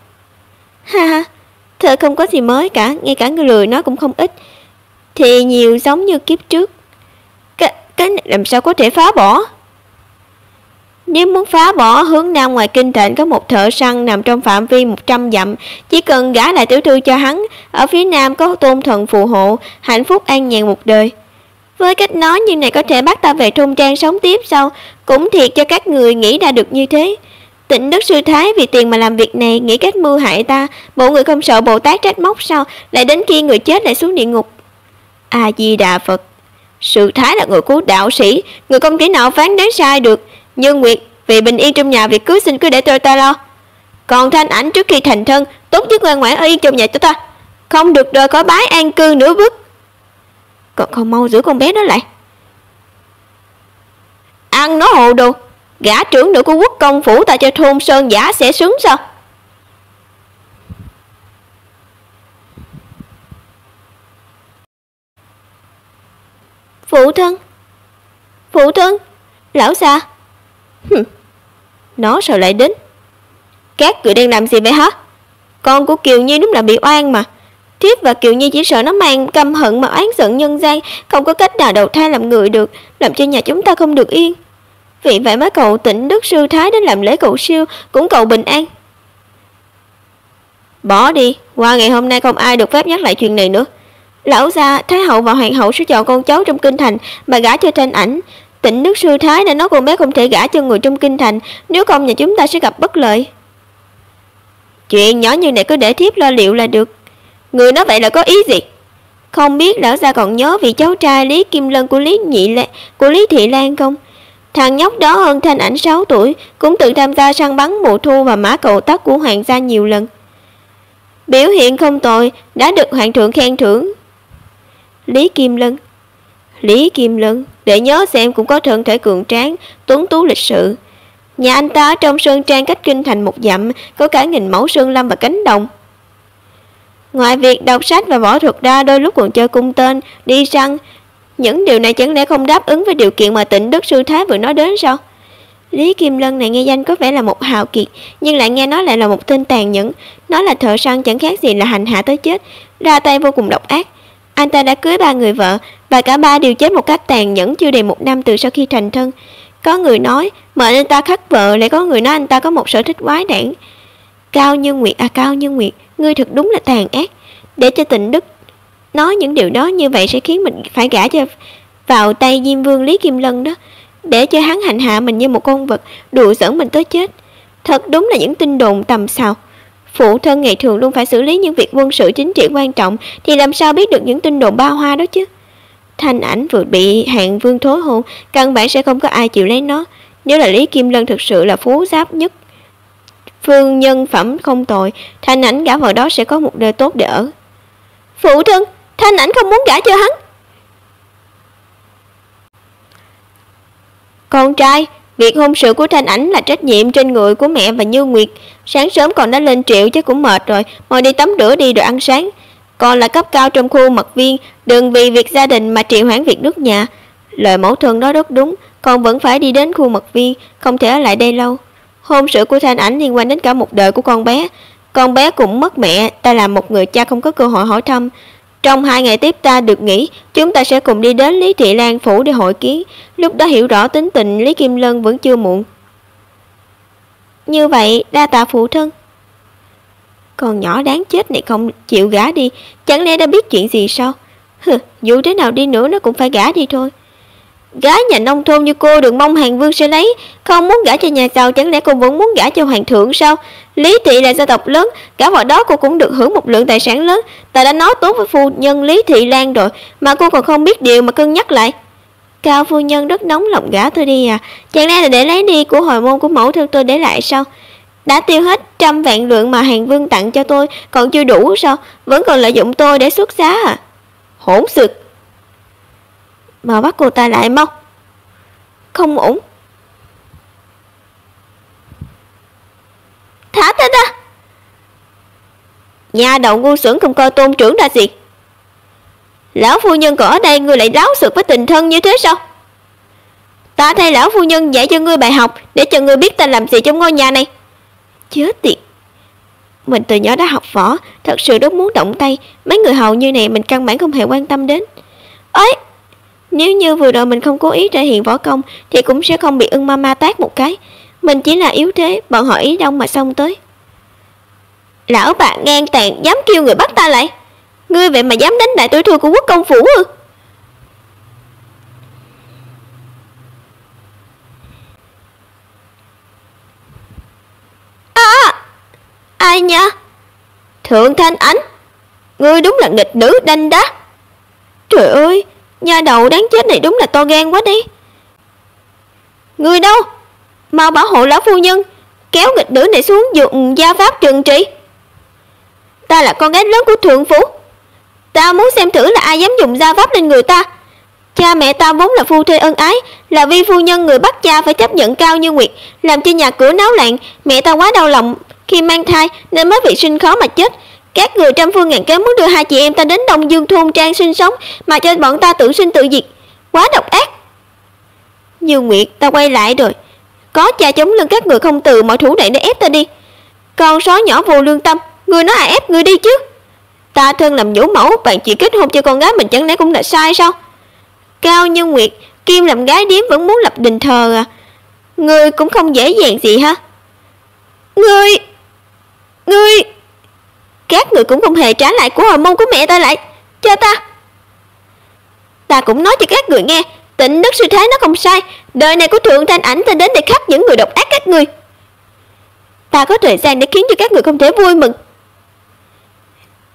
Ha ha, thơ không có gì mới cả, ngay cả người lười nói cũng không ít, thì nhiều giống như kiếp trước. Cái này làm sao có thể phá bỏ? Nếu muốn phá bỏ, hướng nam ngoài kinh thành có một thợ săn nằm trong phạm vi 100 dặm, chỉ cần gả lại tiểu thư cho hắn. Ở phía nam có tôn thần phù hộ, hạnh phúc an nhàn một đời. Với cách nói như này có thể bắt ta về thôn trang sống tiếp sao? Cũng thiệt cho các người nghĩ ra được như thế. Tịnh Đức sư thái vì tiền mà làm việc này, nghĩ cách mưu hại ta. Bộ người không sợ Bồ Tát trách móc sao? Lại đến khi người chết lại xuống địa ngục. A Di Đà Phật. Sư thái là người của đạo sĩ, người không thể nào phán đoán sai được. Nhưng Nguyệt, vì bình yên trong nhà, việc cưới xin cứ để tôi ta lo. Còn Thanh Ảnh trước khi thành thân, tốt nhất ngoan ngoãn ở yên trong nhà cho ta, không được rời khỏi bái an cư nửa bước. Còn không mau giữ con bé đó lại. Ăn nó hồ đồ, gả trưởng nữ của quốc công phủ ta cho thôn sơn giả sẽ xứng sao? Phụ thân, phụ thân, lão xa. Nó sao lại đến? Các người đang làm gì vậy hả? Con của Kiều Nhi đúng là bị oan mà. Thiếp và Kiều Nhi chỉ sợ nó mang căm hận mà oán giận nhân gian, không có cách nào đầu thai làm người được, làm cho nhà chúng ta không được yên. Vì vậy mới cầu Tịnh Đức sư thái đến làm lễ cầu siêu, cũng cầu bình an. Bỏ đi, qua ngày hôm nay không ai được phép nhắc lại chuyện này nữa. Lão gia, Thái hậu và Hoàng hậu sẽ chọn con cháu trong kinh thành mà gả cho Thanh Ảnh. Tịnh Đức sư thái đã nói con bé không thể gả cho người trong kinh thành, nếu không nhà chúng ta sẽ gặp bất lợi. Chuyện nhỏ như này cứ để thiếp lo liệu là được. Người nói vậy là có ý gì? Không biết lão gia còn nhớ vị cháu trai Lý Kim Lân của Lý Thị Lan không? Thằng nhóc đó hơn Thanh Ảnh 6 tuổi, cũng tự tham gia săn bắn mùa thu và mã cầu tắc của hoàng gia nhiều lần. Biểu hiện không tồi, đã được hoàng thượng khen thưởng. Lý Kim Lân, để nhớ xem cũng có thân thể cường tráng, tuấn tú lịch sự. Nhà anh ta ở trong sơn trang cách kinh thành 1 dặm, có cả 1000 mẫu sơn lâm và cánh đồng. Ngoài việc đọc sách và võ thuật ra, đôi lúc còn chơi cung tên, đi săn. Những điều này chẳng lẽ không đáp ứng với điều kiện mà Tịnh Đức sư thái vừa nói đến sao? Lý Kim Lân này nghe danh có vẻ là một hào kiệt, nhưng lại nghe nói lại là một tên tàn nhẫn. Nó là thợ săn chẳng khác gì là hành hạ tới chết, ra tay vô cùng độc ác. Anh ta đã cưới 3 người vợ, và cả 3 đều chết một cách tàn nhẫn chưa đầy 1 năm từ sau khi thành thân. Có người nói mệnh anh ta khắc vợ, lại có người nói anh ta có một sở thích quái đản. Cao Như Nguyệt, ngươi thật đúng là tàn ác. Để cho Tịnh Đức nói những điều đó như vậy sẽ khiến mình phải gả cho vào tay Diêm Vương Lý Kim Lân đó, để cho hắn hành hạ mình như một con vật, đùa giỡn mình tới chết. Thật đúng là những tin đồn tầm xào. Phụ thân ngày thường luôn phải xử lý những việc quân sự chính trị quan trọng, thì làm sao biết được những tin đồn ba hoa đó chứ? Thanh Ảnh vừa bị Hạng Vương thối hôn, căn bản sẽ không có ai chịu lấy nó. Nếu là Lý Kim Lân thực sự là phú giáp nhất, phương nhân phẩm không tồi, Thanh Ảnh gả vào đó sẽ có một đời tốt để ở. Phụ thân, Thanh Ảnh không muốn gả cho hắn. Con trai, việc hôn sự của Thanh Ảnh là trách nhiệm trên người của mẹ và Như Nguyệt. Sáng sớm còn đã lên triệu chứ cũng mệt rồi, mau đi tắm rửa đi rồi ăn sáng. còn là cấp cao trong khu mật viên, đừng vì việc gia đình mà trì hoãn việc nước nhà. Lời mẫu thân đó rất đúng, con vẫn phải đi đến khu mật viên, không thể ở lại đây lâu. Hôn sự của Thanh Ảnh liên quan đến cả một đời của con bé cũng mất mẹ, ta là một người cha không có cơ hội hỏi thăm. Trong 2 ngày tiếp ta được nghỉ, chúng ta sẽ cùng đi đến Lý Thị Lan phủ để hội kiến, lúc đó hiểu rõ tính tình Lý Kim Lân vẫn chưa muộn. Như vậy, đa tạ phụ thân. Con nhỏ đáng chết này không chịu gả đi, chẳng lẽ đã biết chuyện gì sao? Dù thế nào đi nữa nó cũng phải gả đi thôi. Gái nhà nông thôn như cô đừng mong Hàn Vương sẽ lấy, không muốn gả cho nhà giàu, chẳng lẽ cô vẫn muốn gả cho hoàng thượng sao? Lý Thị là gia tộc lớn, gả vào đó cô cũng được hưởng một lượng tài sản lớn. Ta đã nói tốt với phu nhân Lý Thị Lan rồi, mà cô còn không biết điều mà cân nhắc lại. Cao phu nhân rất nóng lòng gả tôi đi à? Chẳng lẽ là để lấy đi của hồi môn của mẫu thân tôi để lại sao? Đã tiêu hết 100 vạn lượng mà Hàn Vương tặng cho tôi, còn chưa đủ sao? Vẫn còn lợi dụng tôi để xuất giá à? Hỗn xược! Mà bắt cô ta lại mau. Không ổn. Thả ta ra. Nhà đầu ngu xuẩn không coi tôn trưởng là gì. Lão phu nhân còn ở đây, ngươi lại láo xược với tình thân như thế sao? Ta thay lão phu nhân dạy cho ngươi bài học, để cho ngươi biết ta làm gì trong ngôi nhà này. Chết tiệt. Mình từ nhỏ đã học võ, thật sự rất muốn động tay. Mấy người hầu như này mình căn bản không hề quan tâm đến. Ấy, nếu như vừa rồi mình không cố ý thể hiện võ công thì cũng sẽ không bị ưng mama tát một cái. Mình chỉ là yếu thế, bọn họ ý đông mà xông tới. Lão bạn ngang tàn, dám kêu người bắt ta lại. Ngươi vậy mà dám đánh đại tiểu thư của quốc công phủ ư? Ai nha? Thượng Thanh Ảnh, ngươi đúng là nghịch nữ đanh đá. Trời ơi, nha đầu đáng chết này đúng là to gan quá đi. Ngươi đâu? Mau bảo hộ lão phu nhân, kéo nghịch nữ này xuống dùng gia pháp trừng trị. Ta là con gái lớn của thượng phủ, ta muốn xem thử là ai dám dùng gia pháp lên người ta. Cha mẹ ta vốn là phu thê ân ái, là vì phu nhân người bắt cha phải chấp nhận Cao Như Nguyệt, làm cho nhà cửa náo loạn. Mẹ ta quá đau lòng khi mang thai nên mới bị sinh khó mà chết. Các người trăm phương ngàn kế muốn đưa 2 chị em ta đến Đông Dương thôn trang sinh sống, mà cho bọn ta tự sinh tự diệt, quá độc ác. Như Nguyệt, ta quay lại rồi, có cha chống lưng các người không từ mọi thủ đoạn để ép ta đi. Con sói nhỏ vô lương tâm, người nói ai ép người đi chứ? Ta thân làm nhũ mẫu, bạn chị kết hôn cho con gái mình chẳng lẽ cũng là sai sao? Cao Như Nguyệt, Kim làm gái điếm vẫn muốn lập đình thờ à? Ngươi cũng không dễ dàng gì ha? Ngươi các người cũng không hề trả lại của hồi môn của mẹ ta lại cho ta. Ta cũng nói cho các người nghe, Tịnh Đức sư thái nó không sai. Đời này của Thượng Thanh Ảnh ta đến để khắc những người độc ác các người. Ta có thời gian để khiến cho các người không thể vui mừng.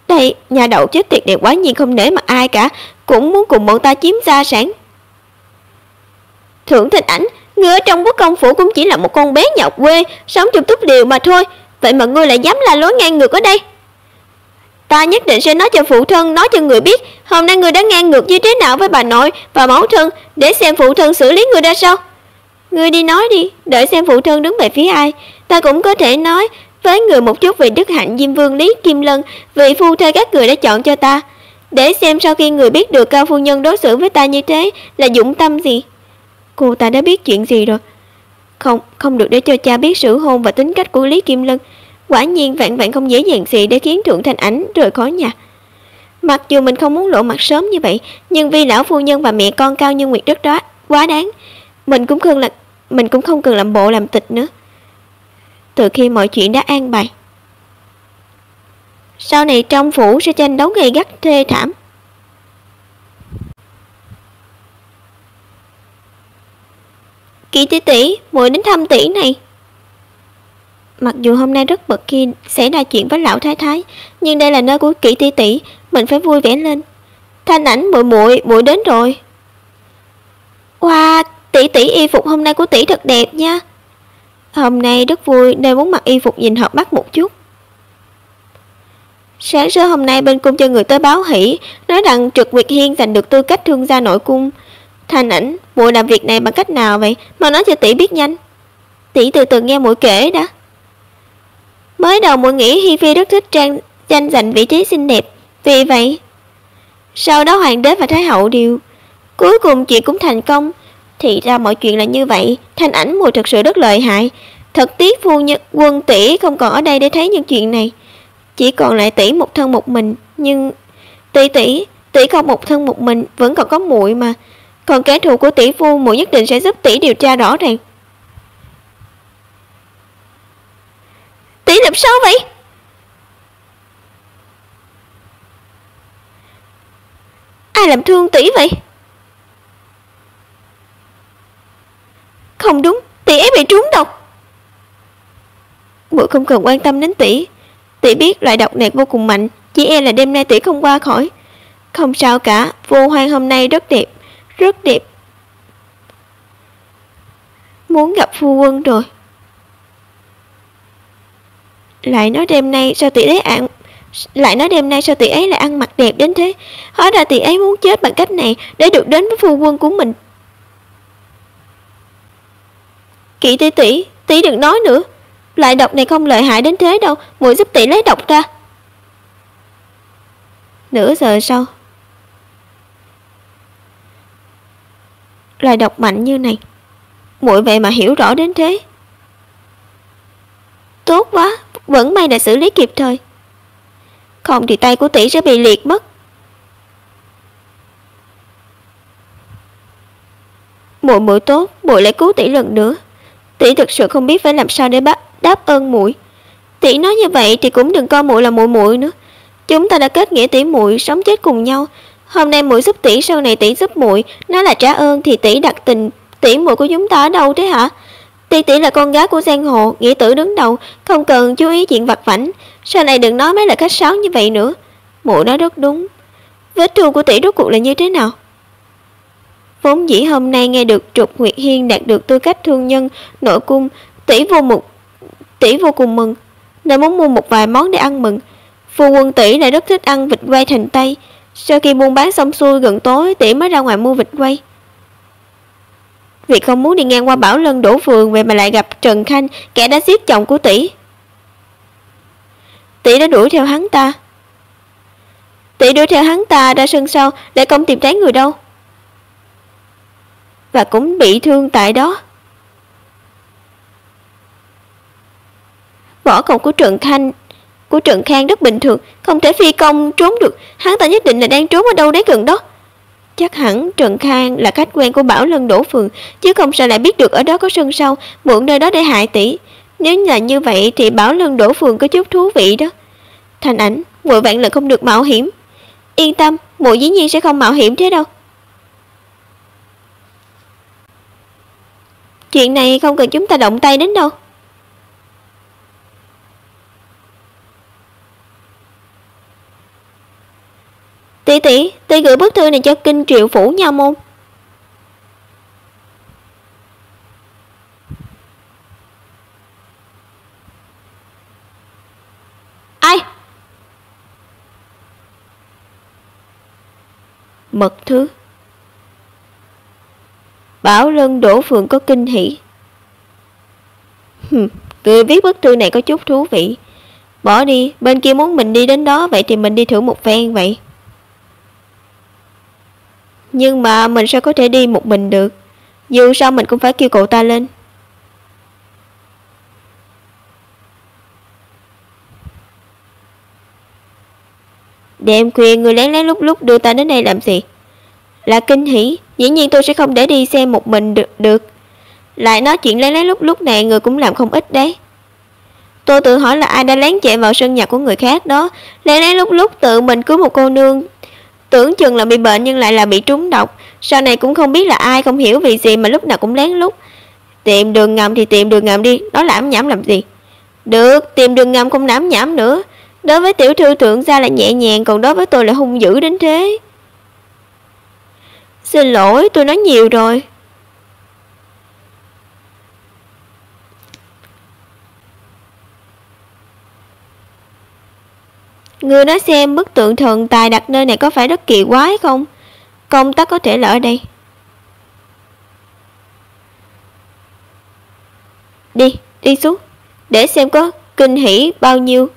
Đây, nhà đầu chết tiệt này quá nhiên không nể mặt ai cả, cũng muốn cùng bọn ta chiếm gia sản. Thượng Thanh Ảnh, ngươi ở trong quốc công phủ cũng chỉ là một con bé nhà quê, sống trong túp lều mà thôi. Vậy mà ngươi lại dám la lối ngang ngược ở đây. Ta nhất định sẽ nói cho phụ thân, nói cho người biết hôm nay ngươi đã ngang ngược như thế nào với bà nội và mẫu thân, để xem phụ thân xử lý ngươi ra sao. Ngươi đi nói đi, đợi xem phụ thân đứng về phía ai. Ta cũng có thể nói với người một chút về đức hạnh Diêm Vương Lý Kim Lân, vị phu thê các người đã chọn cho ta, để xem sau khi người biết được Cao phu nhân đối xử với ta như thế là dũng tâm gì. Cô ta đã biết chuyện gì rồi? Không được để cho cha biết sự hôn và tính cách của Lý Kim Lân. Quả nhiên vạn không dễ dàng gì để khiến Thượng Thanh Ảnh rời khỏi nhà. Mặc dù mình không muốn lộ mặt sớm như vậy, nhưng vì lão phu nhân và mẹ con Cao Như Nguyệt rất đó quá đáng, mình cũng không cần làm bộ làm tịch nữa. Từ khi mọi chuyện đã an bài, sau này trong phủ sẽ tranh đấu gay gắt thê thảm. Kỳ tỷ tỷ, muội đến thăm tỷ này. Mặc dù hôm nay rất bực khi xảy ra chuyện với lão thái thái, nhưng đây là nơi của Kỷ tỷ tỷ, mình phải vui vẻ lên. Thanh Ảnh muội đến rồi. Wow, tỷ tỷ, y phục hôm nay của tỷ thật đẹp nha. Hôm nay rất vui nên muốn mặc y phục nhìn hợp mắt một chút. Sáng sớm hôm nay bên cung cho người tới báo hỷ, nói rằng Trực Nguyệt Hiên giành được tư cách thương gia nội cung. Thanh Ảnh, muội làm việc này bằng cách nào vậy? Mà nói cho tỷ biết nhanh. Tỷ từ từ nghe muội kể đã. Mới đầu muội nghĩ Hi Phi rất thích tranh giành vị trí xinh đẹp, Vì vậy, sau đó hoàng đế và thái hậu đều cuối cùng chuyện cũng thành công. Thì ra mọi chuyện là như vậy. Thanh Ảnh Mùi thật sự rất lợi hại. Thật tiếc phu nhân quân tỷ không còn ở đây để thấy những chuyện này. Chỉ còn lại tỷ một thân một mình. Nhưng tỷ không một thân một mình, vẫn còn có muội mà. Còn kẻ thù của tỷ phu, muội nhất định sẽ giúp tỷ điều tra rõ ràng. Tỷ làm sao vậy? Ai làm thương tỷ vậy? Không đúng, tỷ ấy bị trúng độc. Muội không cần quan tâm đến tỷ. Tỷ biết loại độc này vô cùng mạnh, chỉ e là đêm nay tỷ không qua khỏi. Không sao cả, Vô Hoang hôm nay rất đẹp, rất đẹp. Muốn gặp phu quân rồi. Lại nói đêm nay sao tỷ ấy lại ăn mặc đẹp đến thế? Hóa ra tỷ ấy muốn chết bằng cách này để được đến với phu quân của mình. Kỵ tỷ đừng nói nữa. Loại độc này không lợi hại đến thế đâu, muội giúp tỷ lấy độc ra. Nửa giờ sau, loại độc mạnh như này, muội vậy mà hiểu rõ đến thế. Tốt quá, vẫn may đã xử lý kịp thời. Không thì tay của tỷ sẽ bị liệt mất. Muội tốt, muội lại cứu tỷ lần nữa. Tỷ thực sự không biết phải làm sao để đáp ơn muội. Tỷ nói như vậy thì cũng đừng coi muội là muội nữa. Chúng ta đã kết nghĩa tỷ muội, sống chết cùng nhau. Hôm nay muội giúp tỷ, sau này tỷ giúp muội, nói là trả ơn thì tỷ đặt tình tỷ muội của chúng ta ở đâu thế hả? Tỷ là con gái của giang hồ, nghĩa tử đứng đầu, không cần chú ý chuyện vặt vãnh. Sau này đừng nói mấy lời khách sáo như vậy nữa. Muội nói rất đúng. Vết thương của tỷ rốt cuộc là như thế nào? Vốn dĩ hôm nay nghe được Trục Nguyệt Hiên đạt được tư cách thương nhân nội cung, tỷ vô cùng mừng, nên muốn mua một vài món để ăn mừng. Phu quân tỷ lại rất thích ăn vịt quay thành Tây. Sau khi buôn bán xong xuôi gần tối, tỷ mới ra ngoài mua vịt quay. Vì không muốn đi ngang qua Bảo Lân Đổ Phường, vậy mà lại gặp Trần Khanh, kẻ đã giết chồng của tỷ. Tỷ đã đuổi theo hắn ta. Tỷ đuổi theo hắn ta ra sân sau để không tìm thấy người đâu, và cũng bị thương tại đó. Võ công của Trần Khang rất bình thường, không thể phi công trốn được. Hắn ta nhất định là đang trốn ở đâu đấy gần đó. Chắc hẳn Trần Khang là khách quen của Bảo Lân Đổ Phường, chứ không sao lại biết được ở đó có sân sau, mượn nơi đó để hại tỷ. Nếu là như vậy thì Bảo Lân Đổ Phường có chút thú vị đó. Thanh Ảnh, muội vạn lần không được mạo hiểm. Yên tâm, muội dĩ nhiên sẽ không mạo hiểm thế đâu. Chuyện này không cần chúng ta động tay đến đâu. Tỷ gửi bức thư này cho Kinh Triệu Phủ Nha Môn. Ai? Mật thư. Bảo Lân Đổ Phường có kinh hỉ. Người viết bức thư này có chút thú vị. Bỏ đi, bên kia muốn mình đi đến đó, vậy thì mình đi thử một phen vậy. Nhưng mà mình sao có thể đi một mình được? Dù sao mình cũng phải kêu cậu ta lên. Đêm khuya người lén lén lúc lúc đưa ta đến đây làm gì? Là kinh hỉ, dĩ nhiên tôi sẽ không để đi xem một mình được. Lại nói chuyện lén lén lúc lúc này người cũng làm không ít đấy. Tôi tự hỏi là ai đã lén chạy vào sân nhà của người khác đó. Lén lén lúc lúc tự mình cứu một cô nương, tưởng chừng là bị bệnh nhưng lại là bị trúng độc. Sau này cũng không biết là ai, không hiểu vì gì mà lúc nào cũng lén lút. Tìm đường ngầm thì tìm đường ngầm đi, đó lảm nhảm làm gì? Được, tìm đường ngầm không lảm nhảm nữa. Đối với tiểu thư thượng gia là nhẹ nhàng, còn đối với tôi là hung dữ đến thế. Xin lỗi, tôi nói nhiều rồi. Ngươi nói xem bức tượng thần tài đặt nơi này có phải rất kỳ quái không? Công tắc có thể là ở đây. Đi xuống, để xem có kinh hỉ bao nhiêu.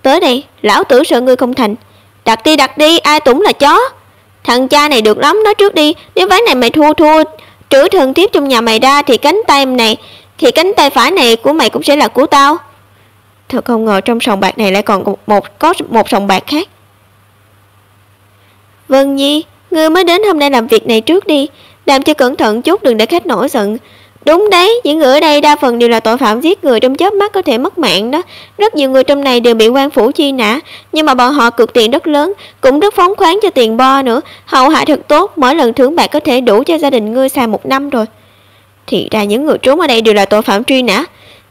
Tới đây, lão tử sợ ngươi không thành. Đặt đi, ai tủng là chó. Thằng cha này được lắm, nói trước đi. Nếu ván này mày thua, trữ thần tiếp trong nhà mày ra thì cánh tay phải này của mày cũng sẽ là của tao. Thật không ngờ trong sòng bạc này lại còn có một sòng bạc khác. Vân Nhi, ngươi mới đến hôm nay làm việc này trước đi, làm cho cẩn thận chút, đừng để khách nổi giận. Đúng đấy, những người ở đây đa phần đều là tội phạm giết người trong chớp mắt có thể mất mạng đó. Rất nhiều người trong này đều bị quan phủ truy nã, nhưng mà bọn họ cược tiền rất lớn, cũng rất phóng khoáng cho tiền bo nữa. Hậu hạ thật tốt, mỗi lần thưởng bạc có thể đủ cho gia đình ngươi xài 1 năm rồi. Thì ra những người trốn ở đây đều là tội phạm truy nã.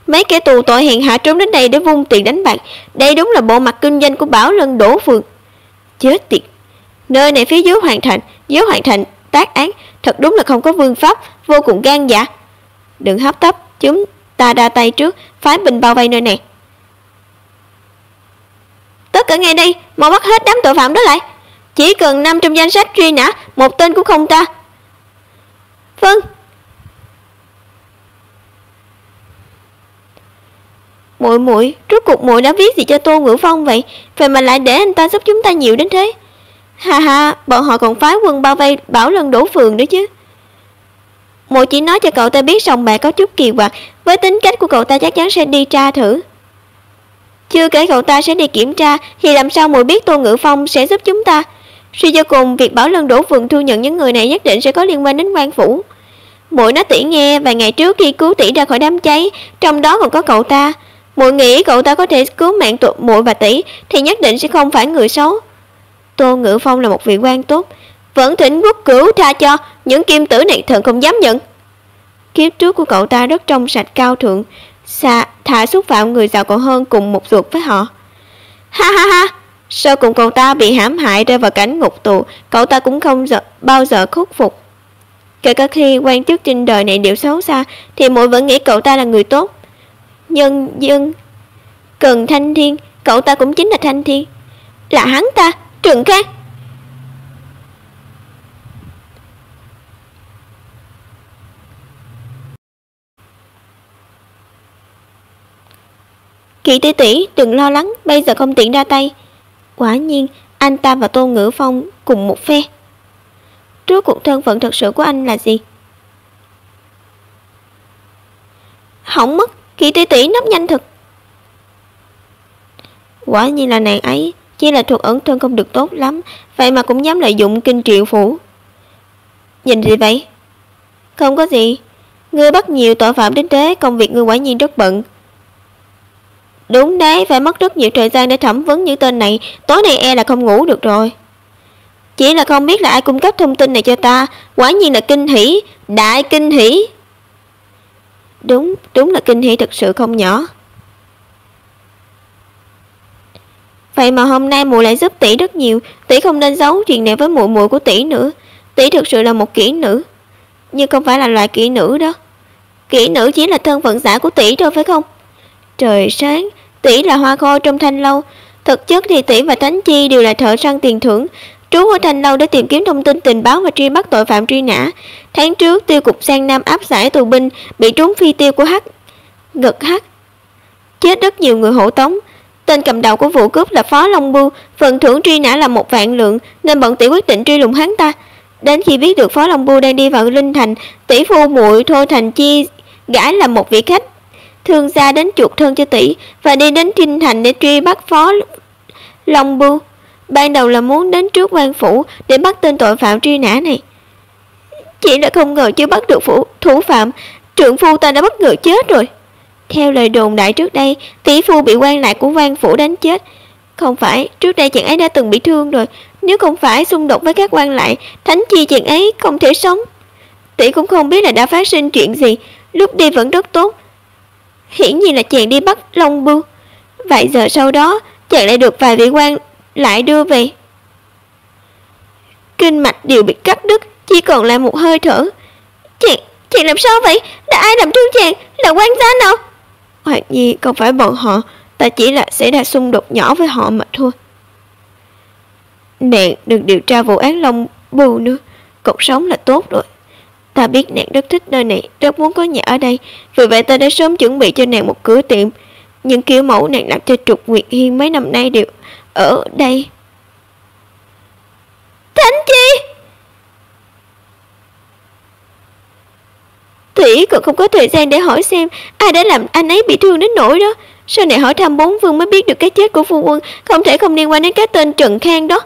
Mấy kẻ tù tội hèn hạ trốn đến đây để vung tiền đánh bạc. Đây đúng là bộ mặt kinh doanh của Bảo Lân Đỗ Phường. Chết tiệt, nơi này phía dưới hoàn thành tác án, thật đúng là không có vương pháp, vô cùng gan dạ. Đừng hấp tấp, chúng ta ra tay trước, phái binh bao vây nơi này. Tất cả ngay đây, mau bắt hết đám tội phạm đó lại. Chỉ cần 5 trong danh sách truy nã, một tên cũng không ta. Vâng. Muội, rốt cuộc muội đã viết gì cho Tô Ngữ Phong vậy? Vậy mà lại để anh ta giúp chúng ta nhiều đến thế. Ha, bọn họ còn phái quân bao vây Bảo Lân Đỗ Phường nữa chứ. Muội chỉ nói cho cậu ta biết sòng bạc có chút kỳ quặc, với tính cách của cậu ta chắc chắn sẽ đi tra thử. Chưa kể cậu ta sẽ đi kiểm tra, thì làm sao muội biết Tô Ngữ Phong sẽ giúp chúng ta? Suy cho cùng, việc Bảo Lân Đỗ Phường thu nhận những người này nhất định sẽ có liên quan đến quan phủ. Muội nói tỷ nghe, vài ngày trước khi cứu tỷ ra khỏi đám cháy, trong đó còn có cậu ta. Muội nghĩ cậu ta có thể cứu mạng muội và tỷ thì nhất định sẽ không phải người xấu. Tô Ngữ Phong là một vị quan tốt, vẫn thỉnh quốc cửu tha cho, những kim tử này thần không dám nhận. Kiếp trước của cậu ta rất trong sạch cao thượng, thà xúc phạm người giàu còn hơn cùng một ruột với họ. Ha, sau cùng cậu ta bị hãm hại rơi vào cảnh ngục tù, cậu ta cũng không bao giờ khuất phục. Kể cả khi quan chức trên đời này đều xấu xa, thì muội vẫn nghĩ cậu ta là người tốt. Nhân dân cần Thanh Thiên, cậu ta cũng chính là Thanh Thiên. Là hắn ta, Trừng Khang. Kỳ tỷ tỷ, đừng lo lắng, bây giờ không tiện ra tay. Quả nhiên, anh ta và Tô Ngữ Phong cùng một phe. Rốt cuộc thân phận thật sự của anh là gì? Hỏng mất, Kỳ tỷ tỷ nấp nhanh thật. Quả nhiên là nàng ấy, chỉ là thuộc ẩn thân không được tốt lắm, vậy mà cũng dám lợi dụng kinh triệu phủ. Nhìn gì vậy? Không có gì, ngươi bắt nhiều tội phạm đến thế, công việc ngươi quả nhiên rất bận. Đúng đấy, phải mất rất nhiều thời gian để thẩm vấn những tên này, tối nay e là không ngủ được rồi. Chỉ là không biết là ai cung cấp thông tin này cho ta, quả nhiên là kinh hỉ, đại kinh hỉ. Đúng là kinh hỉ thật sự không nhỏ. Vậy mà hôm nay muội lại giúp tỷ rất nhiều, tỷ không nên giấu chuyện này với muội của tỷ nữa. Tỷ thực sự là một kỹ nữ, nhưng không phải là loại kỹ nữ đó. Kỹ nữ chỉ là thân phận giả của tỷ thôi phải không? Trời sáng, tỷ là hoa khôi trong Thanh Lâu. Thực chất thì tỷ và Thánh Chi đều là thợ săn tiền thưởng, trú ở Thanh Lâu để tìm kiếm thông tin tình báo và truy bắt tội phạm truy nã. Tháng trước, tiêu cục Giang Nam áp giải tù binh bị trúng phi tiêu của Ngực Hắc, chết rất nhiều người hộ tống. Tên cầm đầu của vụ cướp là Phó Long Bưu, phần thưởng truy nã là 1 vạn lượng, nên bọn tỷ quyết định truy lùng hắn ta. Đến khi biết được Phó Long Bưu đang đi vào Linh Thành, tỷ phu muội Thôi Thành Chi gãi là một vị khách thương gia đến chuộc thân cho tỷ và đi đến Kinh Thành để truy bắt Phó Long Bưu. Ban đầu là muốn đến trước quan phủ để bắt tên tội phạm truy nã này, chỉ là không ngờ chưa bắt được thủ phạm, trượng phu ta đã bất ngờ chết rồi. Theo lời đồn đại trước đây, tỷ phu bị quan lại của quan phủ đánh chết. Không phải, trước đây chàng ấy đã từng bị thương rồi. Nếu không phải xung đột với các quan lại, Thánh Chi chàng ấy không thể sống. Tỷ cũng không biết là đã phát sinh chuyện gì. Lúc đi vẫn rất tốt, hiển nhiên là chàng đi bắt Long Bưu. Vậy giờ sau đó chàng lại được vài vị quan lại đưa về. Kinh mạch đều bị cắt đứt, chỉ còn lại một hơi thở. Chàng làm sao vậy? Là ai làm thương chàng? Là quan gia nào? Hoặc gì không phải bọn họ, ta chỉ là xảy ra xung đột nhỏ với họ mà thôi. Nàng đừng điều tra vụ án Long Bưu nữa, cuộc sống là tốt rồi. Ta biết nàng rất thích nơi này, rất muốn có nhà ở đây, vì vậy ta đã sớm chuẩn bị cho nàng một cửa tiệm. Những kiểu mẫu nàng làm cho Trục Nguyệt Hiên mấy năm nay đều ở đây. Thánh Chi! Tỷ còn không có thời gian để hỏi xem ai đã làm anh ấy bị thương đến nỗi đó. Sau này hỏi thăm bốn vương mới biết được cái chết của phu quân không thể không liên quan đến cái tên Trần Khang đó.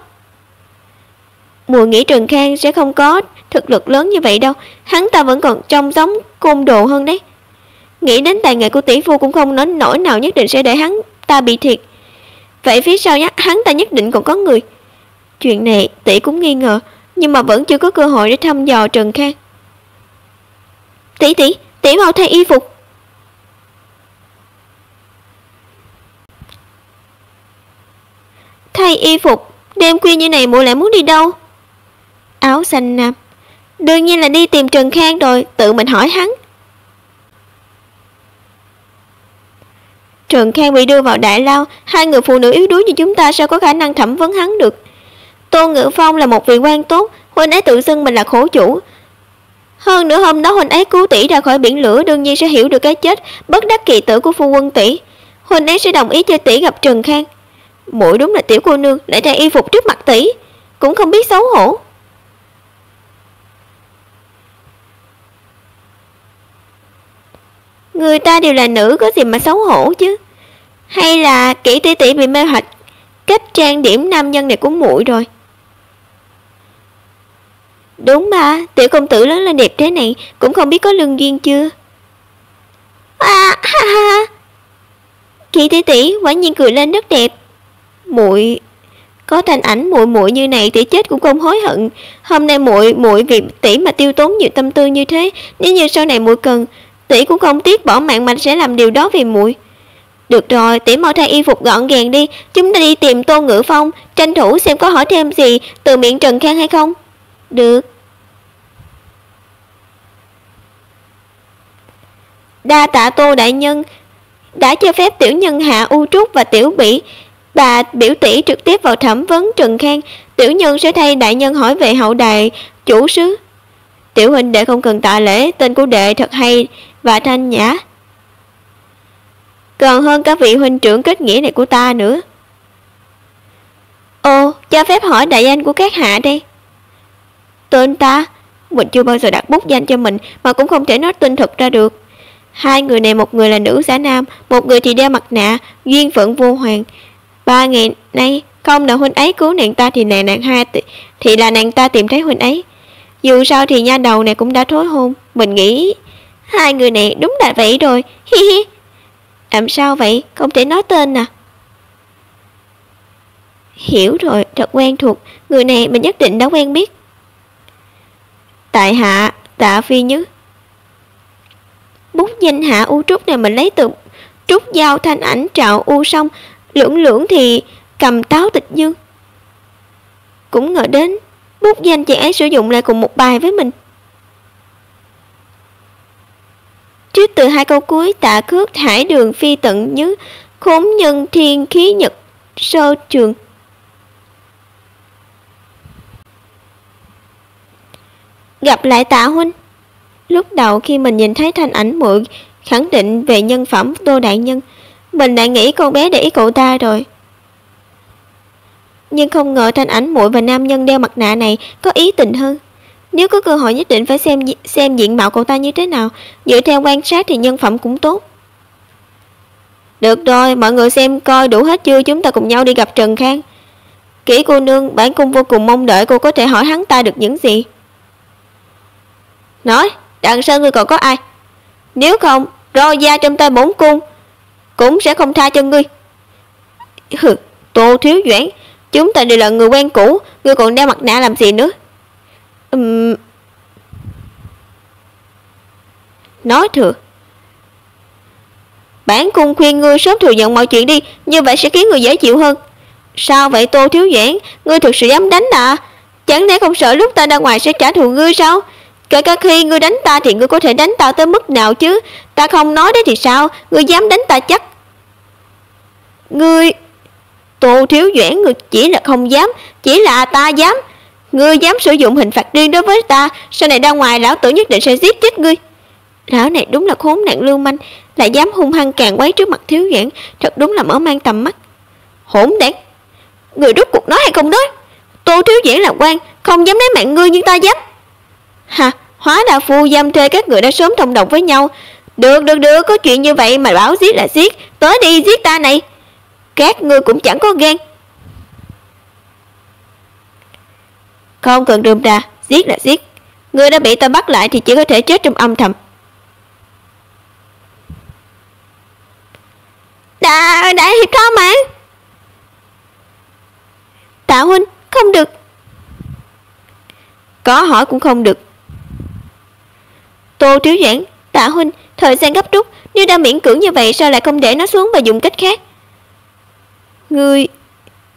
Muội nghĩ Trần Khang sẽ không có thực lực lớn như vậy đâu. Hắn ta vẫn còn trông giống côn đồ hơn đấy. Nghĩ đến tài nghệ của tỷ phu cũng không nói nổi nào nhất định sẽ để hắn ta bị thiệt. Vậy phía sau hắn ta nhất định còn có người. Chuyện này tỷ cũng nghi ngờ, nhưng mà vẫn chưa có cơ hội để thăm dò Trần Khang. Tỷ mau thay y phục. Thay y phục? Đêm khuya như này muội lại muốn đi đâu? Áo xanh nam: đương nhiên là đi tìm Trần Khang rồi, tự mình hỏi hắn. Trần Khang bị đưa vào đại lao, hai người phụ nữ yếu đuối như chúng ta sao có khả năng thẩm vấn hắn được. Tô Ngự Phong là một vị quan tốt, huynh ấy tự xưng mình là khổ chủ. Hơn nữa hôm đó huynh ấy cứu tỷ ra khỏi biển lửa, đương nhiên sẽ hiểu được cái chết bất đắc kỳ tử của phu quân tỷ. Huynh ấy sẽ đồng ý cho tỷ gặp Trần Khang. Muội đúng là tiểu cô nương, lại thay y phục trước mặt tỷ, cũng không biết xấu hổ. Người ta đều là nữ, có gì mà xấu hổ chứ. Hay là Kỷ tỷ tỷ bị mê hoặc cách trang điểm nam nhân này của muội rồi. Đúng mà, tiểu công tử lớn lên đẹp thế này cũng không biết có lương duyên chưa. Ha ha. Kỷ tỷ tỷ quả nhiên cười lên rất đẹp. Muội có Thanh Ảnh muội như này tỷ chết cũng không hối hận. Hôm nay muội vì tỷ mà tiêu tốn nhiều tâm tư như thế, nếu như sau này muội cần, tỷ cũng không tiếc bỏ mạng mà sẽ làm điều đó vì muội. Được rồi, tỷ mau thay y phục gọn gàng đi, chúng ta đi tìm Tô Ngự Phong, tranh thủ xem có hỏi thêm gì từ miệng Trần Khang hay không. Được. Đa tạ Tô đại nhân đã cho phép tiểu nhân Hạ U Trúc và tiểu bà biểu tỷ trực tiếp vào thẩm vấn Trần Khang. Tiểu nhân sẽ thay đại nhân hỏi về hậu đài chủ sứ. Tiểu huynh đệ không cần tạ lễ, tên của đệ thật hay và thanh nhã, còn hơn cả vị huynh trưởng kết nghĩa này của ta nữa. Ồ, cho phép hỏi đại danh của các hạ đây. Tên ta? Mình chưa bao giờ đặt bút danh cho mình mà cũng không thể nói tên thật ra được. Hai người này, một người là nữ giả nam, một người thì đeo mặt nạ, duyên phận vô hoàng. 3 ngày nay không là huynh ấy cứu nàng ta thì là nàng ta tìm thấy huynh ấy. Dù sao thì nha đầu này cũng đã thối hôn. Mình nghĩ hai người này đúng là vậy rồi. Hi hi. Làm sao vậy? Không thể nói tên à? Hiểu rồi, thật quen thuộc. Người này mình nhất định đã quen biết. Tại hạ Tạ Phi Như. Bút danh Hạ U Trúc này mình lấy từ Trúc Giao Thanh Ảnh Trạo U Song, lưỡng thì Cầm Táo Tịch Dương. Cũng ngờ đến bút danh chị ấy sử dụng lại cùng một bài với mình. Trước từ hai câu cuối: tạ khước hải đường phi tận như khốn nhân thiên khí nhật sơ trường. Gặp lại Tạ huynh. Lúc đầu khi mình nhìn thấy Thanh Ảnh muội khẳng định về nhân phẩm Tô đại nhân, mình đã nghĩ con bé để ý cậu ta rồi. Nhưng không ngờ Thanh Ảnh muội và nam nhân đeo mặt nạ này có ý tình hơn. Nếu có cơ hội nhất định phải xem diện mạo cậu ta như thế nào. Dựa theo quan sát thì nhân phẩm cũng tốt. Được rồi, mọi người xem coi đủ hết chưa, chúng ta cùng nhau đi gặp Trần Khang. Kỷ cô nương, bản cung vô cùng mong đợi cô có thể hỏi hắn ta được những gì. Nói, đằng sau ngươi còn có ai? Nếu không, roi da trong tay bổn cung cũng sẽ không tha cho ngươi. Hừ, Tô thiếu doãn, chúng ta đều là người quen cũ, ngươi còn đeo mặt nạ làm gì nữa? Nói thừa. Bản cung khuyên ngươi sớm thừa nhận mọi chuyện đi, như vậy sẽ khiến người dễ chịu hơn. Sao vậy Tô thiếu doãn, ngươi thực sự dám đánh à? Chẳng lẽ không sợ lúc ta ra ngoài sẽ trả thù ngươi sao? Kể cả khi ngươi đánh ta thì ngươi có thể đánh ta tới mức nào chứ? Ta không nói đấy thì sao? Ngươi dám đánh ta chắc? Ngươi... Tô thiếu doãn, ngươi chỉ là không dám, chỉ là ta dám. Ngươi dám sử dụng hình phạt riêng đối với ta, sau này ra ngoài lão tử nhất định sẽ giết chết ngươi. Lão này đúng là khốn nạn lưu manh, lại dám hung hăng càng quấy trước mặt thiếu doãn, thật đúng là mở mang tầm mắt. Hỗn đản, người rốt cuộc nói hay không nói? Tô thiếu diễn là quan, không dám lấy mạng ngươi nhưng ta dám. Hả, hóa ra phu dâm thê các người đã sớm thông đồng với nhau. Được, có chuyện như vậy mà bảo giết là giết. Tới đi giết ta này. Các ngươi cũng chẳng có gan. Không cần rườm rà, giết là giết. Ngươi đã bị ta bắt lại thì chỉ có thể chết trong âm thầm. Đại hiệp tha mạng. Tạ huynh, không được. Có hỏi cũng không được. Tô thiếu giảng, Tạ huynh, thời gian gấp rút, nếu đã miễn cưỡng như vậy sao lại không để nó xuống và dùng cách khác? Ngươi,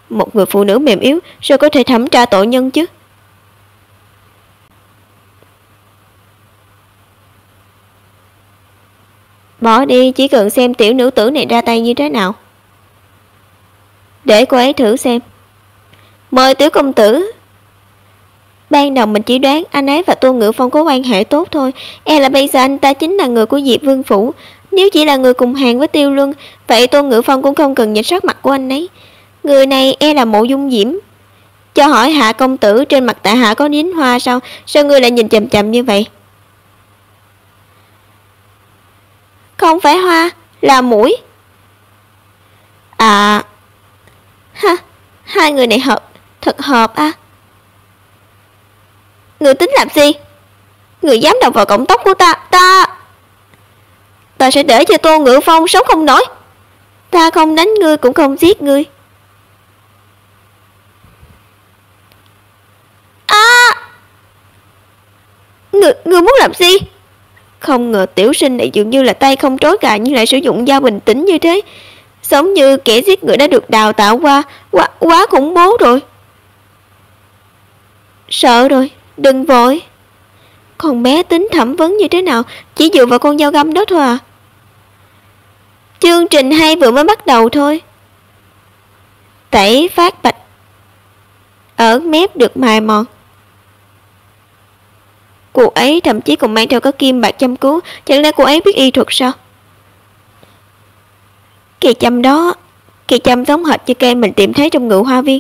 một người phụ nữ mềm yếu sao có thể thẩm tra tội nhân chứ? Bỏ đi, chỉ cần xem tiểu nữ tử này ra tay như thế nào. Để cô ấy thử xem. Mời tiểu công tử. Ban đầu mình chỉ đoán anh ấy và Tô Ngự Phong có quan hệ tốt thôi. E là bây giờ anh ta chính là người của Diệp Vương Phủ. Nếu chỉ là người cùng hàng với Tiêu Luân, vậy Tô Ngự Phong cũng không cần nhìn sắc mặt của anh ấy. Người này e là Mộ Dung Diễm. Cho hỏi Hạ công tử, trên mặt tại Hạ có nín hoa sao? Sao ngươi lại nhìn chằm chằm như vậy? Không phải hoa, là mũi. À, ha, hai người này hợp, thật hợp à. Người tính làm gì? Người dám động vào cọng tóc của ta sẽ để cho Tô Ngự Phong sống không nổi. Ta không đánh ngươi cũng không giết ngươi. À, ngươi muốn làm gì? Không ngờ tiểu sinh này dường như là tay không trói gà nhưng lại sử dụng dao bình tĩnh như thế. Giống như kẻ giết người đã được đào tạo qua. Quá khủng bố rồi. Sợ rồi, đừng vội. Con bé tính thẩm vấn như thế nào, chỉ dựa vào con dao găm đó thôi à? Chương trình hay vừa mới bắt đầu thôi. Tẩy phát bạch ở mép được mài mòn. Cô ấy thậm chí còn mang theo có kim bạc châm cứu. Chẳng lẽ cô ấy biết y thuật sao? Cây châm đó, cây châm giống hệt như cây mình tìm thấy trong Ngự Hoa Viên.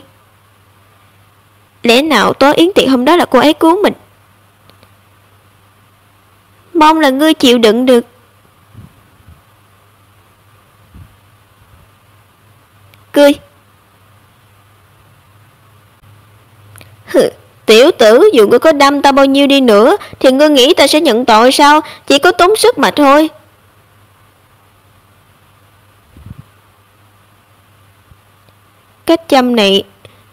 Lẽ nào tối yến tiệc hôm đó là cô ấy cứu mình? Mong là ngươi chịu đựng được. Cười. Hừ, tiểu tử, dù ngươi có đâm ta bao nhiêu đi nữa thì ngươi nghĩ ta sẽ nhận tội sao? Chỉ có tốn sức mà thôi. Cách châm này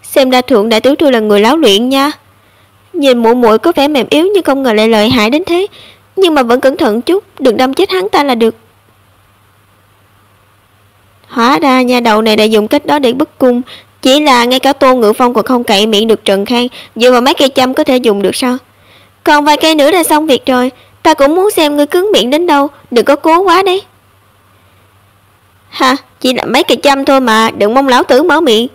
xem ra Thượng đại tiểu thư là người láo luyện nha. Nhìn muội muội có vẻ mềm yếu nhưng không ngờ lại lợi hại đến thế. Nhưng mà vẫn cẩn thận chút, đừng đâm chết hắn ta là được. Hóa ra nhà đầu này đã dùng cách đó để bức cung. Chỉ là ngay cả Tô Ngự Phong còn không cậy miệng được Trần Khang, dựa vào mấy cây châm có thể dùng được sao? Còn vài cây nữa là xong việc rồi. Ta cũng muốn xem ngươi cứng miệng đến đâu, đừng có cố quá đấy. Hả, chỉ là mấy cây châm thôi mà, đừng mong lão tử mở miệng.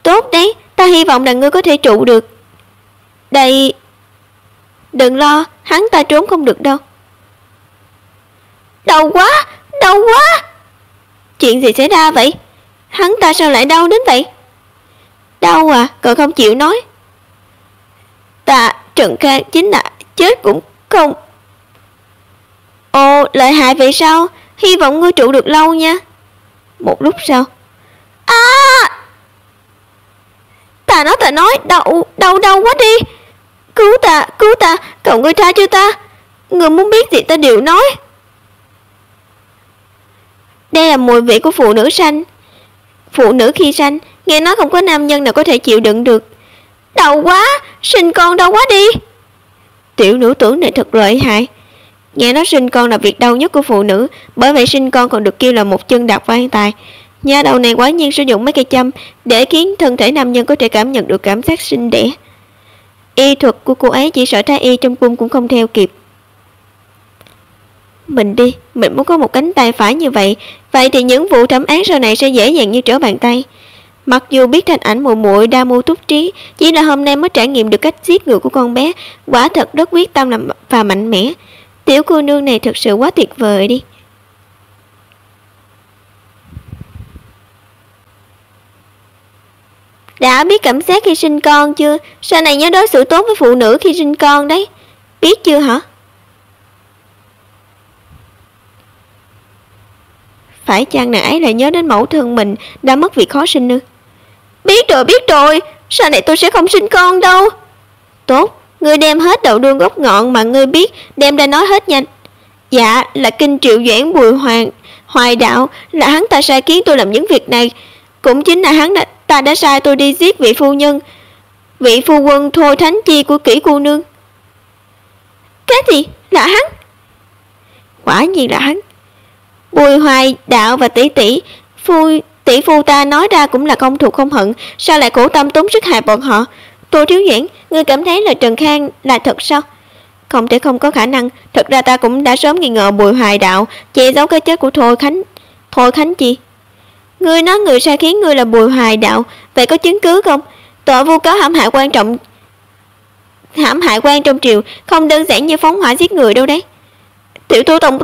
Tốt đấy, ta hy vọng là ngươi có thể trụ được. Đây, đừng lo, hắn ta trốn không được đâu. Đau quá, đau quá. Chuyện gì xảy ra vậy? Hắn ta sao lại đau đến vậy? Đau à, còn không chịu nói. Ta, Trần Khang chính là chết cũng không. Ồ, lợi hại vậy sao? Hy vọng ngươi trụ được lâu nha. Một lúc sau. À! Ta nói, đau quá đi. Cứu ta, cầu ngươi tha cho ta. Ngươi muốn biết gì ta đều nói. Đây là mùi vị của phụ nữ sanh. Phụ nữ khi sanh, nghe nói không có nam nhân nào có thể chịu đựng được. Đau quá, sinh con đau quá đi. Tiểu nữ tử này thật lợi hại. Nghe nói sinh con là việc đau nhất của phụ nữ, bởi vậy sinh con còn được kêu là một chân đạp quan tài. Nhà đầu này quả nhiên sử dụng mấy cây châm để khiến thân thể nam nhân có thể cảm nhận được cảm giác sinh đẻ. Y thuật của cô ấy chỉ sợ thái y trong cung cũng không theo kịp. Mình đi, mình muốn có một cánh tay phải như vậy. Vậy thì những vụ thẩm án sau này sẽ dễ dàng như trở bàn tay. Mặc dù biết Thanh Ảnh muội muội đa mưu túc trí, chỉ là hôm nay mới trải nghiệm được cách giết người của con bé. Quả thật rất quyết tâm và mạnh mẽ. Tiểu cô nương này thật sự quá tuyệt vời đi. Đã biết cảm giác khi sinh con chưa? Sau này nhớ đối xử tốt với phụ nữ khi sinh con đấy. Biết chưa hả? Phải chăng nàng ấy lại nhớ đến mẫu thân mình đã mất vì khó sinh ư? Biết rồi, sau này tôi sẽ không sinh con đâu. Tốt, ngươi đem hết đầu đuôi gốc ngọn mà ngươi biết, đem ra nói hết nhanh. Dạ, là Kinh Triệu Doãn Bùi Hoài Đạo, là hắn ta sai khiến tôi làm những việc này. Cũng chính là ta đã sai tôi đi giết vị phu quân Thôi Thánh Chi của Kỷ cô nương. Cái gì? Là hắn? Quả nhiên là hắn. Bùi Hoài Đạo và tỷ phu ta nói ra cũng là không thù không hận, sao lại khổ tâm tốn sức hại bọn họ? Tô Thiếu Doãn, ngươi cảm thấy là Trần Khang là thật sao? Không thể không có khả năng. Thật ra ta cũng đã sớm nghi ngờ Bùi Hoài Đạo che giấu cái chết của Thôi Khánh Chi. Ngươi nói người sai khiến ngươi là Bùi Hoài Đạo, vậy có chứng cứ không? Tội vu cáo hãm hại quan trong triều không đơn giản như phóng hỏa giết người đâu đấy. Tiểu Thủ Tổng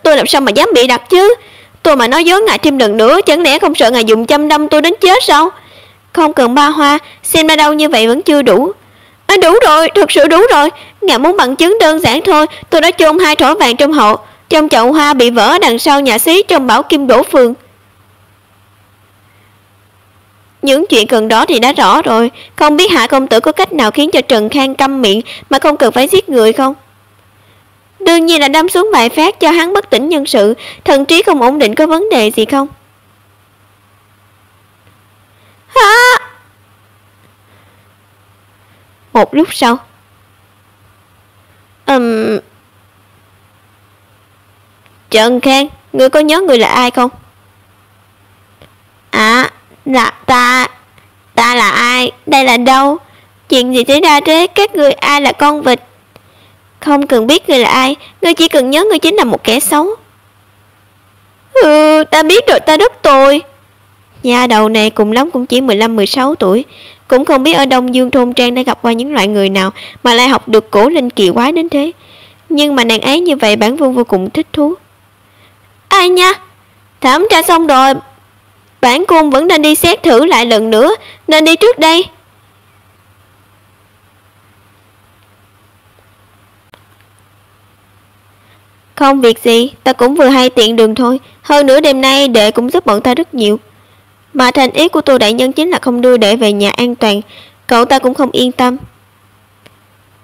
tôi làm sao mà dám bị đặt chứ? Tôi mà nói dối ngài thêm lần nữa, chẳng lẽ không sợ ngài dùng châm đâm tôi đến chết sao? Không cần ba hoa, xem ra đâu như vậy vẫn chưa đủ. Đủ rồi, thật sự đủ rồi. Ngài muốn bằng chứng đơn giản thôi. Tôi đã chôn 2 thỏi vàng trong chậu hoa bị vỡ đằng sau nhà xí trong Bảo Kim Đỗ Phường. Những chuyện gần đó thì đã rõ rồi. Không biết Hạ công tử có cách nào khiến cho Trần Khang câm miệng mà không cần phải giết người không? Đương nhiên là đâm xuống bài phát cho hắn bất tỉnh nhân sự, thần trí không ổn định, có vấn đề gì không? Hả? Một lúc sau, Trần Khang, ngươi có nhớ người là ai không? Là ta là ai? Đây là đâu? Chuyện gì xảy ra thế? Các ngươi ai là con vịt? Không cần biết ngươi là ai, ngươi chỉ cần nhớ ngươi chính là một kẻ xấu. Ta biết rồi, ta rất tồi. Nhà đầu này cùng lắm cũng chỉ 15-16 tuổi, cũng không biết ở Đông Dương thôn trang đã gặp qua những loại người nào mà lại học được cổ linh kỳ quái đến thế. Nhưng mà nàng ấy như vậy bản vương vô cùng thích thú. Ai nha? Thẩm tra xong rồi, bản cung vẫn nên đi xét thử lại lần nữa, nên đi trước đây. Không việc gì, ta cũng vừa hay tiện đường thôi. Hơn nữa đêm nay đệ cũng giúp bọn ta rất nhiều. Mà thành ý của Tô đại nhân chính là không đưa đệ về nhà an toàn. Cậu ta cũng không yên tâm.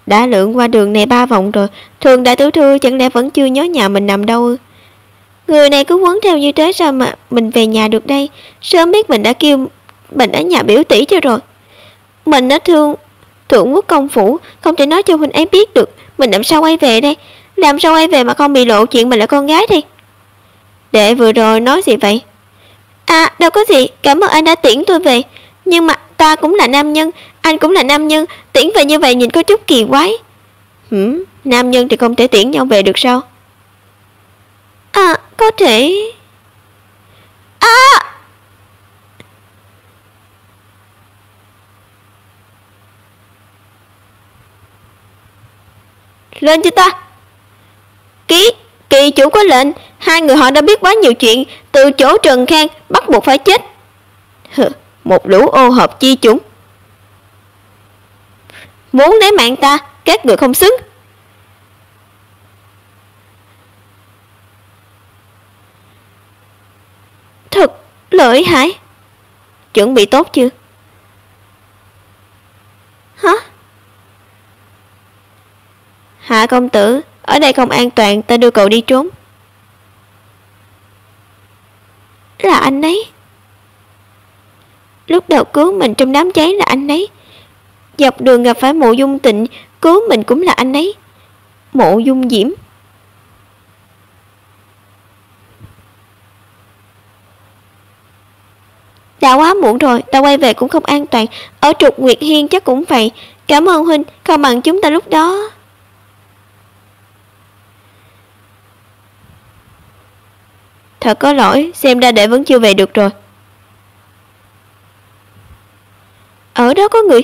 Đã lượn qua đường này 3 vòng rồi, Thường đại tiểu thư chẳng lẽ vẫn chưa nhớ nhà mình nằm đâu ư? Người này cứ quấn theo như thế sao mà mình về nhà được đây? Sớm biết mình đã kêu mình ở nhà biểu tỷ cho rồi. Mình đã thương Thượng Quốc công phủ, không thể nói cho huynh ấy biết được. Mình làm sao quay về đây? Làm sao quay về mà không bị lộ chuyện mình là con gái đi? Đệ vừa rồi nói gì vậy? Đâu có gì, cảm ơn anh đã tiễn tôi về. Nhưng mà ta cũng là nam nhân, anh cũng là nam nhân, tiễn về như vậy nhìn có chút kỳ quái. Nam nhân thì không thể tiễn nhau về được sao? Có thể. Lên cho ta. Kỳ chủ có lệnh, 2 người họ đã biết quá nhiều chuyện, từ chỗ Trần Khang bắt buộc phải chết. Một lũ ô hợp chi chúng, muốn lấy mạng ta, các người không xứng. Thật lợi hại. Chuẩn bị tốt chưa? Hả? Hạ công tử, ở đây không an toàn, ta đưa cậu đi trốn. Là anh ấy. Lúc đầu cứu mình trong đám cháy là anh ấy. Dọc đường gặp phải Mộ Dung Tịnh, cứu mình cũng là anh ấy. Mộ Dung Diễm. Đã quá muộn rồi, ta quay về cũng không an toàn. Ở Trục Nguyệt Hiên chắc cũng vậy. Cảm ơn huynh, không bằng chúng ta lúc đó. Thật có lỗi, xem ra đệ vẫn chưa về được rồi. Ở đó có người.